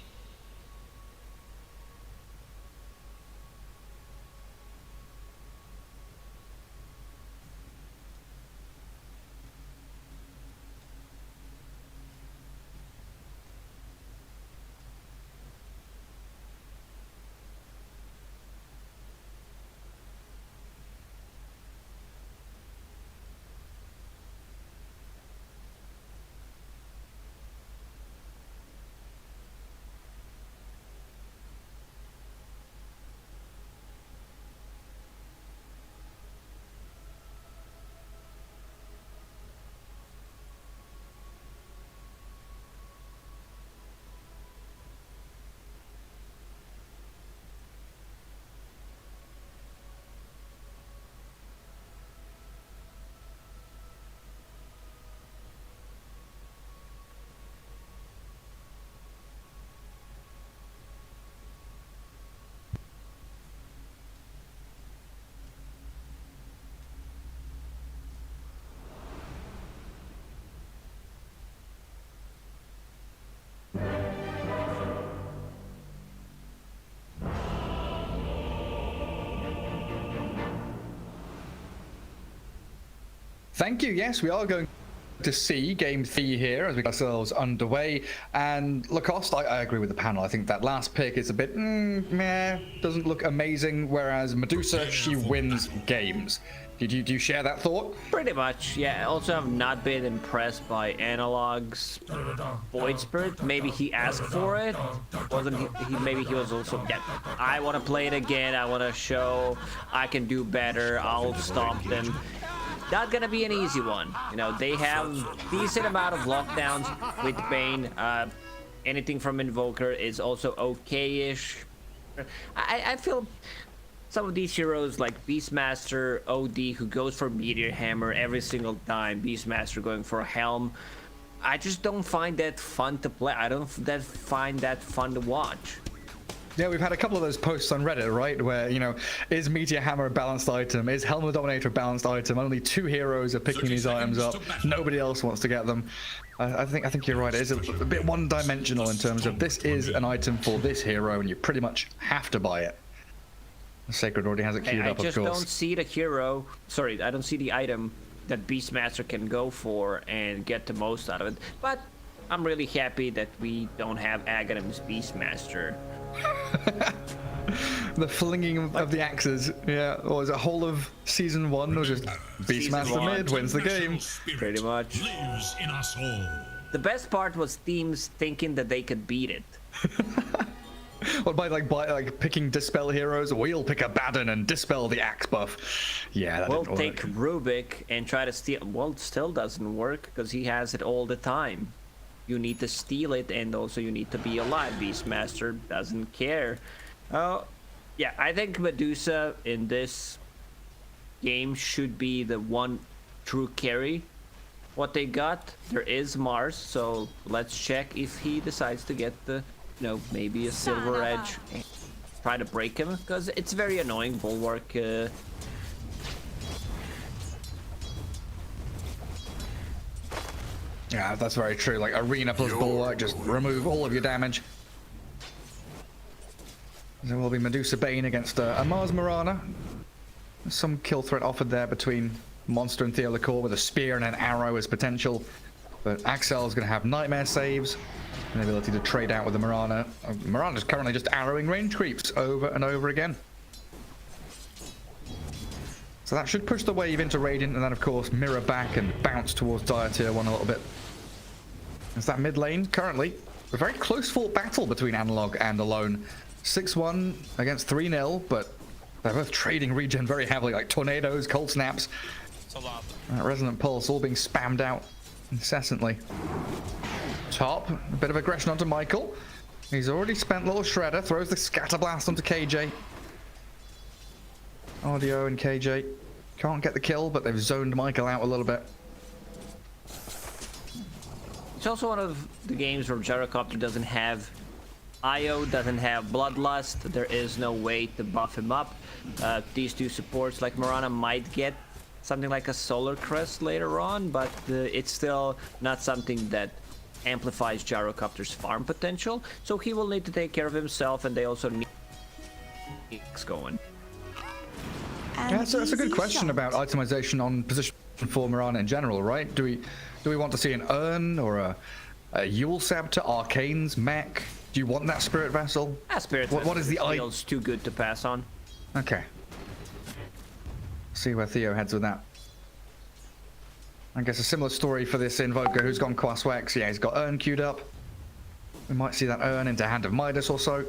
B: Thank you. Yes, we are going to see game 3 here as we get ourselves underway. And Lacoste, I agree with the panel. I think that last pick is a bit meh, doesn't look amazing, whereas Medusa, she wins games. Do you share that thought?
A: Pretty much, yeah. Also, I've not been impressed by Analog's Void Spirit. Maybe he asked for it. Wasn't he? Maybe he was also, yeah, I want to play it again. I want to show I can do better. I'll stop them. Not gonna be an easy one. You know, they have decent amount of lockdowns with Bane. Anything from Invoker is also okay-ish. I feel some of these heroes like Beastmaster, OD, who goes for Meteor Hammer every single time, Beastmaster going for a Helm, I just don't find that fun to play. I don't find that fun to watch.
B: Yeah, we've had a couple of those posts on Reddit, right? Where, you know, is Meteor Hammer a balanced item? Is Helm of the Dominator a balanced item? Only 2 heroes are picking these items up. Nobody else wants to get them. I think you're right. It is a bit one-dimensional in terms of this is an item for this hero, and you pretty much have to buy it. Sacred already has it queued up, of course.
A: I just don't see the hero. Sorry, I don't see the item that Beastmaster can go for and get the most out of it. But I'm really happy that we don't have Aghanim's Beastmaster.
B: The flinging of the axes, yeah. Or was it whole of season 1 or just Beastmaster mid wins the game?
A: Pretty much. The best part was teams thinking that they could beat it.
B: Or by picking Dispel heroes, we'll pick a Baden and Dispel the axe buff. Yeah, that
A: we'll take Rubik and try to steal. Well, it still doesn't work because he has it all the time. You need to steal it, and also you need to be alive. Beastmaster doesn't care. Oh, yeah, I think Medusa in this game should be the one true carry. What they got, there is Mars, so let's check if he decides to get the, you know, maybe a Silver Edge. Try to break him, because it's very annoying. Bulwark.
B: Yeah, that's very true. Like Arena plus Bulwark, just remove all of your damage. There will be Medusa Bane against a Mars Marana. Some kill threat offered there between Monster and Theolacore with a spear and an arrow as potential. But Axel's going to have Nightmare saves. And the ability to trade out with the Mirana. Mirana's currently just arrowing range creeps over and over again. So that should push the wave into Radiant, and then of course mirror back and bounce towards Dire Tier 1 a little bit. It's that mid lane currently. A very close fought battle between Analog and Alone. 6-1 against 3-0, but they're both trading regen very heavily, like tornadoes, cold snaps. Resonant Pulse all being spammed out incessantly. Top, a bit of aggression onto Michael. He's already spent a little shredder, throws the scatter blast onto KJ. Audio and KJ can't get the kill, but they've zoned Michael out a little bit.
A: It's also one of the games where Gyrocopter doesn't have IO, doesn't have Bloodlust. There is no way to buff him up. These two supports like Mirana might get something like a Solar Crest later on, but it's still not something that amplifies Gyrocopter's farm potential. So he will need to take care of himself, and they also need going.
B: Yeah, that's a good question about itemization on position for Mirana in general, right? Do we want to see an Urn or a Yule Scepter, Arcane's mech? Do you want that Spirit Vessel?
A: Spirit Vessel
B: what is the
A: feels too good to pass on.
B: Okay. See where Theo heads with that. I guess a similar story for this Invoker who's gone Quaswex. Yeah, he's got Urn queued up. We might see that Urn into Hand of Midas or so.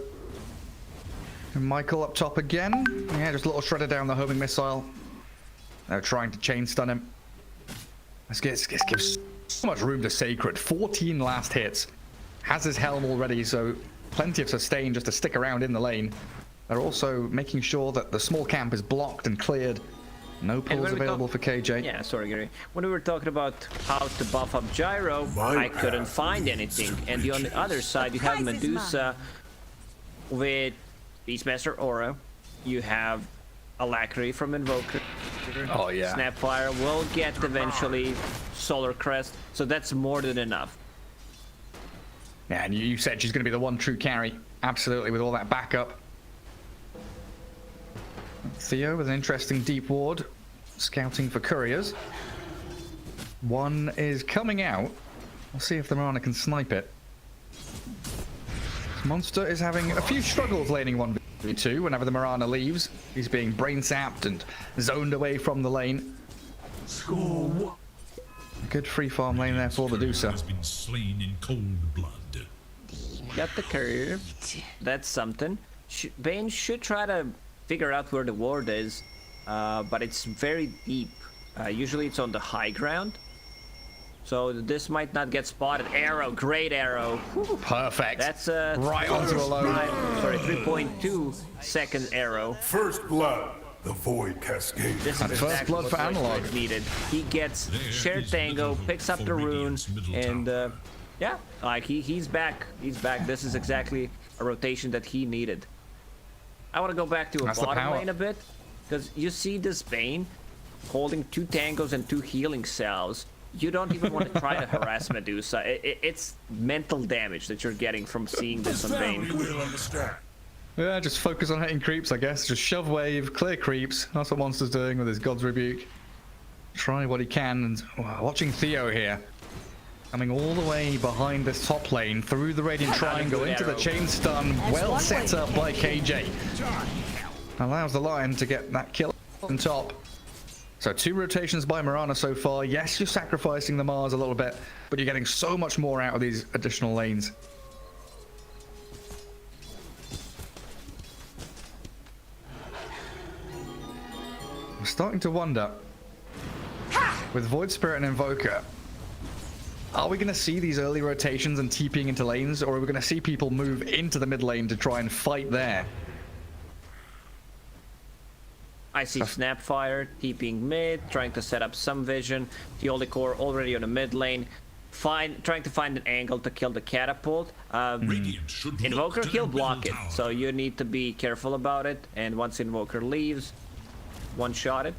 B: And Michael up top again. Yeah, just a little shredder down the homing missile. They're trying to chain stun him. This gives so much room to Sacred. 14 last hits. Has his helm already, so plenty of sustain just to stick around in the lane. They're also making sure that the small camp is blocked and cleared. No pulls available for KJ.
A: Yeah, sorry, Gary. When we were talking about how to buff up Gyro, I couldn't find anything. And on the other side, you have Medusa with Beastmaster Aura. You have Alacrity from Invoker.
B: Oh, yeah.
A: Snapfire will get eventually Solar Crest, so that's more than enough.
B: Yeah, and you said she's going to be the one true carry. Absolutely, with all that backup. Theo with an interesting deep ward, scouting for couriers. One is coming out. We'll see if the Mirana can snipe it. Monster is having a few struggles laning 1v2 whenever the Mirana leaves. He's being brain sapped and zoned away from the lane. Good free farm lane there for Medusa.
D: Has been slain in cold blood.
A: Got the courier. That's something. Bane should try to figure out where the ward is, but it's very deep. Usually it's on the high ground, so this might not get spotted. Arrow, great arrow.
B: Perfect.
A: That's
B: right onto Alone.
A: Sorry, 3.2 second arrow.
N: First blood, the Void Cascade.
A: This is
B: first blood for Analog
A: needed. He gets shared tango, picks up the rune, and yeah, like he's back. He's back. This is exactly a rotation that he needed. I want to go back to a bottom lane a bit, because you see this Bane holding 2 tangos and 2 healing cells. You don't even want to try to harass Medusa. It's mental damage that you're getting from seeing this on Bane.
B: Yeah, just focus on hitting creeps, I guess. Just shove wave, clear creeps. That's what Monster's doing with his God's Rebuke. Try what he can. And watching Theo here, coming all the way behind this top lane, through the Radiant Triangle, into the chain stun, well set up by KJ. Allows the Lion to get that kill on top. So 2 rotations by Mirana so far. Yes, you're sacrificing the Mars a little bit, but you're getting so much more out of these additional lanes. I'm starting to wonder, with Void Spirit and Invoker, are we going to see these early rotations and TPing into lanes, or are we going to see people move into the mid lane to try and fight there?
A: I see Snapfire TPing mid, trying to set up some vision. Fioli Core already on the mid lane, trying to find an angle to kill the catapult. Invoker, he'll block it, so you need to be careful about it. And once Invoker leaves, one-shot it.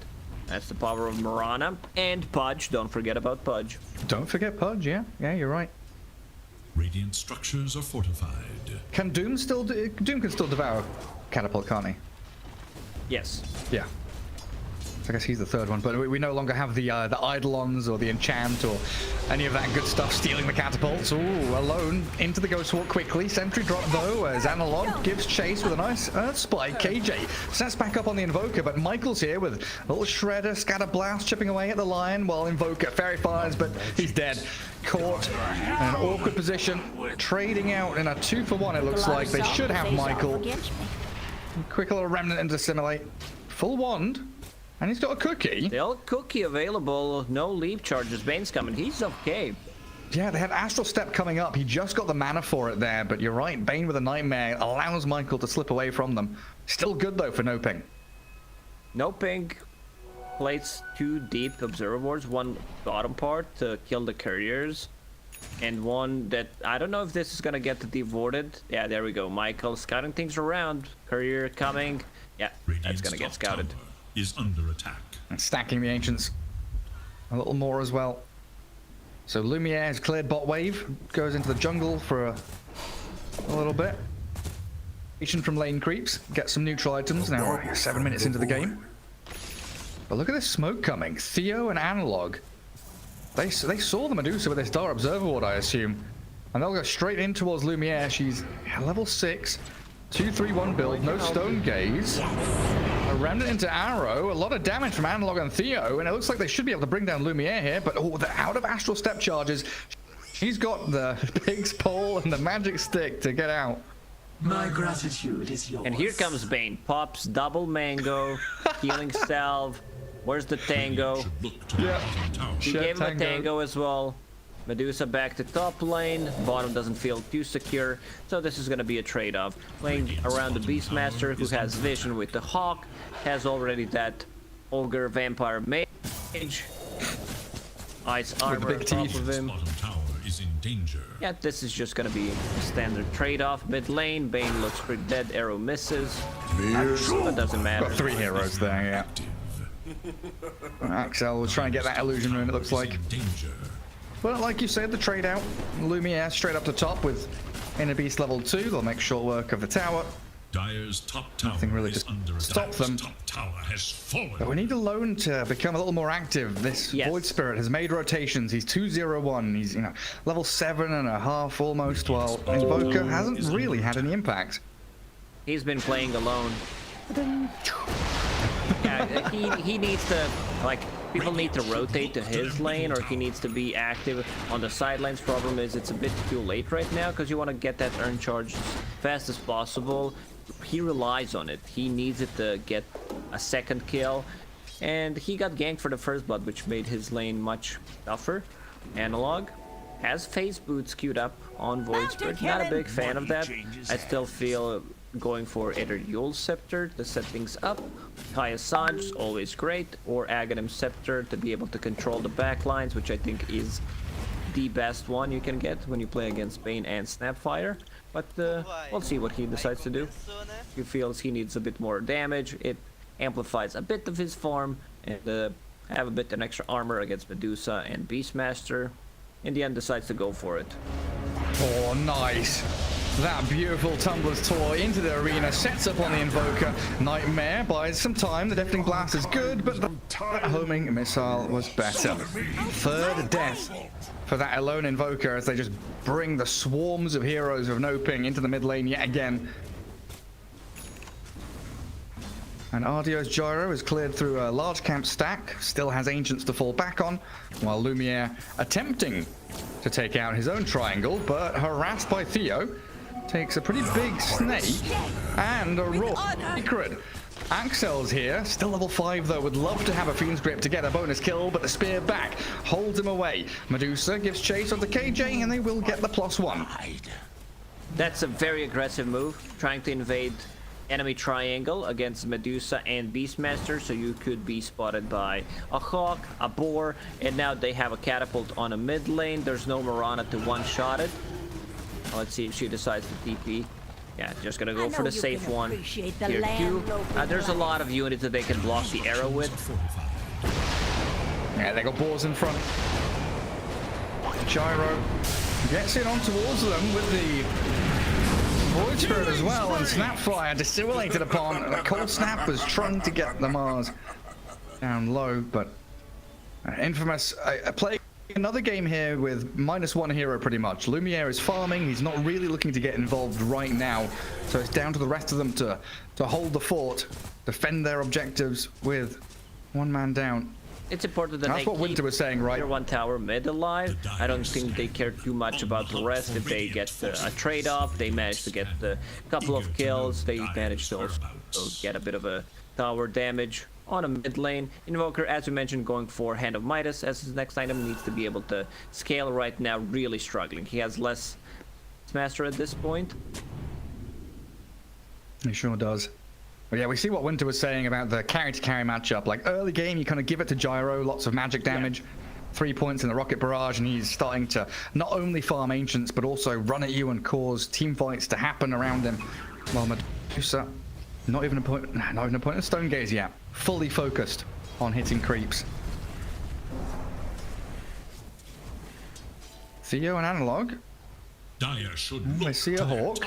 A: That's the power of Mirana. And Pudge, don't forget about Pudge.
B: Don't forget Pudge, yeah. Yeah, you're right.
D: Radiant structures are fortified.
B: Can Doom still Doom can still devour catapult, can't he?
A: Yes.
B: Yeah. I guess he's the third one, but we no longer have the Eidolons or the Enchant or any of that good stuff stealing the catapults. Ooh, alone into the Ghost Walk quickly. Sentry drop though, as Analog gives chase with a nice Earth Spike. KJ sets back up on the Invoker, but Michael's here with a little Shredder, Scatter Blast chipping away at the Lion, while Invoker Fairy Fires, but he's dead. Caught in an awkward position, trading out in a 2-for-1 it looks like. They should have Michael. Quick little Remnant into Assimilate. Full wand. And he's got a cookie.
A: Still cookie available. No leap charges. Bane's coming. He's okay.
B: Yeah, they had Astral Step coming up. He just got the mana for it there. But you're right. Bane with a Nightmare allows Michael to slip away from them. Still good, though, for NOPING.
A: NOPING plates 2 deep observer wards. One bottom part to kill the couriers. And one that... I don't know if this is going to get devorted. Yeah, there we go. Michael scouting things around. Courier coming. Yeah, that's going to get scouted.
D: Is under attack.
B: And stacking the Ancients a little more as well. So Lumiere has cleared bot wave, goes into the jungle for a little bit. Ancient from lane creeps, gets some neutral items. Now we're 7 minutes into the game. But look at this smoke coming. Theo and Analog. They saw the Medusa with this Dark Observer Ward, I assume. And they'll go straight in towards Lumiere. She's level 6. 2-3-1 build, no Stone Gaze. A Remnant into Arrow, a lot of damage from Analog and Theo, and it looks like they should be able to bring down Lumiere here, but they're out of Astral Step charges. She's got the Pig's Pole and the Magic Stick to get out.
J: My gratitude is yours.
A: And here comes Bane. Pops double mango, healing salve. Where's the tango?
B: Yeah.
A: He gave him a tango as well. Medusa back to top lane. Bottom doesn't feel too secure, so this is going to be a trade-off. Playing around the Beastmaster, who has vision with the Hawk, has already that Ogre Vampire Mage. Ice armor on top of him. Yeah, this is just going to be a standard trade-off. Mid lane, Bane looks pretty dead. Arrow misses. That doesn't matter.
B: Got 3 heroes there, yeah. Axel was trying to get that illusion rune, it looks like. But like you said, the trade out, Lumiere straight up to top with Inner Beast level 2. They'll make short work of the tower.
D: Dire's top tower
B: Nothing really to stop them.
D: Top tower has fallen.
B: But we need Alone to become a little more active. This Void Spirit has made rotations. He's 2-0-1. He's level 7.5 almost, while Invoker hasn't really had any impact.
A: He's been playing alone. Yeah, he needs to, like, people need to rotate to his lane, or he needs to be active on the sidelines. Problem is, it's a bit too late right now, because you want to get that earn charge as fast as possible. He relies on it. He needs it to get a second kill, and he got ganked for the first blood, which made his lane much tougher. Analog has phase boots queued up on Void Spirit. Not a big fan of that. I still feel going for either Yule's Scepter to set things up, Kaya Saj, always great, or Aghanim Scepter to be able to control the backlines, which I think is the best one you can get when you play against Bane and Snapfire. But we'll see what he decides to do. He feels he needs a bit more damage. It amplifies a bit of his farm, and have a bit of extra armor against Medusa and Beastmaster. In the end, decides to go for it.
B: Oh, nice. That beautiful Tumbler's Tour into the arena, sets up on the Invoker. Nightmare buys some time. The Deafening Blast is good, but the homing missile was better. Third death for that Alone Invoker as they just bring the swarms of heroes of NOPING into the mid lane yet again. And Ardio's Gyro is cleared through a large camp stack, still has Ancients to fall back on, while Lumiere attempting to take out his own triangle, but harassed by Theo, takes a pretty big snake and a raw secret. Axel's here, still level 5 though, would love to have a Fiend's Grip to get a bonus kill, but the spear back holds him away. Medusa gives chase onto KJ and they will get the +1.
A: That's a very aggressive move, trying to invade enemy triangle against Medusa and Beastmaster, so you could be spotted by a Hawk, a Boar, and now they have a catapult on a mid lane. There's no Mirana to one-shot it. Let's see if she decides to TP. Yeah, just gonna go for the safe one. Here too. There's a lot of units that they can block the arrow with.
B: Yeah, they got Boars in front. Gyro gets in on towards them with the Void Spirit as well, and Snapfire dissimulated upon. The Cold Snap was trying to get the Mars. down low, but Infamous playing another game here with -1 hero pretty much. Lumiere is farming. He's not really looking to get involved right now, so it's down to the rest of them to hold the fort, defend their objectives with one man down.
A: It's important that
B: that's what Winter was saying, right?
A: Tier 1 tower mid alive. I don't think they care too much about the rest. If they get a trade-off, they manage to get a couple of kills. They manage to also get a bit of a tower damage on a mid lane. Invoker, as we mentioned, going for Hand of Midas as his next item, needs to be able to scale right now, really struggling. He has less Master at this point.
B: He sure does. But yeah, we see what Winter was saying about the carry-to-carry matchup. Like, early game, you kind of give it to Gyro, lots of magic damage, 3 points in the Rocket Barrage, and he's starting to not only farm Ancients, but also run at you and cause team fights to happen around him. Well, Medusa, not even a point of Stone Gaze yet. Fully focused on hitting creeps. Theo and Analog. They see a Hawk.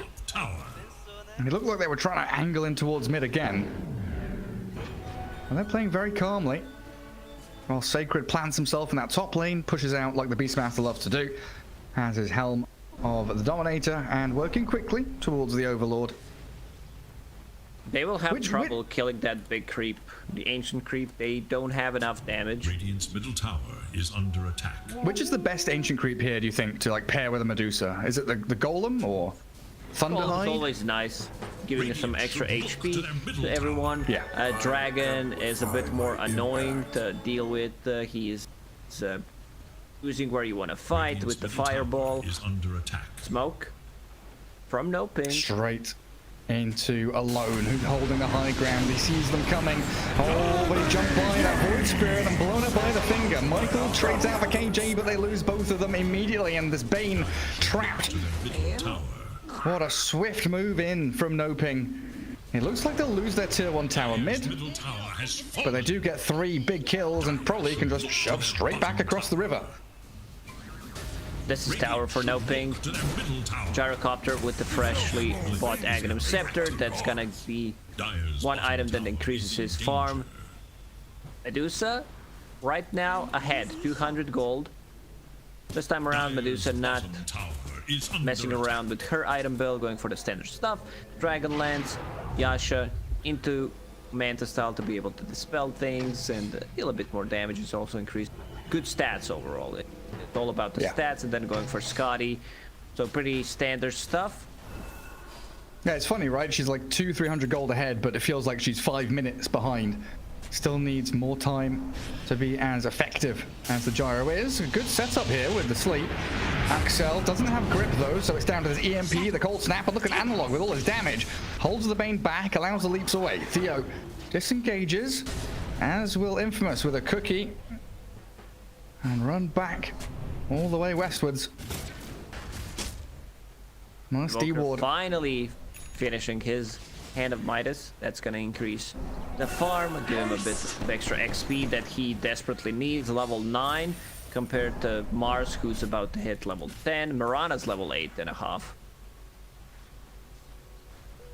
B: And it looked like they were trying to angle in towards mid again. And they're playing very calmly. While Sacred plants himself in that top lane, pushes out like the Beastmaster loves to do. Has his Helm of the Dominator and working quickly towards the Overlord.
A: They will have trouble killing that big creep, the ancient creep. They don't have enough damage.
D: Radiant's middle tower is under attack.
B: Which is the best ancient creep here, do you think, to like pair with a Medusa? Is it the Golem or Thunderhide?
A: It's always nice, giving us some extra HP to everyone.
B: Yeah.
A: Dragon is a bit more annoying to deal with. He's choosing where you want to fight with the fireball. Smoke from NOPING.
B: Straight into Alone, who's holding the high ground. He sees them coming. Oh, but he jumped by that Void Spirit and blown it by the finger. Michael trades out for KJ, but they lose both of them immediately, and this Bane trapped. What a swift move in from NOPING. It looks like they'll lose their tier 1 tower mid, but they do get 3 big kills and probably can just shove straight back across the river.
A: This is tower for NOPING. Gyrocopter with the freshly bought Aghanim Scepter. That's gonna be one item that increases his farm. Medusa, right now ahead, 200 gold. This time around, Medusa not messing around with her item build, going for the standard stuff. Dragonlance, Yasha into Manta style to be able to dispel things and deal a bit more damage. It's also increased good stats overall. It's all about the stats, and then going for Scotty. So pretty standard stuff.
B: Yeah, it's funny, right? She's like 200-300 gold ahead, but it feels like she's 5 minutes behind. Still needs more time to be as effective as the Gyro is. A good setup here with the sleep. Axel doesn't have grip though, so it's down to his EMP, the cold snap, and look at Analog with all his damage. Holds the Bane back, allows the leaps away. Theo disengages, as will Infamous with a cookie. And run back all the way westwards. Nice D-Ward.
A: Finally finishing his Hand of Midas. That's going to increase the farm, give him a bit of extra XP that he desperately needs. Level 9 compared to Mars, who's about to hit level 10. Mirana's level 8.5.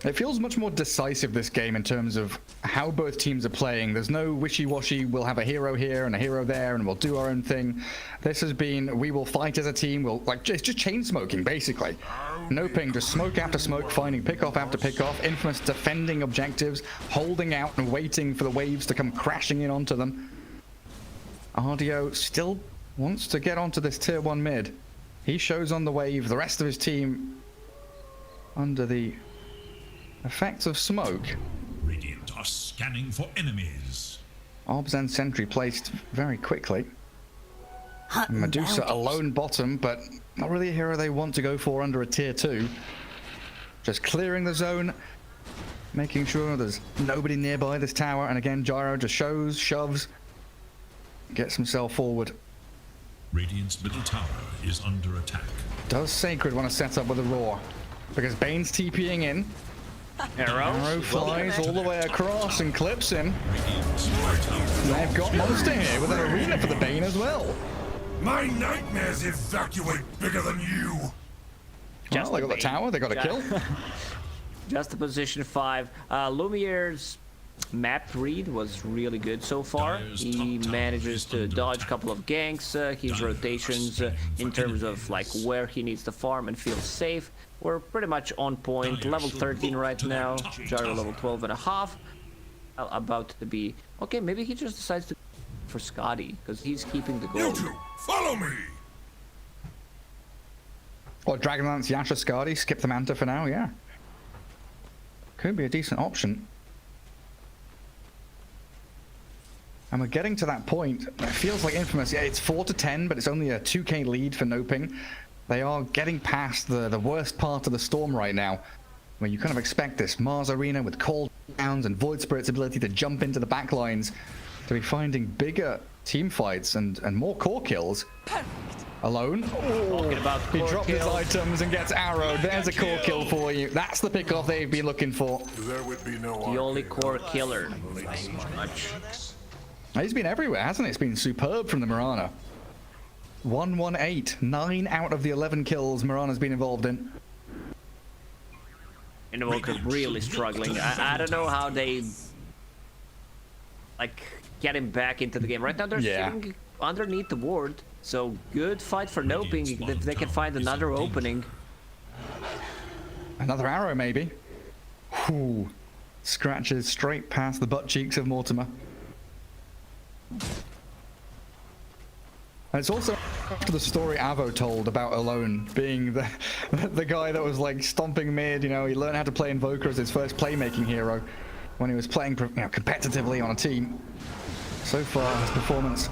B: It feels much more decisive, this game, in terms of how both teams are playing. There's no wishy-washy, we'll have a hero here and a hero there and we'll do our own thing. This has been, we will fight as a team, we'll, like, it's just chain smoking, basically. NOPING, just smoke after smoke, finding pick-off after pick-off. Infamous defending objectives, holding out and waiting for the waves to come crashing in onto them. RDO still wants to get onto this tier 1 mid. He shows on the wave, the rest of his team under the effects of smoke.
D: Radiant are scanning for enemies.
B: Obs and Sentry placed very quickly. Medusa alone bottom, but not really a hero they want to go for under a tier 2. Just clearing the zone, making sure there's nobody nearby this tower, and again Gyro just shows, shoves, gets himself forward.
D: Radiant's middle tower is under attack.
B: Does Sacred want to set up with a roar? Because Bane's TPing in. Arrow flies all the way across and clips him. They've got Monster here with an arena for the Bane as well.
N: My nightmares evacuate bigger than you.
B: Well, they got the tower, they got a kill.
A: Just the position 5. Lumiere's map read was really good so far. He manages to dodge a couple of ganks. His rotations in terms of like where he needs to farm and feel safe were pretty much on point. Level 13 right now. Gyro level 12.5. About to be... Okay, maybe he just decides to for Scotty because he's keeping the gold.
N: You two, follow me!
B: Or Dragonlance, Yasha, Scotty, skip the Manta for now, yeah. Could be a decent option. And we're getting to that point. It feels like Infamous. Yeah, it's 4-10, but it's only a 2k lead for NOPING. They are getting past the worst part of the storm right now. Where you kind of expect this Mars Arena with call downs and Void Spirit's ability to jump into the back lines to be finding bigger team fights and more core kills. Alone. Oh, he dropped his items and gets arrowed. There's a core kill for you. That's the pickoff they've been looking for.
N: There would be no
A: the only core killer.
B: He's been everywhere, hasn't it? It's been superb from the Mirana. 118. 9 out of the 11 kills Mirana's been involved in.
A: Invoker really struggling. I don't know how they like get him back into the game. Right now they're sitting underneath the ward. So good fight for NOPING if they can find another opening.
B: Another arrow maybe. Whew. Scratches straight past the butt cheeks of Mortimer. And it's also after the story Avo told about Alone being the guy that was like stomping mid, you know, he learned how to play Invoker as his first playmaking hero when he was playing competitively on a team. So far his performance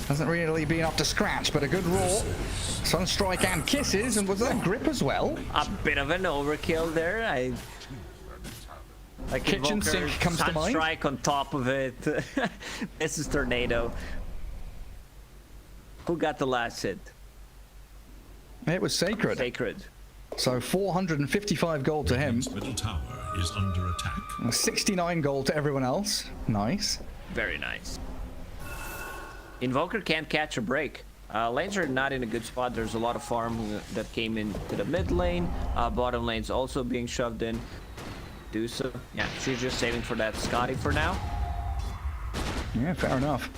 B: hasn't really been up to scratch, but a good raw. Sunstrike and kisses, and was that grip as well?
A: A bit of an overkill there. Like
B: kitchen
A: Invoker,
B: sink comes to mind.
A: Sunstrike on top of it. This is Tornado. Who got the last hit?
B: It was Sacred.
A: Sacred.
B: So 455 gold to him.
D: Middle tower is under attack.
B: 69 gold to everyone else. Nice.
A: Very nice. Invoker can't catch a break. Lanes are not in a good spot. There's a lot of farm that came into the mid lane. Bottom lane's also being shoved in. Dusa, yeah, she's just saving for that Scotty for now.
B: Yeah, fair enough.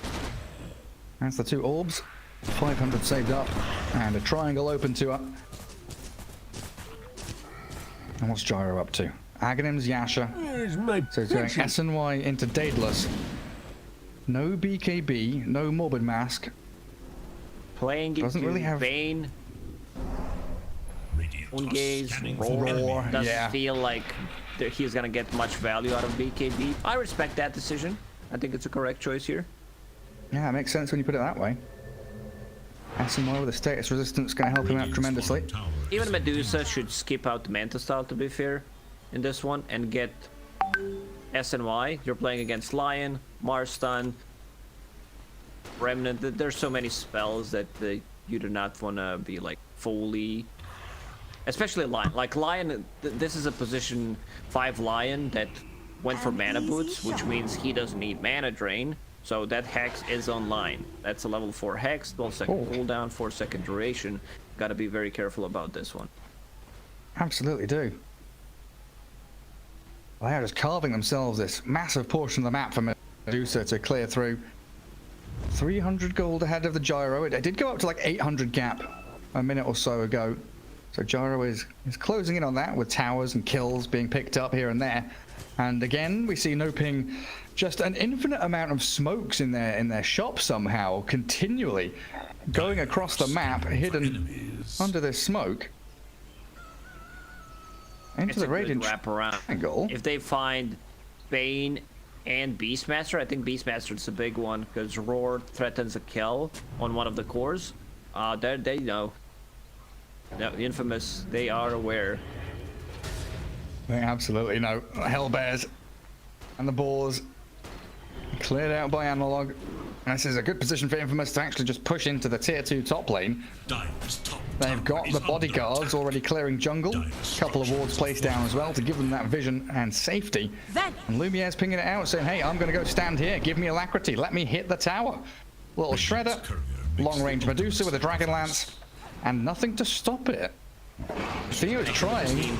B: That's the two orbs. 500 saved up. And a triangle open to her. And what's Gyro up to? Aghanim's Yasha. So he's going SNY into Daedalus. No BKB, no Morbid Mask.
A: Playing into
B: really have
A: Bane. Ungaze, Roar. Doesn't feel like he's gonna get much value out of BKB. I respect that decision. I think it's a correct choice here.
B: Yeah, it makes sense when you put it that way. SNY with a status resistance going to help him out tremendously.
A: Even Medusa should skip out the Manta style, to be fair, in this one, and get SNY. You're playing against Lion, Marston, Remnant. There's so many spells that you do not want to be like fully, especially Lion. Like Lion, this is a position 5 Lion that went for mana boots, which means he doesn't need mana drain. So that hex is online. That's a level 4 hex, 12-second cooldown, 4-second duration. Gotta be very careful about this one.
B: Absolutely do. Well, they are just carving themselves this massive portion of the map for Medusa to clear through. 300 gold ahead of the Gyro. It did go up to like 800 gap a minute or so ago. So Gyro is closing in on that with towers and kills being picked up here and there. And again, we see NOPING just an infinite amount of smokes in their shop somehow, continually going across the map, hidden under this smoke. Into the Radiant Triangle.
A: If they find Bane and Beastmaster, I think Beastmaster is a big one because Roar threatens a kill on one of the cores. They know. No, Infamous, they are aware.
B: They absolutely know. Hellbears and the Boars cleared out by Analog. And this is a good position for Infamous to actually just push into the tier 2 top lane. They've got the bodyguards already clearing jungle. A couple of wards placed down as well to give them that vision and safety. And Lumiere's pinging it out saying, hey, I'm going to go stand here. Give me alacrity. Let me hit the tower. Little Shredder. Long range Medusa with a Dragon Lance. And nothing to stop it. Theo's trying.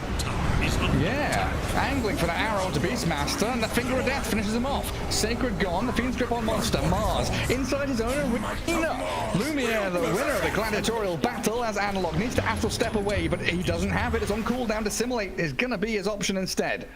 B: Yeah, angling for the arrow onto Beastmaster, and the Finger of Death finishes him off. Sacred gone, the Fiend's grip on Monster. Mars inside his own arena. Lumiere, the winner of the gladiatorial battle, as Analog needs to astral step away, but he doesn't have it. It's on cooldown. Dissimulate is gonna be his option instead.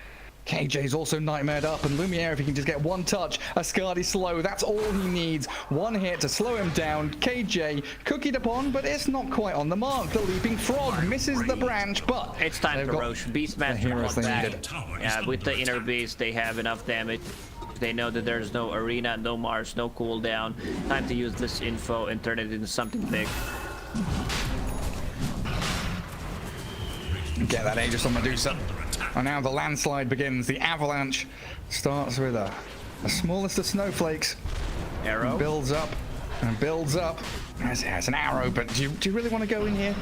B: KJ's also nightmared up, and Lumiere, if he can just get one touch, Ascardi slow, that's all he needs. One hit to slow him down. KJ cookied upon, but it's not quite on the mark. The Leaping Frog misses the branch, but
A: it's time to Roche. Beastmaster back. Yeah, with the Inner Beast, they have enough damage. They know that there's no arena, no Mars, no cooldown. Time to use this info and turn it into something big.
B: Get that Aegis on Medusa. And now the landslide begins. The avalanche starts with the smallest of snowflakes.
A: Arrow.
B: Builds up and builds up. It's an arrow, but do you really want to go in here?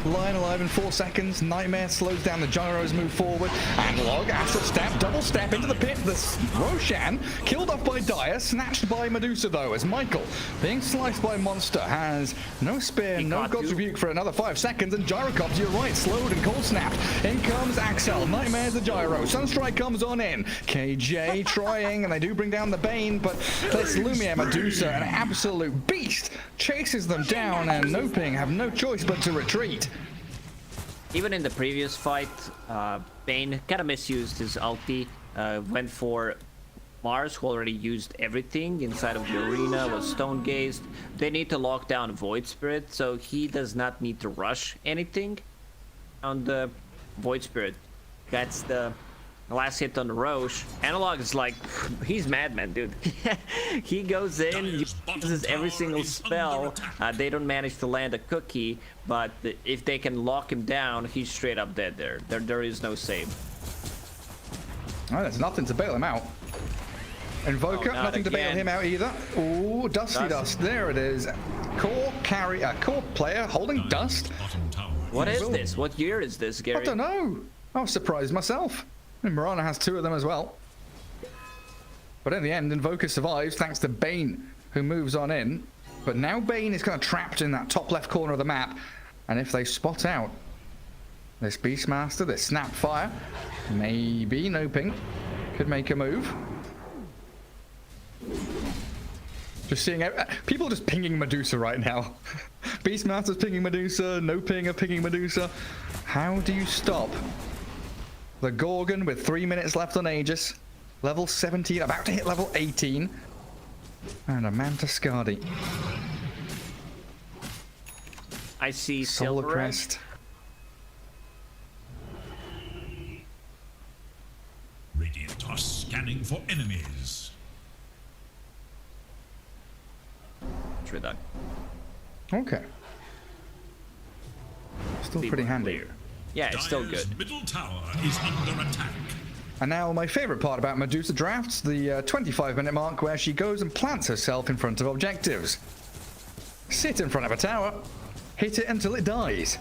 B: Lion alive in 4 seconds. Nightmare slows down the gyros, move forward. Analog, astral step, double step into the pit. The Roshan killed off by Dire, snatched by Medusa though, as Michael, being sliced by Monster, has no spear, no God's Rebuke for another 5 seconds, and Gyrocopter, you're right, slowed and cold snapped. In comes Axel, Nightmare's the gyro. Sunstrike comes on in. KJ trying, and they do bring down the Bane, but this Lumiere Medusa, an absolute beast, chases them down, and NOPING have no choice but to retreat.
A: Even in the previous fight, Bane kind of misused his ulti, went for Mars, who already used everything inside of the arena, was stone gazed. They need to lock down Void Spirit, so he does not need to rush anything on the Void Spirit. That's the last hit on the Roche. Analog is like, he's madman, dude. He goes in, uses every single spell. They don't manage to land a cookie, but if they can lock him down, he's straight up dead there. There is no save.
B: Oh, there's nothing to bail him out. Invoker, nothing to bail him out either. Ooh, Dusty Dust. There it is. Core player holding Dust.
A: What is this? What year is this, Gary?
B: I don't know. I was surprised myself. And Mirana has 2 of them as well. But in the end, Invoker survives thanks to Bane, who moves on in. But now Bane is kind of trapped in that top left corner of the map. And if they spot out this Beastmaster, this Snapfire, maybe NOPING could make a move. Just seeing people just pinging Medusa right now. Beastmaster's pinging Medusa, NOPING are pinging Medusa. How do you stop the Gorgon with 3 minutes left on Aegis? Level 17, about to hit level 18. And a Manta Skadi.
A: I see
B: Solar Crest.
D: Radiant are scanning for enemies.
A: True that.
B: Okay. Still pretty handy.
A: Clear. Yeah, it's still good.
D: Middle tower is under attack.
B: And now my favorite part about Medusa drafts, the 25-minute mark where she goes and plants herself in front of objectives. Sit in front of a tower, hit it until it dies.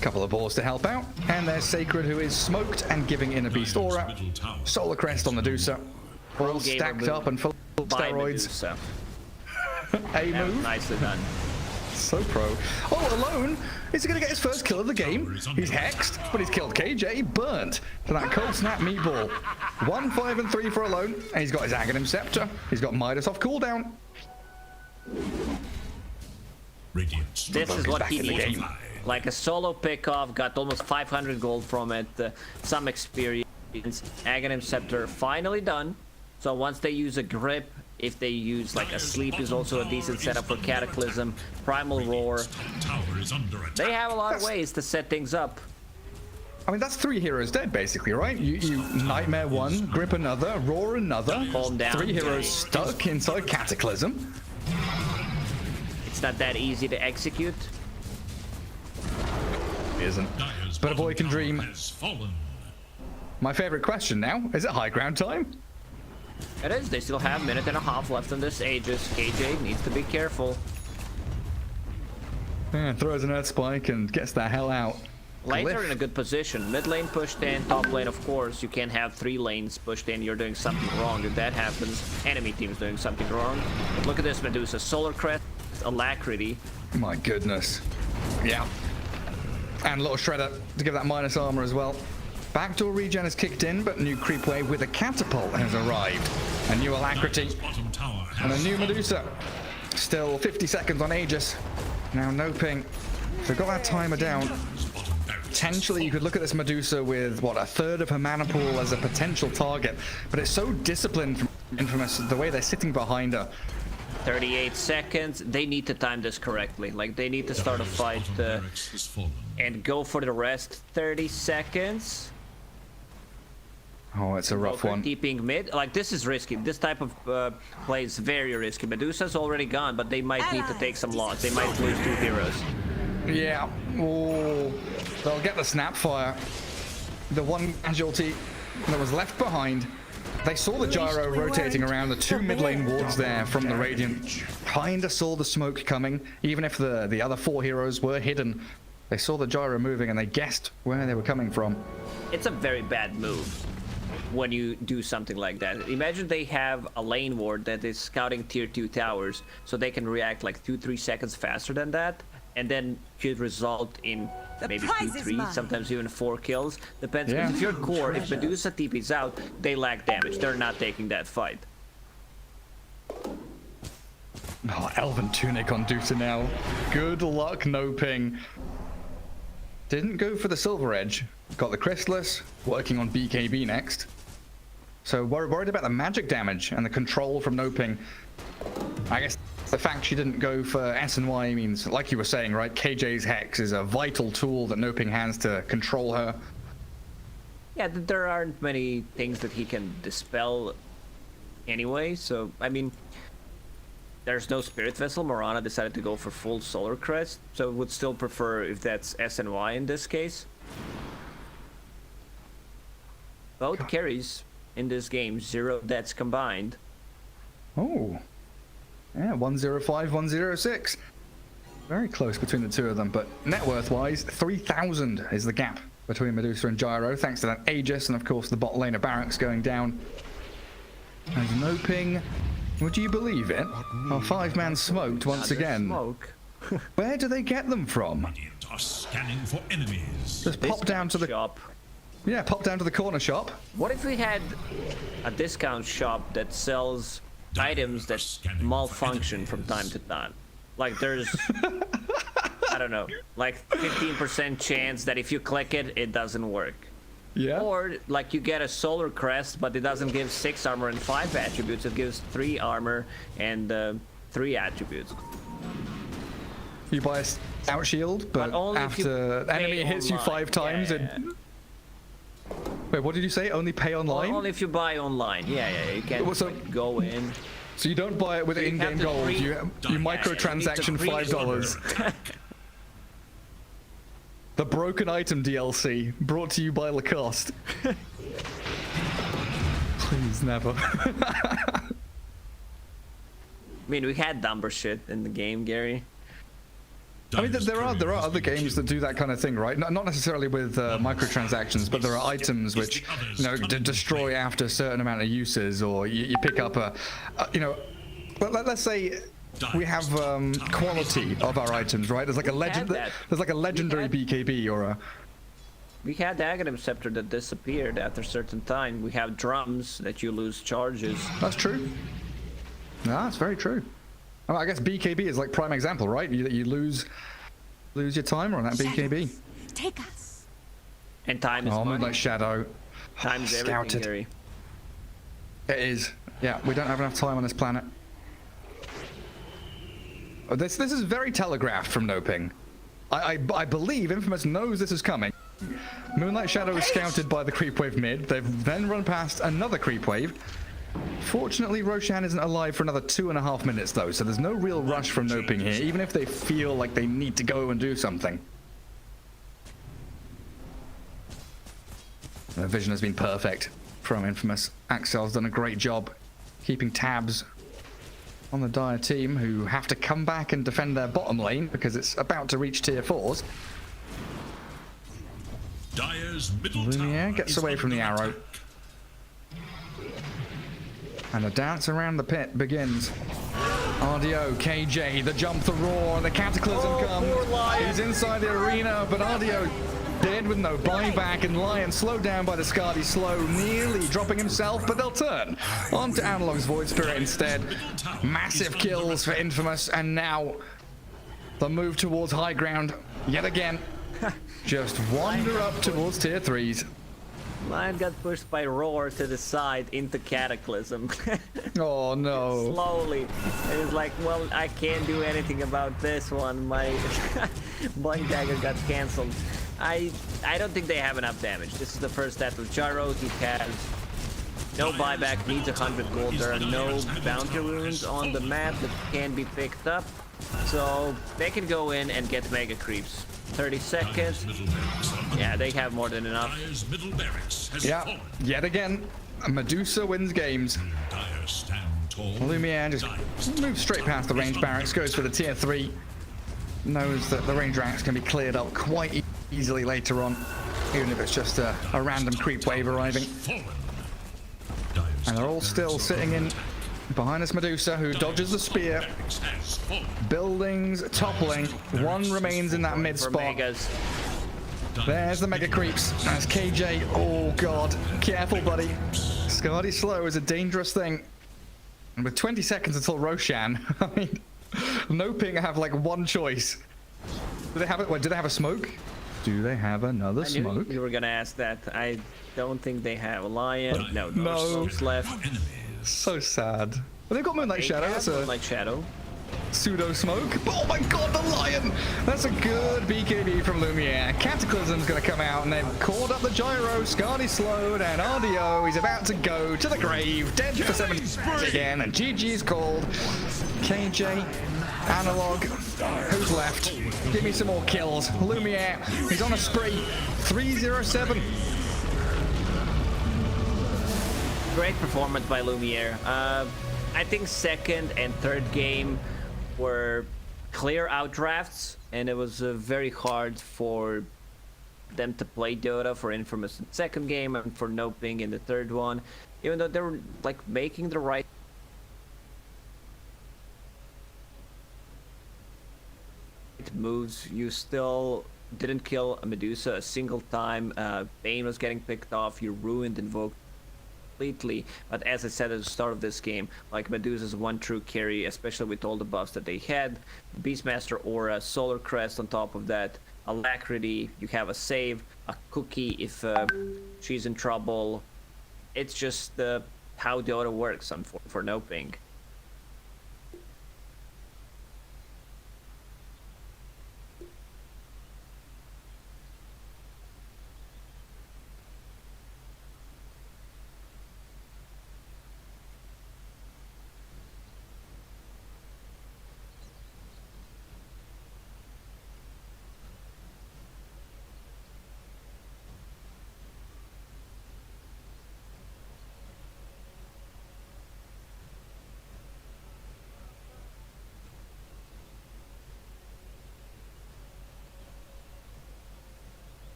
B: Couple of balls to help out, and there's Sacred, who is smoked and giving in a beast aura. Solar Crest on Medusa, all stacked up and full of steroids. A move.
A: Nicely done.
B: So pro. Oh, alone. Is he going to get his first kill of the game? He's hexed, but he's killed KJ. Burnt for that cold snap meatball. 1, 5, and 3 for alone. And he's got his Aghanim Scepter. He's got Midas off cooldown.
A: This is what he needs. Like a solo pick-off, got almost 500 gold from it. Some experience. Aghanim Scepter finally done. So once they use a grip, if they use like a sleep is also a decent setup for Cataclysm, Primal Roar. They have a lot of ways to set things up.
B: I mean, that's 3 heroes dead basically, right? You Nightmare 1, Grip another, Roar another.
A: Calm down.
B: 3 heroes stuck inside Cataclysm.
A: It's not that easy to execute.
B: It isn't. But a boy can dream. My favorite question now, is it high ground time?
A: It is. They still have a minute and a half left on this Aegis. KJ needs to be careful.
B: Yeah, throws an Earth Spike and gets the hell out.
A: Lanes are in a good position. Mid lane pushed in, top lane of course. You can't have 3 lanes pushed in. You're doing something wrong. If that happens, enemy team's doing something wrong. But look at this Medusa. Solar Crest, Alacrity.
B: My goodness. Yeah. And little shredder to give that minus armor as well. Backdoor regen is kicked in, but new creep wave with a catapult has arrived. A new alacrity and a new Medusa. Still 50 seconds on Aegis. Now Noping. They've got that timer down. Potentially you could look at this Medusa with what, a third of her mana pool as a potential target, but it's so disciplined from Infamous the way they're sitting behind her.
A: 38 seconds. They need to time this correctly. Like, they need to start a fight and go for the rest. 30 seconds.
B: Oh, it's a rough one.
A: Keeping mid. Like, this is risky. This type of play is very risky. Medusa's already gone, but they might need to take some loss. They might lose 2 heroes.
B: Yeah. Oh, they'll get the Snapfire. The one casualty that was left behind. They saw the gyro rotating around the 2 mid lane wards there from the Radiant. Kinda saw the smoke coming, even if the other 4 heroes were hidden. They saw the gyro moving and they guessed where they were coming from.
A: It's a very bad move when you do something like that. Imagine they have a lane ward that is scouting tier 2 towers, so they can react like 2-3 seconds faster than that, and then could result in maybe 2-3, sometimes even 4 kills. Depends.
B: Yeah.
A: If you're core, if Medusa TP's out, they lack damage. They're not taking that fight.
B: Oh, Elven Tunic on Dusa now. Good luck, Noping. Didn't go for the Silver Edge. Got the Chrysalis, working on BKB next. So worried about the magic damage and the control from Noping. I guess the fact she didn't go for S&Y means, like you were saying, right? KJ's Hex is a vital tool that Noping has to control her.
A: Yeah, there aren't many things that he can dispel anyway, so, I mean, there's no Spirit Vessel. Morana decided to go for full Solar Crest, so would still prefer if that's S&Y in this case. Both carries in this game, 0 deaths combined.
B: Oh. Yeah, 105, 106. Very close between the two of them, but net worth wise, 3,000 is the gap between Medusa and Gyro, thanks to that Aegis and of course the bot lane of Barracks going down. And Noping, would you believe it? Our 5-man smoked once again.
A: Smoke.
B: Where do they get them from?
D: Are scanning for enemies.
B: Just pop down to the
A: shop.
B: Yeah, pop down to the corner shop.
A: What if we had a discount shop that sells items that malfunction from time to time? Like there's, I don't know, like 15% chance that if you click it, it doesn't work.
B: Yeah.
A: Or like you get a Solar Crest, but it doesn't give 6 armor and 5 attributes. It gives 3 armor and 3 attributes.
B: You buy a Stout Shield, but
A: only
B: after enemy hits you 5 times,
A: yeah.
B: it... Wait, what did you say? Only pay online?
A: Only if you buy online. Yeah, you can't go in.
B: So you don't buy it with in-game gold. You microtransaction $5. The Broken Item DLC, brought to you by Lacoste. Please, never.
A: I mean, we had dumber shit in the game, Gary.
B: I mean, there are other games that do that kind of thing, right? Not necessarily with microtransactions, but there are items which, you know, destroy after a certain amount of uses, or you pick up a you know, let's say we have quality of our items, right? There's like a legendary BKB or a.
A: We had the Aghanim Scepter that disappeared after a certain time. We have drums that you lose charges.
B: That's true. No, that's very true. I guess BKB is like prime example, right? You lose your timer on that BKB.
I: Take us.
A: And time is money.
B: Moonlight Shadow.
A: Time's everything, Gary.
B: It is. Yeah, we don't have enough time on this planet. This is very telegraphed from Noping. I believe Infamous knows this is coming. Moonlight Shadow is scouted by the creep wave mid. They've then run past another creep wave. Fortunately, Roshan isn't alive for another 2.5 minutes though, so there's no real rush from Noping here, even if they feel like they need to go and do something. The vision has been perfect from Infamous. Axel's done a great job keeping tabs on the Dire team, who have to come back and defend their bottom lane because it's about to reach tier 4s. Lumiere gets away from the arrow. And the dance around the pit begins. RDO, KJ, the jump, the roar, the cataclysm comes. He's inside the arena, but RDO dead with no buyback, and Lion slowed down by the Skadi slow, nearly dropping himself, but they'll turn onto Analog's Void Spirit instead. Massive kills for Infamous, and now the move towards high ground yet again. Just wander up towards tier 3s.
A: Lion got pushed by Roar to the side into Cataclysm.
B: Oh no.
A: Slowly. It was like, well, I can't do anything about this one. My Blind Dagger got cancelled. I don't think they have enough damage. This is the first death of Gyro. He has no buyback, needs 100 gold. There are no bounty runes on the map that can be picked up. So they can go in and get mega creeps. 30 seconds. Yeah, they have more than enough.
B: Yeah, yet again, Medusa wins games. Lumiere just moves straight past the range barracks, goes for the tier 3. Knows that the range ranks can be cleared up quite easily later on, even if it's just a random creep wave arriving. And they're all still sitting in behind this Medusa, who dodges the spear. Buildings toppling. One remains in that mid spot. There's the mega creeps. That's KJ. Oh god. Careful, buddy. Skadi slow is a dangerous thing. And with 20 seconds until Roshan, I mean, NOPING have like one choice. Do they have it? Wait, do they have a smoke? Do they have another smoke?
A: You were gonna ask that. I don't think they have a Lion. No smokes left.
B: So sad. But they've got Moonlight Shadow. That's a
A: Moonlight Shadow.
B: Pseudo smoke. Oh my god, the Lion! That's a good BKB from Lumiere. Cataclysm's gonna come out, and they've called up the Gyro. Skadi slowed, and RDO, he's about to go to the grave. Dead for 7 again, and GG's called. KJ, Analog, who's left? Give me some more kills. Lumiere, he's on a spree. 307.
A: Great performance by Lumiere. I think second and third game were clear outdrafts, and it was very hard for them to play Dota for Infamous in the second game and for NOPING in the third one. Even though they were like making the right moves, you still didn't kill a Medusa a single time. Bane was getting picked off, you ruined Invoke completely. But as I said at the start of this game, like, Medusa's one true carry, especially with all the buffs that they had. Beastmaster Aura, Solar Crest on top of that, Alacrity, you have a save, a cookie if she's in trouble. It's just how Dota works for NOPING.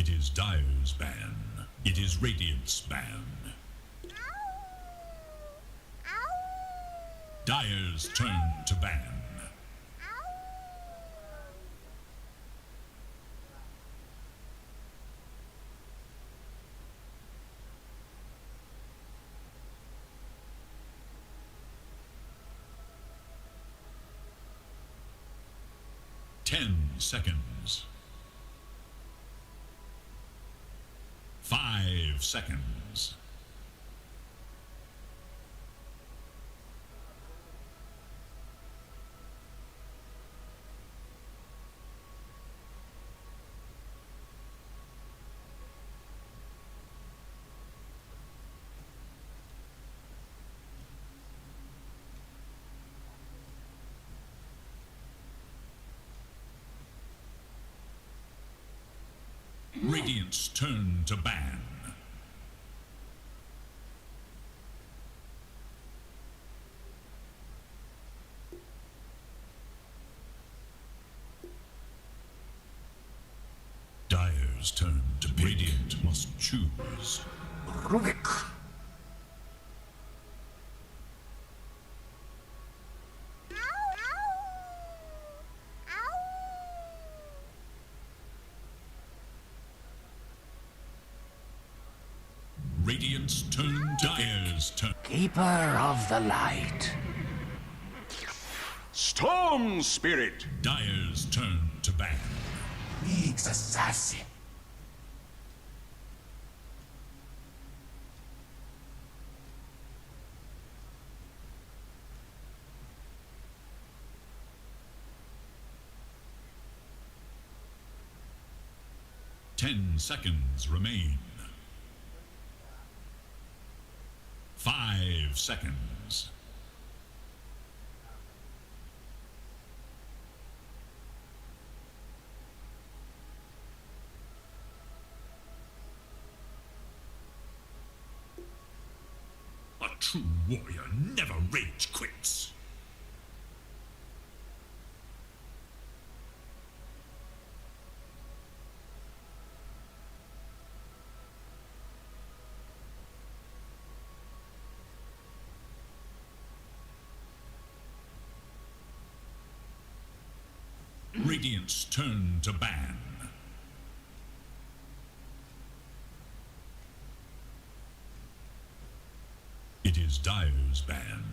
D: It is Dire's ban. It is Radiant's ban. Dire's turn to ban. Seconds. 5 seconds. Radiant's turn to ban. Dire's turn to ban. Radiant must choose. Rubik. Radiant's turn to Dire's turn.
J: Keeper of the light.
D: Storm Spirit. Dire's turn to ban.
J: League's assassin.
D: Ten seconds remain. 5 seconds. A true warrior never rage quits. Radiant's turn to ban. It is Dire's ban.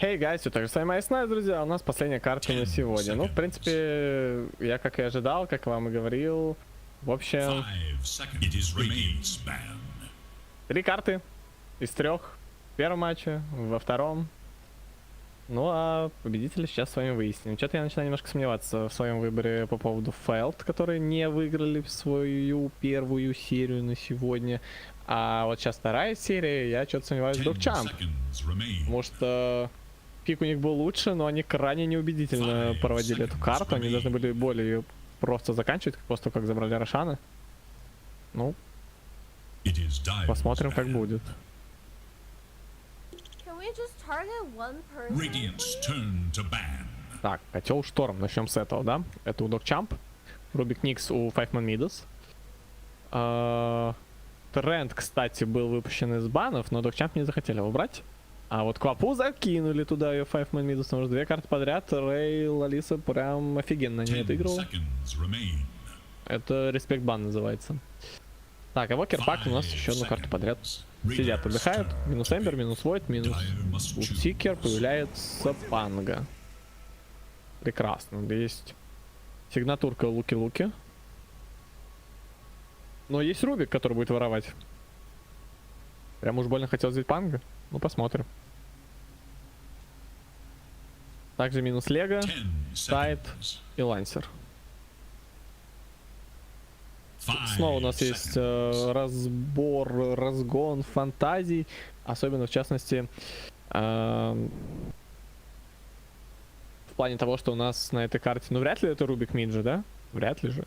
O: Hey, guys, все так же с вами Ice Knight, друзья, у нас последняя карта на сегодня. Ну, в принципе, я как и ожидал, как вам и говорил. В общем, 3 карты из 3 в первом матче, во втором. Ну, а победителя сейчас с вами выясним. Что-то я начинаю немножко сомневаться в своем выборе по поводу Фэлд, которые не выиграли свою первую серию на сегодня. А вот сейчас вторая серия, я что-то сомневаюсь в Докчамп. Потому что пик у них был лучше, но они крайне неубедительно проводили эту карту. Они должны были более просто заканчивать, после того, как забрали Рошана. Ну, посмотрим, как будет. Так, котел Шторм. Начнем с этого, да? Это у Докчамп. Рубик Никс у Five Man Midas. Тренд, кстати, был выпущен из банов, но Докчамп не захотели его брать. А вот Квапу закинули туда ее Five Man Midas, потому что 2 карты подряд Рэй Лалиса прям офигенно не отыгрывал. Это респект бан называется. Так, а Вокерпак у нас еще одну карту подряд. Сидят, отдыхают. Минус Эмбер, минус Войд, минус Сикер, появляется Панга. Прекрасно. Есть сигнатурка Луки-Луки. Но есть Рубик, который будет воровать. Прям уж больно хотел взять Панга. Ну, посмотрим. Также минус Лего, Сайт и Лансер. Снова у нас есть разгон фантазий. Особенно, в частности, в плане того, что у нас на этой карте... Ну, вряд ли это Рубик Миджи, да? Вряд ли же.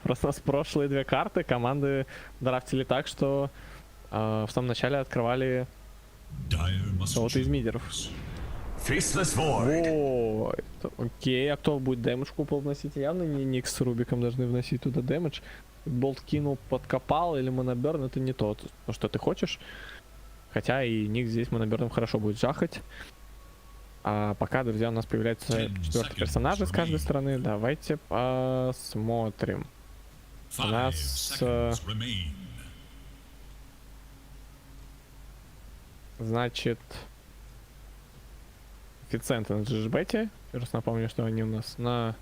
O: Просто у нас прошлые две карты команды драфтили так, что в самом начале открывали кого-то из мидеров. О, окей, а кто будет дэмэдж купол вносить? Явно не Никс с Рубиком должны вносить туда дэмэдж. Болт кинул, подкопал или моноберн, это не то, что ты хочешь. Хотя и Никс здесь моноберном хорошо будет жахать. А пока, друзья, у нас появляются 4 персонажа с каждой стороны. Давайте посмотрим. У нас... значит... коэффициенты на GGBet. Раз напомню, что они у нас на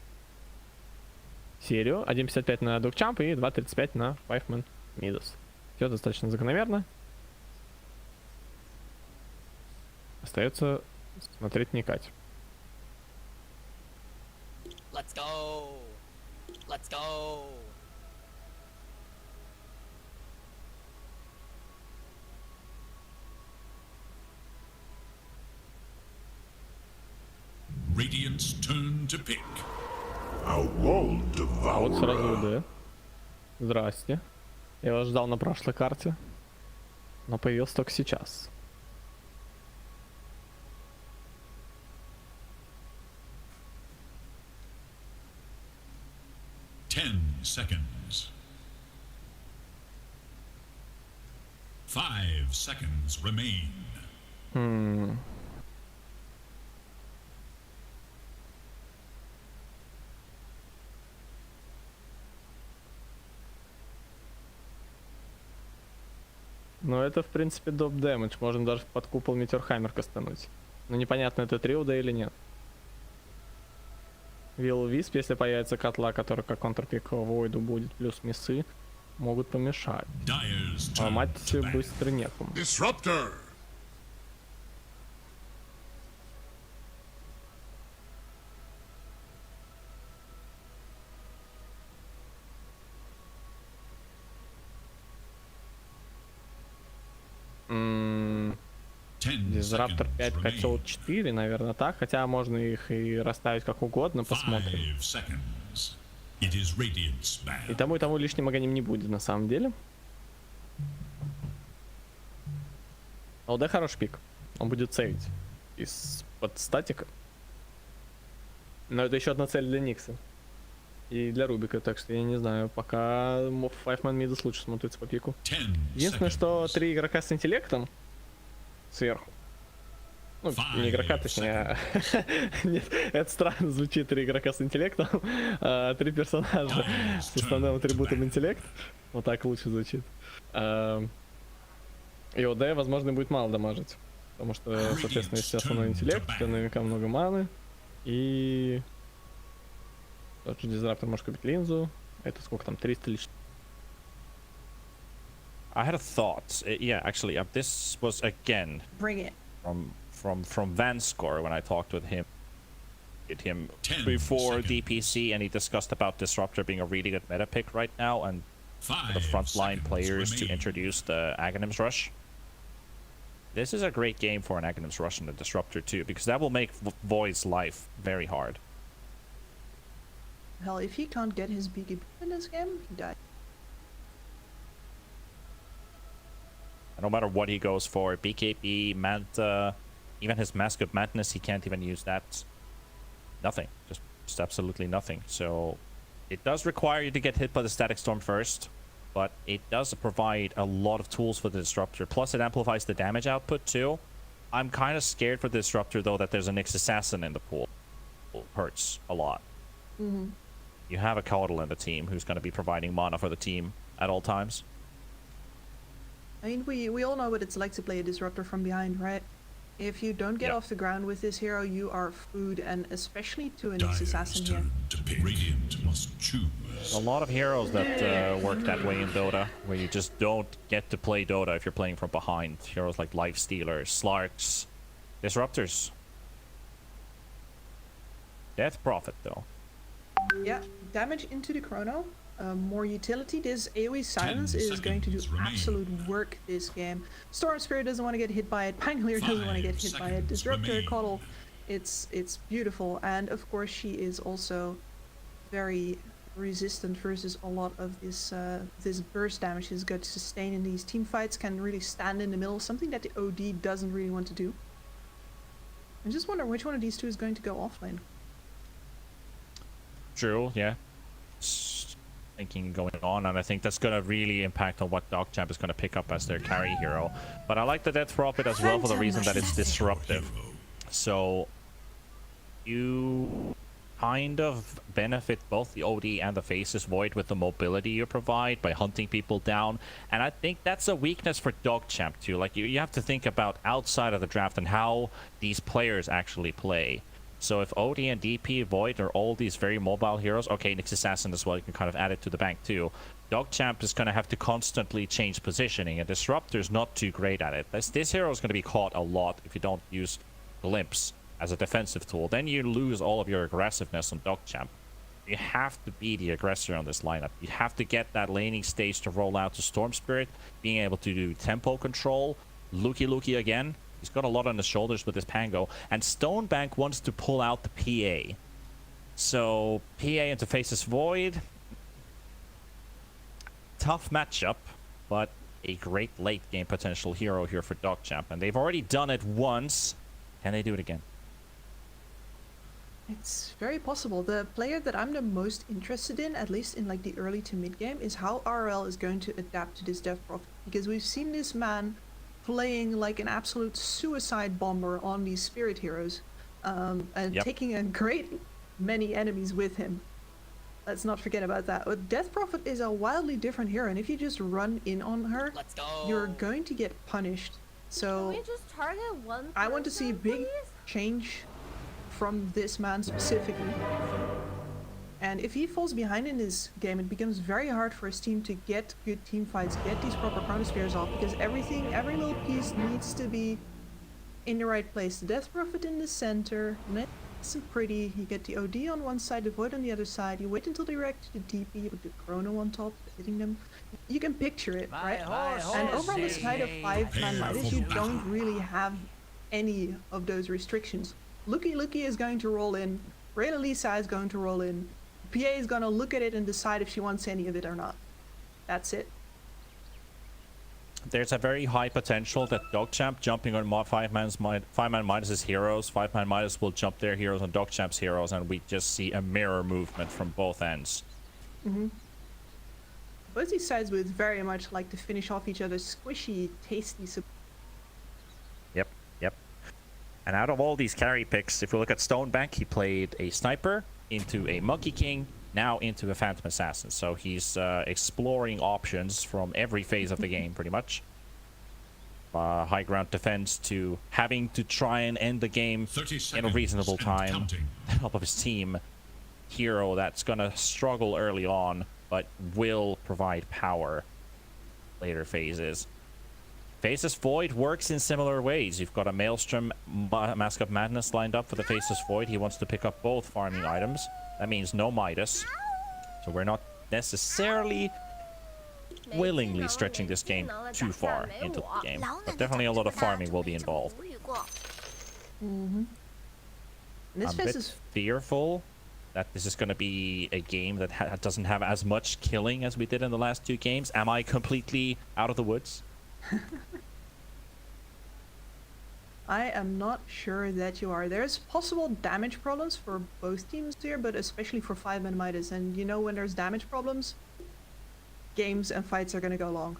O: серию. 1.55 на докчамп и 2.35 на 5-man Midas. Все достаточно закономерно. Остается смотреть, вникать.
K: Let's go! Let's go!
D: Radiant's turn to pick.
N: I will
O: А вот
N: devour.
O: сразу УД. Здрасте. Я вас ждал на прошлой карте, но появился только сейчас.
D: Seconds. 5 seconds remain.
O: Ну это в принципе доп дэмэдж, можно даже под купол Метеорхаммер кастануть. Но непонятно, это 3 УД или нет. Will Wisp, если появится котла, который как контрпик Войду будет, плюс миссы, могут помешать. Ломать быстро некому.
N: Disruptor.
O: Дизраптор 5, котел 4, наверное, так. Хотя можно их и расставить как угодно, посмотрим. И тому лишним огонем не будет на самом деле. ОД хороший пик. Он будет сейвить из-под статика. Но это еще одна цель для Никса. И для Рубика, так что я не знаю, пока 5-man Midas лучше смотрится по пику. Единственное, что 3 игрока с интеллектом сверху. Ну, не игрока, точнее. Нет, это странно звучит, 3 игрока с интеллектом, 3 персонажа с основным атрибутом интеллект. Вот так лучше звучит. И ОД, возможно, будет мало дамажить. Потому что, соответственно, если основной интеллект, то наверняка много маны. И... тот же дизраптор может купить линзу. Это сколько там, 300 лишних.
M: I had a thought. Yeah, actually, this was again
H: Bring it.
M: from Vanscore when I talked with him before DPC, and he discussed about Disruptor being a really good meta pick right now, and for the frontline players to introduce the Aghanims Rush. This is a great game for an Aghanims Rush and a Disruptor too, because that will make Void's life very hard.
H: Hell, if he can't get his BKB in this game, he dies.
M: No matter what he goes for, BKB, Manta, even his Mask of Madness, he can't even use that. Nothing. Just absolutely nothing. So it does require you to get hit by the Static Storm first, but it does provide a lot of tools for the Disruptor. Plus it amplifies the damage output too. I'm kind of scared for the Disruptor though that there's a Nyx Assassin in the pool. It hurts a lot.
H: Mm-hmm.
M: You have a Caudal in the team who's going to be providing mana for the team at all times.
H: I mean, we all know what it's like to play a Disruptor from behind, right? If you don't get off the ground with this hero, you are food, and especially to an Nyx Assassin here.
D: Radiant must choose.
M: A lot of heroes that work that way in Dota, where you just don't get to play Dota if you're playing from behind. Heroes like Lifestealers, Slarks, Disruptors. Death Prophet, though.
H: Yeah, damage into the Chrono. More utility. This AoE silence is going to do absolute work this game. Storm Spirit doesn't want to get hit by it. Pangolier doesn't want to get hit by it. Disruptor, Caudal, it's beautiful. And of course she is also very resistant versus a lot of this this burst damage is good to sustain in these team fights, can really stand in the middle, something that the OD doesn't really want to do. I just wonder which one of these two is going to go offlane.
M: True, yeah. Thinking going on, and I think that's going to really impact on what DogChamp is going to pick up as their carry hero. But I like the Death Prophet as well for the reason that it's disruptive. So you kind of benefit both the OD and the Faceless Void with the mobility you provide by hunting people down. And I think that's a weakness for DogChamp too. Like you have to think about outside of the draft and how these players actually play. So if OD and DP, Void are all these very mobile heroes, okay, Nyx Assassin as well, you can kind of add it to the bank too. DogChamp is going to have to constantly change positioning, and Disruptor's not too great at it. This hero is going to be caught a lot if you don't use Glimpse as a defensive tool. Then you lose all of your aggressiveness on DogChamp. You have to be the aggressor on this lineup. You have to get that laning stage to roll out to Storm Spirit, being able to do tempo control, Lukey again. He's got a lot on his shoulders with his Pango, and Stonebank wants to pull out the PA. So PA into Faceless Void, tough matchup, but a great late game potential hero here for DogChamp, and they've already done it once. Can they do it again?
H: It's very possible. The player that I'm the most interested in, at least in like the early to mid game, is how RL is going to adapt to this Death Prophet, because we've seen this man playing like an absolute suicide bomber on these spirit heroes, and taking a great many enemies with him. Let's not forget about that. But Death Prophet is a wildly different hero, and if you just run in on her, you're going to get punished. So
I: Can we just target one
H: I want to see a big
I: please?
H: change from this man specifically. And if he falls behind in this game, it becomes very hard for his team to get good team fights, get these proper chronospheres off, because every little piece needs to be in the right place. The Death Prophet in the center, nice and pretty. You get the OD on one side, the Void on the other side. You wait until they react to the DP, you put the Chrono on top, hitting them. You can picture it, right? And over on the side of 5-man Midas, you don't really have any of those restrictions. Lukey is going to roll in, Rayla Lisa is going to roll in, PA is gonna look at it and decide if she wants any of it or not. That's it.
M: There's a very high potential that DogChamp jumping on 5-man Midas' heroes. 5-man Midas will jump their heroes on DogChamp's heroes, and we just see a mirror movement from both ends.
H: Both these sides would very much like to finish off each other's squishy, tasty.
M: Yep. And out of all these carry picks, if we look at Stonebank, he played a Sniper into a Monkey King, now into a Phantom Assassin. So he's exploring options from every phase of the game, pretty much. High ground defense to having to try and end the game in a reasonable time. Help of his team. Hero that's gonna struggle early on, but will provide power later phases. Faceless Void works in similar ways. You've got a Maelstrom Mask of Madness lined up for the Faceless Void. He wants to pick up both farming items. That means no Midas. So we're not necessarily willingly stretching this game too far into the game. But definitely a lot of farming will be involved. I'm a bit fearful that this is going to be a game that doesn't have as much killing as we did in the last two games. Am I completely out of the woods?
H: I am not sure that you are. There's possible damage problems for both teams here, but especially for 5-man Midas. And you know, when there's damage problems, games and fights are gonna go long.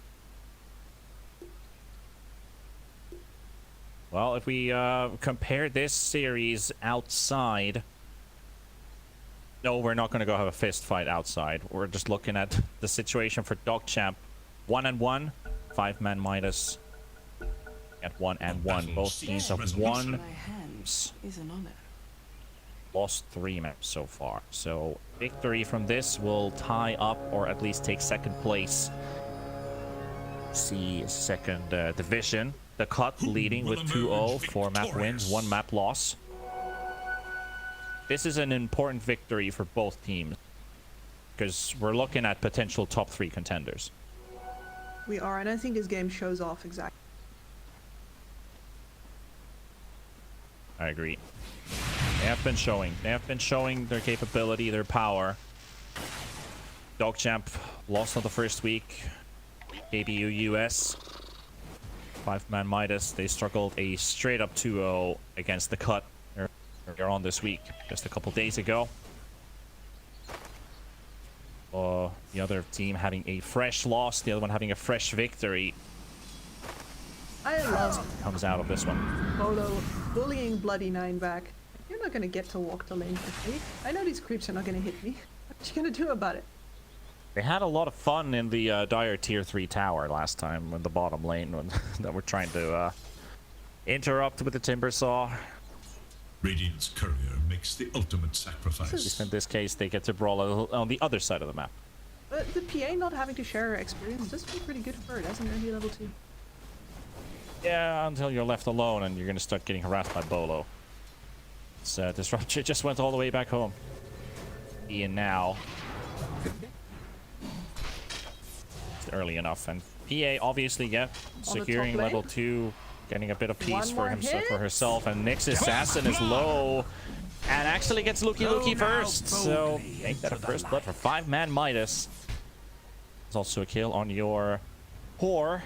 M: Well, if we compare this series outside... No, we're not going to go have a fist fight outside. We're just looking at the situation for DogChamp. 1-1, 5-man Midas at 1-1. Both teams have won. Lost 3 maps so far. So victory from this will tie up or at least take second place. See second division. The Cut leading with 2-0, 4 map wins, 1 map loss. This is an important victory for both teams because we're looking at potential top 3 contenders.
H: We are, and I think this game shows off exactly.
M: I agree. They have been showing their capability, their power. Dogchamp lost on the first week. KBU US. 5-man Midas. They struggled a straight up 2-0 against the Cut earlier on this week, just a couple days ago. The other team having a fresh loss, the other one having a fresh victory.
H: I love
M: comes out of this one.
H: Bolo bullying Bloody Nine back. You're not gonna get to walk the lane with me. I know these creeps are not gonna hit me. What you gonna do about it?
M: They had a lot of fun in the Dire Tier 3 tower last time in the bottom lane when that we're trying to interrupt with the Timber Saw.
D: Radiant's courier makes the ultimate sacrifice.
M: In this case, they get to brawl on the other side of the map.
H: But the PA not having to share her experience does feel pretty good for her, doesn't it? Level 2.
M: Yeah, until you're left alone and you're gonna start getting harassed by Bolo. So Disruptor just went all the way back home. Ian now. It's early enough, and PA obviously, yeah, securing level 2, getting a bit of peace for himself, for herself, and Nyx's assassin is low. And actually gets Looky first, so make that a first blood for 5-man Midas. There's also a kill on your whore.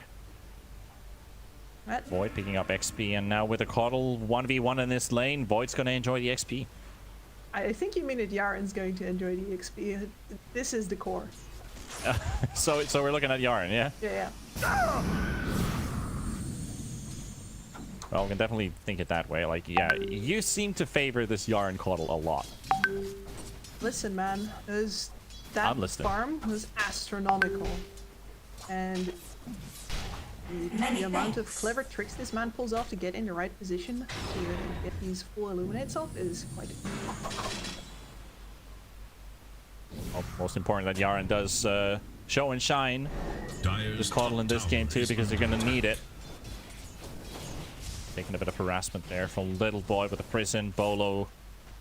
M: Void picking up XP, and now with a Coddle 1v1 in this lane, Void's gonna enjoy the XP.
H: I think you mean that Yaren's going to enjoy the XP. This is the core.
M: So we're looking at Yaren, yeah?
H: Yeah.
M: Well, we can definitely think it that way. Like, yeah, you seem to favor this Yaren Coddle a lot.
H: Listen, man, that farm was astronomical. And the amount of clever tricks this man pulls off to get in the right position to get these full illuminates off is quite...
M: Well, most important that Yaren does show and shine this Coddle in this game too, because they're gonna need it. Taking a bit of harassment there from Little Boy with a prison, Bolo,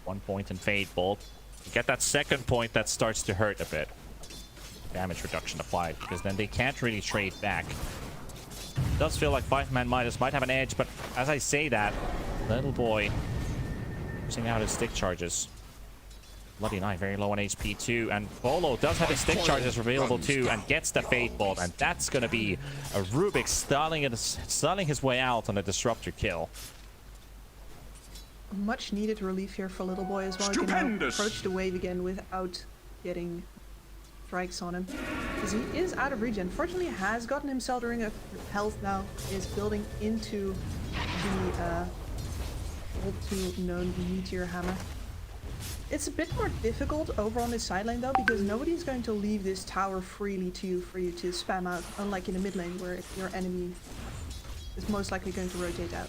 M: 1 point, and Fade Bolt. You get that second point, that starts to hurt a bit. Damage reduction applied, because then they can't really trade back. It does feel like 5-man Midas might have an edge, but as I say that, Little Boy using out his stick charges. Bloody Knight very low on HP too, and Bolo does have his stick charges available too, and gets the Fade Bolt, and that's gonna be a Rubik stalling his way out on a Disruptor kill.
H: Much needed relief here for Little Boy as well. He can now approach the wave again without getting strikes on him, because he is out of regen. Fortunately, has gotten himself during a health now, is building into the all too known Meteor Hammer. It's a bit more difficult over on this side lane though, because nobody's going to leave this tower freely for you to spam out, unlike in the mid lane where your enemy is most likely going to rotate out.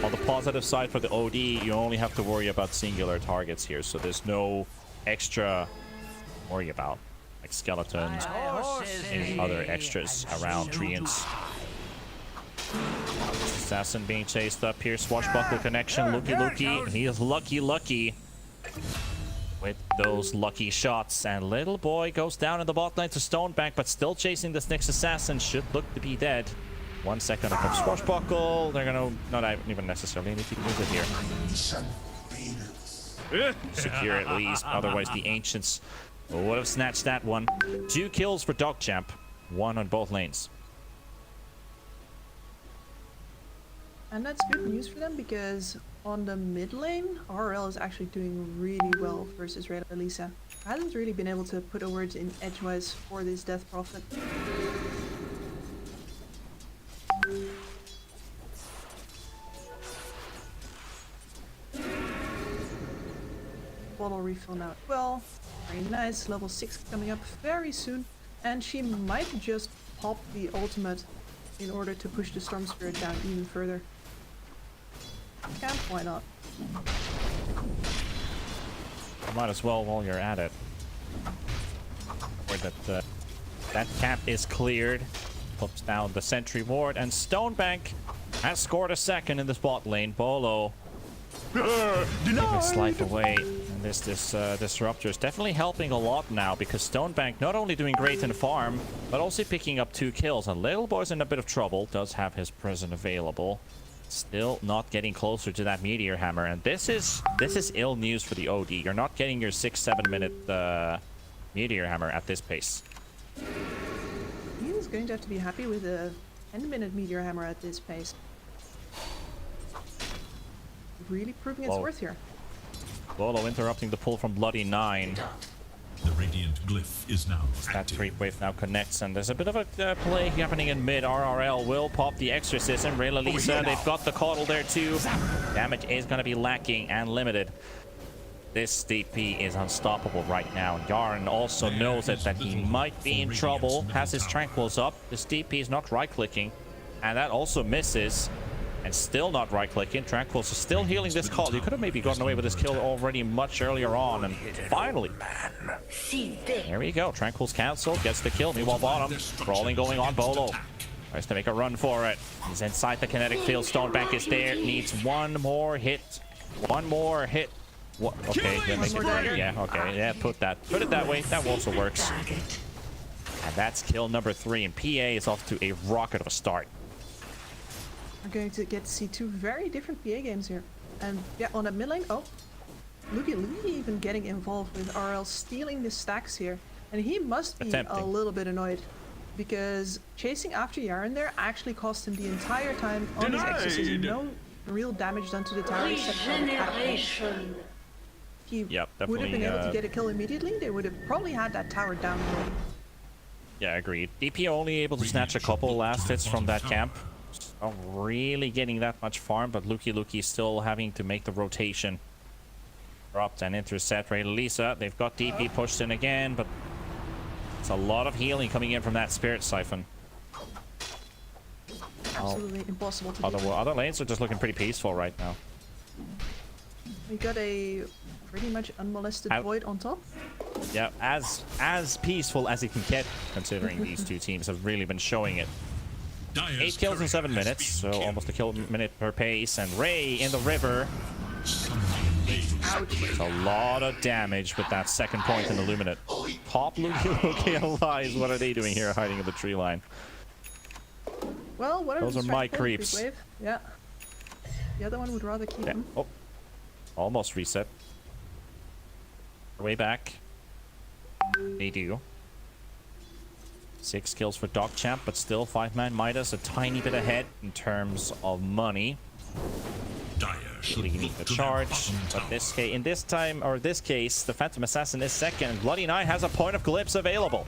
M: On the positive side for the OD, you only have to worry about singular targets here, so there's no extra to worry about, like skeletons and other extras around Treants. Assassin being chased up here, swashbuckle connection, Looky, he is lucky with those lucky shots, and Little Boy goes down in the bot lane to Stonebank, but still chasing this next assassin, should look to be dead. 1 second of swashbuckle, they're gonna not even necessarily need to use it here. Secure at least, otherwise the Ancients would have snatched that one. 2 kills for Dogchamp, 1 on both lanes.
H: And that's good news for them, because on the mid lane, RL is actually doing really well versus Red Elisa. Hasn't really been able to put a word in edgewise for this Death Prophet. Bottle refill now. Well, very nice. Level 6 coming up very soon, and she might just pop the ultimate in order to push the Storm Spirit down even further. Can't, why not?
M: Might as well while you're at it. Or that cap is cleared. Pops down the sentry ward, and Stonebank has scored a second in this bot lane. Bolo giving his life away. And this Disruptor is definitely helping a lot now, because Stonebank not only doing great in farm, but also picking up 2 kills. And Little Boy's in a bit of trouble. Does have his prison available. Still not getting closer to that Meteor Hammer, and this is ill news for the OD. You're not getting your 6-7 minute Meteor Hammer at this pace.
H: He's going to have to be happy with a 10-minute Meteor Hammer at this pace. Really proving its worth here.
M: Volo interrupting the pull from Bloody 9.
D: The radiant glyph is now
M: That creep wave now connects, and there's a bit of a play happening in mid. RRL will pop the exorcism. Ray Lalisa, they've got the coddle there too. Damage is going to be lacking and limited. This DP is unstoppable right now. Yarn also knows it, that he might be in trouble. Has his tranquils up. This DP is not right-clicking, and that also misses. And still not right-clicking. Tranquils are still healing this call. You could have maybe gotten away with this kill already much earlier on, and finally. There we go. Tranquils cancelled. Gets the kill. Meanwhile, bottom. Crawling going on. Bolo tries to make a run for it. He's inside the kinetic field. Stonebank is there. Needs one more hit. One more hit. What? Okay, then make it. Yeah, okay. Yeah, put it that way. That also works. And that's kill number 3. And PA is off to a rocket of a start.
H: We're going to get to see two very different PA games here. And yeah, on that mid lane, Luki even getting involved with RL stealing the stacks here. And he must be a little bit annoyed, because chasing after Yaren there actually cost him the entire time on his exorcism. No real damage done to the tower except for the catapult. He would have been able to get a kill immediately. They would have probably had that tower down already.
M: Yeah, agreed. DP only able to snatch a couple last hits from that camp. Not really getting that much farm, but Luki still having to make the rotation. Dropped and intercept Ray Lisa. They've got DP pushed in again, but it's a lot of healing coming in from that Spirit Siphon.
H: Absolutely impossible to do.
M: Other lanes are just looking pretty peaceful right now.
H: We got a pretty much unmolested Void on top.
M: Yeah, as peaceful as it can get, considering these two teams have really been showing it. 8 kills in 7 minutes, so almost a kill minute per pace. And Ray in the river. It's a lot of damage with that second point in Illuminate. Pop Luki alive. What are they doing here, hiding in the tree line?
H: Well,
M: those are my creeps.
H: Yeah. The other one would rather keep him.
M: Oh, almost reset. Way back. They do. 6 kills for Dogchamp, but still 5-man Midas a tiny bit ahead in terms of money. Leading the charge, but in this case, the Phantom Assassin is second. Bloody Knight has a point of glimpse available.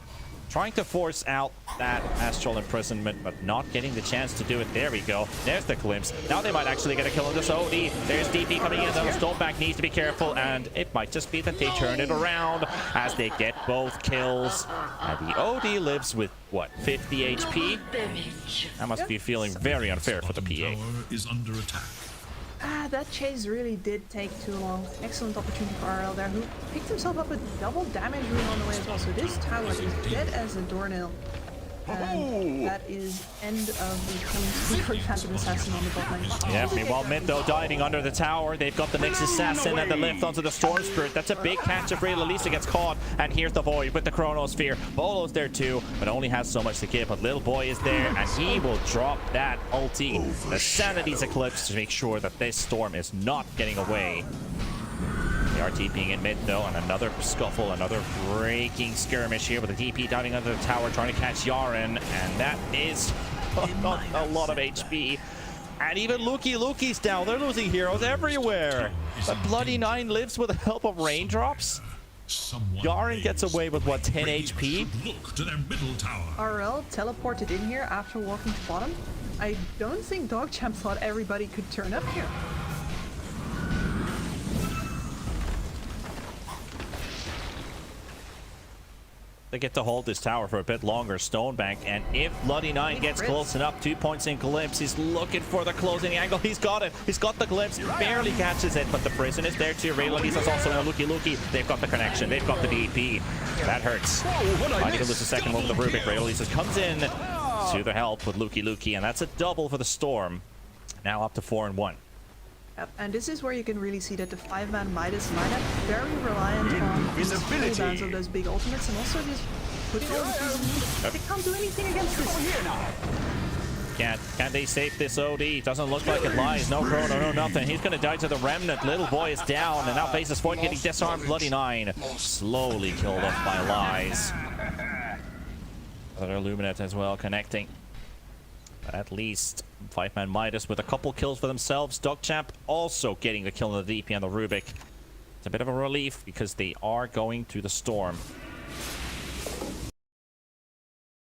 M: Trying to force out that Astral Imprisonment, but not getting the chance to do it. There we go. There's the glimpse. Now they might actually get a kill on this OD. There's DP coming in, though. Stonebank needs to be careful, and it might just be that they turn it around as they get both kills. And the OD lives with, what, 50 HP? That must be feeling very unfair for the PA.
D: Is under attack.
H: That chase really did take too long. Excellent opportunity for RL there, who picked himself up a double damage rune on the way as well. So this tower is dead as a doornail. And that is end of the coming for Phantom Assassin on the bot lane.
M: Yeah, meanwhile mid though diving under the tower. They've got the next Assassin and the lift onto the Storm Spirit. That's a big catch if Ray Lalisa gets caught. And here's the Void with the Chronosphere. Bolo's there too, but only has so much to give. But Little Boy is there, and he will drop that ulti. The Sanity's Eclipse to make sure that this Storm is not getting away. The RT being in mid though, and another scuffle, another breaking skirmish here with the DP diving under the tower, trying to catch Yaren, and that is a lot of HP. And even Luki's down. They're losing heroes everywhere. But Bloody 9 lives with the help of raindrops. Yaren gets away with what, 10 HP?
H: RL teleported in here after walking to bottom. I don't think Dogchamp thought everybody could turn up here.
M: They get to hold this tower for a bit longer. Stonebank, and if Bloody 9 gets close enough, 2 points in glimpse. He's looking for the closing angle. He's got it. He's got the glimpse. Barely catches it, but the prison is there too. Ray Lalisa's also in a Luki. They've got the connection. They've got the DP. That hurts. Might even lose the second one with the Rubik. Ray Lalisa comes in to the help with Luki, and that's a double for the Storm. Now up to 4-1.
H: Yep, and this is where you can really see that the 5-man Midas lineup very reliant on the cooldowns of those big ultimates, and also just putting all the things in. They can't do anything against this.
M: Can they save this OD? Doesn't look like it. Lies. No chrono, no nothing. He's gonna die to the remnant. Little boy is down, and now faces Void getting disarmed. Bloody 9. Slowly killed off by Lies. Another Illuminate as well, connecting. But at least 5-man Midas with a couple kills for themselves. Dogchamp also getting the kill on the DP and the Rubik. It's a bit of a relief because they are going to the Storm.